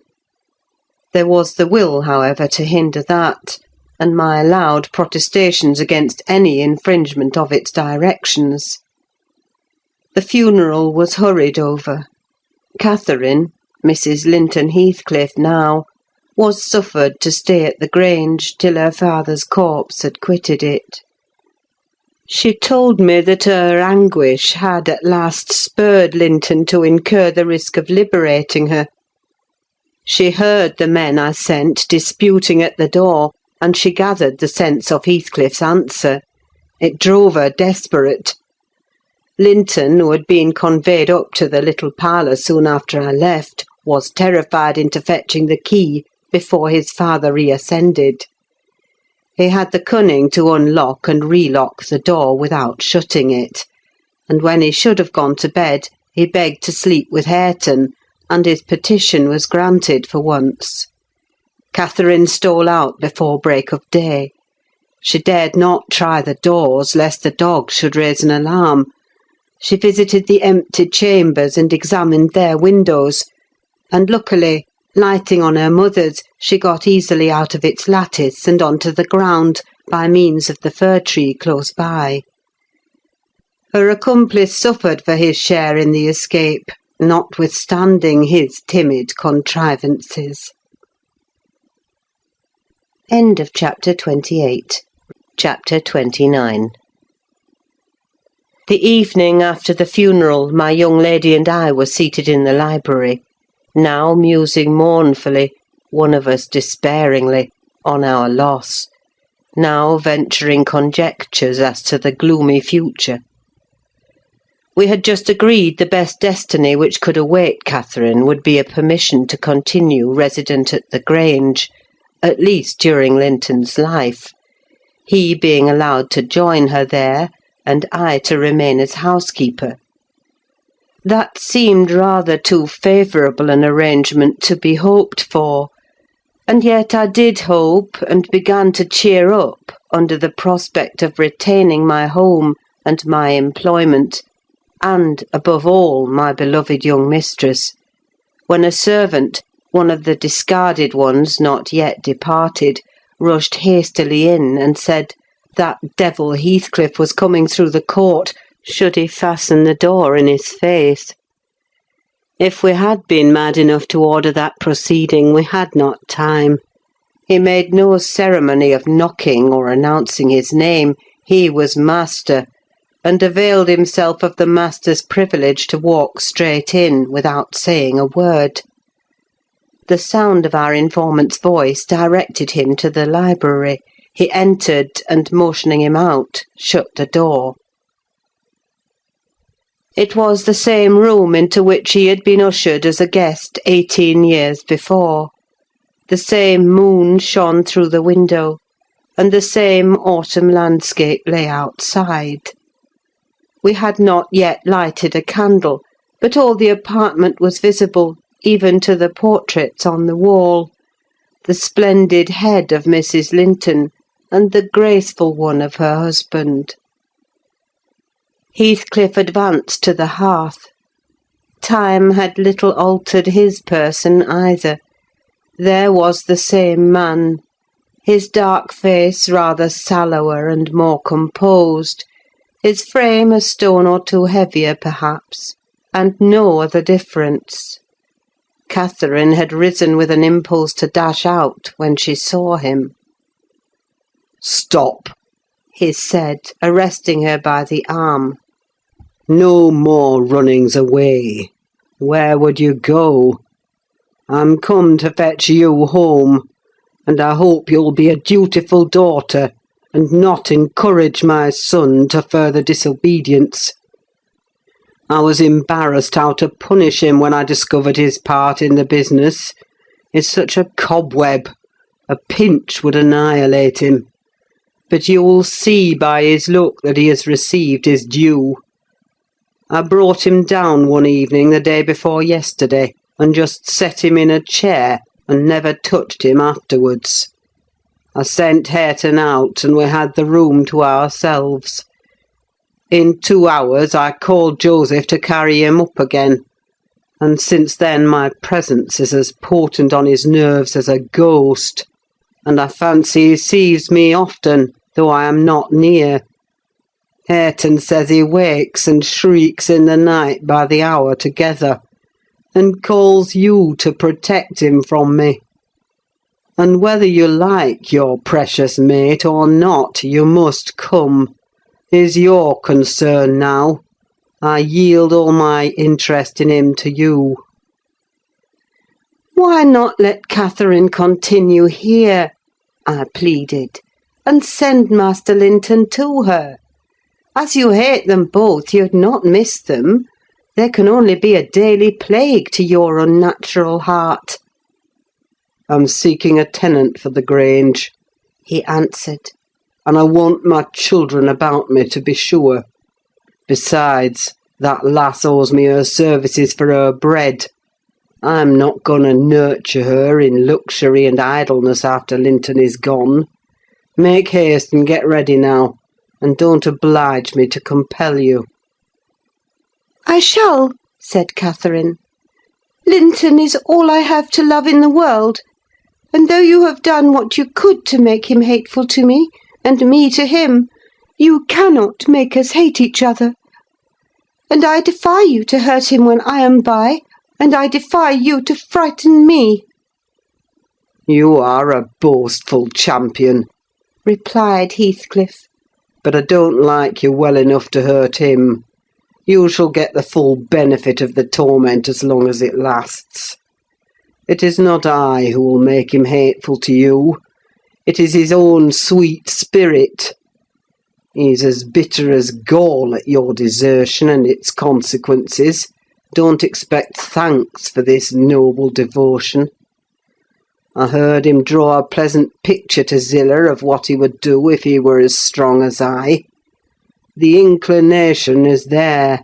There was the will, however, to hinder that, and my loud protestations against any infringement of its directions. The funeral was hurried over. Catherine, Mrs. Linton Heathcliff now, was suffered to stay at the Grange till her father's corpse had quitted it. She told me that her anguish had at last spurred Linton to incur the risk of liberating her. She heard the men I sent disputing at the door, and she gathered the sense of Heathcliff's answer. It drove her desperate. Linton, who had been conveyed up to the little parlour soon after I left, was terrified into fetching the key before his father reascended. He had the cunning to unlock and relock the door without shutting it, and when he should have gone to bed, he begged to sleep with Hareton, and his petition was granted for once. Catherine stole out before break of day. She dared not try the doors, lest the dog should raise an alarm. She visited the empty chambers and examined their windows, and luckily, lighting on her mother's, she got easily out of its lattice and onto the ground by means of the fir tree close by. Her accomplice suffered for his share in the escape, notwithstanding his timid contrivances. End of chapter 28. Chapter 29. The evening after the funeral, my young lady and I were seated in the library, now musing mournfully, one of us despairingly, on our loss, now venturing conjectures as to the gloomy future. We had just agreed the best destiny which could await Catherine would be a permission to continue resident at the Grange, at least during Linton's life, he being allowed to join her there, and I to remain as housekeeper. That seemed rather too favourable an arrangement to be hoped for, and yet I did hope, and began to cheer up under the prospect of retaining my home and my employment, and, above all, my beloved young mistress, when a servant, one of the discarded ones not yet departed, rushed hastily in and said that devil Heathcliff was coming through the court, should he fasten the door in his face. If we had been mad enough to order that proceeding, we had not time. He made no ceremony of knocking or announcing his name. He was master, and availed himself of the master's privilege to walk straight in without saying a word. The sound of our informant's voice directed him to the library. He entered, and motioning him out, shut the door. It was the same room into which he had been ushered as a guest 18 years before. The same moon shone through the window, and the same autumn landscape lay outside. We had not yet lighted a candle, but all the apartment was visible, even to the portraits on the wall, the splendid head of Mrs. Linton, and the graceful one of her husband. Heathcliff advanced to the hearth. Time had little altered his person either. There was the same man, his dark face rather sallower and more composed, his frame a stone or two heavier perhaps, and no other difference. Catherine had risen with an impulse to dash out when she saw him. "Stop," he said, arresting her by the arm. "No more runnings away. Where would you go? I'm come to fetch you home, and I hope you'll be a dutiful daughter, and not encourage my son to further disobedience. I was embarrassed how to punish him when I discovered his part in the business. It's such a cobweb. A pinch would annihilate him. But you'll see by his look that he has received his due. I brought him down one evening the day before yesterday, and just set him in a chair, and never touched him afterwards. I sent Hareton out, and we had the room to ourselves. In 2 hours I called Joseph to carry him up again, and since then my presence is as potent on his nerves as a ghost, and I fancy he sees me often, though I am not near. Hareton says he wakes and shrieks in the night by the hour together, and calls you to protect him from me. And whether you like your precious mate or not, you must come. Is your concern now. I yield all my interest in him to you." "Why not let Catherine continue here?" I pleaded, "and send Master Linton to her? As you hate them both, you'd not miss them. They can only be a daily plague to your unnatural heart." "I'm seeking a tenant for the Grange," he answered. "and I want my children about me, to be sure. Besides, that lass owes me her services for her bread. I'm not going to nurture her in luxury and idleness after Linton is gone. Make haste and get ready now, and don't oblige me to compel you." "I shall," said Catherine. "Linton is all I have to love in the world, and though you have done what you could to make him hateful to me, and me to him, you cannot make us hate each other. And I defy you to hurt him when I am by, and I defy you to frighten me." "You are a boastful champion," replied Heathcliff. "but I don't like you well enough to hurt him. You shall get the full benefit of the torment as long as it lasts. It is not I who will make him hateful to you. It is his own sweet spirit. He's as bitter as gall at your desertion and its consequences. Don't expect thanks for this noble devotion. I heard him draw a pleasant picture to Zillah of what he would do if he were as strong as I. The inclination is there,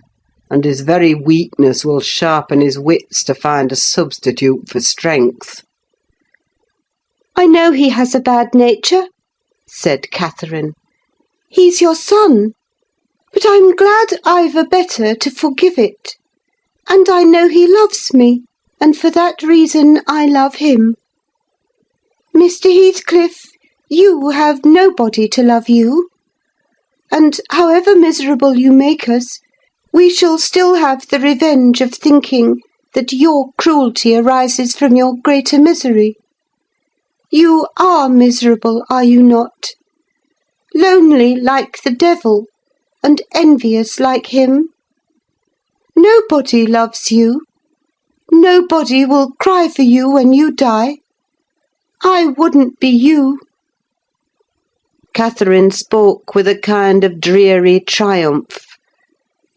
and his very weakness will sharpen his wits to find a substitute for strength." "I know he has a bad nature," said Catherine. "He's your son. But I'm glad I've a better to forgive it. And I know he loves me, and for that reason I love him. Mr. Heathcliff, you have nobody to love you. And however miserable you make us, we shall still have the revenge of thinking that your cruelty arises from your greater misery. You are miserable, are you not? Lonely like the devil, and envious like him? Nobody loves you. Nobody will cry for you when you die. I wouldn't be you." Catherine spoke with a kind of dreary triumph.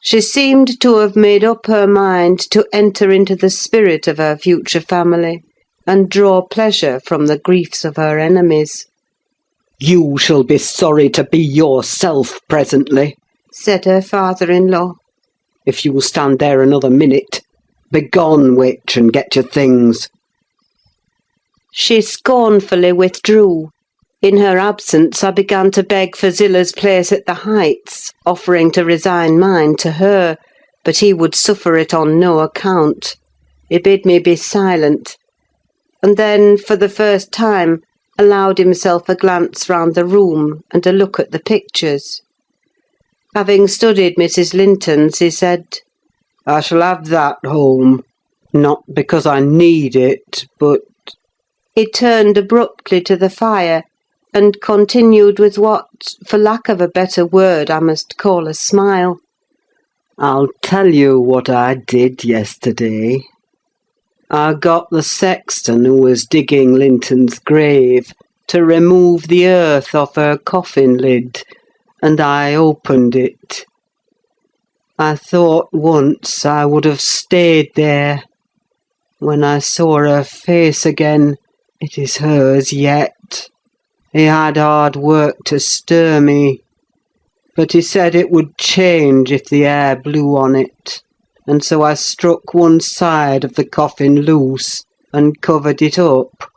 She seemed to have made up her mind to enter into the spirit of her future family, and draw pleasure from the griefs of her enemies. "You shall be sorry to be yourself presently," said her father-in-law. "if you stand there another minute. Begone, witch, and get your things." She scornfully withdrew. In her absence, I began to beg for Zilla's place at the Heights, offering to resign mine to her, but he would suffer it on no account. He bid me be silent, and then, for the first time, allowed himself a glance round the room and a look at the pictures. Having studied Mrs. Linton's, he said, "I shall have that home. Not because I need it, but—" He turned abruptly to the fire, and continued with what, for lack of a better word, I must call a smile. "I'll tell you what I did yesterday. I got the sexton who was digging Linton's grave to remove the earth off her coffin lid, and I opened it. I thought once I would have stayed there. When I saw her face again, it is hers yet. He had hard work to stir me, but he said it would change if the air blew on it, and so I struck one side of the coffin loose and covered it up.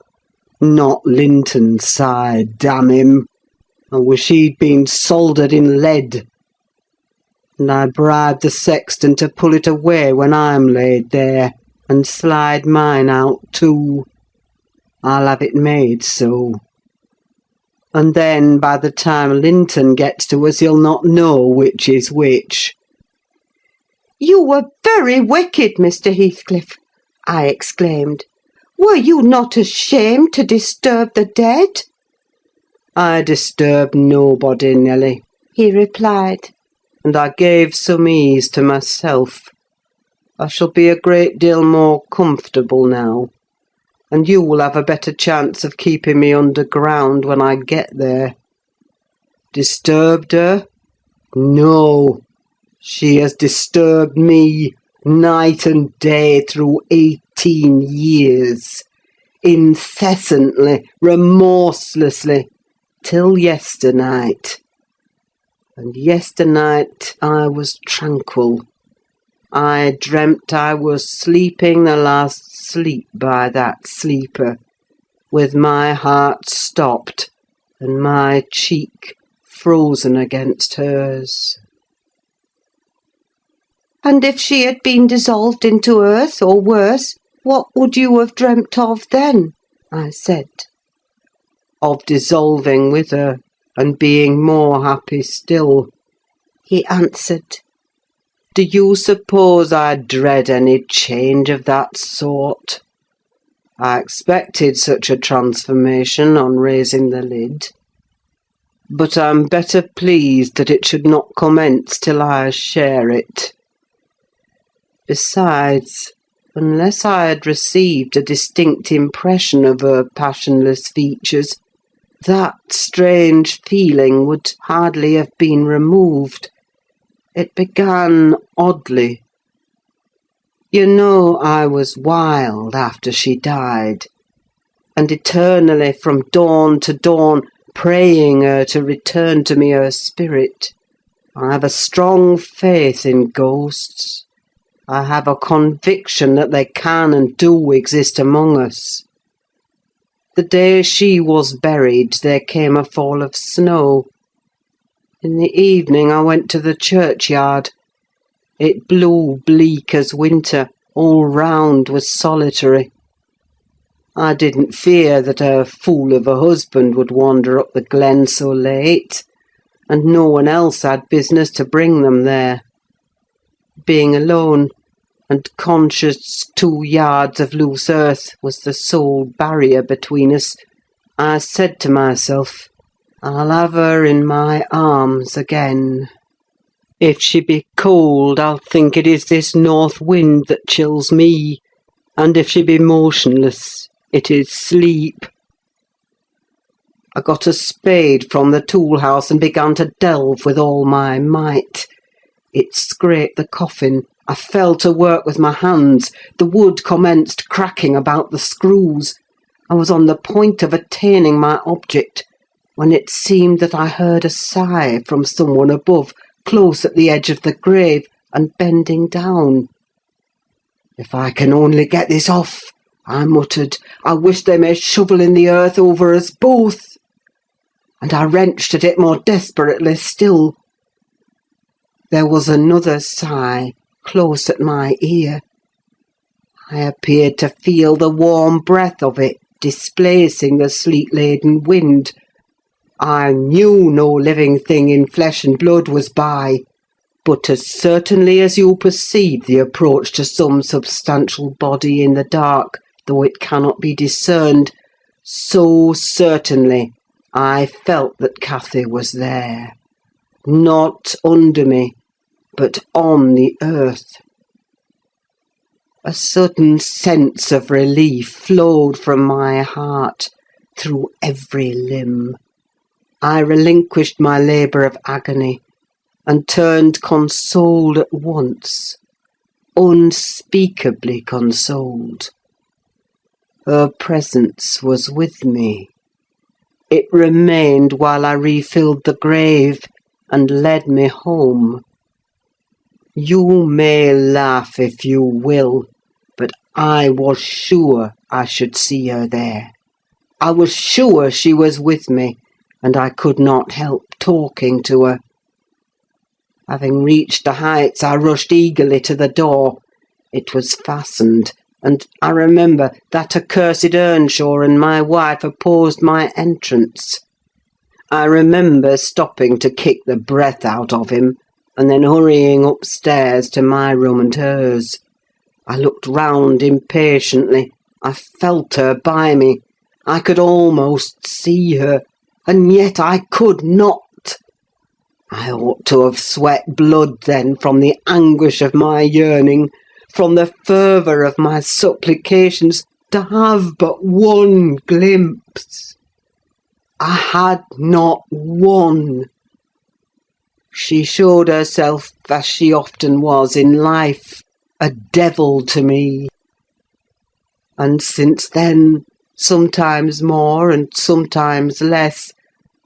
Not Linton's side, damn him! I wish he'd been soldered in lead. And I bribed the sexton to pull it away when I'm laid there, and slide mine out too. I'll have it made so. And then, by the time Linton gets to us, he'll not know which is which." "You were very wicked, Mr. Heathcliff," I exclaimed. "Were you not ashamed to disturb the dead?" "I disturbed nobody, Nelly," he replied, "and I gave some ease to myself. I shall be a great deal more comfortable now, and you will have a better chance of keeping me underground when I get there. Disturbed her? No! She has disturbed me night and day through 18 years, incessantly, remorselessly, till yesternight. And yesternight I was tranquil. I dreamt I was sleeping the last sleep by that sleeper, with my heart stopped and my cheek frozen against hers." "And if she had been dissolved into earth, or worse, what would you have dreamt of then?" I said. "Of dissolving with her, and being more happy still," he answered. "Do you suppose I dread any change of that sort? I expected such a transformation on raising the lid, but I'm better pleased that it should not commence till I share it. Besides, unless I had received a distinct impression of her passionless features, that strange feeling would hardly have been removed. It began oddly. You know I was wild after she died, and eternally from dawn to dawn praying her to return to me her spirit. I have a strong faith in ghosts. I have a conviction that they can and do exist among us. The day she was buried, there came a fall of snow. In the evening I went to the churchyard. It blew bleak as winter, all round was solitary. I didn't fear that her fool of a husband would wander up the glen so late, and no one else had business to bring them there. Being alone, and conscious 2 yards of loose earth was the sole barrier between us, I said to myself, I'll have her in my arms again. If she be cold, I'll think it is this north wind that chills me, and if she be motionless, it is sleep. I got a spade from the tool house and began to delve with all my might. It scraped the coffin. I fell to work with my hands. The wood commenced cracking about the screws. I was on the point of attaining my object, when it seemed that I heard a sigh from someone above, close at the edge of the grave, and bending down. "If I can only get this off," I muttered, "I wish they may shovel in the earth over us both." And I wrenched at it more desperately still. There was another sigh, close at my ear. I appeared to feel the warm breath of it displacing the sleet-laden wind. I knew no living thing in flesh and blood was by, but as certainly as you perceive the approach to some substantial body in the dark, though it cannot be discerned, so certainly I felt that Cathy was there, not under me, but on the earth. A sudden sense of relief flowed from my heart through every limb. I relinquished my labour of agony, and turned consoled at once, unspeakably consoled. Her presence was with me. It remained while I refilled the grave, and led me home. You may laugh if you will, but I was sure I should see her there. I was sure she was with me, and I could not help talking to her. Having reached the heights, I rushed eagerly to the door. It was fastened, and I remember that accursed Earnshaw and my wife opposed my entrance. I remember stopping to kick the breath out of him, and then hurrying upstairs to my room and hers. I looked round impatiently. I felt her by me. I could almost see her, and yet I could not. I ought to have sweat blood then from the anguish of my yearning, from the fervour of my supplications, to have but one glimpse. I had not one. She showed herself, as she often was in life, a devil to me. And since then, sometimes more and sometimes less,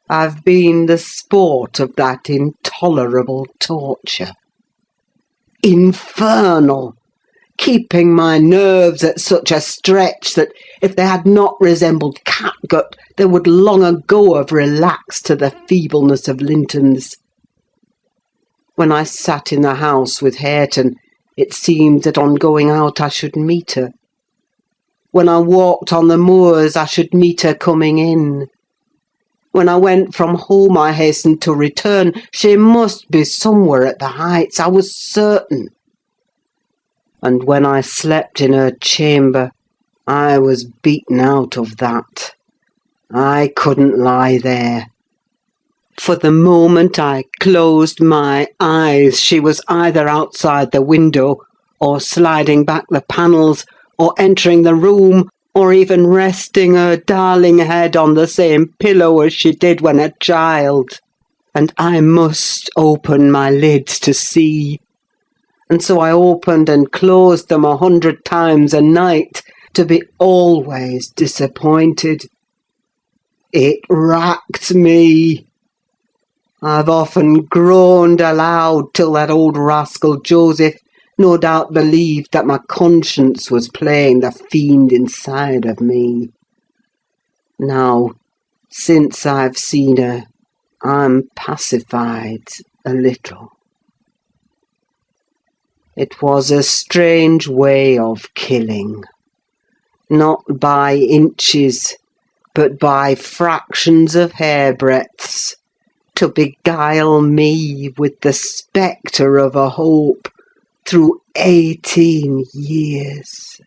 I've been the sport of that intolerable torture. Infernal! Keeping my nerves at such a stretch that if they had not resembled catgut, they would long ago have relaxed to the feebleness of Linton's. When I sat in the house with Hareton, it seemed that on going out I should meet her. When I walked on the moors, I should meet her coming in. When I went from home, I hastened to return. She must be somewhere at the Heights, I was certain. And when I slept in her chamber, I was beaten out of that. I couldn't lie there. For the moment I closed my eyes, she was either outside the window, or sliding back the panels, or entering the room, or even resting her darling head on the same pillow as she did when a child. And I must open my lids to see. And so I opened and closed them 100 times a night, to be always disappointed. It racked me. I've often groaned aloud till that old rascal Joseph no doubt believed that my conscience was playing the fiend inside of me. Now, since I've seen her, I'm pacified a little. It was a strange way of killing. Not by inches, but by fractions of hairbreadths, to beguile me with the spectre of a hope through 18 years.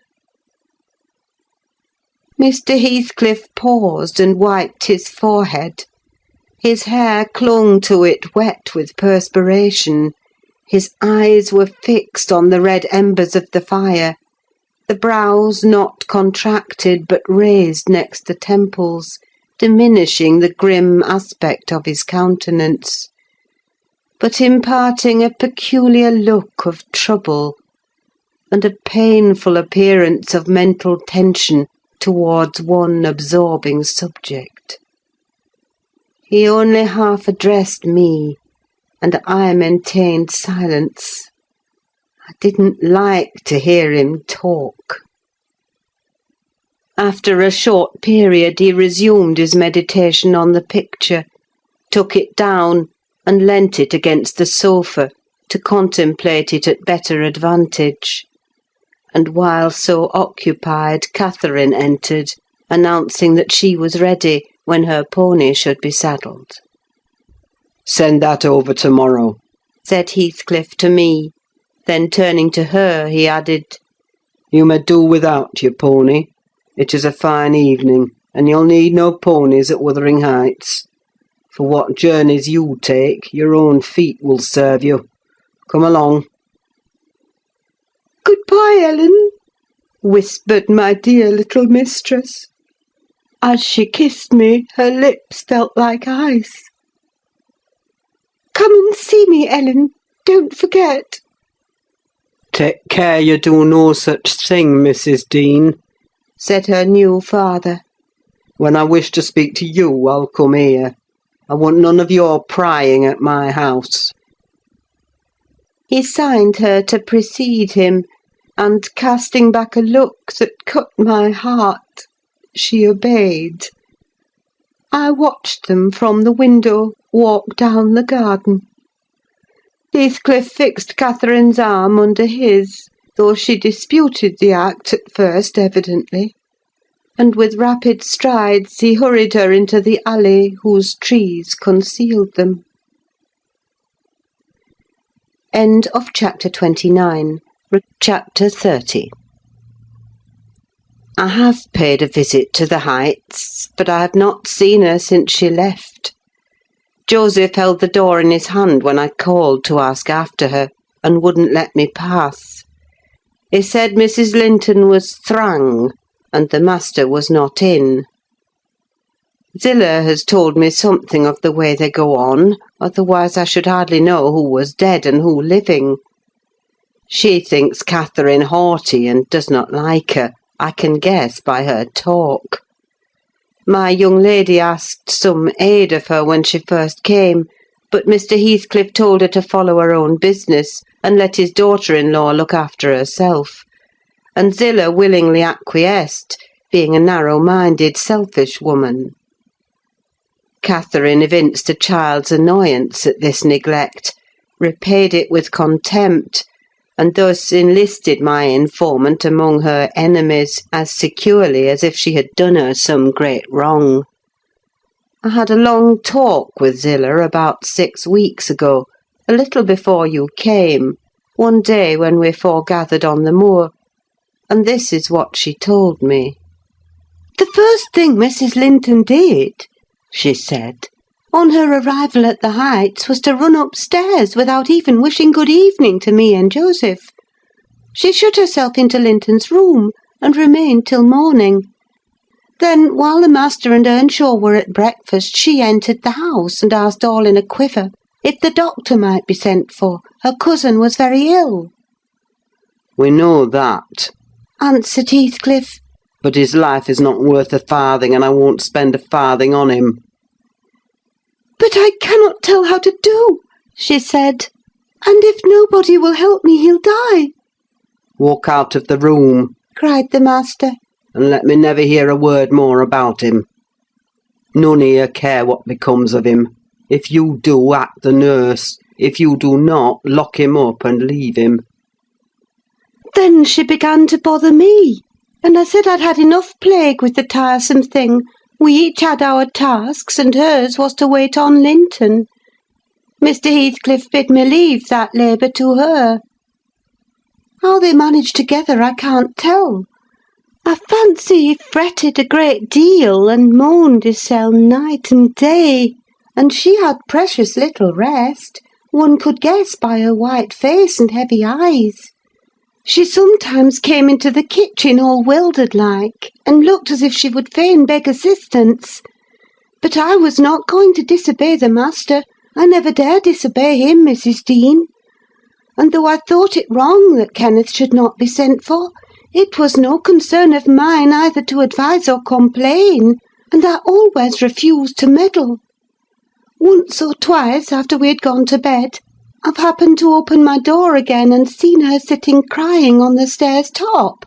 Mr. Heathcliff paused and wiped his forehead. His hair clung to it wet with perspiration. His eyes were fixed on the red embers of the fire, the brows not contracted but raised next the temples, diminishing the grim aspect of his countenance, but imparting a peculiar look of trouble, and a painful appearance of mental tension towards one absorbing subject. He only half addressed me, and I maintained silence. I didn't like to hear him talk. After a short period he resumed his meditation on the picture, took it down, and leant it against the sofa to contemplate it at better advantage. And while so occupied, Catherine entered, announcing that she was ready when her pony should be saddled. "Send that over to-morrow," said Heathcliff to me. Then turning to her, he added, "You may do without your pony. It is a fine evening, and you'll need no ponies at Wuthering Heights. For what journeys you take, your own feet will serve you. Come along." "Goodbye, Ellen," whispered my dear little mistress. As she kissed me, her lips felt like ice. "Come and see me, Ellen. Don't forget." "Take care you do no such thing, Mrs. Dean," said her new father. "When I wish to speak to you, I'll come here. I want none of your prying at my house." He signed her to precede him, and casting back a look that cut my heart, she obeyed. I watched them from the window walk down the garden. Heathcliff fixed Catherine's arm under his, though she disputed the act at first, evidently, and with rapid strides he hurried her into the alley whose trees concealed them. End of chapter 29. Chapter 30. I have paid a visit to the Heights, but I have not seen her since she left. Joseph held the door in his hand when I called to ask after her, and wouldn't let me pass. He said Mrs. Linton was thrang, and the master was not in. Zillah has told me something of the way they go on, otherwise I should hardly know who was dead and who living. She thinks Catherine haughty, and does not like her, I can guess by her talk. My young lady asked some aid of her when she first came, but Mr. Heathcliff told her to follow her own business, and let his daughter-in-law look after herself, and Zillah willingly acquiesced, being a narrow-minded, selfish woman. Catherine evinced a child's annoyance at this neglect, repaid it with contempt, and thus enlisted my informant among her enemies as securely as if she had done her some great wrong. I had a long talk with Zillah about 6 weeks ago, a little before you came, one day when we foregathered on the moor, and this is what she told me. "The first thing Mrs. Linton did," she said, "on her arrival at the Heights, was to run upstairs without even wishing good evening to me and Joseph. She shut herself into Linton's room, and remained till morning. Then, while the master and Earnshaw were at breakfast, she entered the house, and asked all in a quiver if the doctor might be sent for. Her cousin was very ill." "We know that," answered Heathcliff. "but his life is not worth a farthing, and I won't spend a farthing on him." "But I cannot tell how to do," she said, "and if nobody will help me, he'll die." "Walk out of the room," cried the master, "and let me never hear a word more about him. None here care what becomes of him. If you do, act the nurse. If you do not, lock him up and leave him." Then she began to bother me, and I said I'd had enough plague with the tiresome thing. We each had our tasks, and hers was to wait on Linton. Mr. Heathcliff bid me leave that labour to her. How they managed together I can't tell. I fancy he fretted a great deal and moaned hissel night and day, and she had precious little rest, one could guess by her white face and heavy eyes. She sometimes came into the kitchen all wildered like, and looked as if she would fain beg assistance. But I was not going to disobey the master. I never dare disobey him, Mrs. Dean. And though I thought it wrong that Kenneth should not be sent for, it was no concern of mine either to advise or complain, and I always refused to meddle. Once or twice, after we had gone to bed, I've happened to open my door again and seen her sitting crying on the stairs top,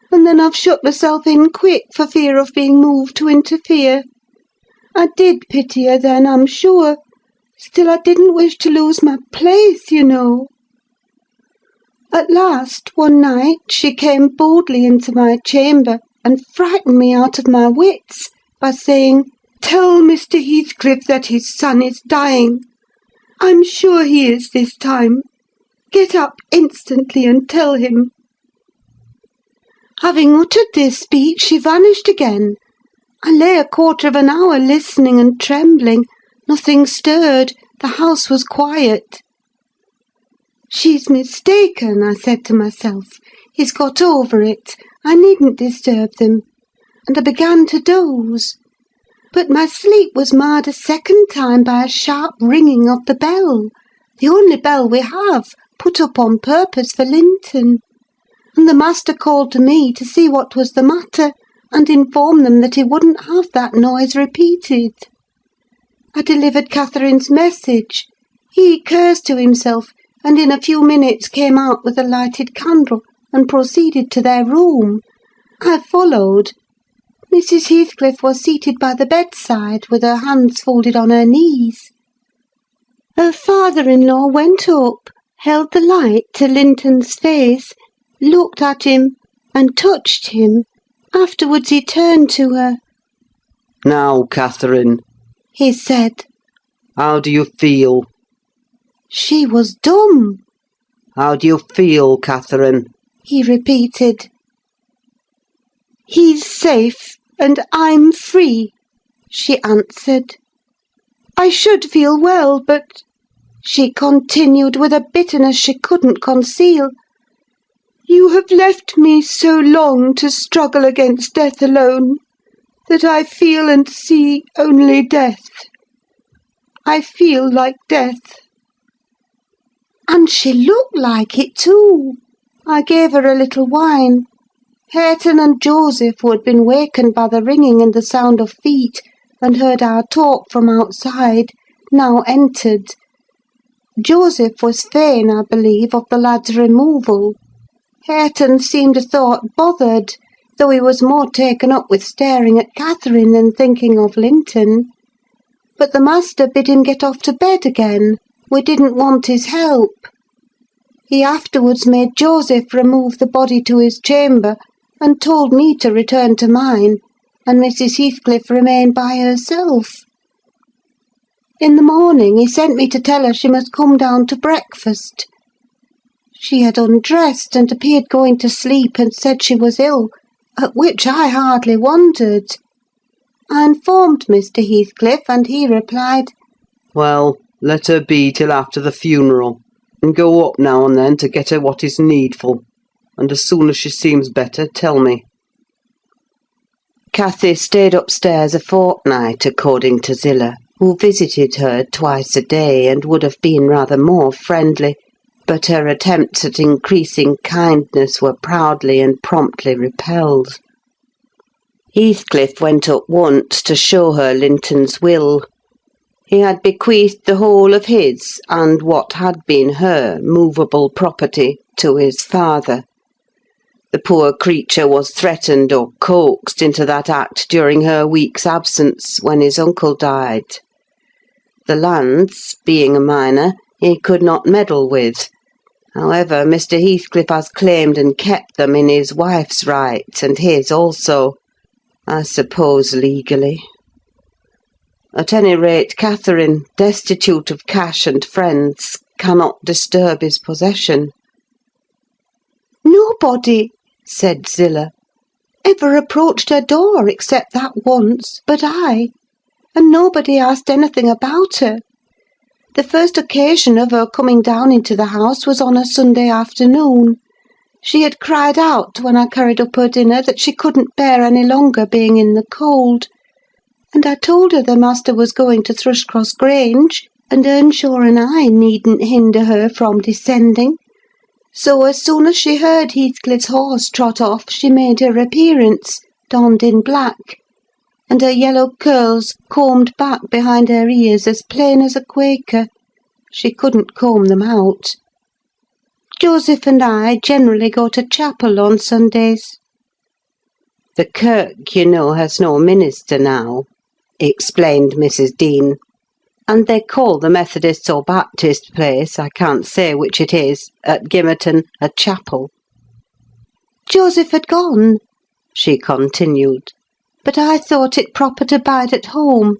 and then I've shut myself in quick for fear of being moved to interfere. I did pity her then, I'm sure. Still, I didn't wish to lose my place, you know. At last, one night, she came boldly into my chamber and frightened me out of my wits by saying, "Tell Mr. Heathcliff that his son is dying. I'm sure he is this time. Get up instantly and tell him." Having uttered this speech, she vanished again. I lay a quarter of an hour listening and trembling. Nothing stirred. The house was quiet. "She's mistaken," I said to myself. "He's got over it. I needn't disturb them." And I began to doze. But my sleep was marred a second time by a sharp ringing of the bell, the only bell we have, put up on purpose for Linton. And the master called to me to see what was the matter, and inform them that he wouldn't have that noise repeated. I delivered Catherine's message. He cursed to himself, and in a few minutes came out with a lighted candle, and proceeded to their room. I followed. Mrs. Heathcliff was seated by the bedside, with her hands folded on her knees. Her father-in-law went up, held the light to Linton's face, looked at him, and touched him. Afterwards he turned to her. "Now, Catherine," he said. "how do you feel?" She was dumb. "How do you feel, Catherine?" he repeated. "He's safe, and I'm free," she answered. "I should feel well, but," she continued with a bitterness she couldn't conceal, "you have left me so long to struggle against death alone, that I feel and see only death. I feel like death." And she looked like it too. I gave her a little wine. Hareton and Joseph, who had been wakened by the ringing and the sound of feet, and heard our talk from outside, now entered. Joseph was fain, I believe, of the lad's removal. Hareton seemed a thought bothered, though he was more taken up with staring at Catherine than thinking of Linton. But the master bid him get off to bed again. We didn't want his help. He afterwards made Joseph remove the body to his chamber, and told me to return to mine, and Mrs. Heathcliff remain by herself. In the morning he sent me to tell her she must come down to breakfast. She had undressed and appeared going to sleep, and said she was ill, at which I hardly wondered. I informed Mr. Heathcliff, and he replied, "Well, let her be till after the funeral, and go up now and then to get her what is needful, and as soon as she seems better, tell me." Cathy stayed upstairs a fortnight, according to Zillah, who visited her twice a day, and would have been rather more friendly, but her attempts at increasing kindness were proudly and promptly repelled. Heathcliff went up once to show her Linton's will. He had bequeathed the whole of his, and what had been her, movable property to his father. The poor creature was threatened or coaxed into that act during her week's absence, when his uncle died. The lands, being a minor, he could not meddle with. However, Mr. Heathcliff has claimed and kept them in his wife's right, and his also, I suppose legally. At any rate, Catherine, destitute of cash and friends, cannot disturb his possession. "Nobody," said Zillah. ever approached her door except that once, but I, and nobody asked anything about her. The first occasion of her coming down into the house was on a Sunday afternoon. She had cried out, when I carried up her dinner, that she couldn't bear any longer being in the cold, and I told her the master was going to Thrushcross Grange, and Earnshaw and I needn't hinder her from descending. So as soon as she heard Heathcliff's horse trot off, she made her appearance, donned in black, and her yellow curls combed back behind her ears as plain as a Quaker. She couldn't comb them out. Joseph and I generally go to chapel on Sundays. The kirk, you know, has no minister now, explained Mrs. Dean. And they call the Methodist or Baptist place, I can't say which it is, at Gimmerton, a chapel. Joseph had gone, she continued, but I thought it proper to bide at home.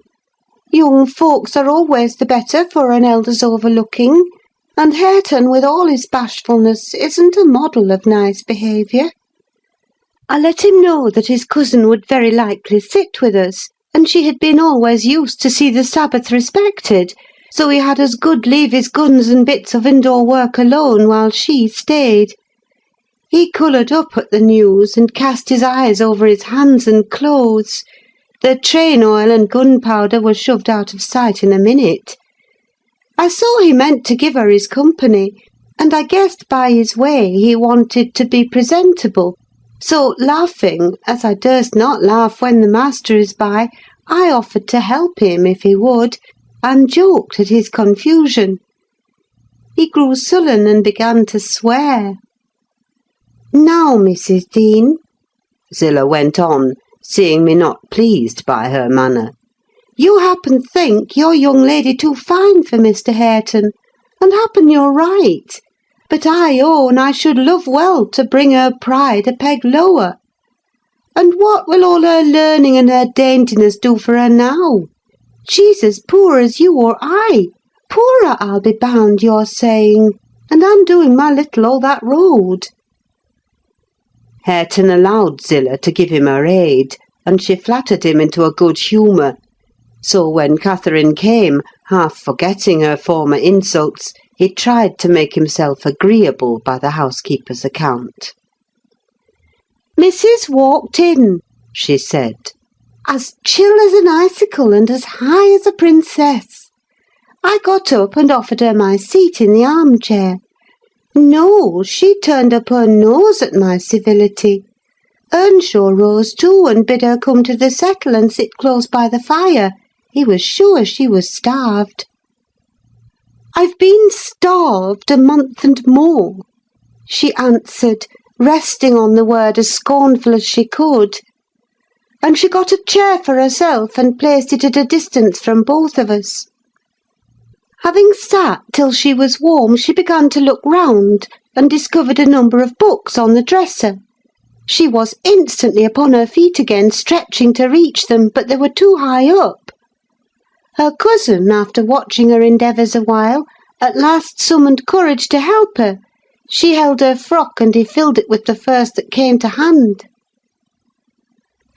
Young folks are always the better for an elder's overlooking, and Hareton, with all his bashfulness, isn't a model of nice behaviour. I let him know that his cousin would very likely sit with us, and she had been always used to see the Sabbath respected, so he had as good leave his guns and bits of indoor work alone while she stayed. He coloured up at the news, and cast his eyes over his hands and clothes. The train oil and gunpowder were shoved out of sight in a minute. I saw he meant to give her his company, and I guessed by his way he wanted to be presentable. So, laughing, as I durst not laugh when the master is by, I offered to help him if he would, and joked at his confusion. He grew sullen and began to swear. "Now, Mrs. Dean," Zillah went on, seeing me not pleased by her manner, "you happen think your young lady too fine for Mr. Hareton, and happen you're right. But I own I should love well to bring her pride a peg lower. And what will all her learning and her daintiness do for her now? She's as poor as you or I. Poorer, I'll be bound, you're saying, and I'm doing my little all that road." Hareton allowed Zillah to give him her aid, and she flattered him into a good humour. So when Catherine came, half forgetting her former insults, he tried to make himself agreeable by the housekeeper's account. "Missus walked in," she said, "as chill as an icicle and as high as a princess. I got up and offered her my seat in the armchair. No, she turned up her nose at my civility. Earnshaw rose too and bid her come to the settle and sit close by the fire. He was sure she was starved. "I've been starved a month and more," she answered, resting on the word as scornful as she could. And she got a chair for herself and placed it at a distance from both of us. Having sat till she was warm, she began to look round, and discovered a number of books on the dresser. She was instantly upon her feet again, stretching to reach them, but they were too high up. Her cousin, after watching her endeavours a while, at last summoned courage to help her. She held her frock, and he filled it with the first that came to hand.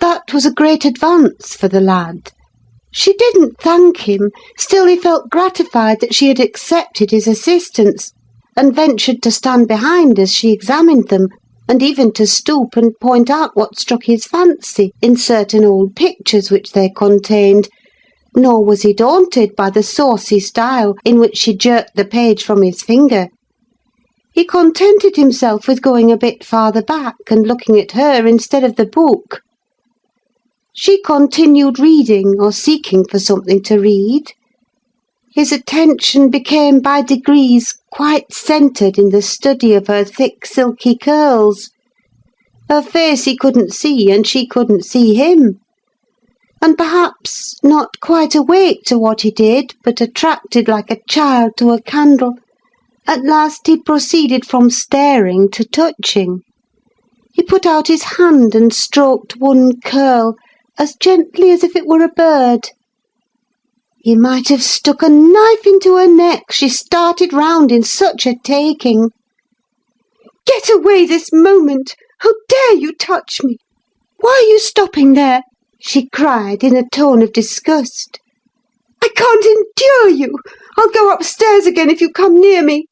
That was a great advance for the lad. She didn't thank him, still he felt gratified that she had accepted his assistance, and ventured to stand behind as she examined them, and even to stoop and point out what struck his fancy in certain old pictures which they contained. Nor was he daunted by the saucy style in which she jerked the page from his finger. He contented himself with going a bit farther back and looking at her instead of the book. She continued reading, or seeking for something to read. His attention became by degrees quite centred in the study of her thick silky curls. Her face he couldn't see, and she couldn't see him. And perhaps not quite awake to what he did, but attracted like a child to a candle, at last he proceeded from staring to touching. He put out his hand and stroked one curl, as gently as if it were a bird. He might have stuck a knife into her neck, she started round in such a taking. "Get away this moment! How dare you touch me?" "Why are you stopping there?" she cried in a tone of disgust. "I can't endure you! I'll go upstairs again if you come near me."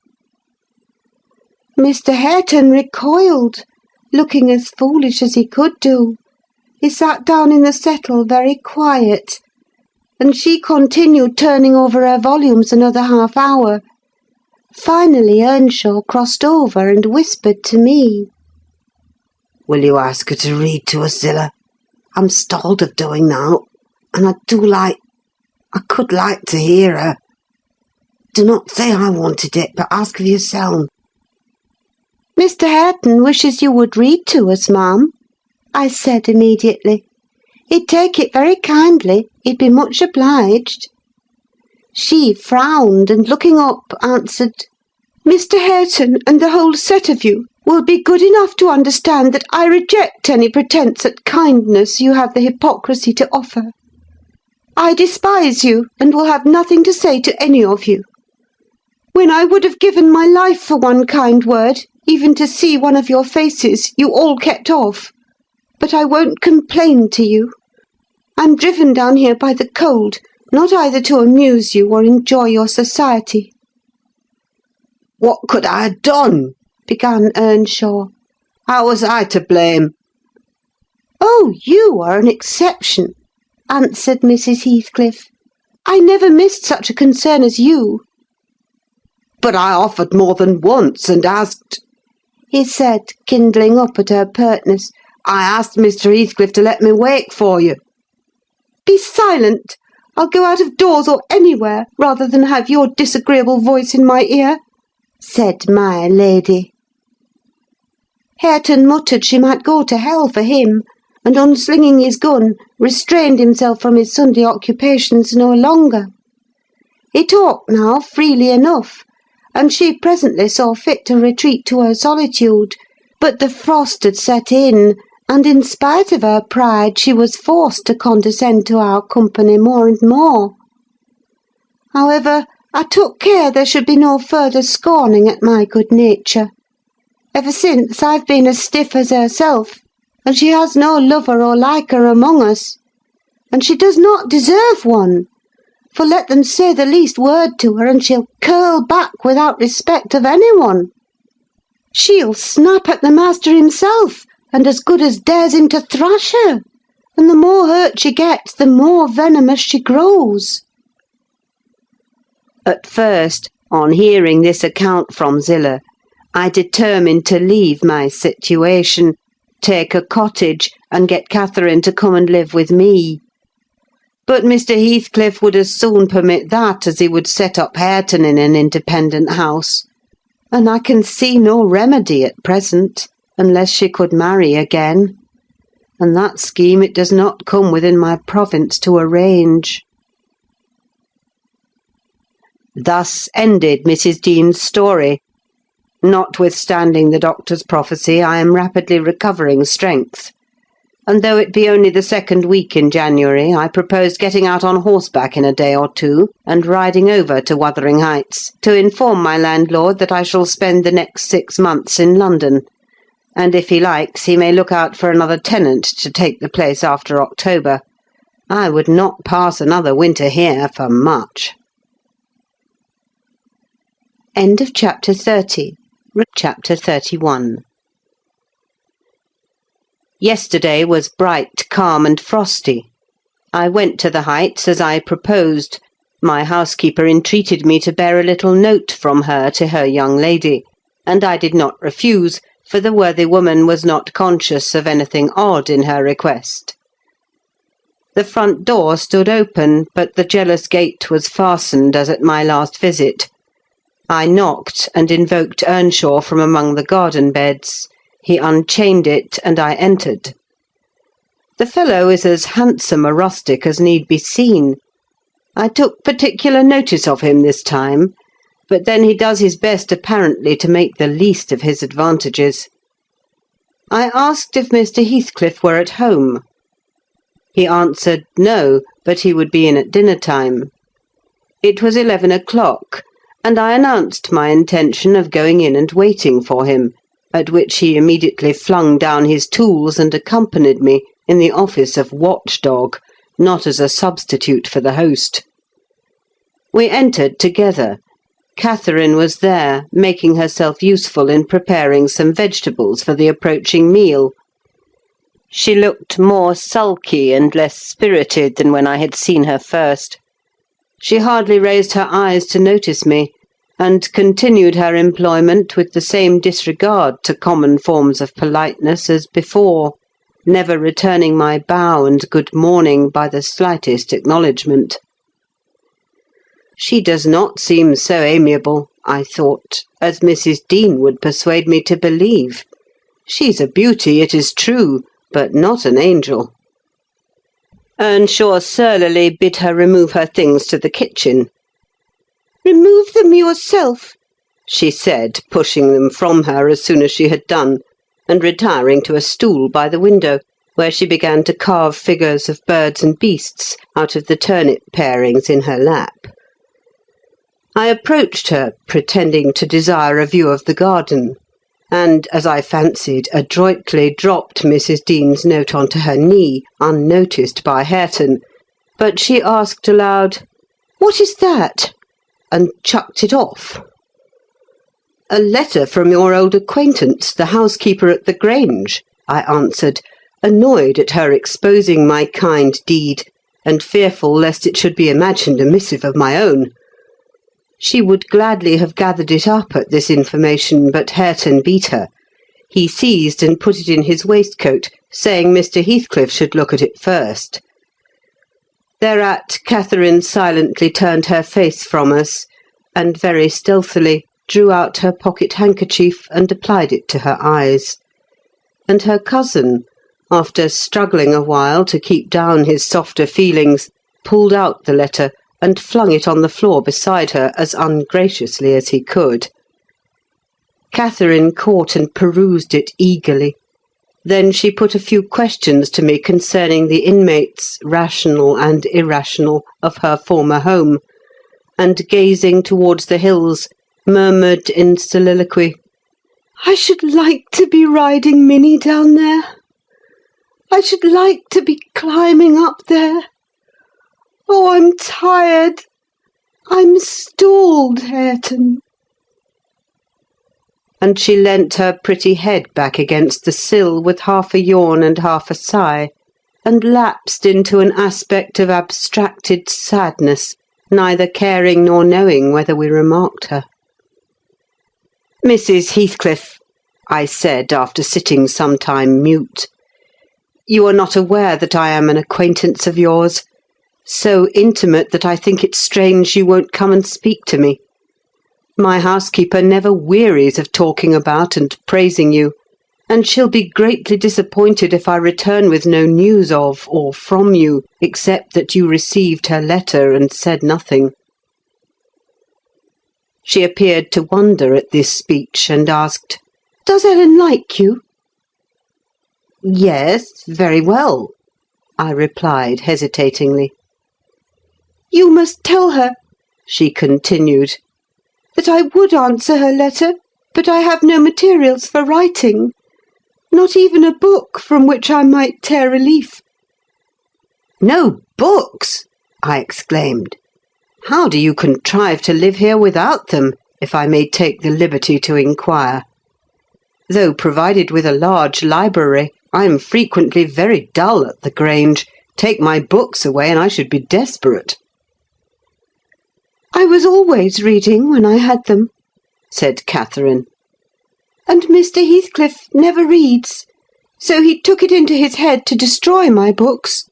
Mr. Hareton recoiled, looking as foolish as he could do. He sat down in the settle very quiet, and she continued turning over her volumes another half hour. Finally Earnshaw crossed over and whispered to me. "Will you ask her to read to us, Zillah? I'm stalled of doing now, and I could like to hear her. Do not say I wanted it, but ask of yourself." "Mr. Hareton wishes you would read to us, ma'am," I said immediately. "He'd take it very kindly, he'd be much obliged." She frowned, and looking up, answered, "Mr. Hareton and the whole set of you will be good enough to understand that I reject any pretence at kindness you have the hypocrisy to offer. I despise you, and will have nothing to say to any of you. When I would have given my life for one kind word, even to see one of your faces, you all kept off. But I won't complain to you. I'm driven down here by the cold, not either to amuse you or enjoy your society." "What could I have done?" began Earnshaw. "How was I to blame?" "Oh, you are an exception," answered Mrs. Heathcliff. "I never missed such a concern as you." "But I offered more than once, and asked," he said, kindling up at her pertness. "I asked Mr. Heathcliff to let me wake for you." "Be silent! I'll go out of doors or anywhere rather than have your disagreeable voice in my ear," said my lady. Hareton muttered she might go to hell for him, and unslinging his gun, restrained himself from his Sunday occupations no longer. He talked now freely enough, and she presently saw fit to retreat to her solitude; but the frost had set in, and in spite of her pride she was forced to condescend to our company more and more. However, I took care there should be no further scorning at my good nature. Ever since, I've been as stiff as herself, and she has no lover or liker among us. And she does not deserve one, for let them say the least word to her, and she'll curl back without respect of any one. She'll snap at the master himself, and as good as dares him to thrash her, and the more hurt she gets, the more venomous she grows. At first, on hearing this account from Zillah, I determined to leave my situation, take a cottage, and get Catherine to come and live with me. But Mr. Heathcliff would as soon permit that as he would set up Hareton in an independent house, and I can see no remedy at present, unless she could marry again, and that scheme it does not come within my province to arrange. Thus ended Mrs. Dean's story. Notwithstanding the doctor's prophecy, I am rapidly recovering strength; and though it be only the second week in January, I propose getting out on horseback in a day or two, and riding over to Wuthering Heights, to inform my landlord that I shall spend the next 6 months in London, and if he likes, he may look out for another tenant to take the place after October. I would not pass another winter here for much. End of chapter 30. Chapter 31. Yesterday was bright, calm, and frosty. I went to the Heights as I proposed. My housekeeper entreated me to bear a little note from her to her young lady, and I did not refuse, for the worthy woman was not conscious of anything odd in her request. The front door stood open, but the jealous gate was fastened as at my last visit. I knocked, and invoked Earnshaw from among the garden beds. He unchained it, and I entered. The fellow is as handsome a rustic as need be seen. I took particular notice of him this time, but then he does his best apparently to make the least of his advantages. I asked if Mr. Heathcliff were at home. He answered no, but he would be in at dinner-time. It was 11 o'clock, and I announced my intention of going in and waiting for him, at which he immediately flung down his tools and accompanied me, in the office of watchdog, not as a substitute for the host. We entered together. Catherine was there, making herself useful in preparing some vegetables for the approaching meal. She looked more sulky and less spirited than when I had seen her first. She hardly raised her eyes to notice me, and continued her employment with the same disregard to common forms of politeness as before, never returning my bow and good morning by the slightest acknowledgment. She does not seem so amiable, I thought, as Mrs. Dean would persuade me to believe. She's a beauty, it is true, but not an angel. Earnshaw surlily bid her remove her things to the kitchen. "Remove them yourself," she said, pushing them from her as soon as she had done, and retiring to a stool by the window, where she began to carve figures of birds and beasts out of the turnip parings in her lap. I approached her, pretending to desire a view of the garden, and, as I fancied, adroitly dropped Mrs. Dean's note onto her knee, unnoticed by Hareton, but she asked aloud, "What is that?" and chucked it off. "A letter from your old acquaintance, the housekeeper at the Grange," I answered, annoyed at her exposing my kind deed, and fearful lest it should be imagined a missive of my own. She would gladly have gathered it up at this information, but Hareton beat her. He seized and put it in his waistcoat, saying Mr. Heathcliff should look at it first. Thereat Catherine silently turned her face from us, and very stealthily drew out her pocket-handkerchief and applied it to her eyes. And her cousin, after struggling a while to keep down his softer feelings, pulled out the letter and flung it on the floor beside her as ungraciously as he could. Catherine caught and perused it eagerly. Then she put a few questions to me concerning the inmates, rational and irrational, of her former home, and gazing towards the hills, murmured in soliloquy, "I should like to be riding Minnie down there. I should like to be climbing up there. Oh, I'm tired. I'm stalled, Hareton." And she leant her pretty head back against the sill with half a yawn and half a sigh, and lapsed into an aspect of abstracted sadness, neither caring nor knowing whether we remarked her. "Mrs. Heathcliff," I said, after sitting some time mute, "you are not aware that I am an acquaintance of yours, so intimate that I think it strange you won't come and speak to me. My housekeeper never wearies of talking about and praising you, and she'll be greatly disappointed if I return with no news of or from you, except that you received her letter and said nothing." She appeared to wonder at this speech, and asked, "Does Ellen like you?" "Yes, very well," I replied hesitatingly. "You must tell her," she continued, "that I would answer her letter, but I have no materials for writing. Not even a book from which I might tear a leaf." "No books!" I exclaimed. "How do you contrive to live here without them, if I may take the liberty to inquire? Though provided with a large library, I am frequently very dull at the Grange. Take my books away, and I should be desperate." "I was always reading when I had them," said Catherine. "And Mr. Heathcliff never reads, so he took it into his head to destroy my books.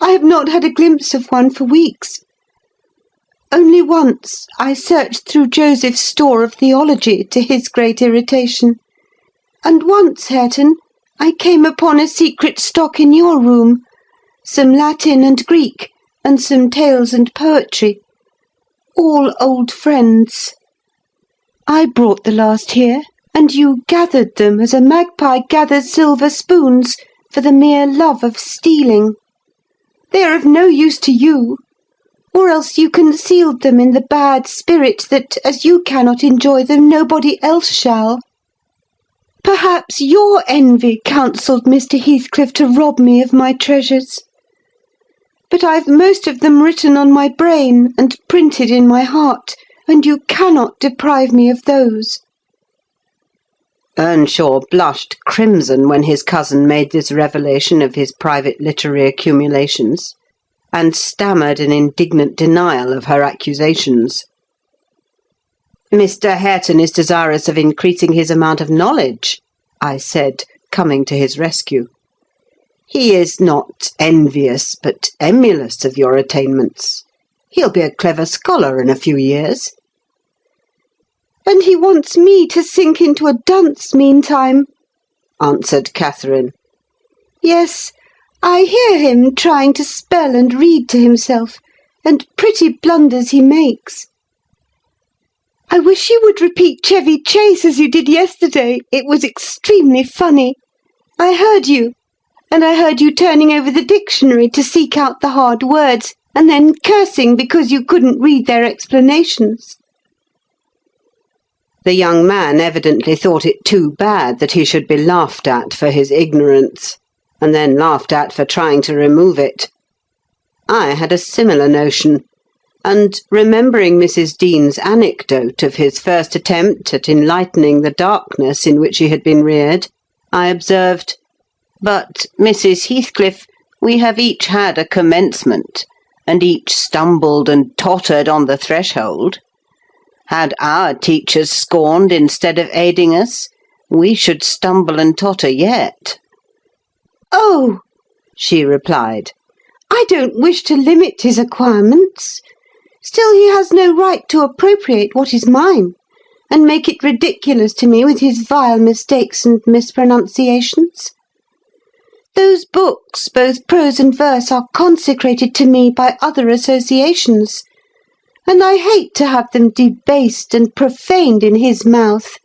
I have not had a glimpse of one for weeks. Only once I searched through Joseph's store of theology, to his great irritation. And once, Hareton, I came upon a secret stock in your room, some Latin and Greek, and some tales and poetry. All old friends. I brought the last here, and you gathered them as a magpie gathers silver spoons for the mere love of stealing. They are of no use to you, or else you concealed them in the bad spirit that, as you cannot enjoy them, nobody else shall." Perhaps your envy counselled Mr. Heathcliff to rob me of my treasures. But I've most of them written on my brain and printed in my heart, and you cannot deprive me of those." Earnshaw blushed crimson when his cousin made this revelation of his private literary accumulations, and stammered an indignant denial of her accusations. "Mr. Hareton is desirous of increasing his amount of knowledge," I said, coming to his rescue. "He is not envious, but emulous of your attainments. He'll be a clever scholar in a few years." "And he wants me to sink into a dunce meantime," answered Catherine. "Yes, I hear him trying to spell and read to himself, and pretty blunders he makes. I wish you would repeat Chevy Chase as you did yesterday. It was extremely funny. I heard you, and I heard you turning over the dictionary to seek out the hard words, and then cursing because you couldn't read their explanations." The young man evidently thought it too bad that he should be laughed at for his ignorance, and then laughed at for trying to remove it. I had a similar notion, and remembering Mrs. Dean's anecdote of his first attempt at enlightening the darkness in which he had been reared, I observed, "But, Mrs. Heathcliff, we have each had a commencement, and each stumbled and tottered on the threshold. Had our teachers scorned instead of aiding us, we should stumble and totter yet." "Oh," she replied, "I don't wish to limit his acquirements. Still he has no right to appropriate what is mine, and make it ridiculous to me with his vile mistakes and mispronunciations. Those books, both prose and verse, are consecrated to me by other associations, and I hate to have them debased and profaned in his mouth.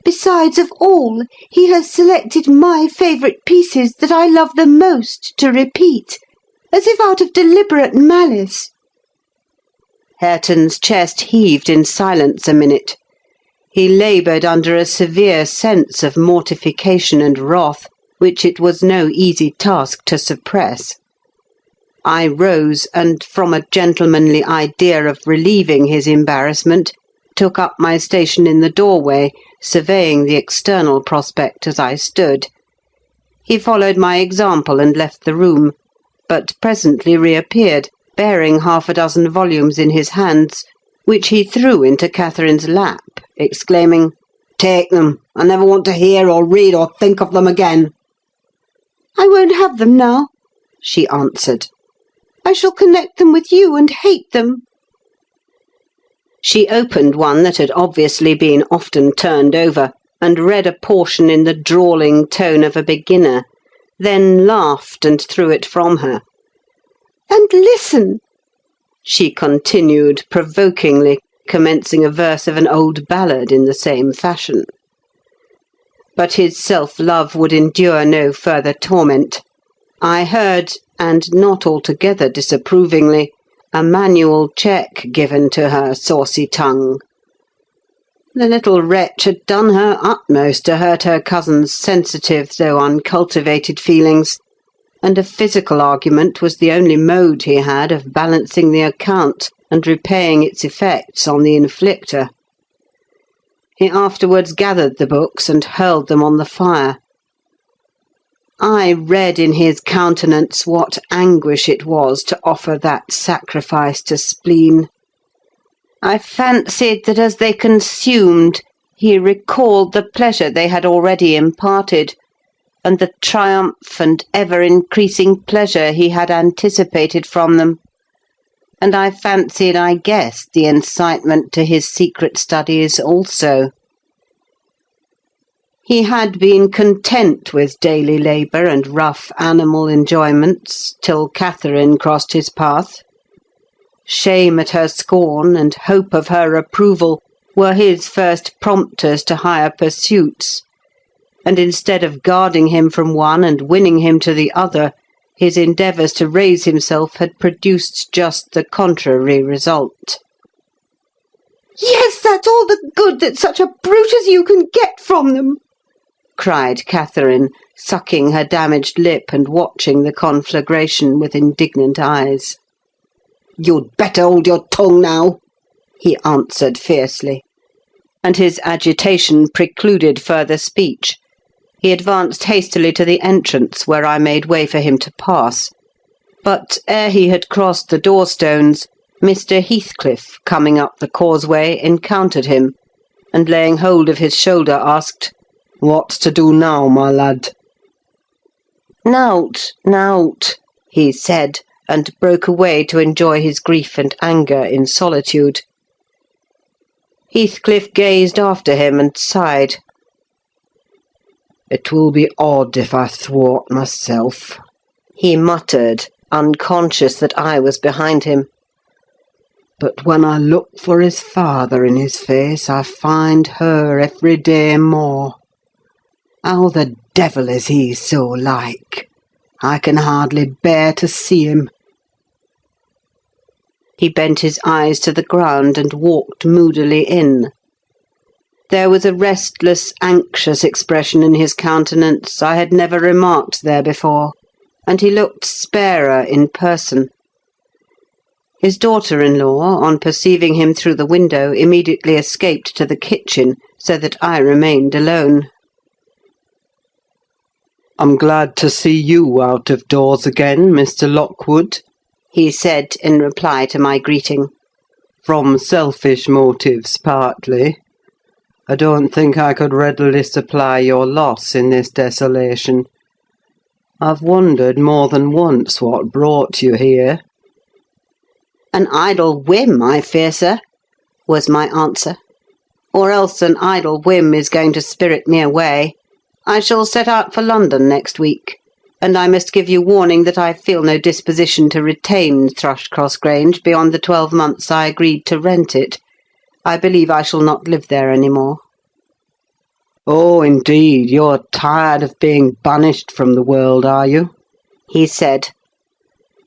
Besides of all, he has selected my favourite pieces that I love the most to repeat, as if out of deliberate malice." Hareton's chest heaved in silence a minute. He laboured under a severe sense of mortification and wrath, which it was no easy task to suppress. I rose, and from a gentlemanly idea of relieving his embarrassment, took up my station in the doorway, surveying the external prospect as I stood. He followed my example and left the room, but presently reappeared, bearing 6 volumes in his hands, which he threw into Catherine's lap, exclaiming, "Take them! I never want to hear or read or think of them again." "I won't have them now," she answered. "I shall connect them with you and hate them." She opened one that had obviously been often turned over, and read a portion in the drawling tone of a beginner, then laughed and threw it from her. "And listen," she continued provokingly, commencing a verse of an old ballad in the same fashion. But his self-love would endure no further torment. I heard, and not altogether disapprovingly, a manual check given to her saucy tongue. The little wretch had done her utmost to hurt her cousin's sensitive though uncultivated feelings, and a physical argument was the only mode he had of balancing the account and repaying its effects on the inflictor. He afterwards gathered the books and hurled them on the fire. I read in his countenance what anguish it was to offer that sacrifice to spleen. I fancied that as they consumed, he recalled the pleasure they had already imparted, and the triumph and ever-increasing pleasure he had anticipated from them, and I fancied I guessed the incitement to his secret studies also. He had been content with daily labour and rough animal enjoyments till Catherine crossed his path. Shame at her scorn and hope of her approval were his first prompters to higher pursuits, and instead of guarding him from one and winning him to the other, his endeavours to raise himself had produced just the contrary result. "Yes, that's all the good that such a brute as you can get from them!" cried Catherine, sucking her damaged lip and watching the conflagration with indignant eyes. "You'd better hold your tongue now," he answered fiercely. And his agitation precluded further speech. He advanced hastily to the entrance, where I made way for him to pass. But ere he had crossed the door-stones, Mr. Heathcliff, coming up the causeway, encountered him, and laying hold of his shoulder, asked, "What's to do now, my lad?" Nowt, he said, and broke away to enjoy his grief and anger in solitude. Heathcliff gazed after him and sighed. "It will be odd if I thwart myself," he muttered, unconscious that I was behind him. "But when I look for his father in his face, I find her every day more. How the devil is he so like? I can hardly bear to see him." He bent his eyes to the ground and walked moodily in. There was a restless, anxious expression in his countenance I had never remarked there before, and he looked sparer in person. His daughter-in-law, on perceiving him through the window, immediately escaped to the kitchen, so that I remained alone. "I'm glad to see you out of doors again, Mr. Lockwood," he said in reply to my greeting. "From selfish motives, partly. I don't think I could readily supply your loss in this desolation. I've wondered more than once what brought you here." "An idle whim, I fear, sir," was my answer. "Or else an idle whim is going to spirit me away. I shall set out for London next week, and I must give you warning that I feel no disposition to retain Thrushcross Grange beyond the 12 months I agreed to rent it. I believe I shall not live there any more." "Oh, indeed, you're tired of being banished from the world, are you?" he said.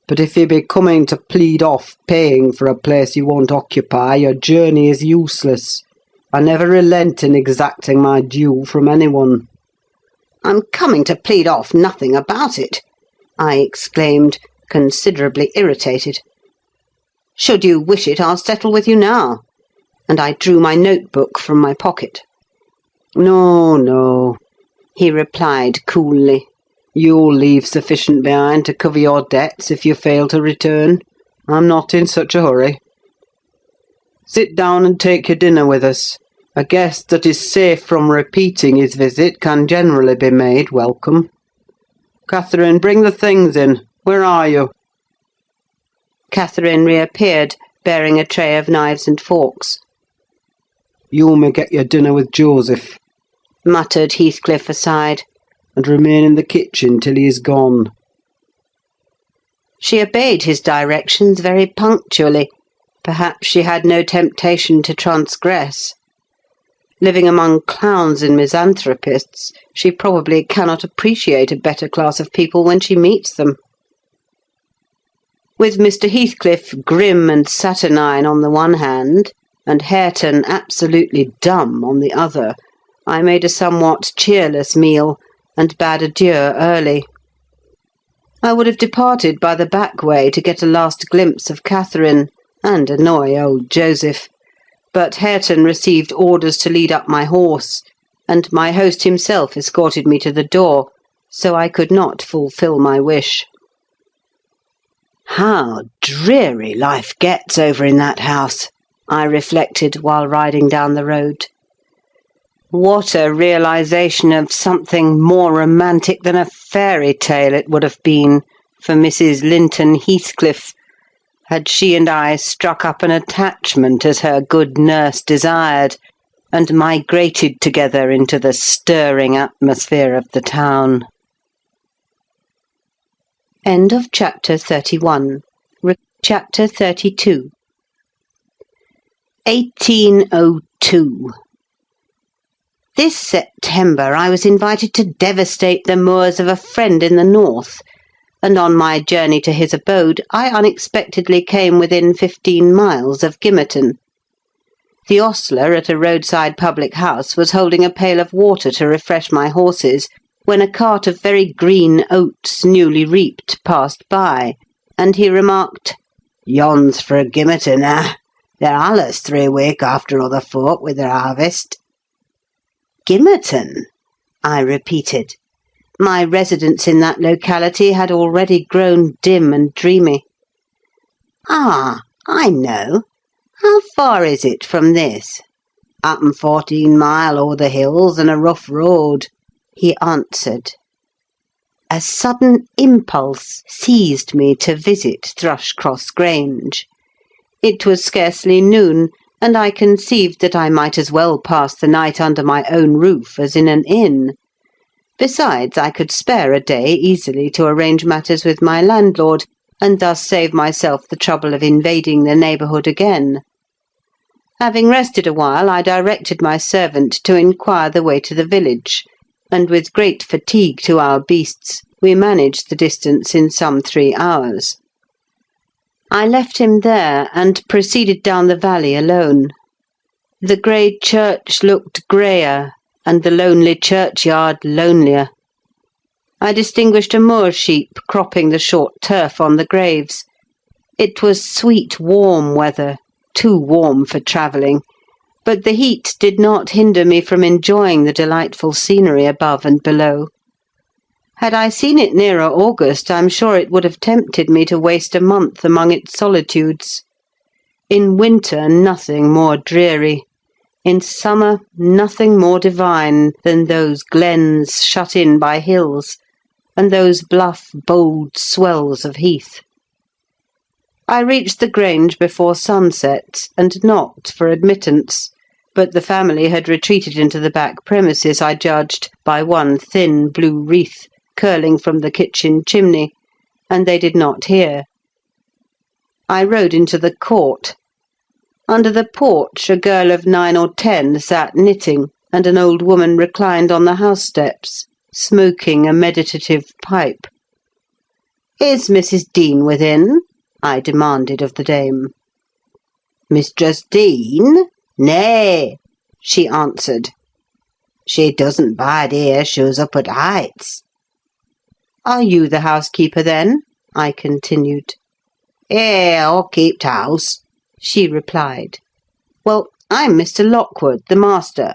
"But if you be coming to plead off paying for a place you won't occupy, your journey is useless. I never relent in exacting my due from anyone." "I'm coming to plead off nothing about it," I exclaimed, considerably irritated. "Should you wish it, I'll settle with you now." And I drew my notebook from my pocket. No, he replied coolly. "You'll leave sufficient behind to cover your debts if you fail to return. I'm not in such a hurry. Sit down and take your dinner with us. A guest that is safe from repeating his visit can generally be made welcome. Catherine, bring the things in. Where are you?" Catherine reappeared, bearing a tray of knives and forks. "You may get your dinner with Joseph," muttered Heathcliff aside, "and remain in the kitchen till he is gone." She obeyed his directions very punctually. Perhaps she had no temptation to transgress. Living among clowns and misanthropists, she probably cannot appreciate a better class of people when she meets them. With Mr. Heathcliff grim and saturnine on the one hand, and Hareton absolutely dumb on the other, I made a somewhat cheerless meal, and bade adieu early. I would have departed by the back way to get a last glimpse of Catherine, and annoy old Joseph, but Hareton received orders to lead up my horse, and my host himself escorted me to the door, so I could not fulfil my wish. How dreary life gets over in that house, I reflected while riding down the road. What a realisation of something more romantic than a fairy tale it would have been for Mrs. Linton Heathcliff, had she and I struck up an attachment as her good nurse desired, and migrated together into the stirring atmosphere of the town. End of chapter 31. Chapter 32. 1802. This September I was invited to devastate the moors of a friend in the north, and on my journey to his abode I unexpectedly came within 15 miles of Gimmerton. The ostler at a roadside public house was holding a pail of water to refresh my horses, when a cart of very green oats, newly reaped, passed by, and he remarked, "Yon's for a gimmerton, eh? They're allus 3 week after other folk with their harvest." Gimmerton? I repeated. My residence in that locality had already grown dim and dreamy. "Ah, I know. How far is it from this?" "Happen 14 mile o'er the hills and a rough road," he answered. A sudden impulse seized me to visit Thrushcross Grange. It was scarcely noon, and I conceived that I might as well pass the night under my own roof as in an inn. Besides, I could spare a day easily to arrange matters with my landlord, and thus save myself the trouble of invading the neighbourhood again. Having rested a while, I directed my servant to inquire the way to the village, and with great fatigue to our beasts, we managed the distance in some 3 hours. I left him there, and proceeded down the valley alone. The grey church looked greyer, and the lonely churchyard lonelier. I distinguished a moor sheep cropping the short turf on the graves. It was sweet, warm weather, too warm for travelling, but the heat did not hinder me from enjoying the delightful scenery above and below. Had I seen it nearer August, I'm sure it would have tempted me to waste a month among its solitudes. In winter, nothing more dreary. In summer, nothing more divine than those glens shut in by hills, and those bluff, bold swells of heath. I reached the Grange before sunset, and knocked for admittance, but the family had retreated into the back premises, I judged, by one thin blue wreath curling from the kitchen chimney, and they did not hear. I rode into the court. Under the porch a girl of 9 or 10 sat knitting, and an old woman reclined on the house steps, smoking a meditative pipe. "Is Mrs. Dean within?" I demanded of the dame. "Mistress Dean? Nay," she answered. "She doesn't bide here, she's up at Heights." "Are you the housekeeper, then?" I continued. "Eh, I'll keep house," she replied. "Well, I'm Mr. Lockwood, the master.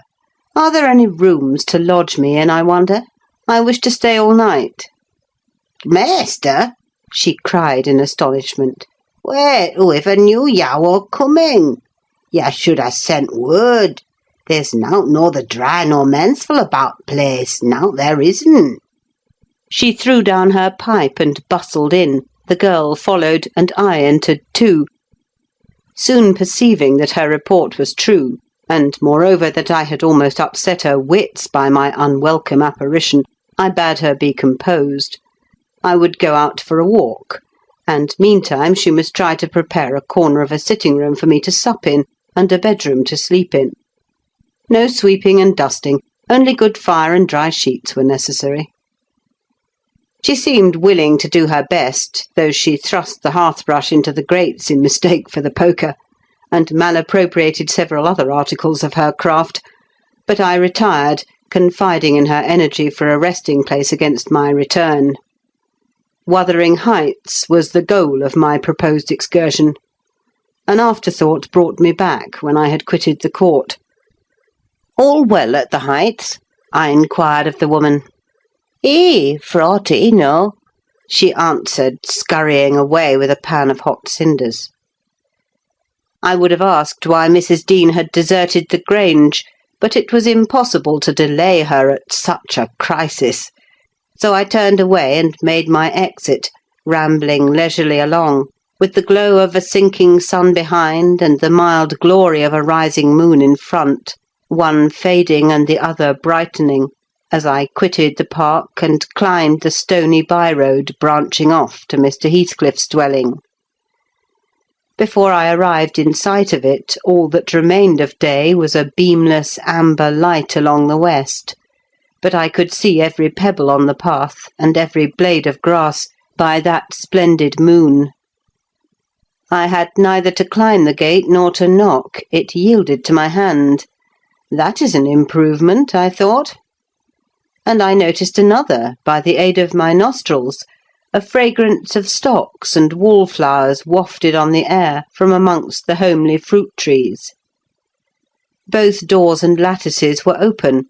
Are there any rooms to lodge me in, I wonder? I wish to stay all night." "Master?" she cried in astonishment. "Wait, whoever knew ya were coming? Ya should ha' sent word. There's nowt nor dry nor mensful about place, nowt there isn't." She threw down her pipe and bustled in. The girl followed, and I entered too. Soon perceiving that her report was true, and, moreover, that I had almost upset her wits by my unwelcome apparition, I bade her be composed. I would go out for a walk, and meantime she must try to prepare a corner of a sitting-room for me to sup in, and a bedroom to sleep in. No sweeping and dusting, only good fire and dry sheets were necessary. She seemed willing to do her best, though she thrust the hearth-brush into the grates in mistake for the poker, and malappropriated several other articles of her craft, but I retired, confiding in her energy for a resting-place against my return. Wuthering Heights was the goal of my proposed excursion. An afterthought brought me back when I had quitted the court. "All well at the Heights?" I inquired of the woman. "Eh, for aught I know," she answered, scurrying away with a pan of hot cinders. I would have asked why Mrs. Dean had deserted the Grange, but it was impossible to delay her at such a crisis, so I turned away and made my exit, rambling leisurely along, with the glow of a sinking sun behind and the mild glory of a rising moon in front, one fading and the other brightening, as I quitted the park and climbed the stony by-road branching off to Mr. Heathcliff's dwelling. Before I arrived in sight of it, all that remained of day was a beamless amber light along the west, but I could see every pebble on the path and every blade of grass by that splendid moon. I had neither to climb the gate nor to knock. It yielded to my hand. That is an improvement, I thought. And I noticed another, by the aid of my nostrils, a fragrance of stocks and wallflowers wafted on the air from amongst the homely fruit trees. Both doors and lattices were open,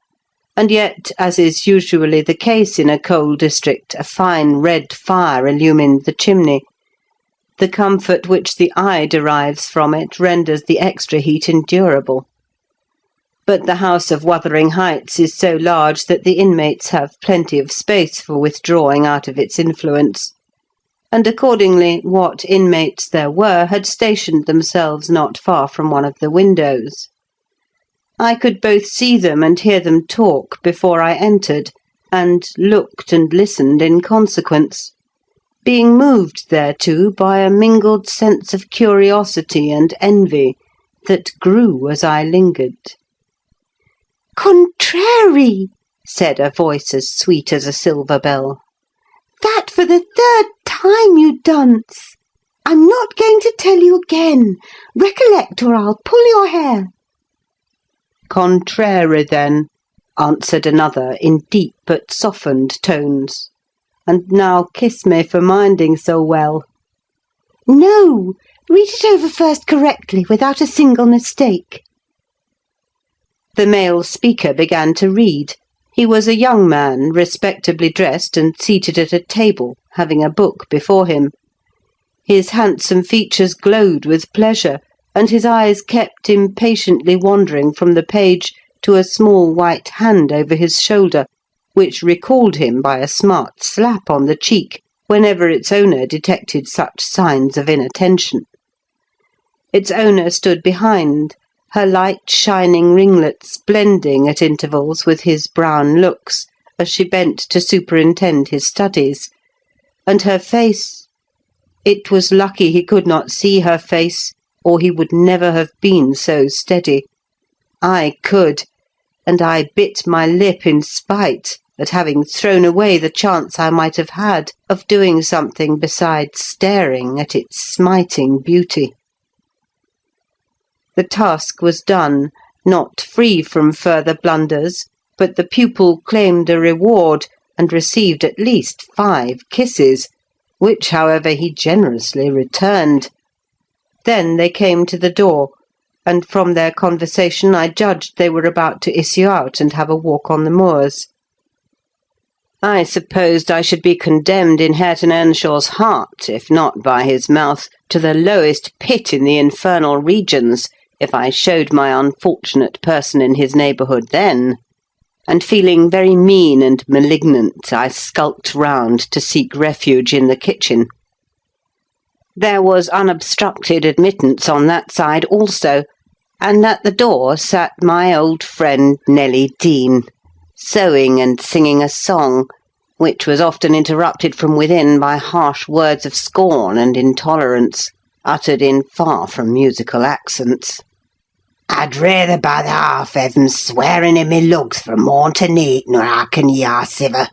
and yet, as is usually the case in a coal district, a fine red fire illumined the chimney. The comfort which the eye derives from it renders the extra heat endurable. But the house of Wuthering Heights is so large that the inmates have plenty of space for withdrawing out of its influence, and accordingly what inmates there were had stationed themselves not far from one of the windows. I could both see them and hear them talk before I entered, and looked and listened in consequence, being moved thereto by a mingled sense of curiosity and envy that grew as I lingered. "Contrary!" said a voice as sweet as a silver bell. "That for the third time, you dunce! I'm not going to tell you again. Recollect, or I'll pull your hair." "Contrary, then," answered another in deep but softened tones. "And now kiss me for minding so well." "No, read it over first correctly, without a single mistake." The male speaker began to read. He was a young man, respectably dressed and seated at a table, having a book before him. His handsome features glowed with pleasure, and his eyes kept impatiently wandering from the page to a small white hand over his shoulder, which recalled him by a smart slap on the cheek whenever its owner detected such signs of inattention. Its owner stood behind, her light shining ringlets blending at intervals with his brown looks as she bent to superintend his studies, and her face— it was lucky he could not see her face, or he would never have been so steady. I could, and I bit my lip in spite at having thrown away the chance I might have had of doing something besides staring at its smiting beauty. The task was done, not free from further blunders, but the pupil claimed a reward, and received at least 5 kisses, which, however, he generously returned. Then they came to the door, and from their conversation I judged they were about to issue out and have a walk on the moors. I supposed I should be condemned in Hareton Earnshaw's heart, if not by his mouth, to the lowest pit in the infernal regions, if I showed my unfortunate person in his neighbourhood then, and feeling very mean and malignant, I skulked round to seek refuge in the kitchen. There was unobstructed admittance on that side also, and at the door sat my old friend Nelly Dean, sewing and singing a song, which was often interrupted from within by harsh words of scorn and intolerance, uttered in far from musical accents. "I'd rather by the half heaven swearing in me lugs from morn to neat nor hearken ye our siver,"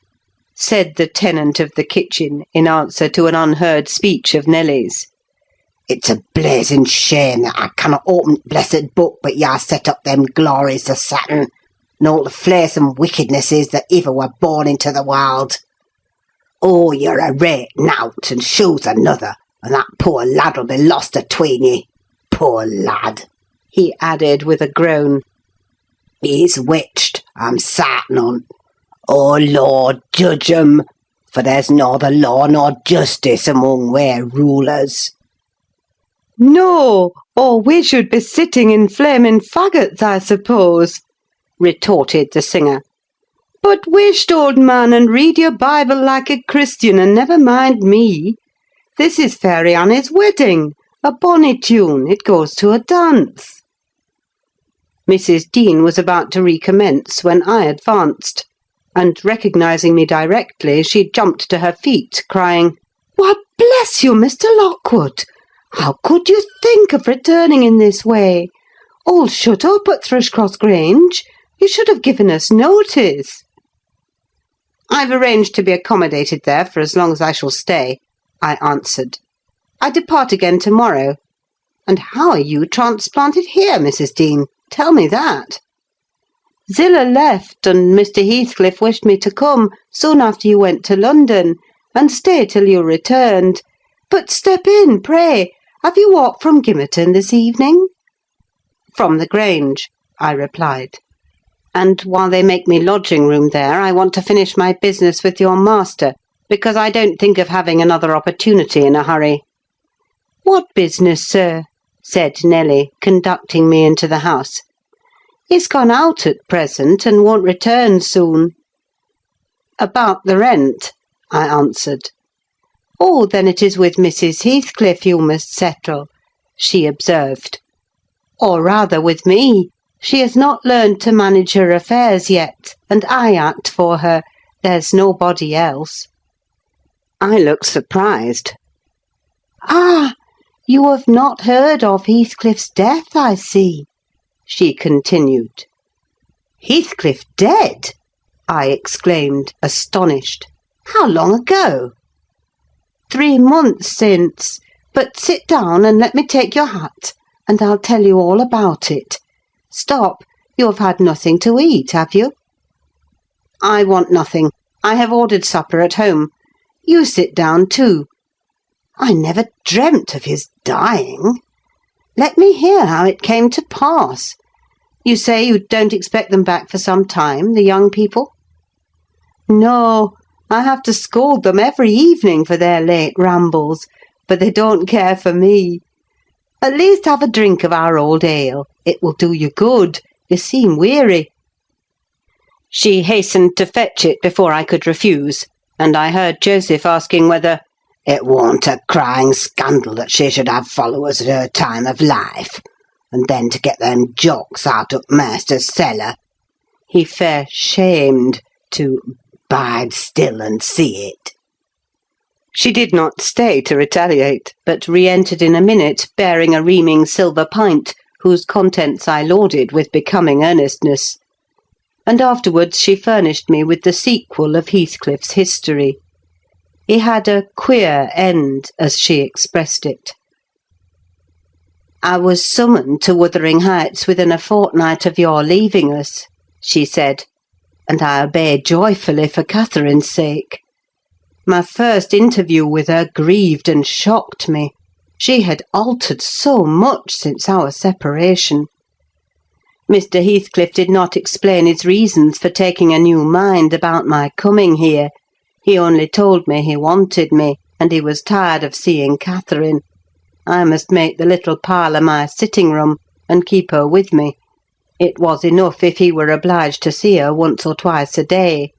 said the tenant of the kitchen in answer to an unheard speech of Nelly's. "It's a blazing shame that I cannot open t' blessed book but ye set up them glories of Saturn, and all the flaysome wickednesses that ever were born into the world. Oh, you're a rate nowt, and shoes another, and that poor lad'll be lost atween ye. Poor lad," he added with a groan. "He's witched, I'm sartin on't. Oh, Lord, judge 'em, for there's neither law nor justice among we're rulers." "No, or we should be sitting in flaming faggots, I suppose," retorted the singer. "But wisht, old man, and read your Bible like a Christian, and never mind me. This is Fairy Annie's wedding, a bonny tune, it goes to a dance." Mrs. Dean was about to recommence when I advanced, and recognising me directly, she jumped to her feet, crying, "Why, bless you, Mr. Lockwood! How could you think of returning in this way? All shut up at Thrushcross Grange. You should have given us notice." "I've arranged to be accommodated there for as long as I shall stay," I answered. I depart again to-morrow. And how are you transplanted here, Mrs. Dean? Tell me that. Zillah left, and Mr. Heathcliff wished me to come soon after you went to London, and stay till you returned. But step in, pray. Have you walked from Gimmerton this evening? From the Grange, I replied. And while they make me lodging-room there, I want to finish my business with your master, because I don't think of having another opportunity in a hurry. What business, sir? Said Nelly, conducting me into the house. He's gone out at present, and won't return soon. About the rent, I answered. Oh, then it is with Mrs. Heathcliff you must settle, she observed. Or rather with me. She has not learned to manage her affairs yet, and I act for her. There's nobody else. I looked surprised. Ah, you have not heard of Heathcliff's death, I see, she continued. Heathcliff dead? I exclaimed, astonished. How long ago? 3 months since. But sit down and let me take your hat, and I'll tell you all about it. Stop, you have had nothing to eat, have you? I want nothing. I have ordered supper at home. You sit down too. I never dreamt of his dying. Let me hear how it came to pass. You say you don't expect them back for some time, the young people? No, I have to scold them every evening for their late rambles, but they don't care for me. At least have a drink of our old ale. It will do you good. You seem weary. She hastened to fetch it before I could refuse, and I heard Joseph asking whether it warn't a crying scandal that she should have followers at her time of life, and then to get them jocks out of master's cellar. He fair shamed to bide still and see it. She did not stay to retaliate, but re-entered in a minute, bearing a reaming silver pint, whose contents I lauded with becoming earnestness. And afterwards she furnished me with the sequel of Heathcliff's history. He had a queer end, as she expressed it. I was summoned to Wuthering Heights within a fortnight of your leaving us, she said, and I obeyed joyfully for Catherine's sake. My first interview with her grieved and shocked me. She had altered so much since our separation. Mr. Heathcliff did not explain his reasons for taking a new mind about my coming here. He only told me he wanted me, and he was tired of seeing Catherine. I must make the little parlour my sitting-room, and keep her with me. It was enough if he were obliged to see her once or twice a day.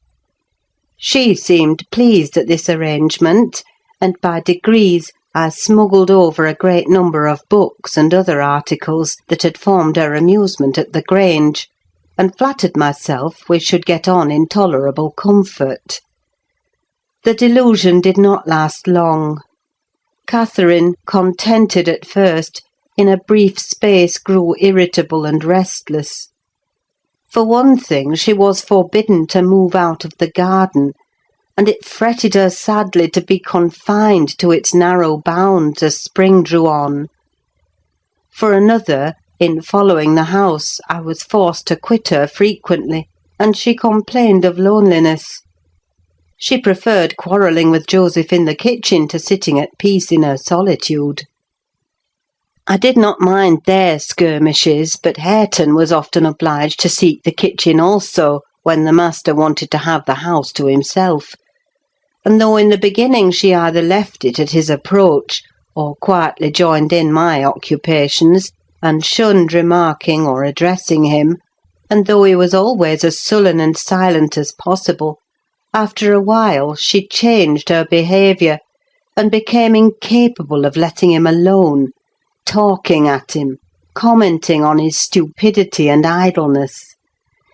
She seemed pleased at this arrangement, and by degrees I smuggled over a great number of books and other articles that had formed her amusement at the Grange, and flattered myself we should get on in tolerable comfort. The delusion did not last long. Catherine, contented at first, in a brief space grew irritable and restless. For one thing, she was forbidden to move out of the garden, and it fretted her sadly to be confined to its narrow bounds as spring drew on. For another, in following the house, I was forced to quit her frequently, and she complained of loneliness. She preferred quarrelling with Joseph in the kitchen to sitting at peace in her solitude. I did not mind their skirmishes, but Hareton was often obliged to seek the kitchen also, when the master wanted to have the house to himself; and though in the beginning she either left it at his approach, or quietly joined in my occupations, and shunned remarking or addressing him, and though he was always as sullen and silent as possible, after a while she changed her behaviour, and became incapable of letting him alone, talking at him, commenting on his stupidity and idleness,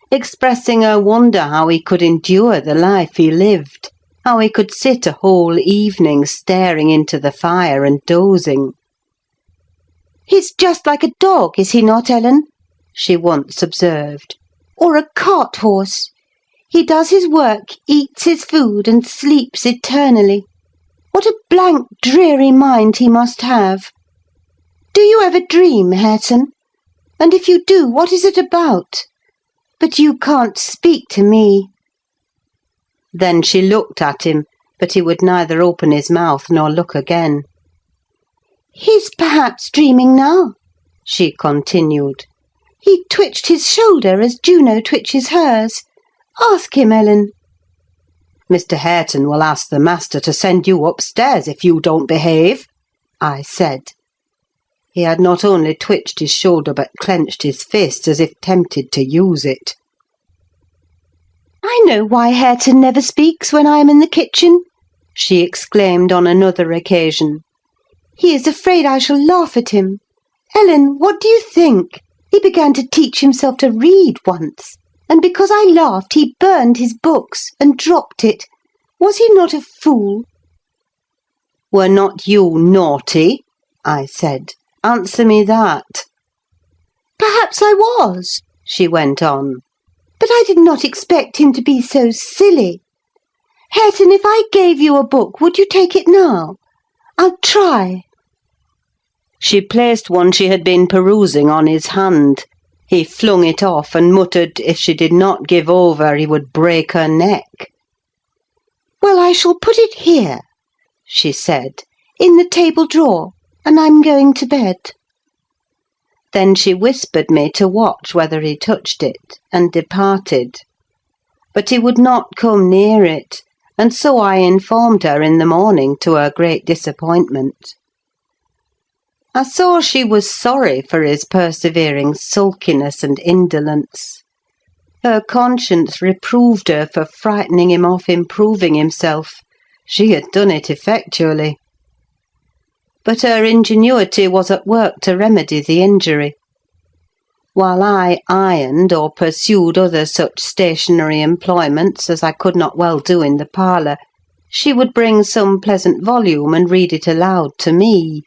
expressing her wonder how he could endure the life he lived, how he could sit a whole evening staring into the fire and dozing. "He's just like a dog, is he not, Ellen?" she once observed. "Or a cart horse. He does his work, eats his food, and sleeps eternally. What a blank, dreary mind he must have. Do you ever dream, Hareton? And if you do, what is it about? But you can't speak to me." Then she looked at him, but he would neither open his mouth nor look again. "He's perhaps dreaming now," she continued. "He twitched his shoulder as Juno twitches hers. Ask him, Ellen." "Mr. Hareton will ask the master to send you upstairs if you don't behave," I said. He had not only twitched his shoulder, but clenched his fist as if tempted to use it. "I know why Hareton never speaks when I am in the kitchen," she exclaimed on another occasion. "He is afraid I shall laugh at him. Ellen, what do you think? He began to teach himself to read once, and because I laughed he burned his books and dropped it. Was he not a fool?" "Were not you naughty?" I said. "Answer me that." "Perhaps I was," she went on. "But I did not expect him to be so silly. Hareton, if I gave you a book, would you take it now? I'll try." She placed one she had been perusing on his hand. He flung it off and muttered if she did not give over he would break her neck. "Well, I shall put it here," she said, "in the table drawer, and I'm going to bed." Then she whispered me to watch whether he touched it, and departed. But he would not come near it, and so I informed her in the morning, to her great disappointment. I saw she was sorry for his persevering sulkiness and indolence. Her conscience reproved her for frightening him off improving himself. She had done it effectually. But her ingenuity was at work to remedy the injury. While I ironed or pursued other such stationary employments as I could not well do in the parlour, she would bring some pleasant volume and read it aloud to me.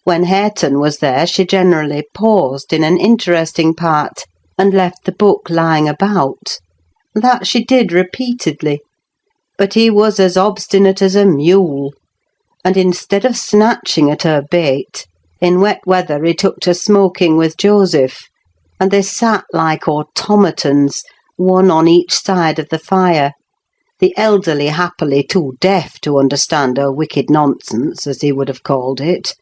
When Hareton was there, she generally paused in an interesting part and left the book lying about. That she did repeatedly, but he was as obstinate as a mule, and instead of snatching at her bait, in wet weather he took to smoking with Joseph, and they sat like automatons, one on each side of the fire, the elderly happily too deaf to understand her wicked nonsense, as he would have called it,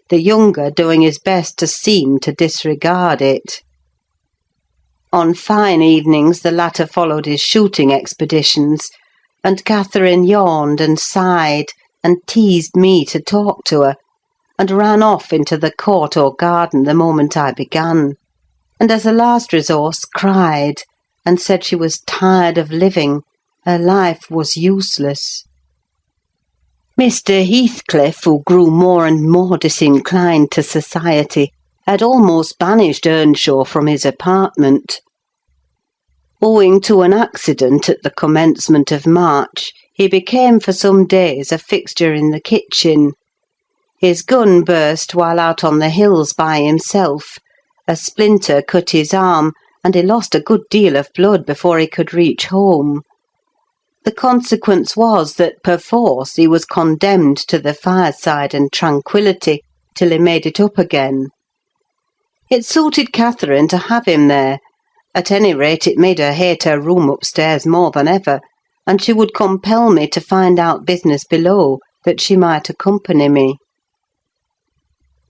the younger doing his best to seem to disregard it. On fine evenings the latter followed his shooting expeditions, and Catherine yawned and sighed, and teased me to talk to her, and ran off into the court or garden the moment I began, and as a last resource cried, and said she was tired of living, her life was useless. Mr. Heathcliff, who grew more and more disinclined to society, had almost banished Earnshaw from his apartment. Owing to an accident at the commencement of March, he became for some days a fixture in the kitchen. His gun burst while out on the hills by himself, a splinter cut his arm, and he lost a good deal of blood before he could reach home. The consequence was that, perforce, he was condemned to the fireside and tranquillity till he made it up again. It suited Catherine to have him there. At any rate, it made her hate her room upstairs more than ever, and she would compel me to find out business below, that she might accompany me.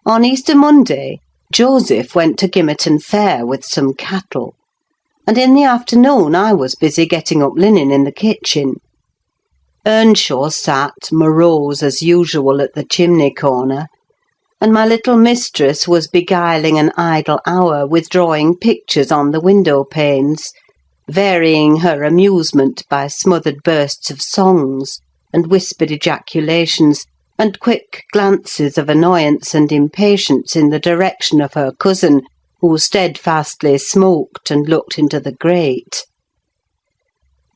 On Easter Monday, Joseph went to Gimmerton Fair with some cattle, and in the afternoon I was busy getting up linen in the kitchen. Earnshaw sat morose as usual at the chimney corner, and my little mistress was beguiling an idle hour with drawing pictures on the window panes, varying her amusement by smothered bursts of songs, and whispered ejaculations, and quick glances of annoyance and impatience in the direction of her cousin, who steadfastly smoked and looked into the grate.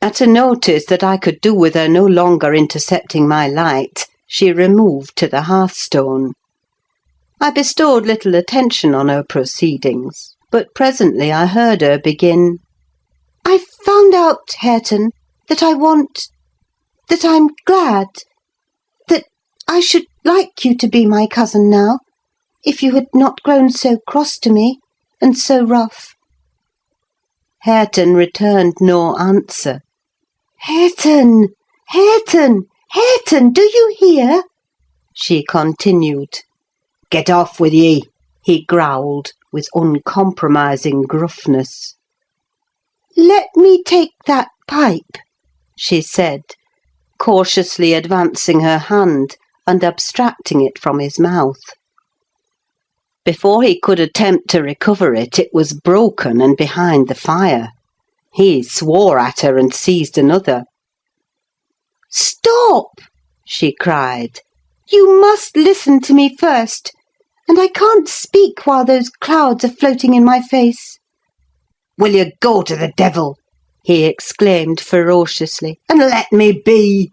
At a notice that I could do with her no longer intercepting my light, she removed to the hearthstone. I bestowed little attention on her proceedings, but presently I heard her begin, "I've found out, Hareton, that I'm glad that I should like you to be my cousin now, if you had not grown so cross to me, and so rough." Hareton returned no answer. "Hareton! Hareton! Hareton! Do you hear?" she continued. "Get off with ye!" He growled with uncompromising gruffness. "Let me take that pipe," she said, cautiously advancing her hand and abstracting it from his mouth. Before he could attempt to recover it, it was broken and behind the fire. He swore at her and seized another. "Stop!" she cried. "You must listen to me first, and I can't speak while those clouds are floating in my face." "Will you go to the devil," he exclaimed ferociously, "and let me be?"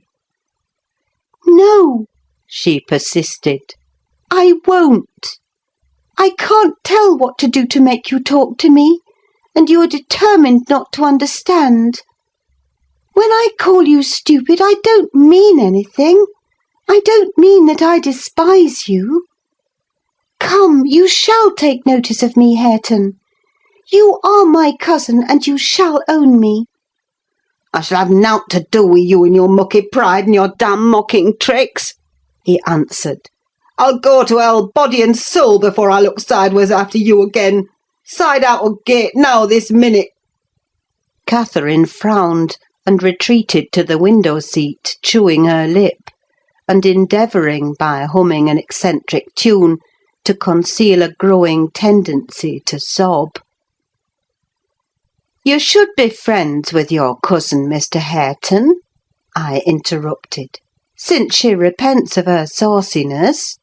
"No," she persisted. "I won't. I can't tell what to do to make you talk to me, and you are determined not to understand. When I call you stupid, I don't mean anything. I don't mean that I despise you. Come, you shall take notice of me, Hareton. You are my cousin, and you shall own me." "I shall have nowt to do with you and your mucky pride and your damn mocking tricks," he answered. "I'll go to hell, body and soul, before I look sideways after you again. Side out o' gate now, this minute." Catherine frowned and retreated to the window seat, chewing her lip, and endeavouring, by humming an eccentric tune, to conceal a growing tendency to sob. "You should be friends with your cousin, Mr. Hareton," I interrupted, "since she repents of her sauciness.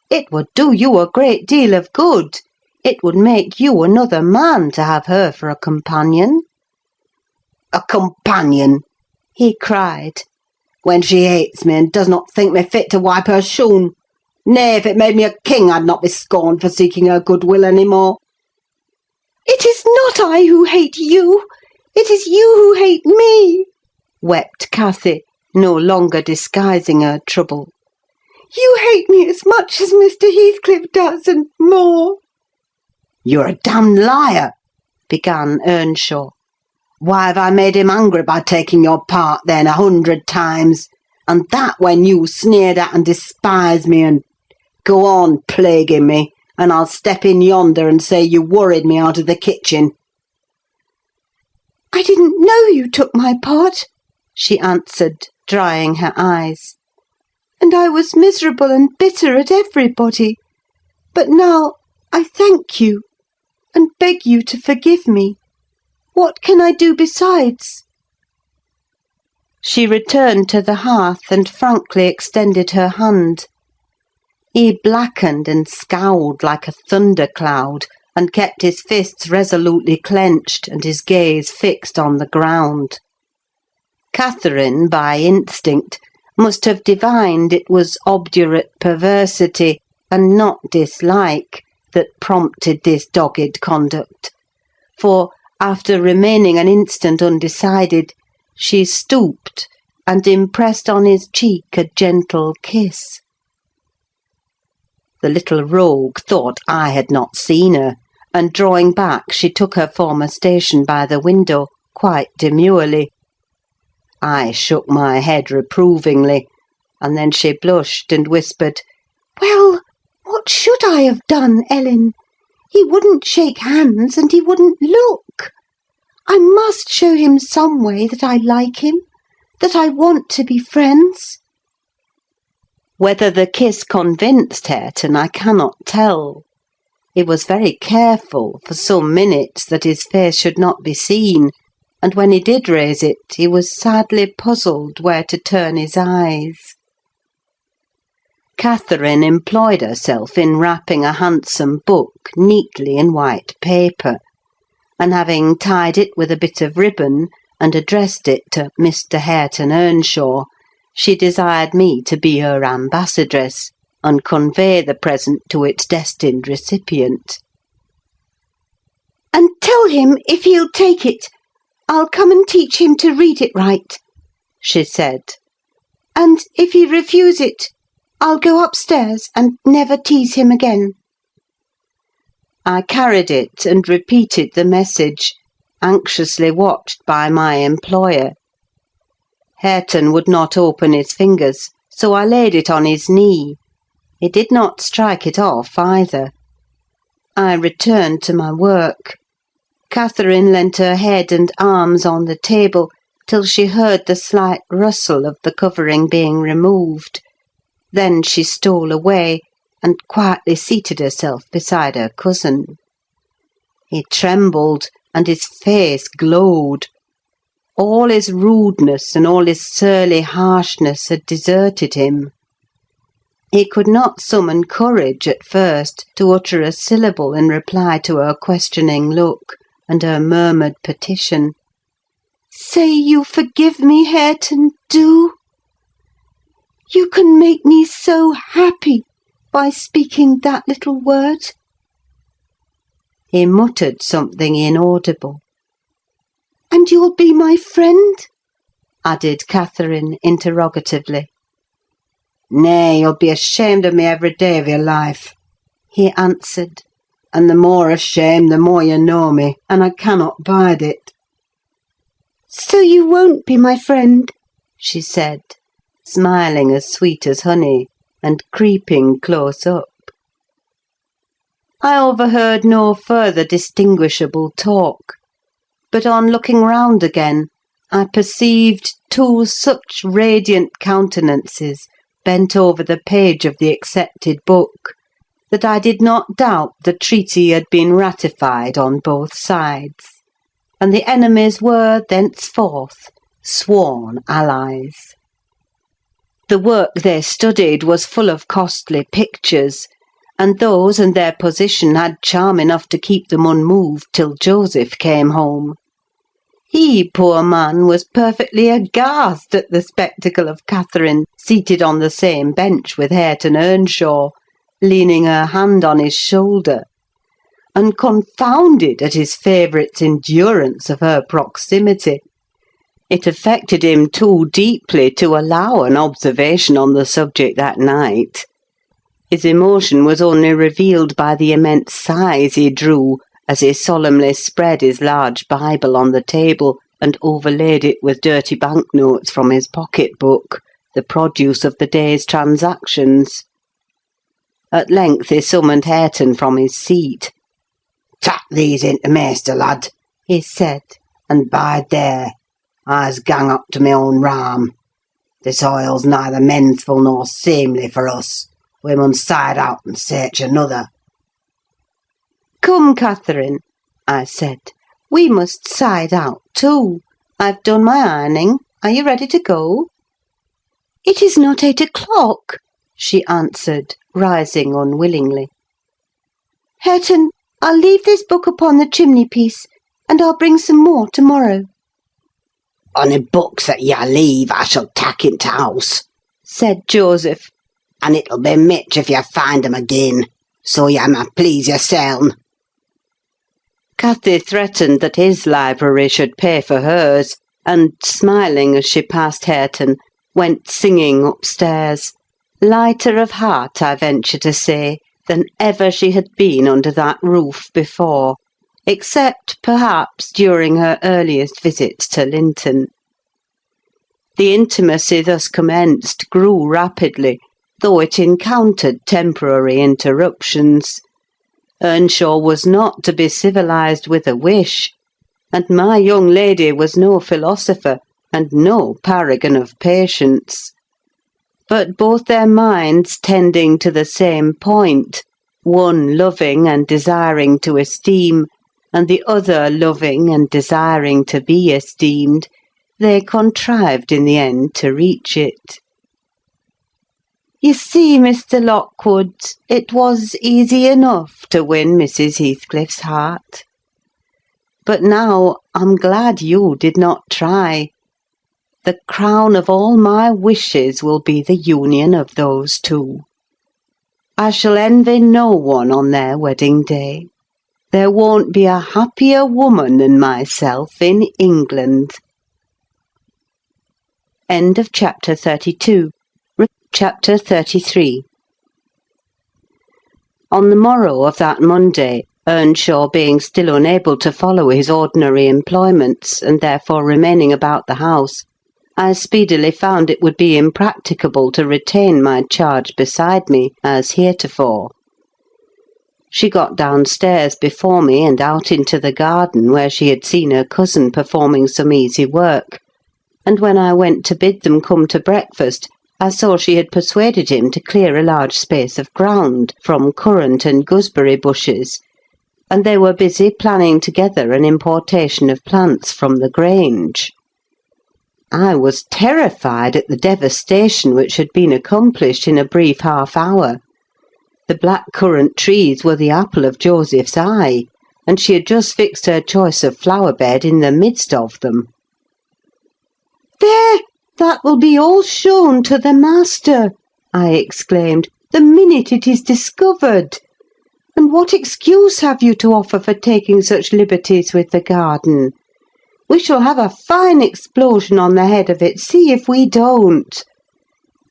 It would do you a great deal of good. It would make you another man to have her for a companion." "A companion!" he cried. "When she hates me and does not think me fit to wipe her shoon. Nay, if it made me a king, I'd not be scorned for seeking her goodwill any more." "It is not I who hate you. It is you who hate me," wept Cathy, no longer disguising her trouble. "You hate me as much as Mr. Heathcliff does, and more." "You're a damned liar," began Earnshaw. "Why have I made him angry by taking your part, then, 100 times? And that when you sneered at and despised me, and go on plaguing me, and I'll step in yonder and say you worried me out of the kitchen." "I didn't know you took my part," she answered, drying her eyes. "And I was miserable and bitter at everybody. But now I thank you, and beg you to forgive me. What can I do besides?" She returned to the hearth and frankly extended her hand. He blackened and scowled like a thundercloud, and kept his fists resolutely clenched and his gaze fixed on the ground. Catherine, by instinct, must have divined it was obdurate perversity, and not dislike, that prompted this dogged conduct; for, after remaining an instant undecided, she stooped and impressed on his cheek a gentle kiss. The little rogue thought I had not seen her, and drawing back, she took her former station by the window, quite demurely. I shook my head reprovingly, and then she blushed and whispered, "Well, what should I have done, Ellen? He wouldn't shake hands, and he wouldn't look. I must show him some way that I like him, that I want to be friends." Whether the kiss convinced Hareton, I cannot tell. He was very careful, for some minutes, that his face should not be seen, and when he did raise it, he was sadly puzzled where to turn his eyes. Catherine employed herself in wrapping a handsome book neatly in white paper, and having tied it with a bit of ribbon, and addressed it to Mr. Hareton Earnshaw, she desired me to be her ambassadress, and convey the present to its destined recipient. "And tell him, if he'll take it, I'll come and teach him to read it right," she said. "And if he refuse it, I'll go upstairs and never tease him again." I carried it and repeated the message, anxiously watched by my employer. Hareton would not open his fingers, so I laid it on his knee. He did not strike it off either. I returned to my work. Catherine leant her head and arms on the table till she heard the slight rustle of the covering being removed. Then she stole away, and quietly seated herself beside her cousin. He trembled, and his face glowed. All his rudeness and all his surly harshness had deserted him. He could not summon courage at first to utter a syllable in reply to her questioning look and her murmured petition. "Say you forgive me, Hareton, do! You can make me so happy by speaking that little word." He muttered something inaudible. "And you'll be my friend?" added Catherine interrogatively. "Nay, you'll be ashamed of me every day of your life," he answered. "And the more ashamed, the more you know me, and I cannot bide it." "So you won't be my friend?" she said, smiling as sweet as honey, and creeping close up. I overheard no further distinguishable talk, but on looking round again, I perceived two such radiant countenances bent over the page of the accepted book, that I did not doubt the treaty had been ratified on both sides, and the enemies were thenceforth sworn allies. The work they studied was full of costly pictures, and those and their position had charm enough to keep them unmoved till Joseph came home. He, poor man, was perfectly aghast at the spectacle of Catherine seated on the same bench with Hareton Earnshaw, leaning her hand on his shoulder, and confounded at his favourite's endurance of her proximity. It affected him too deeply to allow an observation on the subject that night. His emotion was only revealed by the immense sighs he drew as he solemnly spread his large Bible on the table and overlaid it with dirty banknotes from his pocket-book, the produce of the day's transactions. At length he summoned Hareton from his seat. "Tap these into maister, lad," he said, "and bide there. I's gang up to my own ram. This oil's neither mensful nor seemly for us. We mun side out and search another." "Come, Catherine," I said, "we must side out too. I've done my ironing. Are you ready to go?" "It is not 8 o'clock," she answered, rising unwillingly. "Hareton, I'll leave this book upon the chimney-piece, and I'll bring some more to-morrow." "Ony books that you leave, I shall tak' into house," said Joseph. "And it'll be mitch if you find 'em again, so you may please yourseln." Cathy threatened that his library should pay for hers, and, smiling as she passed Hareton, went singing upstairs, lighter of heart, I venture to say, than ever she had been under that roof before, except, perhaps, during her earliest visits to Linton. The intimacy thus commenced grew rapidly, though it encountered temporary interruptions. Earnshaw was not to be civilised with a wish, and my young lady was no philosopher and no paragon of patience. But both their minds tending to the same point, one loving and desiring to esteem, and the other loving and desiring to be esteemed, they contrived in the end to reach it. You see, Mr. Lockwood, it was easy enough to win Mrs. Heathcliff's heart. But now I'm glad you did not try. The crown of all my wishes will be the union of those two. I shall envy no one on their wedding day. There won't be a happier woman than myself in England. End of chapter 32. Chapter 33. On the morrow of that Monday, Earnshaw being still unable to follow his ordinary employments, and therefore remaining about the house, I speedily found it would be impracticable to retain my charge beside me, as heretofore. She got downstairs before me and out into the garden, where she had seen her cousin performing some easy work, and when I went to bid them come to breakfast, I saw she had persuaded him to clear a large space of ground from currant and gooseberry bushes, and they were busy planning together an importation of plants from the Grange. I was terrified at the devastation which had been accomplished in a brief half-hour. The black currant trees were the apple of Joseph's eye, and she had just fixed her choice of flower-bed in the midst of them. "There! That will be all shown to the master," I exclaimed, "the minute it is discovered. And what excuse have you to offer for taking such liberties with the garden? We shall have a fine explosion on the head of it, see if we don't.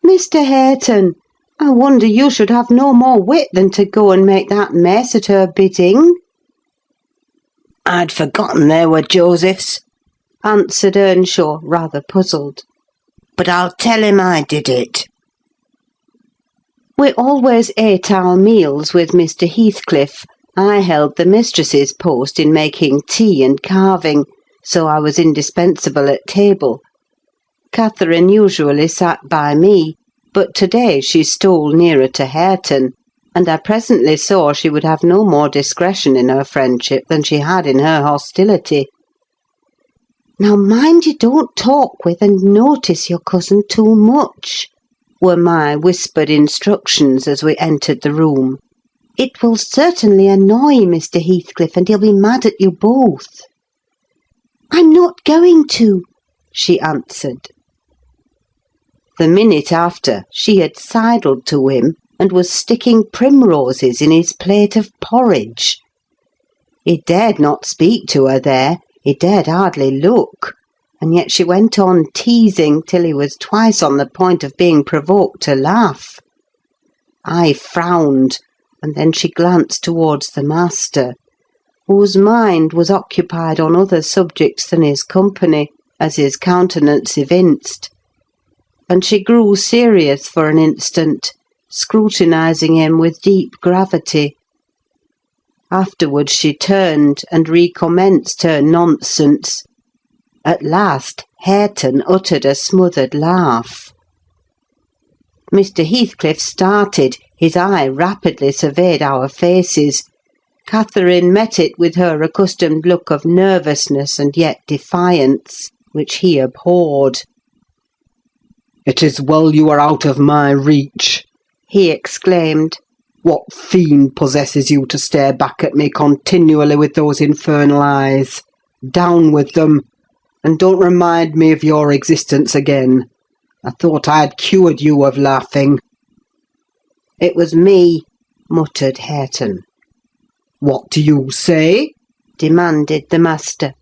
Mr. Hareton, I wonder you should have no more wit than to go and make that mess at her bidding." I'd forgotten they were Joseph's, answered Earnshaw, rather puzzled. "But I'll tell him I did it." We always ate our meals with Mr. Heathcliff. I held the mistress's post in making tea and carving, so I was indispensable at table. Catherine usually sat by me, but to-day she stole nearer to Hareton, and I presently saw she would have no more discretion in her friendship than she had in her hostility. "Now mind you don't talk with and notice your cousin too much," were my whispered instructions as we entered the room. "It will certainly annoy Mr. Heathcliff, and he'll be mad at you both." "I'm not going to," she answered. The minute after, she had sidled to him and was sticking primroses in his plate of porridge. He dared not speak to her there, he dared hardly look, and yet she went on teasing till he was twice on the point of being provoked to laugh. I frowned, and then she glanced towards the master, whose mind was occupied on other subjects than his company, as his countenance evinced, and she grew serious for an instant, scrutinising him with deep gravity. Afterwards she turned and recommenced her nonsense. At last Hareton uttered a smothered laugh. Mr. Heathcliff started, his eye rapidly surveyed our faces. Catherine met it with her accustomed look of nervousness and yet defiance, which he abhorred. "It is well you are out of my reach," he exclaimed. "What fiend possesses you to stare back at me continually with those infernal eyes? Down with them, and don't remind me of your existence again. I thought I had cured you of laughing." "It was me," muttered Hareton. "What do you say?" demanded the master.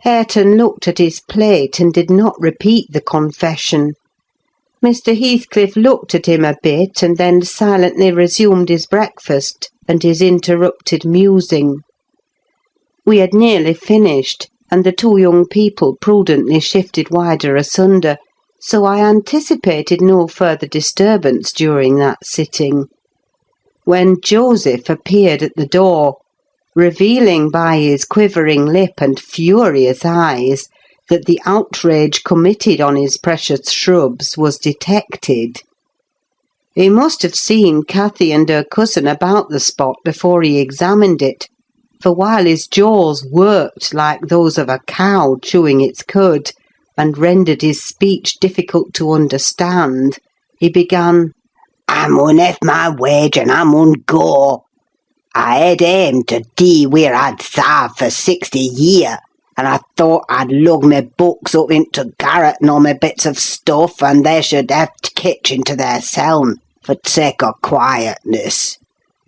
Hareton looked at his plate and did not repeat the confession. Mr. Heathcliff looked at him a bit, and then silently resumed his breakfast and his interrupted musing. We had nearly finished, and the two young people prudently shifted wider asunder, so I anticipated no further disturbance during that sitting, when Joseph appeared at the door, revealing by his quivering lip and furious eyes that the outrage committed on his precious shrubs was detected. He must have seen Cathy and her cousin about the spot before he examined it, for while his jaws worked like those of a cow chewing its cud, and rendered his speech difficult to understand, he began, "I mun have my wage and I mun go. I had aimed to do where I'd sarved for 60 year, and I thought I'd lug my books up into garret and all my bits of stuff, and they should have t' kitchen to their seln, for t' sake o' quietness.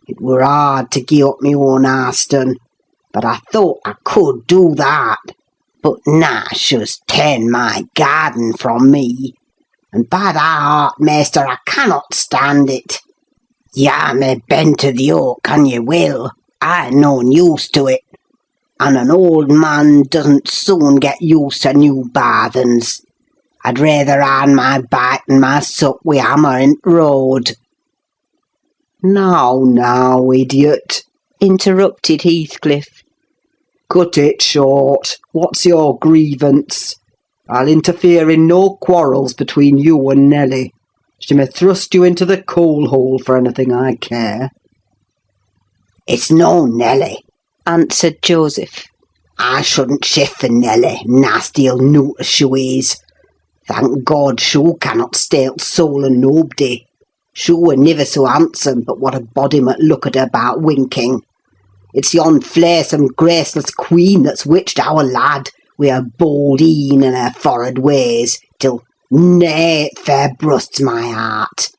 It were hard to gie up my own Arston, but I thought I could do that. But Nash has ta'en my garden from me, and by thy heart, maister, I cannot stand it. Ya may bend to the yoke an ye will, I ain't noan used to it, and an old man doesn't soon get used to new barthens. I'd rather earn my bite and my sup wi' hammer in t' road." Now, idiot," interrupted Heathcliff. "cut it short. What's your grievance? I'll interfere in no quarrels between you and Nelly. She may thrust you into the coal-hole for anything I care." "It's no Nelly," answered Joseph. "I shouldn't shift for Nelly, nasty ill newt as she is. Thank God, shoo cannot steal soul o' nobody. Shoo were niver so handsome, but what a body might look at her 'bout winking. It's yon flaysome, graceless queen that's witched our lad, wi' her bold een and her forrard ways, till nay, it fair brusts my heart.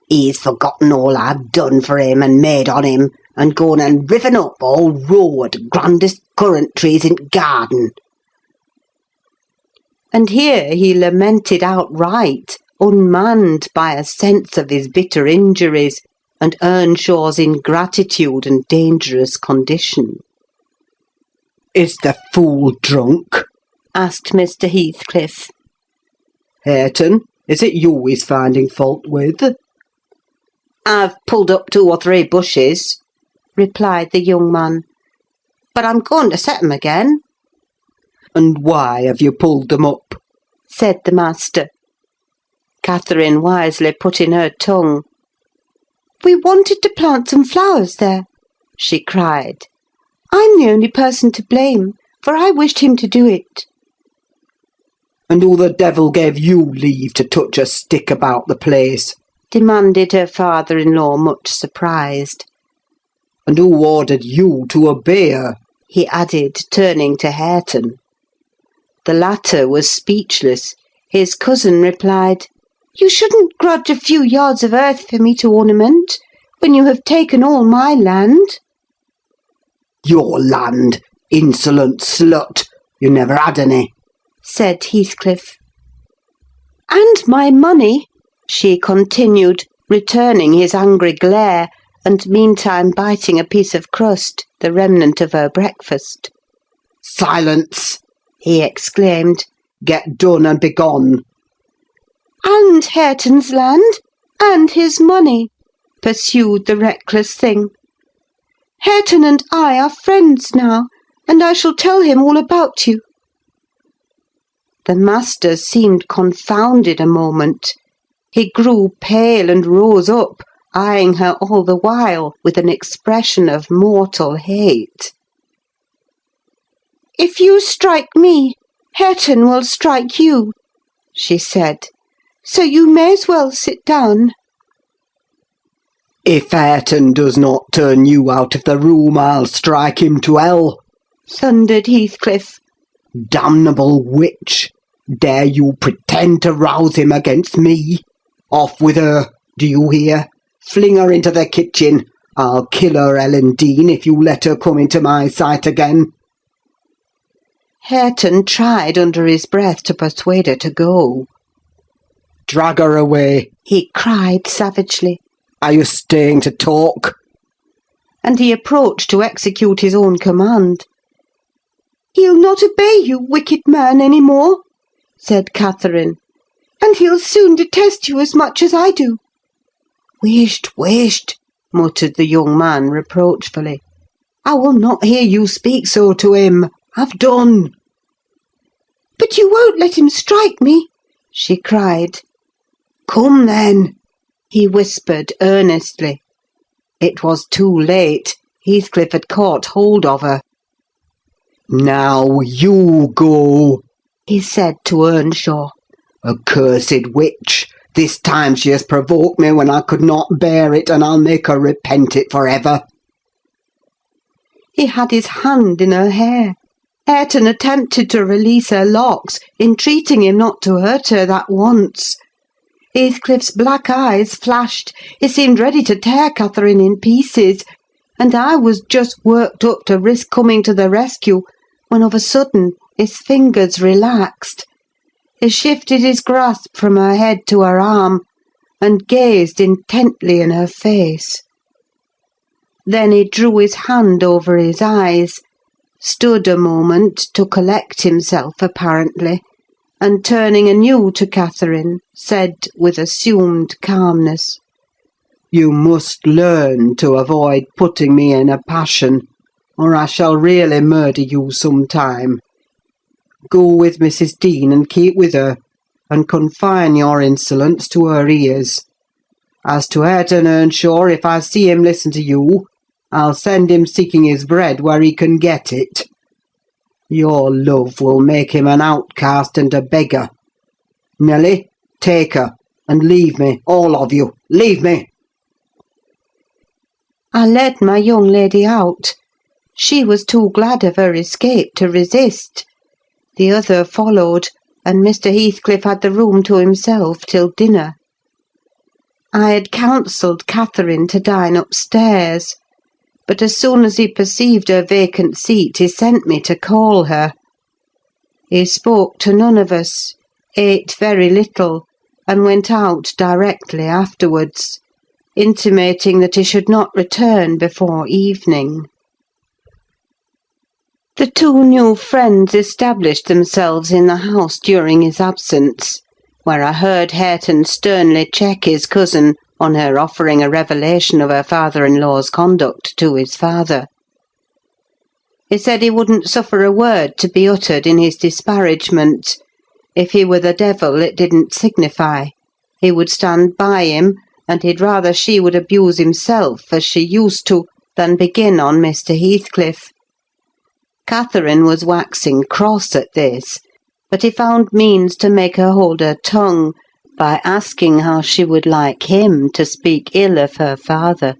He's forgotten all I've done for him and made on him, and gone and riven up all road, grandest currant trees in t' garden." And here he lamented outright, unmanned by a sense of his bitter injuries, and Earnshaw's ingratitude and dangerous condition. "Is the fool drunk?" asked Mr. Heathcliff. "Hareton, is it you he's finding fault with?" "I've pulled up 2 or 3 bushes," replied the young man, "but I'm going to set 'em again." "And why have you pulled them up?" said the master. Catherine wisely put in her tongue. "We wanted to plant some flowers there," she cried. "I'm the only person to blame, for I wished him to do it." "And who the devil gave you leave to touch a stick about the place?" demanded her father-in-law, much surprised. "And who ordered you to obey her?" he added, turning to Hareton. The latter was speechless. His cousin replied, "You shouldn't grudge a few yards of earth for me to ornament, when you have taken all my land." "Your land, insolent slut! You never had any," said Heathcliff. "And my money," she continued, returning his angry glare, and meantime biting a piece of crust, the remnant of her breakfast. "Silence!" he exclaimed. "Get done and begone." "And Hareton's land, and his money," pursued the reckless thing. "Hareton and I are friends now, and I shall tell him all about you." The master seemed confounded a moment. He grew pale and rose up, eyeing her all the while with an expression of mortal hate. "If you strike me, Hareton will strike you," she said. "So you may as well sit down." "If Hareton does not turn you out of the room, I'll strike him to hell," thundered Heathcliff. "Damnable witch! Dare you pretend to rouse him against me? Off with her, do you hear? Fling her into the kitchen. I'll kill her, Ellen Dean, if you let her come into my sight again." Hareton tried under his breath to persuade her to go. "Drag her away," he cried savagely. "Are you staying to talk?" And he approached to execute his own command. "He'll not obey you, wicked man, any more," said Catherine, "and he'll soon detest you as much as I do." "Whisht, whisht!" muttered the young man reproachfully. "I will not hear you speak so to him. Have done." "But you won't let him strike me?" she cried. "Come, then," he whispered earnestly. It was too late. Heathcliff had caught hold of her. "Now you go," he said to Earnshaw. "Accursed witch! This time she has provoked me when I could not bear it, and I'll make her repent it for ever." He had his hand in her hair. Hareton attempted to release her locks, entreating him not to hurt her that once. Heathcliff's black eyes flashed. He seemed ready to tear Catherine in pieces, and I was just worked up to risk coming to the rescue, when of a sudden his fingers relaxed. He shifted his grasp from her head to her arm, and gazed intently in her face. Then he drew his hand over his eyes, stood a moment to collect himself apparently, and turning anew to Catherine, said with assumed calmness, "You must learn to avoid putting me in a passion, or I shall really murder you some time. Go with Mrs. Dean and keep with her, and confine your insolence to her ears. As to Hareton Earnshaw, if I see him listen to you, I'll send him seeking his bread where he can get it. Your love will make him an outcast and a beggar. Nelly, take her, and leave me, all of you, leave me!" I led my young lady out. She was too glad of her escape to resist. The other followed, and Mr. Heathcliff had the room to himself till dinner. I had counselled Catherine to dine upstairs, but as soon as he perceived her vacant seat, he sent me to call her. He spoke to none of us, ate very little, and went out directly afterwards, intimating that he should not return before evening. The two new friends established themselves in the house during his absence, where I heard Hareton sternly check his cousin on her offering a revelation of her father-in-law's conduct to his father. He said he wouldn't suffer a word to be uttered in his disparagement. If he were the devil, it didn't signify. He would stand by him, and he'd rather she would abuse himself, as she used to, than begin on Mr. Heathcliff. Catherine was waxing cross at this, but he found means to make her hold her tongue by asking how she would like him to speak ill of her father.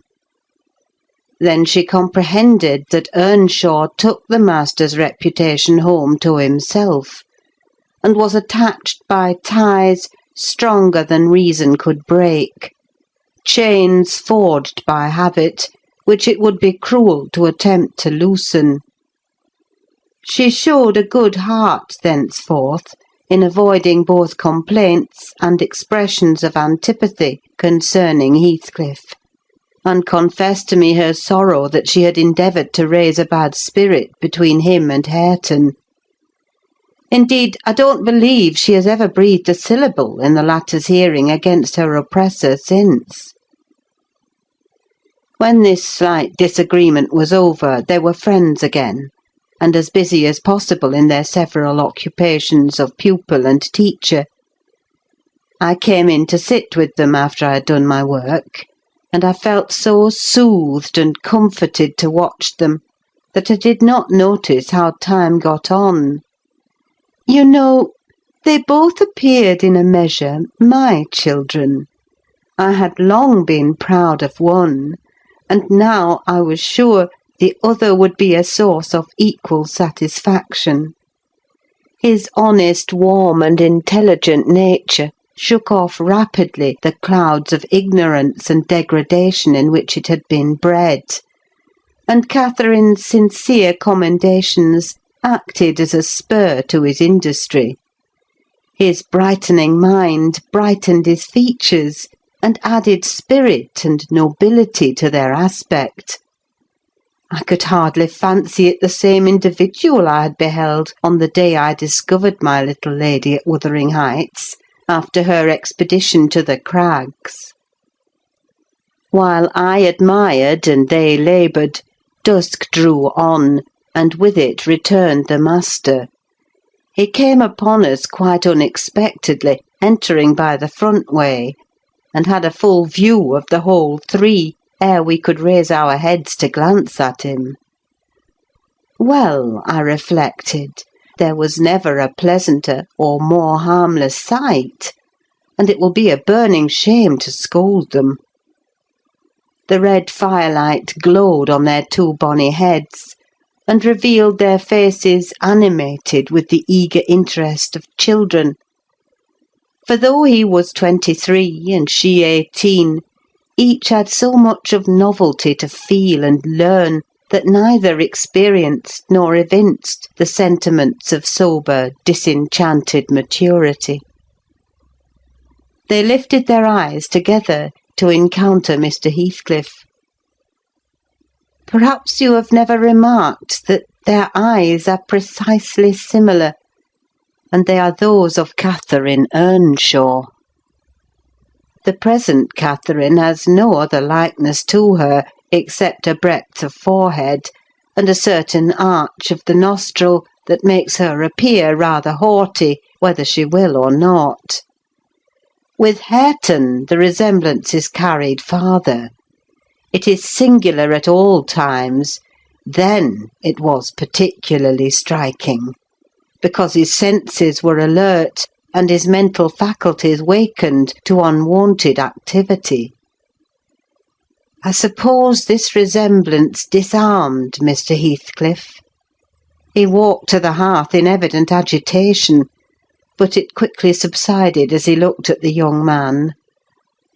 Then she comprehended that Earnshaw took the master's reputation home to himself, and was attached by ties stronger than reason could break, chains forged by habit, which it would be cruel to attempt to loosen. She showed a good heart thenceforth in avoiding both complaints and expressions of antipathy concerning Heathcliff, and confessed to me her sorrow that she had endeavoured to raise a bad spirit between him and Hareton. Indeed, I don't believe she has ever breathed a syllable in the latter's hearing against her oppressor since. When this slight disagreement was over, they were friends again, and as busy as possible in their several occupations of pupil and teacher. I came in to sit with them after I had done my work, and I felt so soothed and comforted to watch them, that I did not notice how time got on. You know, they both appeared in a measure my children. I had long been proud of one, and now I was sure the other would be a source of equal satisfaction. His honest, warm, and intelligent nature shook off rapidly the clouds of ignorance and degradation in which it had been bred, and Catherine's sincere commendations acted as a spur to his industry. His brightening mind brightened his features, and added spirit and nobility to their aspect. I could hardly fancy it the same individual I had beheld on the day I discovered my little lady at Wuthering Heights, after her expedition to the crags. While I admired and they laboured, dusk drew on, and with it returned the master. He came upon us quite unexpectedly, entering by the front way, and had a full view of the whole three, ere we could raise our heads to glance at him. Well, I reflected, there was never a pleasanter or more harmless sight, and it will be a burning shame to scold them. The red firelight glowed on their two bonny heads, and revealed their faces animated with the eager interest of children. For though he was 23 and she 18, each had so much of novelty to feel and learn that neither experienced nor evinced the sentiments of sober, disenchanted maturity. They lifted their eyes together to encounter Mr. Heathcliff. Perhaps you have never remarked that their eyes are precisely similar, and they are those of Catherine Earnshaw. The present Catherine has no other likeness to her except a breadth of forehead and a certain arch of the nostril that makes her appear rather haughty, whether she will or not. With Hareton the resemblance is carried farther. It is singular at all times. Then it was particularly striking, because his senses were alert and his mental faculties wakened to unwonted activity. I suppose this resemblance disarmed Mr. Heathcliff. He walked to the hearth in evident agitation, but it quickly subsided as he looked at the young man,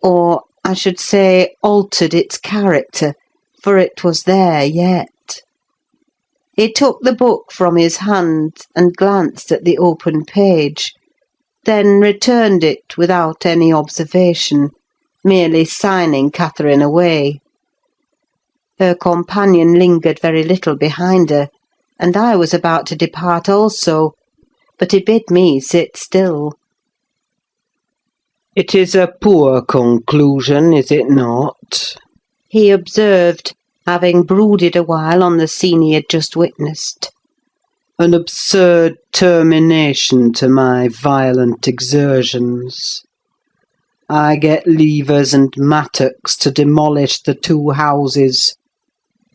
or, I should say, altered its character, for it was there yet. He took the book from his hand and glanced at the open page, then returned it without any observation, merely signing Catherine away. Her companion lingered very little behind her, and I was about to depart also, but he bid me sit still. It is a poor conclusion, is it not? He observed, having brooded a while on the scene he had just witnessed. An absurd termination to my violent exertions. I get levers and mattocks to demolish the 2 houses,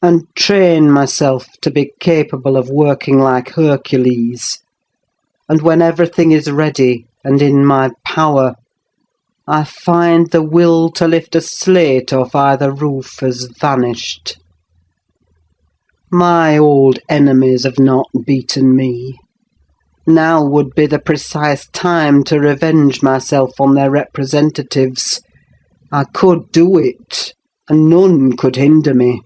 and train myself to be capable of working like Hercules. And when everything is ready and in my power, I find the will to lift a slate off either roof has vanished. My old enemies have not beaten me. Now would be the precise time to revenge myself on their representatives. I could do it, and none could hinder me.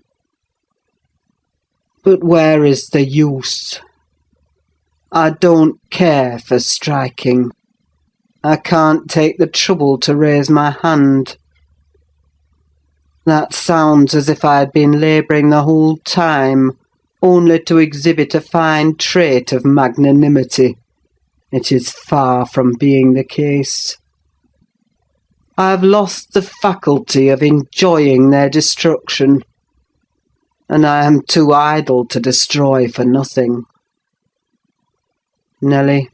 But where is the use? I don't care for striking. I can't take the trouble to raise my hand. That sounds as if I had been labouring the whole time, only to exhibit a fine trait of magnanimity. It is far from being the case. I have lost the faculty of enjoying their destruction, and I am too idle to destroy for nothing. Nelly,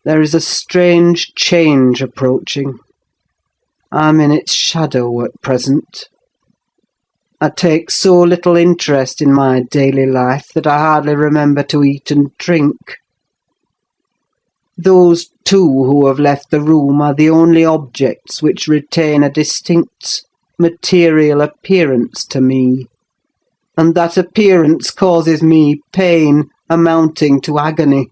there is a strange change approaching. I'm in its shadow at present. I take so little interest in my daily life that I hardly remember to eat and drink. Those 2 who have left the room are the only objects which retain a distinct material appearance to me, and that appearance causes me pain amounting to agony.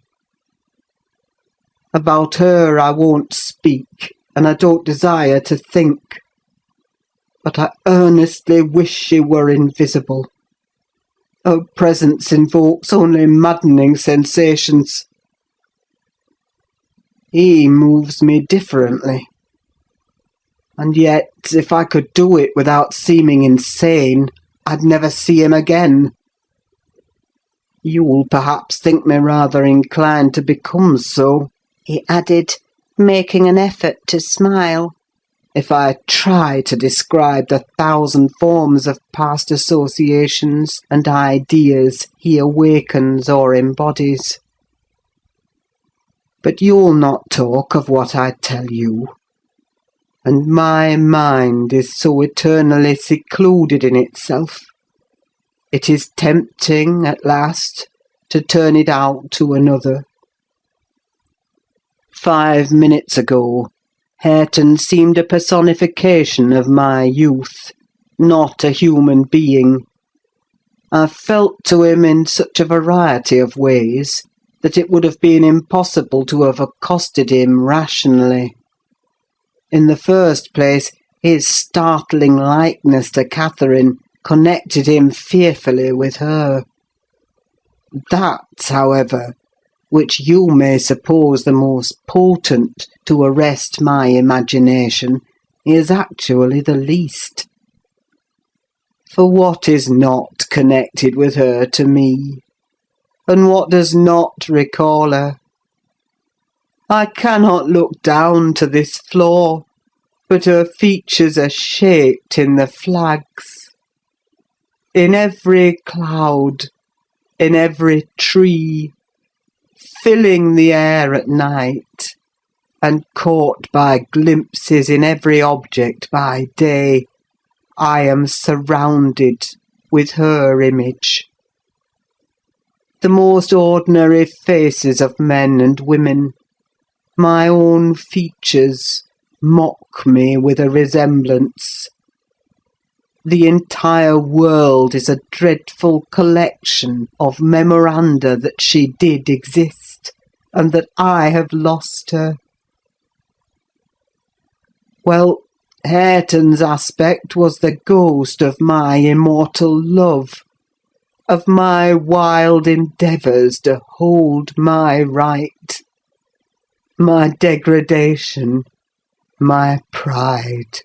About her I won't speak, and I don't desire to think. But I earnestly wish she were invisible. Her presence invokes only maddening sensations. He moves me differently. And yet, if I could do it without seeming insane, I'd never see him again. You'll perhaps think me rather inclined to become so, he added, making an effort to smile, if I try to describe the 1,000 forms of past associations and ideas he awakens or embodies. But you'll not talk of what I tell you, and my mind is so eternally secluded in itself. It is tempting, at last, to turn it out to another. 5 minutes ago, Hareton seemed a personification of my youth, not a human being. I felt to him in such a variety of ways that it would have been impossible to have accosted him rationally. In the first place, his startling likeness to Catherine connected him fearfully with her. That, however, which you may suppose the most potent to arrest my imagination, is actually the least. For what is not connected with her to me, and what does not recall her? I cannot look down to this floor, but her features are shaped in the flags. In every cloud, in every tree, filling the air at night, and caught by glimpses in every object by day, I am surrounded with her image. The most ordinary faces of men and women, my own features, mock me with a resemblance. The entire world is a dreadful collection of memoranda that she did exist, and that I have lost her. Well, Hareton's aspect was the ghost of my immortal love, of my wild endeavours to hold my right. My degradation, my pride,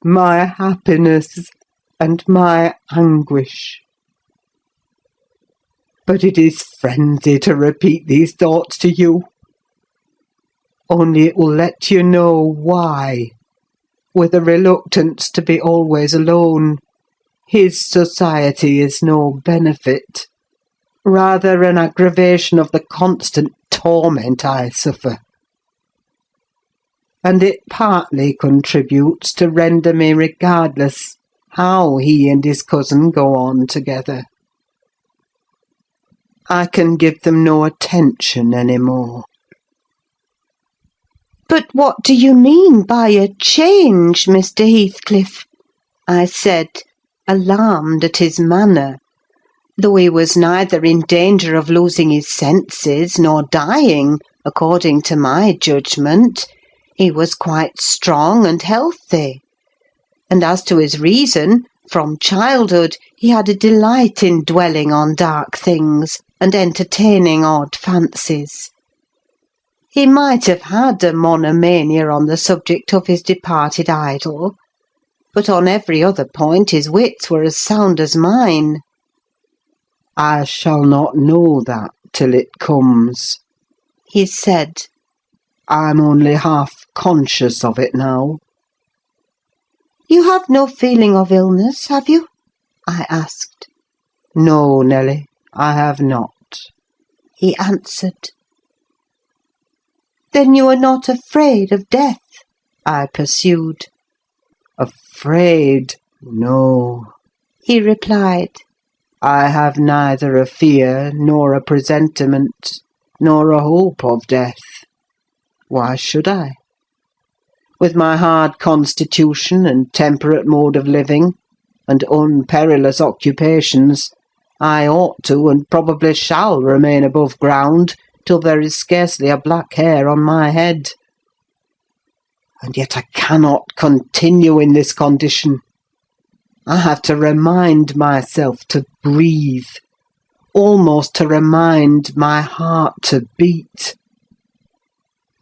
my happiness, and my anguish. But it is frenzy to repeat these thoughts to you. Only it will let you know why, with a reluctance to be always alone, his society is no benefit, rather an aggravation of the constant torment I suffer. And it partly contributes to render me regardless how he and his cousin go on together. I can give them no attention any more. "But what do you mean by a change, Mr. Heathcliff?" I said, alarmed at his manner, though he was neither in danger of losing his senses nor dying, according to my judgment. He was quite strong and healthy. And as to his reason, from childhood he had a delight in dwelling on dark things and entertaining odd fancies. He might have had a monomania on the subject of his departed idol, but on every other point his wits were as sound as mine. I shall not know that till it comes, he said. I'm only half conscious of it now. "You have no feeling of illness, have you?" I asked. No, Nelly, I have not, he answered. "Then you are not afraid of death?" I pursued. Afraid? No, he replied. I have neither a fear, nor a presentiment, nor a hope of death. Why should I? With my hard constitution and temperate mode of living, and unperilous occupations, I ought to, and probably shall, remain above ground till there is scarcely a black hair on my head. And yet I cannot continue in this condition. I have to remind myself to breathe, almost to remind my heart to beat.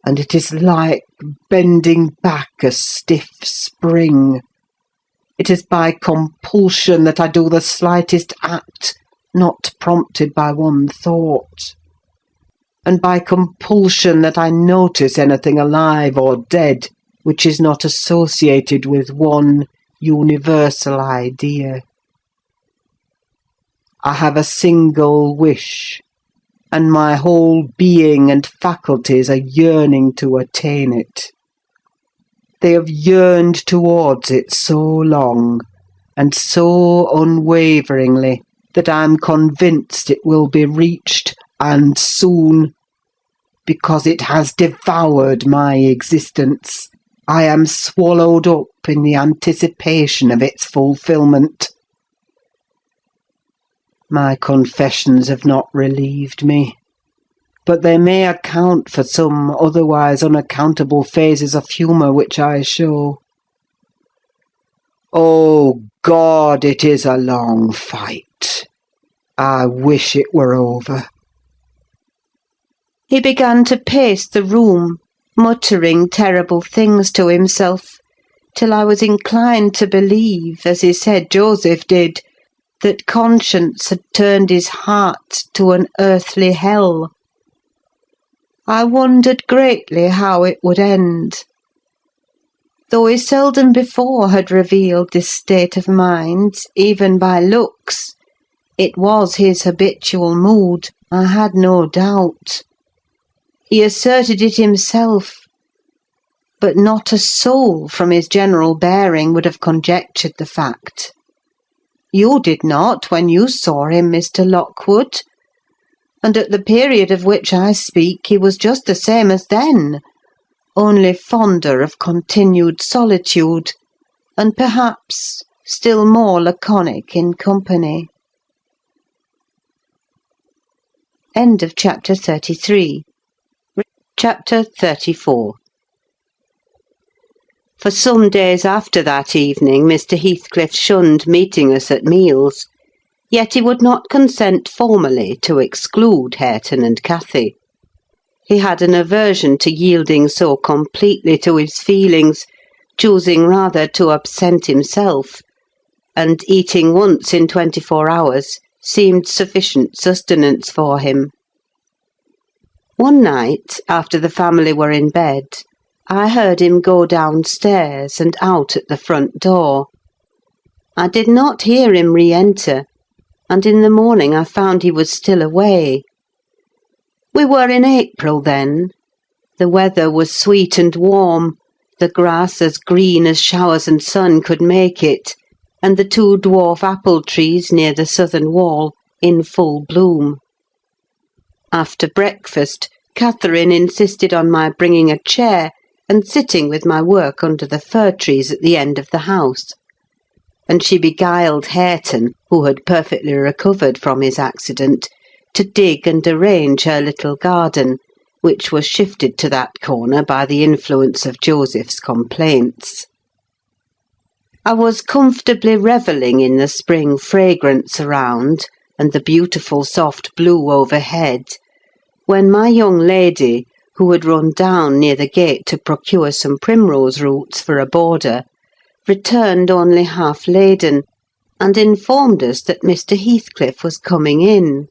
And it is like bending back a stiff spring. It is by compulsion that I do the slightest act, not prompted by one thought. And by compulsion that I notice anything alive or dead which is not associated with one universal idea. I have a single wish, and my whole being and faculties are yearning to attain it. They have yearned towards it so long, and so unwaveringly, that I am convinced it will be reached, and soon. Because it has devoured my existence, I am swallowed up in the anticipation of its fulfilment. My confessions have not relieved me, but they may account for some otherwise unaccountable phases of humour which I show. Oh, God, it is a long fight. I wish it were over. He began to pace the room, muttering terrible things to himself, till I was inclined to believe, as he said Joseph did, that conscience had turned his heart to an earthly hell. I wondered greatly how it would end. Though he seldom before had revealed this state of mind, even by looks, it was his habitual mood, I had no doubt. He asserted it himself, but not a soul from his general bearing would have conjectured the fact. You did not when you saw him, Mr. Lockwood, and at the period of which I speak he was just the same as then, only fonder of continued solitude, and perhaps still more laconic in company. End of chapter 33. Chapter 34. For some days after that evening Mr. Heathcliff shunned meeting us at meals, yet he would not consent formally to exclude Hareton and Cathy. He had an aversion to yielding so completely to his feelings, choosing rather to absent himself, and eating once in 24 hours seemed sufficient sustenance for him. One night, after the family were in bed, I heard him go downstairs and out at the front door. I did not hear him re-enter, and in the morning I found he was still away. We were in April then. The weather was sweet and warm, the grass as green as showers and sun could make it, and the 2 dwarf apple trees near the southern wall in full bloom. After breakfast, Catherine insisted on my bringing a chair and sitting with my work under the fir trees at the end of the house, and she beguiled Hareton, who had perfectly recovered from his accident, to dig and arrange her little garden, which was shifted to that corner by the influence of Joseph's complaints. I was comfortably revelling in the spring fragrance around, and the beautiful soft blue overhead, when my young lady, who had run down near the gate to procure some primrose roots for a border, returned only half laden, and informed us that Mr. Heathcliff was coming in.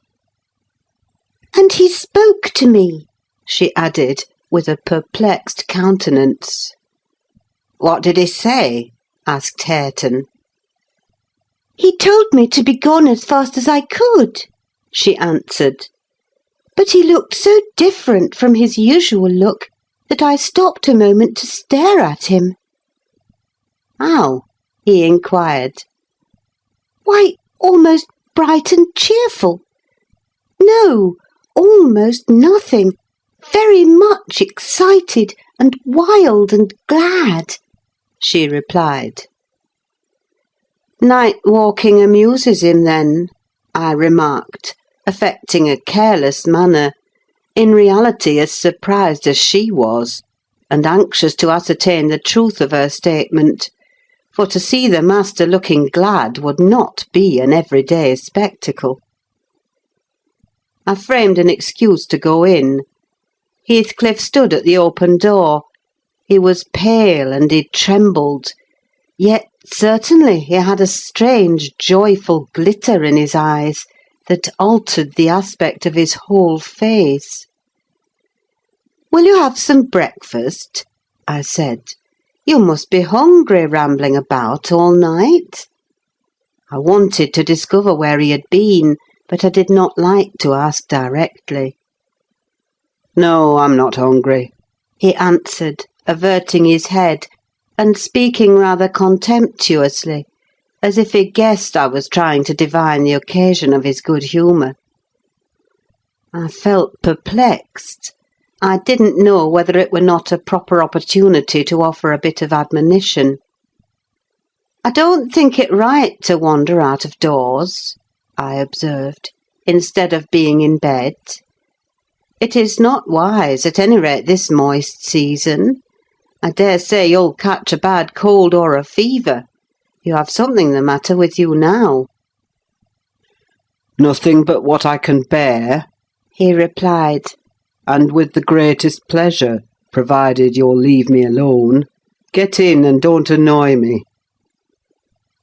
And he spoke to me, she added, with a perplexed countenance. "What did he say?" asked Hareton. "He told me to be gone as fast as I could," she answered. "But he looked so different from his usual look that I stopped a moment to stare at him." "How?" he inquired. "Why, almost bright and cheerful. No, almost nothing. Very much excited and wild and glad," she replied. "Night walking amuses him, then," I remarked, affecting a careless manner, in reality as surprised as she was, and anxious to ascertain the truth of her statement, for to see the master looking glad would not be an everyday spectacle. I framed an excuse to go in. Heathcliff stood at the open door. He was pale and he trembled, yet certainly he had a strange, joyful glitter in his eyes that altered the aspect of his whole face. "Will you have some breakfast?" I said. "You must be hungry rambling about all night." I wanted to discover where he had been, but I did not like to ask directly. "No, I'm not hungry," he answered, averting his head, and speaking rather contemptuously, as if he guessed I was trying to divine the occasion of his good humour. I felt perplexed. I didn't know whether it were not a proper opportunity to offer a bit of admonition. "I don't think it right to wander out of doors," I observed, "instead of being in bed. It is not wise, at any rate this moist season. I daresay you'll catch a bad cold or a fever. You have something the matter with you now." "Nothing but what I can bear," he replied. "and with the greatest pleasure, provided you'll leave me alone. Get in and don't annoy me."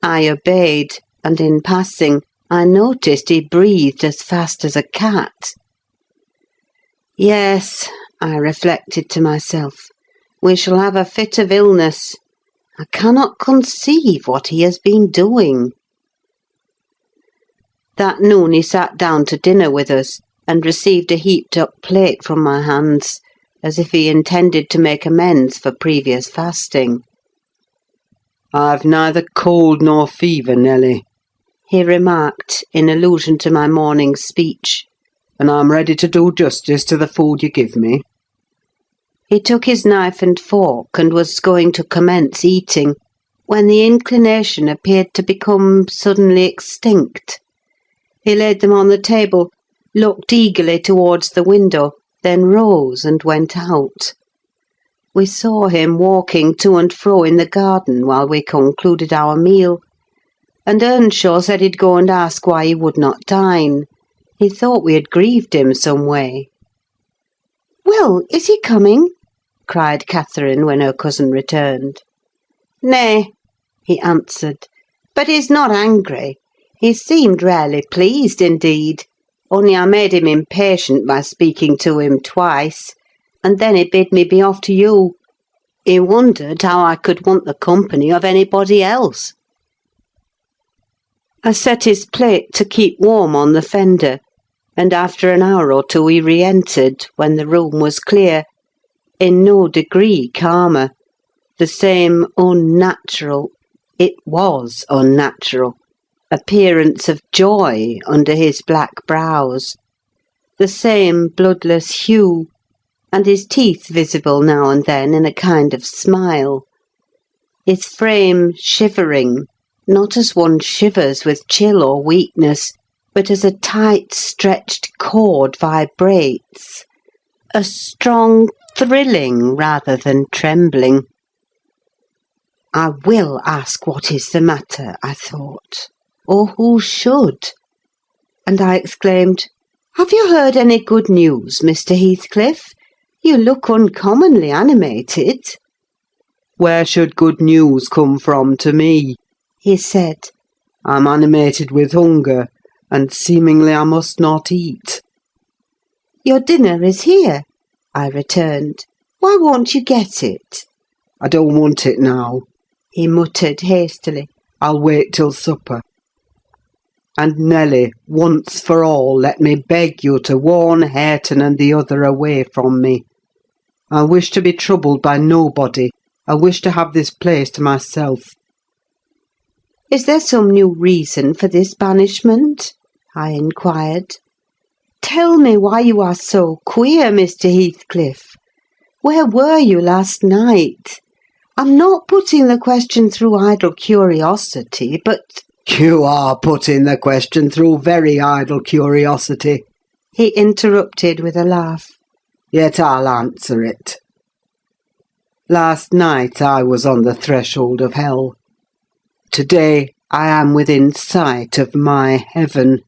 I obeyed, and in passing, I noticed he breathed as fast as a cat. Yes, I reflected to myself, we shall have a fit of illness. I cannot conceive what he has been doing. That noon he sat down to dinner with us, and received a heaped-up plate from my hands, as if he intended to make amends for previous fasting. "I've neither cold nor fever, Nelly," he remarked, in allusion to my morning's speech. "and I'm ready to do justice to the food you give me." He took his knife and fork, and was going to commence eating, when the inclination appeared to become suddenly extinct. He laid them on the table, looked eagerly towards the window, then rose and went out. We saw him walking to and fro in the garden while we concluded our meal, and Earnshaw said he'd go and ask why he would not dine. He thought we had grieved him some way. "Well, is he coming?" cried Catherine when her cousin returned. "Nay," he answered, "but he's not angry. He seemed rarely pleased indeed, only I made him impatient by speaking to him twice, and then he bid me be off to you. He wondered how I could want the company of anybody else." I set his plate to keep warm on the fender, and after an hour or two he re-entered, when the room was clear, in no degree calmer, the same unnatural—it was unnatural— appearance of joy under his black brows, the same bloodless hue, and his teeth visible now and then in a kind of smile. His frame shivering, not as one shivers with chill or weakness, but as a tight-stretched cord vibrates, a strong thrilling rather than trembling. I will ask what is the matter, I thought, or who should? And I exclaimed, "Have you heard any good news, Mr. Heathcliff? You look uncommonly animated." "Where should good news come from to me?" he said. "I'm animated with hunger, and seemingly I must not eat." "Your dinner is here," I returned. "Why won't you get it?" "I don't want it now," he muttered hastily. "I'll wait till supper. And Nelly, once for all, let me beg you to warn Hareton and the other away from me. I wish to be troubled by nobody. I wish to have this place to myself." "Is there some new reason for this banishment?" I inquired. "Tell me why you are so queer, Mr. Heathcliff. Where were you last night? I'm not putting the question through idle curiosity, but—" "You are putting the question through very idle curiosity," he interrupted with a laugh. "Yet I'll answer it. Last night I was on the threshold of hell. Today I am within sight of my heaven.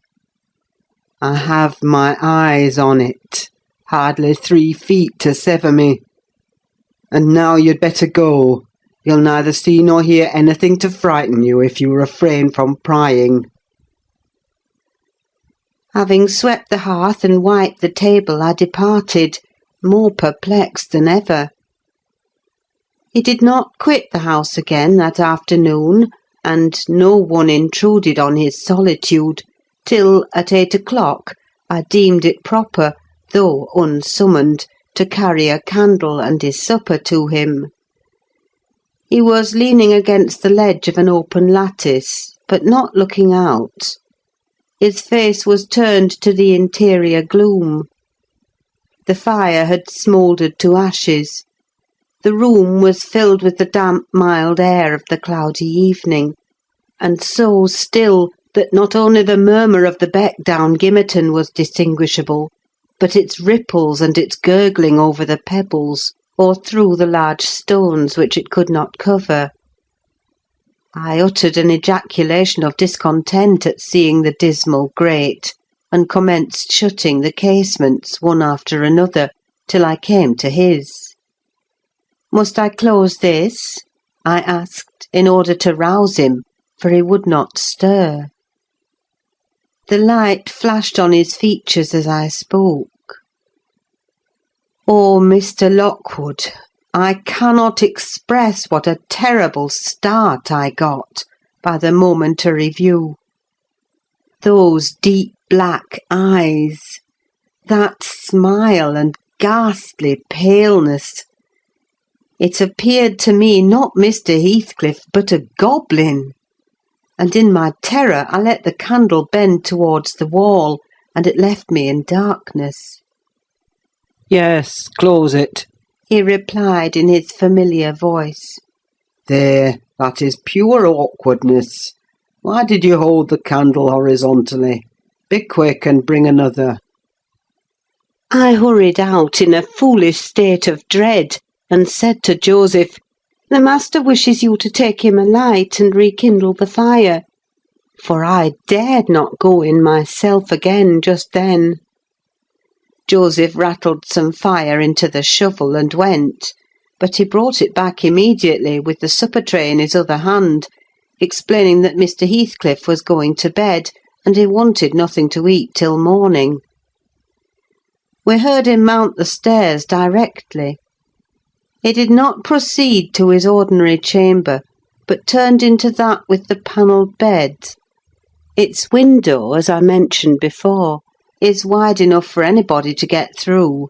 I have my eyes on it, hardly 3 feet to sever me. And now you'd better go. You'll neither see nor hear anything to frighten you if you refrain from prying." Having swept the hearth and wiped the table, I departed, more perplexed than ever. He did not quit the house again that afternoon, and no one intruded on his solitude, till, at 8 o'clock, I deemed it proper, though unsummoned, to carry a candle and his supper to him. He was leaning against the ledge of an open lattice, but not looking out. His face was turned to the interior gloom. The fire had smouldered to ashes. The room was filled with the damp, mild air of the cloudy evening, and so still that not only the murmur of the beck down Gimmerton was distinguishable, but its ripples and its gurgling over the pebbles, or through the large stones which it could not cover. I uttered an ejaculation of discontent at seeing the dismal grate, and commenced shutting the casements, one after another, till I came to his. "Must I close this?" I asked, in order to rouse him, for he would not stir. The light flashed on his features as I spoke. "Oh, Mr. Lockwood, I cannot express what a terrible start I got by the momentary view. Those deep black eyes, that smile and ghastly paleness. It appeared to me not Mr. Heathcliff, but a goblin, and in my terror I let the candle bend towards the wall, and it left me in darkness. "Yes, close it," He replied in his familiar voice. "There, that is pure awkwardness. Why did you hold the candle horizontally? Be quick and bring another." I hurried out in a foolish state of dread, and said to Joseph, "The master wishes you to take him a light and rekindle the fire," for I dared not go in myself again just then. Joseph rattled some fire into the shovel and went, but he brought it back immediately with the supper tray in his other hand, explaining that Mr. Heathcliff was going to bed, and he wanted nothing to eat till morning. We heard him mount the stairs directly. He did not proceed to his ordinary chamber, but turned into that with the panelled bed. Its window, as I mentioned before, is wide enough for anybody to get through,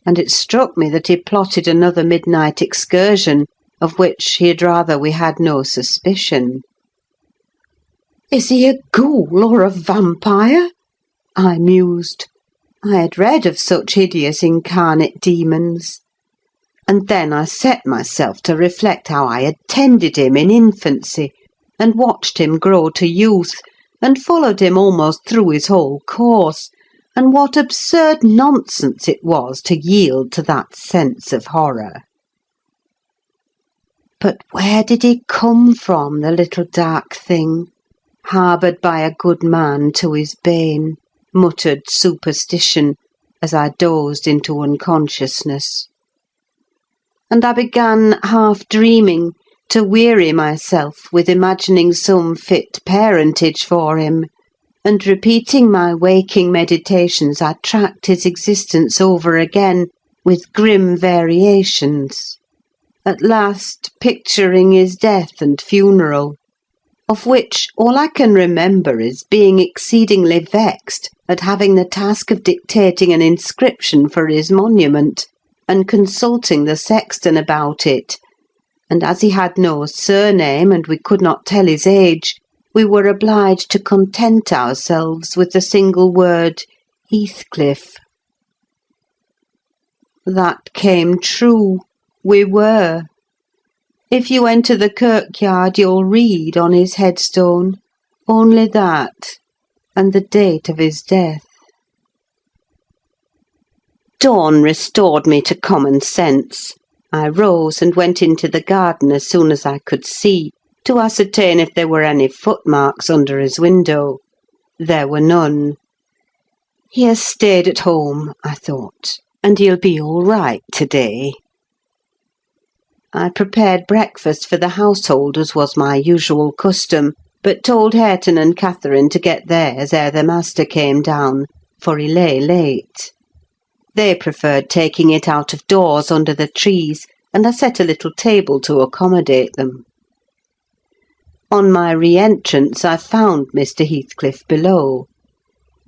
and it struck me that he plotted another midnight excursion, of which he had rather we had no suspicion. "Is he a ghoul or a vampire?" I mused. I had read of such hideous incarnate demons. And then I set myself to reflect how I had tended him in infancy, and watched him grow to youth, and followed him almost through his whole course, and what absurd nonsense it was to yield to that sense of horror. But where did he come from, the little dark thing, harboured by a good man to his bane, muttered superstition, as I dozed into unconsciousness. And I began, half dreaming, to weary myself with imagining some fit parentage for him, and repeating my waking meditations, I tracked his existence over again, with grim variations, at last picturing his death and funeral, of which all I can remember is being exceedingly vexed at having the task of dictating an inscription for his monument, and consulting the sexton about it, and as he had no surname and we could not tell his age, we were obliged to content ourselves with the single word Heathcliff. That came true. We were. If you enter the kirkyard, you'll read on his headstone only that, and the date of his death. Dawn restored me to common sense. I rose and went into the garden as soon as I could see, to ascertain if there were any footmarks under his window. There were none. He has stayed at home, I thought, and he'll be all right to-day. I prepared breakfast for the household, as was my usual custom, but told Hareton and Catherine to get theirs ere the master came down, for he lay late. They preferred taking it out of doors under the trees, and I set a little table to accommodate them. On my re-entrance, I found Mr. Heathcliff below.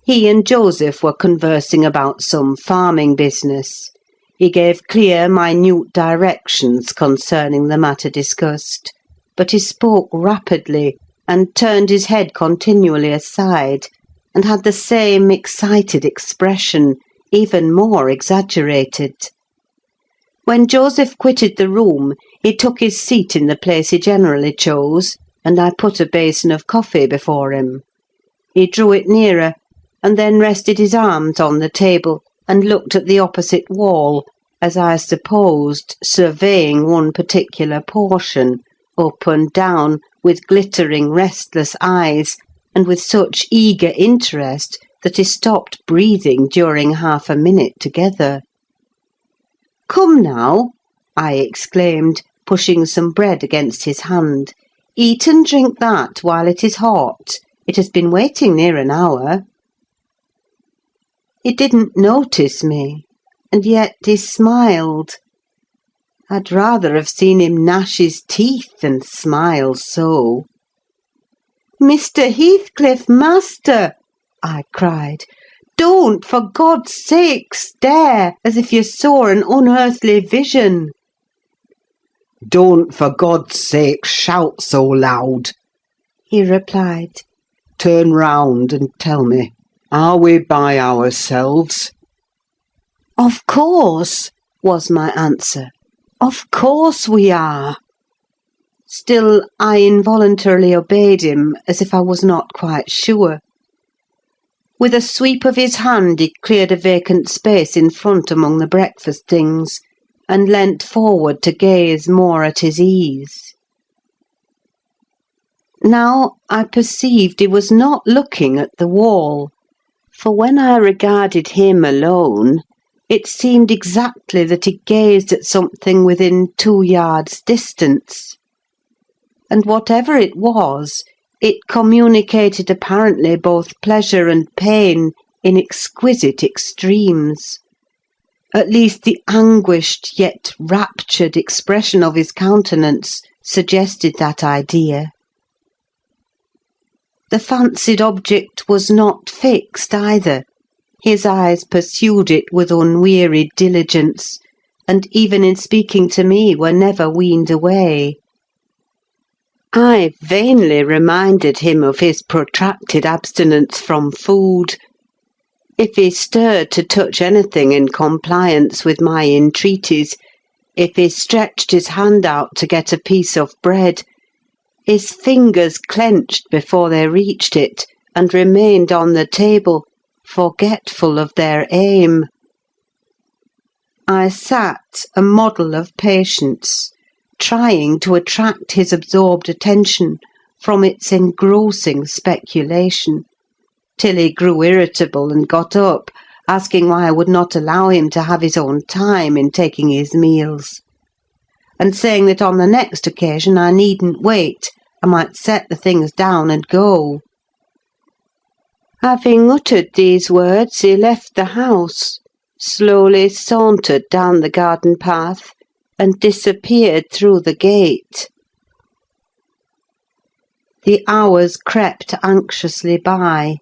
He and Joseph were conversing about some farming business. He gave clear, minute directions concerning the matter discussed, but he spoke rapidly, and turned his head continually aside, and had the same excited expression, even more exaggerated. When Joseph quitted the room, he took his seat in the place he generally chose, and I put a basin of coffee before him. He drew it nearer, and then rested his arms on the table, and looked at the opposite wall, as I supposed, surveying one particular portion, up and down, with glittering, restless eyes, and with such eager interest that he stopped breathing during half a minute together. "Come now," I exclaimed, pushing some bread against his hand. "Eat and drink that while it is hot. It has been waiting near an hour." He didn't notice me, and yet he smiled. I'd rather have seen him gnash his teeth than smile so. "Mr. Heathcliff, master!" I cried. "Don't, for God's sake, stare as if you saw an unearthly vision." "Don't, for God's sake, shout so loud," he replied. "Turn round and tell me, are we by ourselves?" "Of course," was my answer. "Of course we are." Still, I involuntarily obeyed him, as if I was not quite sure. With a sweep of his hand he cleared a vacant space in front among the breakfast things, and leant forward to gaze more at his ease. Now I perceived he was not looking at the wall, for when I regarded him alone, it seemed exactly that he gazed at something within 2 yards' distance. And whatever it was, it communicated apparently both pleasure and pain in exquisite extremes. At least the anguished yet raptured expression of his countenance suggested that idea. The fancied object was not fixed either. His eyes pursued it with unwearied diligence, and even in speaking to me were never weaned away. I vainly reminded him of his protracted abstinence from food. If he stirred to touch anything in compliance with my entreaties, if he stretched his hand out to get a piece of bread, his fingers clenched before they reached it, and remained on the table, forgetful of their aim. I sat, a model of patience, trying to attract his absorbed attention from its engrossing speculation, till he grew irritable and got up, asking why I would not allow him to have his own time in taking his meals, and saying that on the next occasion I needn't wait, I might set the things down and go. Having uttered these words, he left the house, slowly sauntered down the garden path, and disappeared through the gate. The hours crept anxiously by.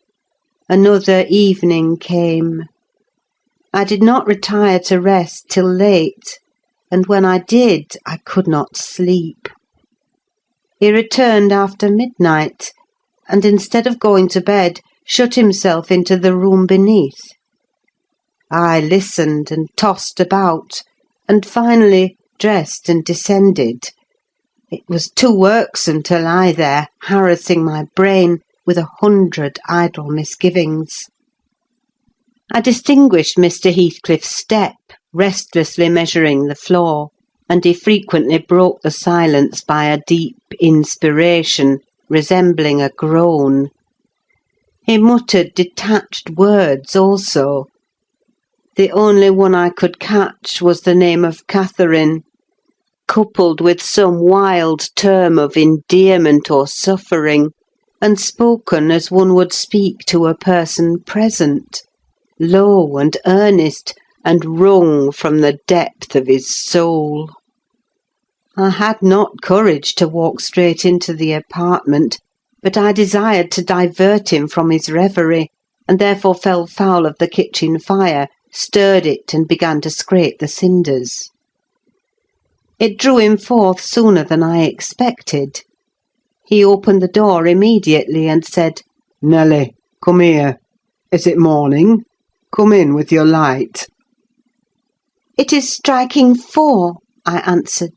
Another evening came. I did not retire to rest till late, and when I did, I could not sleep. He returned after midnight, and instead of going to bed, shut himself into the room beneath. I listened and tossed about, and finally dressed and descended. It was too irksome to lie there, harassing my brain with 100 idle misgivings. I distinguished Mr. Heathcliff's step, restlessly measuring the floor, and he frequently broke the silence by a deep inspiration, resembling a groan. He muttered detached words also. The only one I could catch was the name of Catherine, coupled with some wild term of endearment or suffering, and spoken as one would speak to a person present, low and earnest, and wrung from the depth of his soul. I had not courage to walk straight into the apartment, but I desired to divert him from his reverie, and therefore fell foul of the kitchen fire, stirred it, and began to scrape the cinders. It drew him forth sooner than I expected. He opened the door immediately, and said, "Nelly, come here. Is it morning? Come in with your light." "It is striking 4, I answered.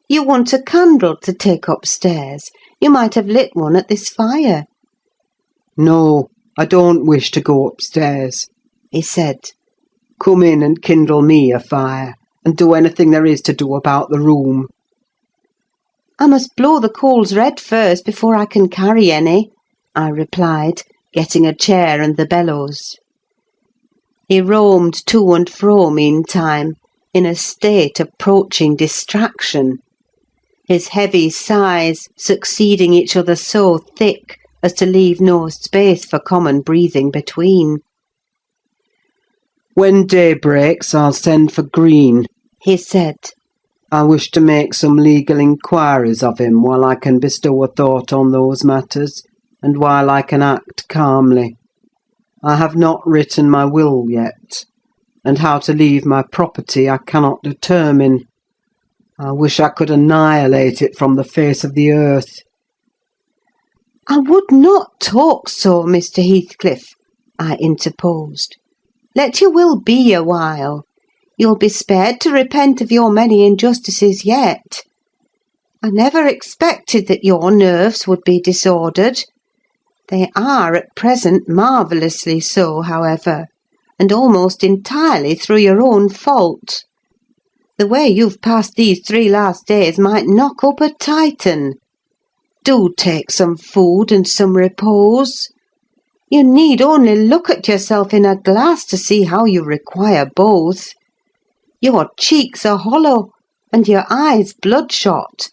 "You want a candle to take upstairs. You might have lit one at this fire." "No, I don't wish to go upstairs," he said. "Come in and kindle me a fire, and do anything there is to do about the room." "I must blow the coals red first before I can carry any," I replied, getting a chair and the bellows. He roamed to and fro meantime, in a state approaching distraction, his heavy sighs succeeding each other so thick as to leave no space for common breathing between. "When day breaks, I'll send for Green," he said. "I wish to make some legal inquiries of him while I can bestow a thought on those matters, and while I can act calmly. I have not written my will yet, and how to leave my property I cannot determine. I wish I could annihilate it from the face of the earth." "I would not talk so, Mr. Heathcliff," I interposed. "Let your will be a while. You'll be spared to repent of your many injustices yet. I never expected that your nerves would be disordered. They are, at present, marvellously so, however, and almost entirely through your own fault. The way you've passed these 3 last days might knock up a Titan. Do take some food and some repose. You need only look at yourself in a glass to see how you require both. Your cheeks are hollow, and your eyes bloodshot,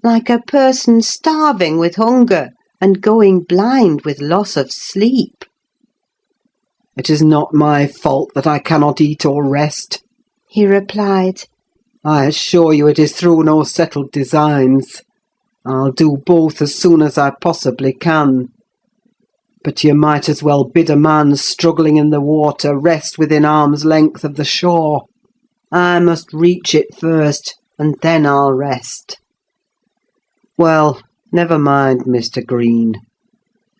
like a person starving with hunger and going blind with loss of sleep." "It is not my fault that I cannot eat or rest," he replied. "I assure you it is through no settled designs. I'll do both as soon as I possibly can. But you might as well bid a man struggling in the water rest within arm's length of the shore. I must reach it first, and then I'll rest. Well, never mind, Mr. Green.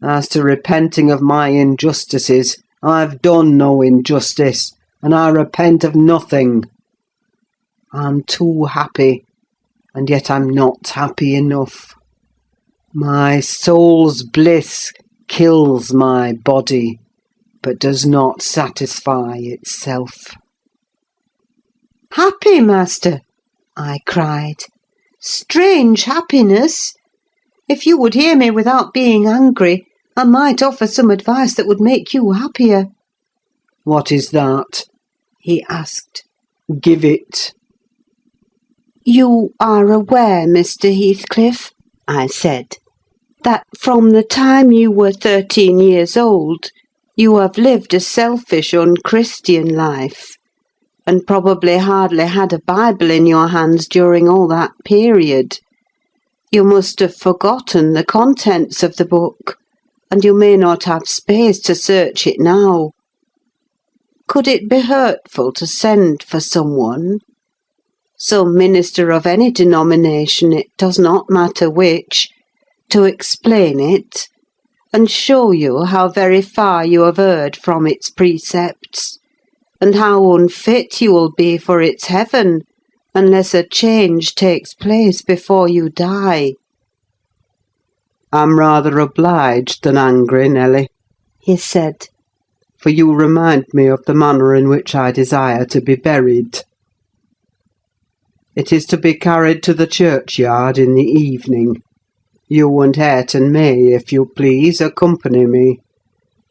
As to repenting of my injustices, I've done no injustice, and I repent of nothing. I'm too happy, and yet I'm not happy enough. My soul's bliss kills my body, but does not satisfy itself." "Happy, master!" I cried. "Strange happiness! If you would hear me without being angry, I might offer some advice that would make you happier." "What is that?" he asked. "Give it." "You are aware, Mr. Heathcliff," I said, "that from the time you were 13 years old, you have lived a selfish, unchristian life, and probably hardly had a Bible in your hands during all that period. You must have forgotten the contents of the book, and you may not have space to search it now. Could it be hurtful to send for someone? Some minister of any denomination, it does not matter which, to explain it, and show you how very far you have erred from its precepts, and how unfit you will be for its heaven, unless a change takes place before you die?" "I'm rather obliged than angry, Nelly," he said, "for you remind me of the manner in which I desire to be buried. It is to be carried to the churchyard in the evening. You and Hareton may, if you please, accompany me;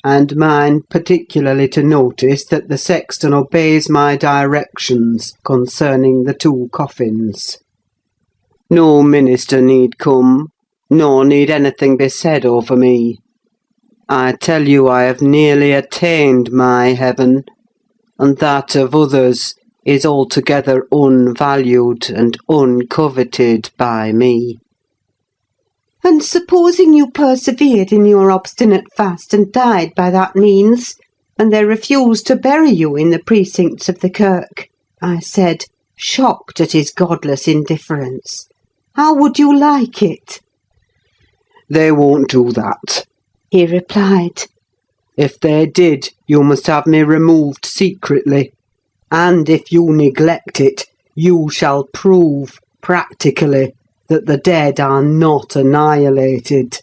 and mind particularly to notice that the sexton obeys my directions concerning the 2 coffins. No minister need come, nor need anything be said over me. I tell you I have nearly attained my heaven, and that of others is altogether unvalued and uncoveted by me." "And supposing you persevered in your obstinate fast and died by that means, and they refused to bury you in the precincts of the kirk," I said, shocked at his godless indifference, "how would you like it?" "They won't do that," he replied. "If they did, you must have me removed secretly; and if you neglect it, you shall prove, practically, that the dead are not annihilated."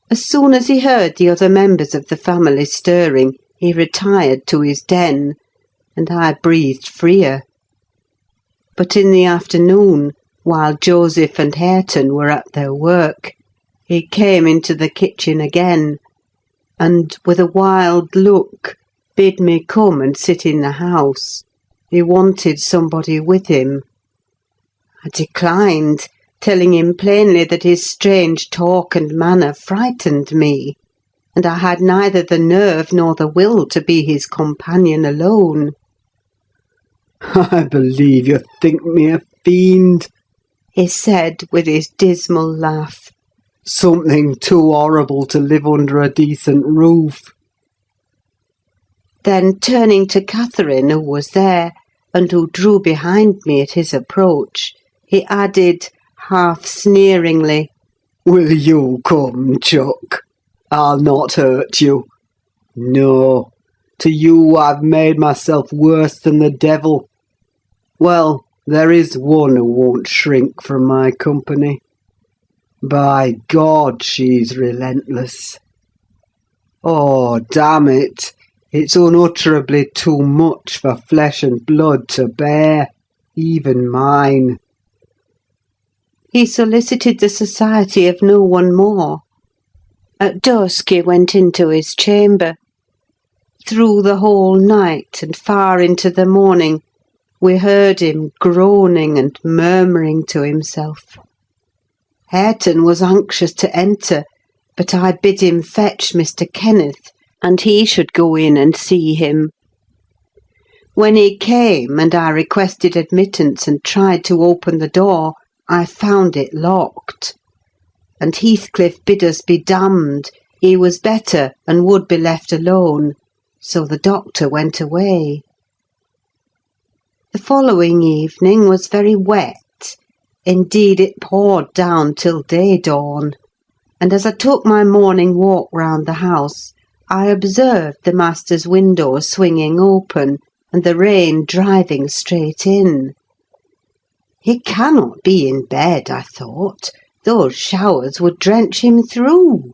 As soon as he heard the other members of the family stirring, he retired to his den, and I breathed freer. But in the afternoon, While Joseph and Hareton were at their work, he came into the kitchen again, and, with a wild look, bid me come and sit in the house. He wanted somebody with him. I declined, telling him plainly that his strange talk and manner frightened me, and I had neither the nerve nor the will to be his companion alone. I believe you think me a fiend, He said, with his dismal laugh. something too horrible to live under a decent roof. Then, turning to Catherine, who was there, and who drew behind me at his approach, he added, half sneeringly, Will you come, Chuck? I'll not hurt you. No, to you I've made myself worse than the devil. Well, there is one who won't shrink from my company. By God, she's relentless. Oh, damn it! It's unutterably too much for flesh and blood to bear, even mine. he solicited the society of no one more. At dusk he went into his chamber. Through the whole night and far into the morning, we heard him groaning and murmuring to himself. Hareton was anxious to enter, but I bid him fetch Mr. Kenneth, and he should go in and see him. When he came, and I requested admittance and tried to open the door, I found it locked. And Heathcliff bid us be damned. He was better, and would be left alone, so the doctor went away. The following evening was very wet. Indeed, it poured down till day dawn, and as I took my morning walk round the house, I observed the master's window swinging open, and the rain driving straight in. He cannot be in bed, I thought. Those showers would drench him through.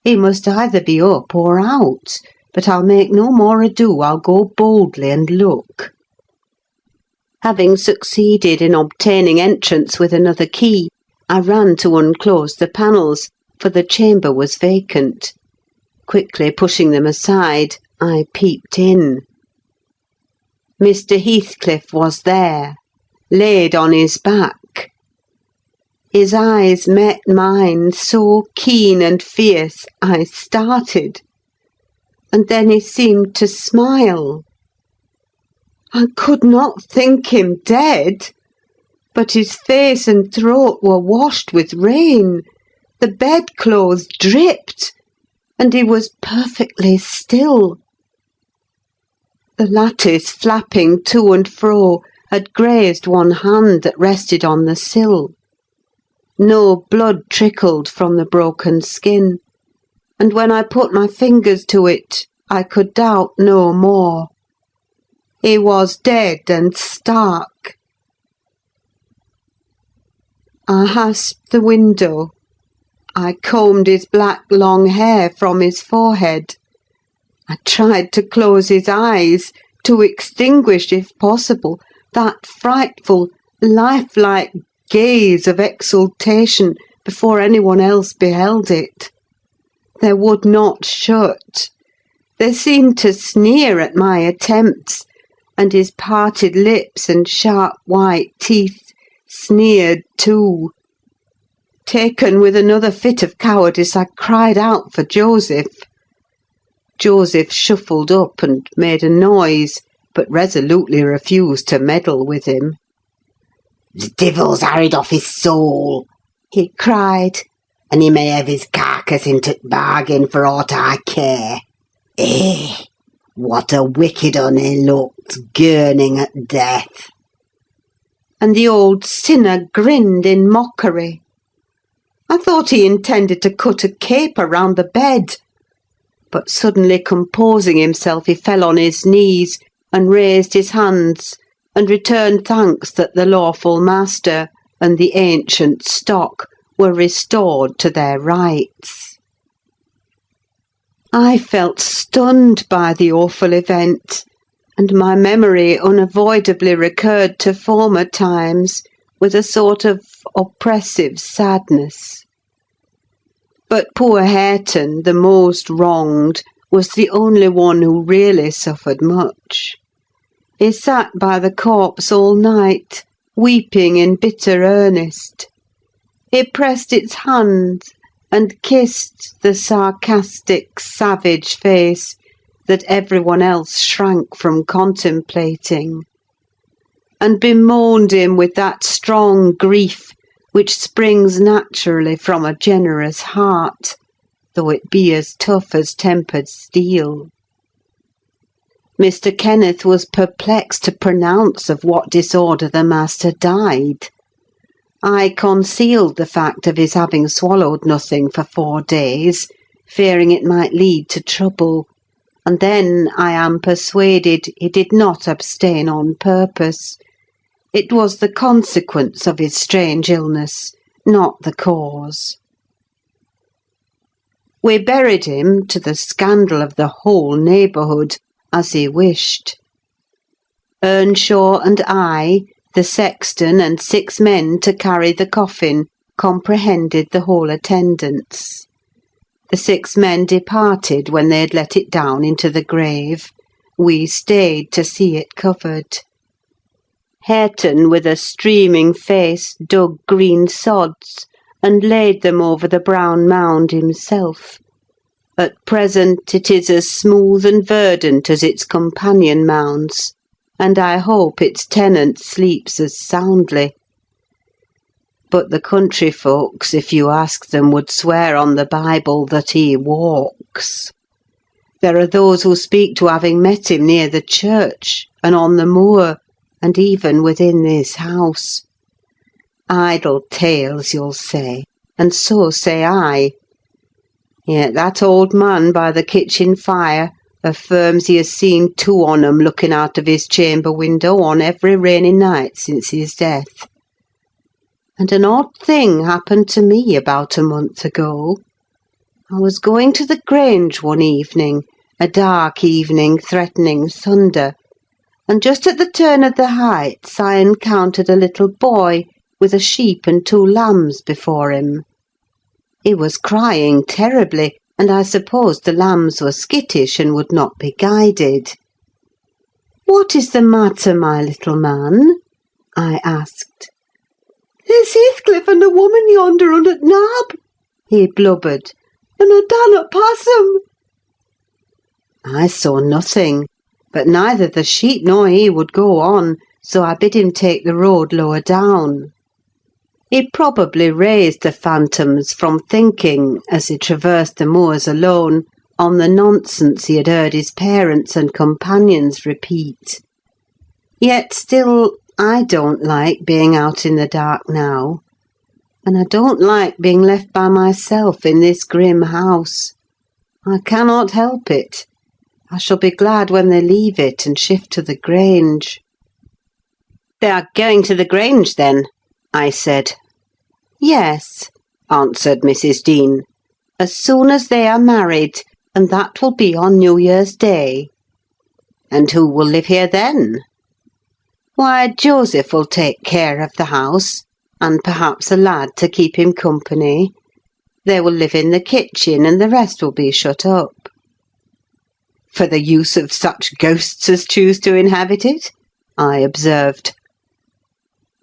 He must either be up or out, but I'll make no more ado. I'll go boldly and look. Having succeeded in obtaining entrance with another key, I ran to unclose the panels, for the chamber was vacant. Quickly pushing them aside, I peeped in. Mr. Heathcliff was there, laid on his back. His eyes met mine so keen and fierce, I started, and then he seemed to smile. I could not think him dead, but his face and throat were washed with rain, the bedclothes dripped, and he was perfectly still. The lattice, flapping to and fro, had grazed one hand that rested on the sill. No blood trickled from the broken skin, and when I put my fingers to it, I could doubt no more. He was dead and stark. I hasped the window. I combed his black long hair from his forehead. I tried to close his eyes, to extinguish, if possible, that frightful, lifelike gaze of exultation before anyone else beheld it. They would not shut. They seemed to sneer at my attempts, and his parted lips and sharp white teeth sneered too. Taken with another fit of cowardice, I cried out for Joseph. Joseph shuffled up and made a noise, but resolutely refused to meddle with him. "The divil's harried off his soul," he cried, "and he may have his carcass into t' bargain for aught I care. Eh, what a wicked un he looked, gurning at death!" and the old sinner grinned in mockery. I thought he intended to cut a caper round the bed, but suddenly composing himself, he fell on his knees and raised his hands, and returned thanks that the lawful master and the ancient stock were restored to their rights. I felt stunned by the awful event, and my memory unavoidably recurred to former times, with a sort of oppressive sadness. But poor Hareton, the most wronged, was the only one who really suffered much. He sat by the corpse all night, weeping in bitter earnest. He pressed its hand and kissed the sarcastic, savage face that everyone else shrank from contemplating, and bemoaned him with that strong grief which springs naturally from a generous heart, though it be as tough as tempered steel. Mr. Kenneth was perplexed to pronounce of what disorder the master died. I concealed the fact of his having swallowed nothing for 4 days, fearing it might lead to trouble, and then I am persuaded he did not abstain on purpose. It was the consequence of his strange illness, not the cause. We buried him, to the scandal of the whole neighbourhood, as he wished. Earnshaw and I, the sexton and 6 men to carry the coffin, comprehended the whole attendance. The 6 men departed when they had let it down into the grave. We stayed to see it covered. Hareton, with a streaming face, dug green sods, and laid them over the brown mound himself. At present it is as smooth and verdant as its companion mounds, and I hope its tenant sleeps as soundly. But the country folks, if you ask them, would swear on the Bible that he walks. There are those who speak to having met him near the church, and on the moor, and even within this house. Idle tales, you'll say, and so say I. Yet that old man by the kitchen fire affirms he has seen 2 on 'em looking out of his chamber window on every rainy night since his death. And an odd thing happened to me about a month ago. I was going to the Grange one evening, a dark evening threatening thunder, and just at the turn of the Heights I encountered a little boy with a sheep and 2 lambs before him. He was crying terribly, and I supposed the lambs were skittish and would not be guided. "What is the matter, my little man?" I asked. "There's Heathcliff and a woman yonder under t' knob," he blubbered, "and I dannot pass 'em." I saw nothing, but neither the sheep nor he would go on, so I bid him take the road lower down. He probably raised the phantoms from thinking, as he traversed the moors alone, on the nonsense he had heard his parents and companions repeat. Yet still, I don't like being out in the dark now, and I don't like being left by myself in this grim house. I cannot help it. I shall be glad when they leave it and shift to the Grange. "They are going to the Grange, then?" I said. "Yes," answered Mrs. Dean, "as soon as they are married, and that will be on New Year's Day." "And who will live here then?" "Why, Joseph will take care of the house, and perhaps a lad to keep him company. They will live in the kitchen, and the rest will be shut up." "For the use of such ghosts as choose to inhabit it?" I observed.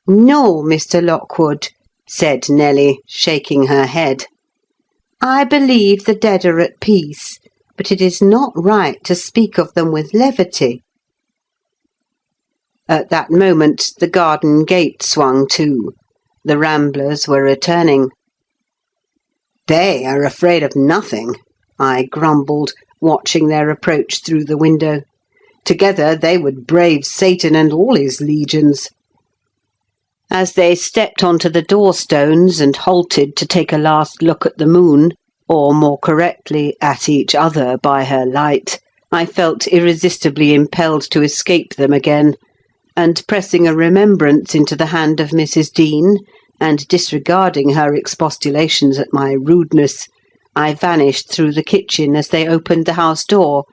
"No, Mr. Lockwood," said Nelly, shaking her head. "I believe the dead are at peace, but it is not right to speak of them with levity." At that moment the garden gate swung to. The ramblers were returning. "They are afraid of nothing," I grumbled, watching their approach through the window. "Together they would brave Satan and all his legions." As they stepped onto the door-stones and halted to take a last look at the moon, or more correctly, at each other by her light, I felt irresistibly impelled to escape them again, and pressing a remembrance into the hand of Mrs. Dean, and disregarding her expostulations at my rudeness, I vanished through the kitchen as they opened the house door,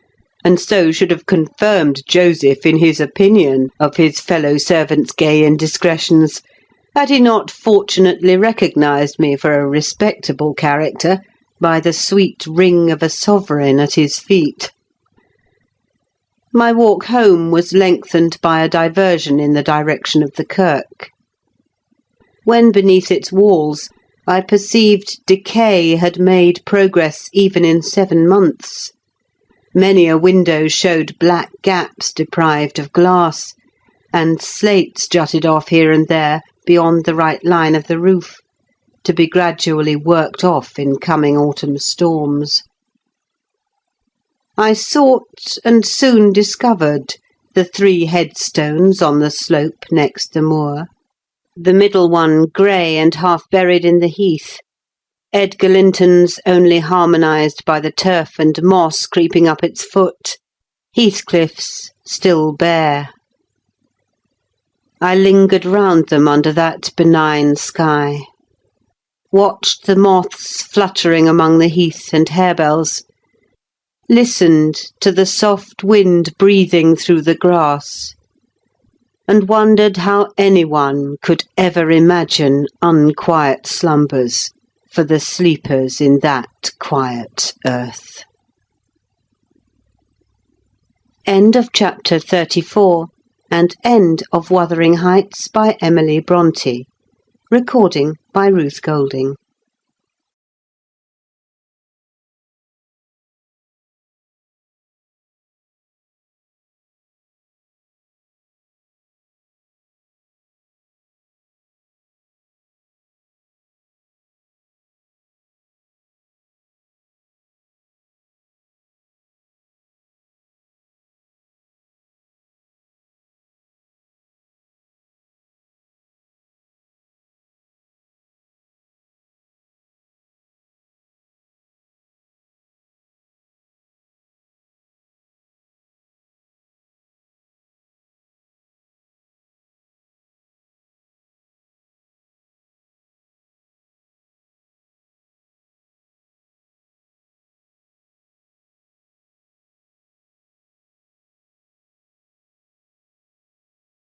and so should have confirmed Joseph in his opinion of his fellow servants' gay indiscretions, had he not fortunately recognised me for a respectable character by the sweet ring of a sovereign at his feet. My walk home was lengthened by a diversion in the direction of the kirk. When beneath its walls, I perceived decay had made progress even in 7 months. Many a window showed black gaps deprived of glass, and slates jutted off here and there beyond the right line of the roof, to be gradually worked off in coming autumn storms. I sought and soon discovered the 3 headstones on the slope next the moor, the middle one grey and half buried in the heath, Edgar Linton's only harmonised by the turf and moss creeping up its foot, Heathcliff's still bare. I lingered round them under that benign sky, watched the moths fluttering among the heath and harebells, listened to the soft wind breathing through the grass, and wondered how anyone could ever imagine unquiet slumbers for the sleepers in that quiet earth. End of chapter 34 and end of Wuthering Heights by Emily Brontë. Recording by Ruth Golding.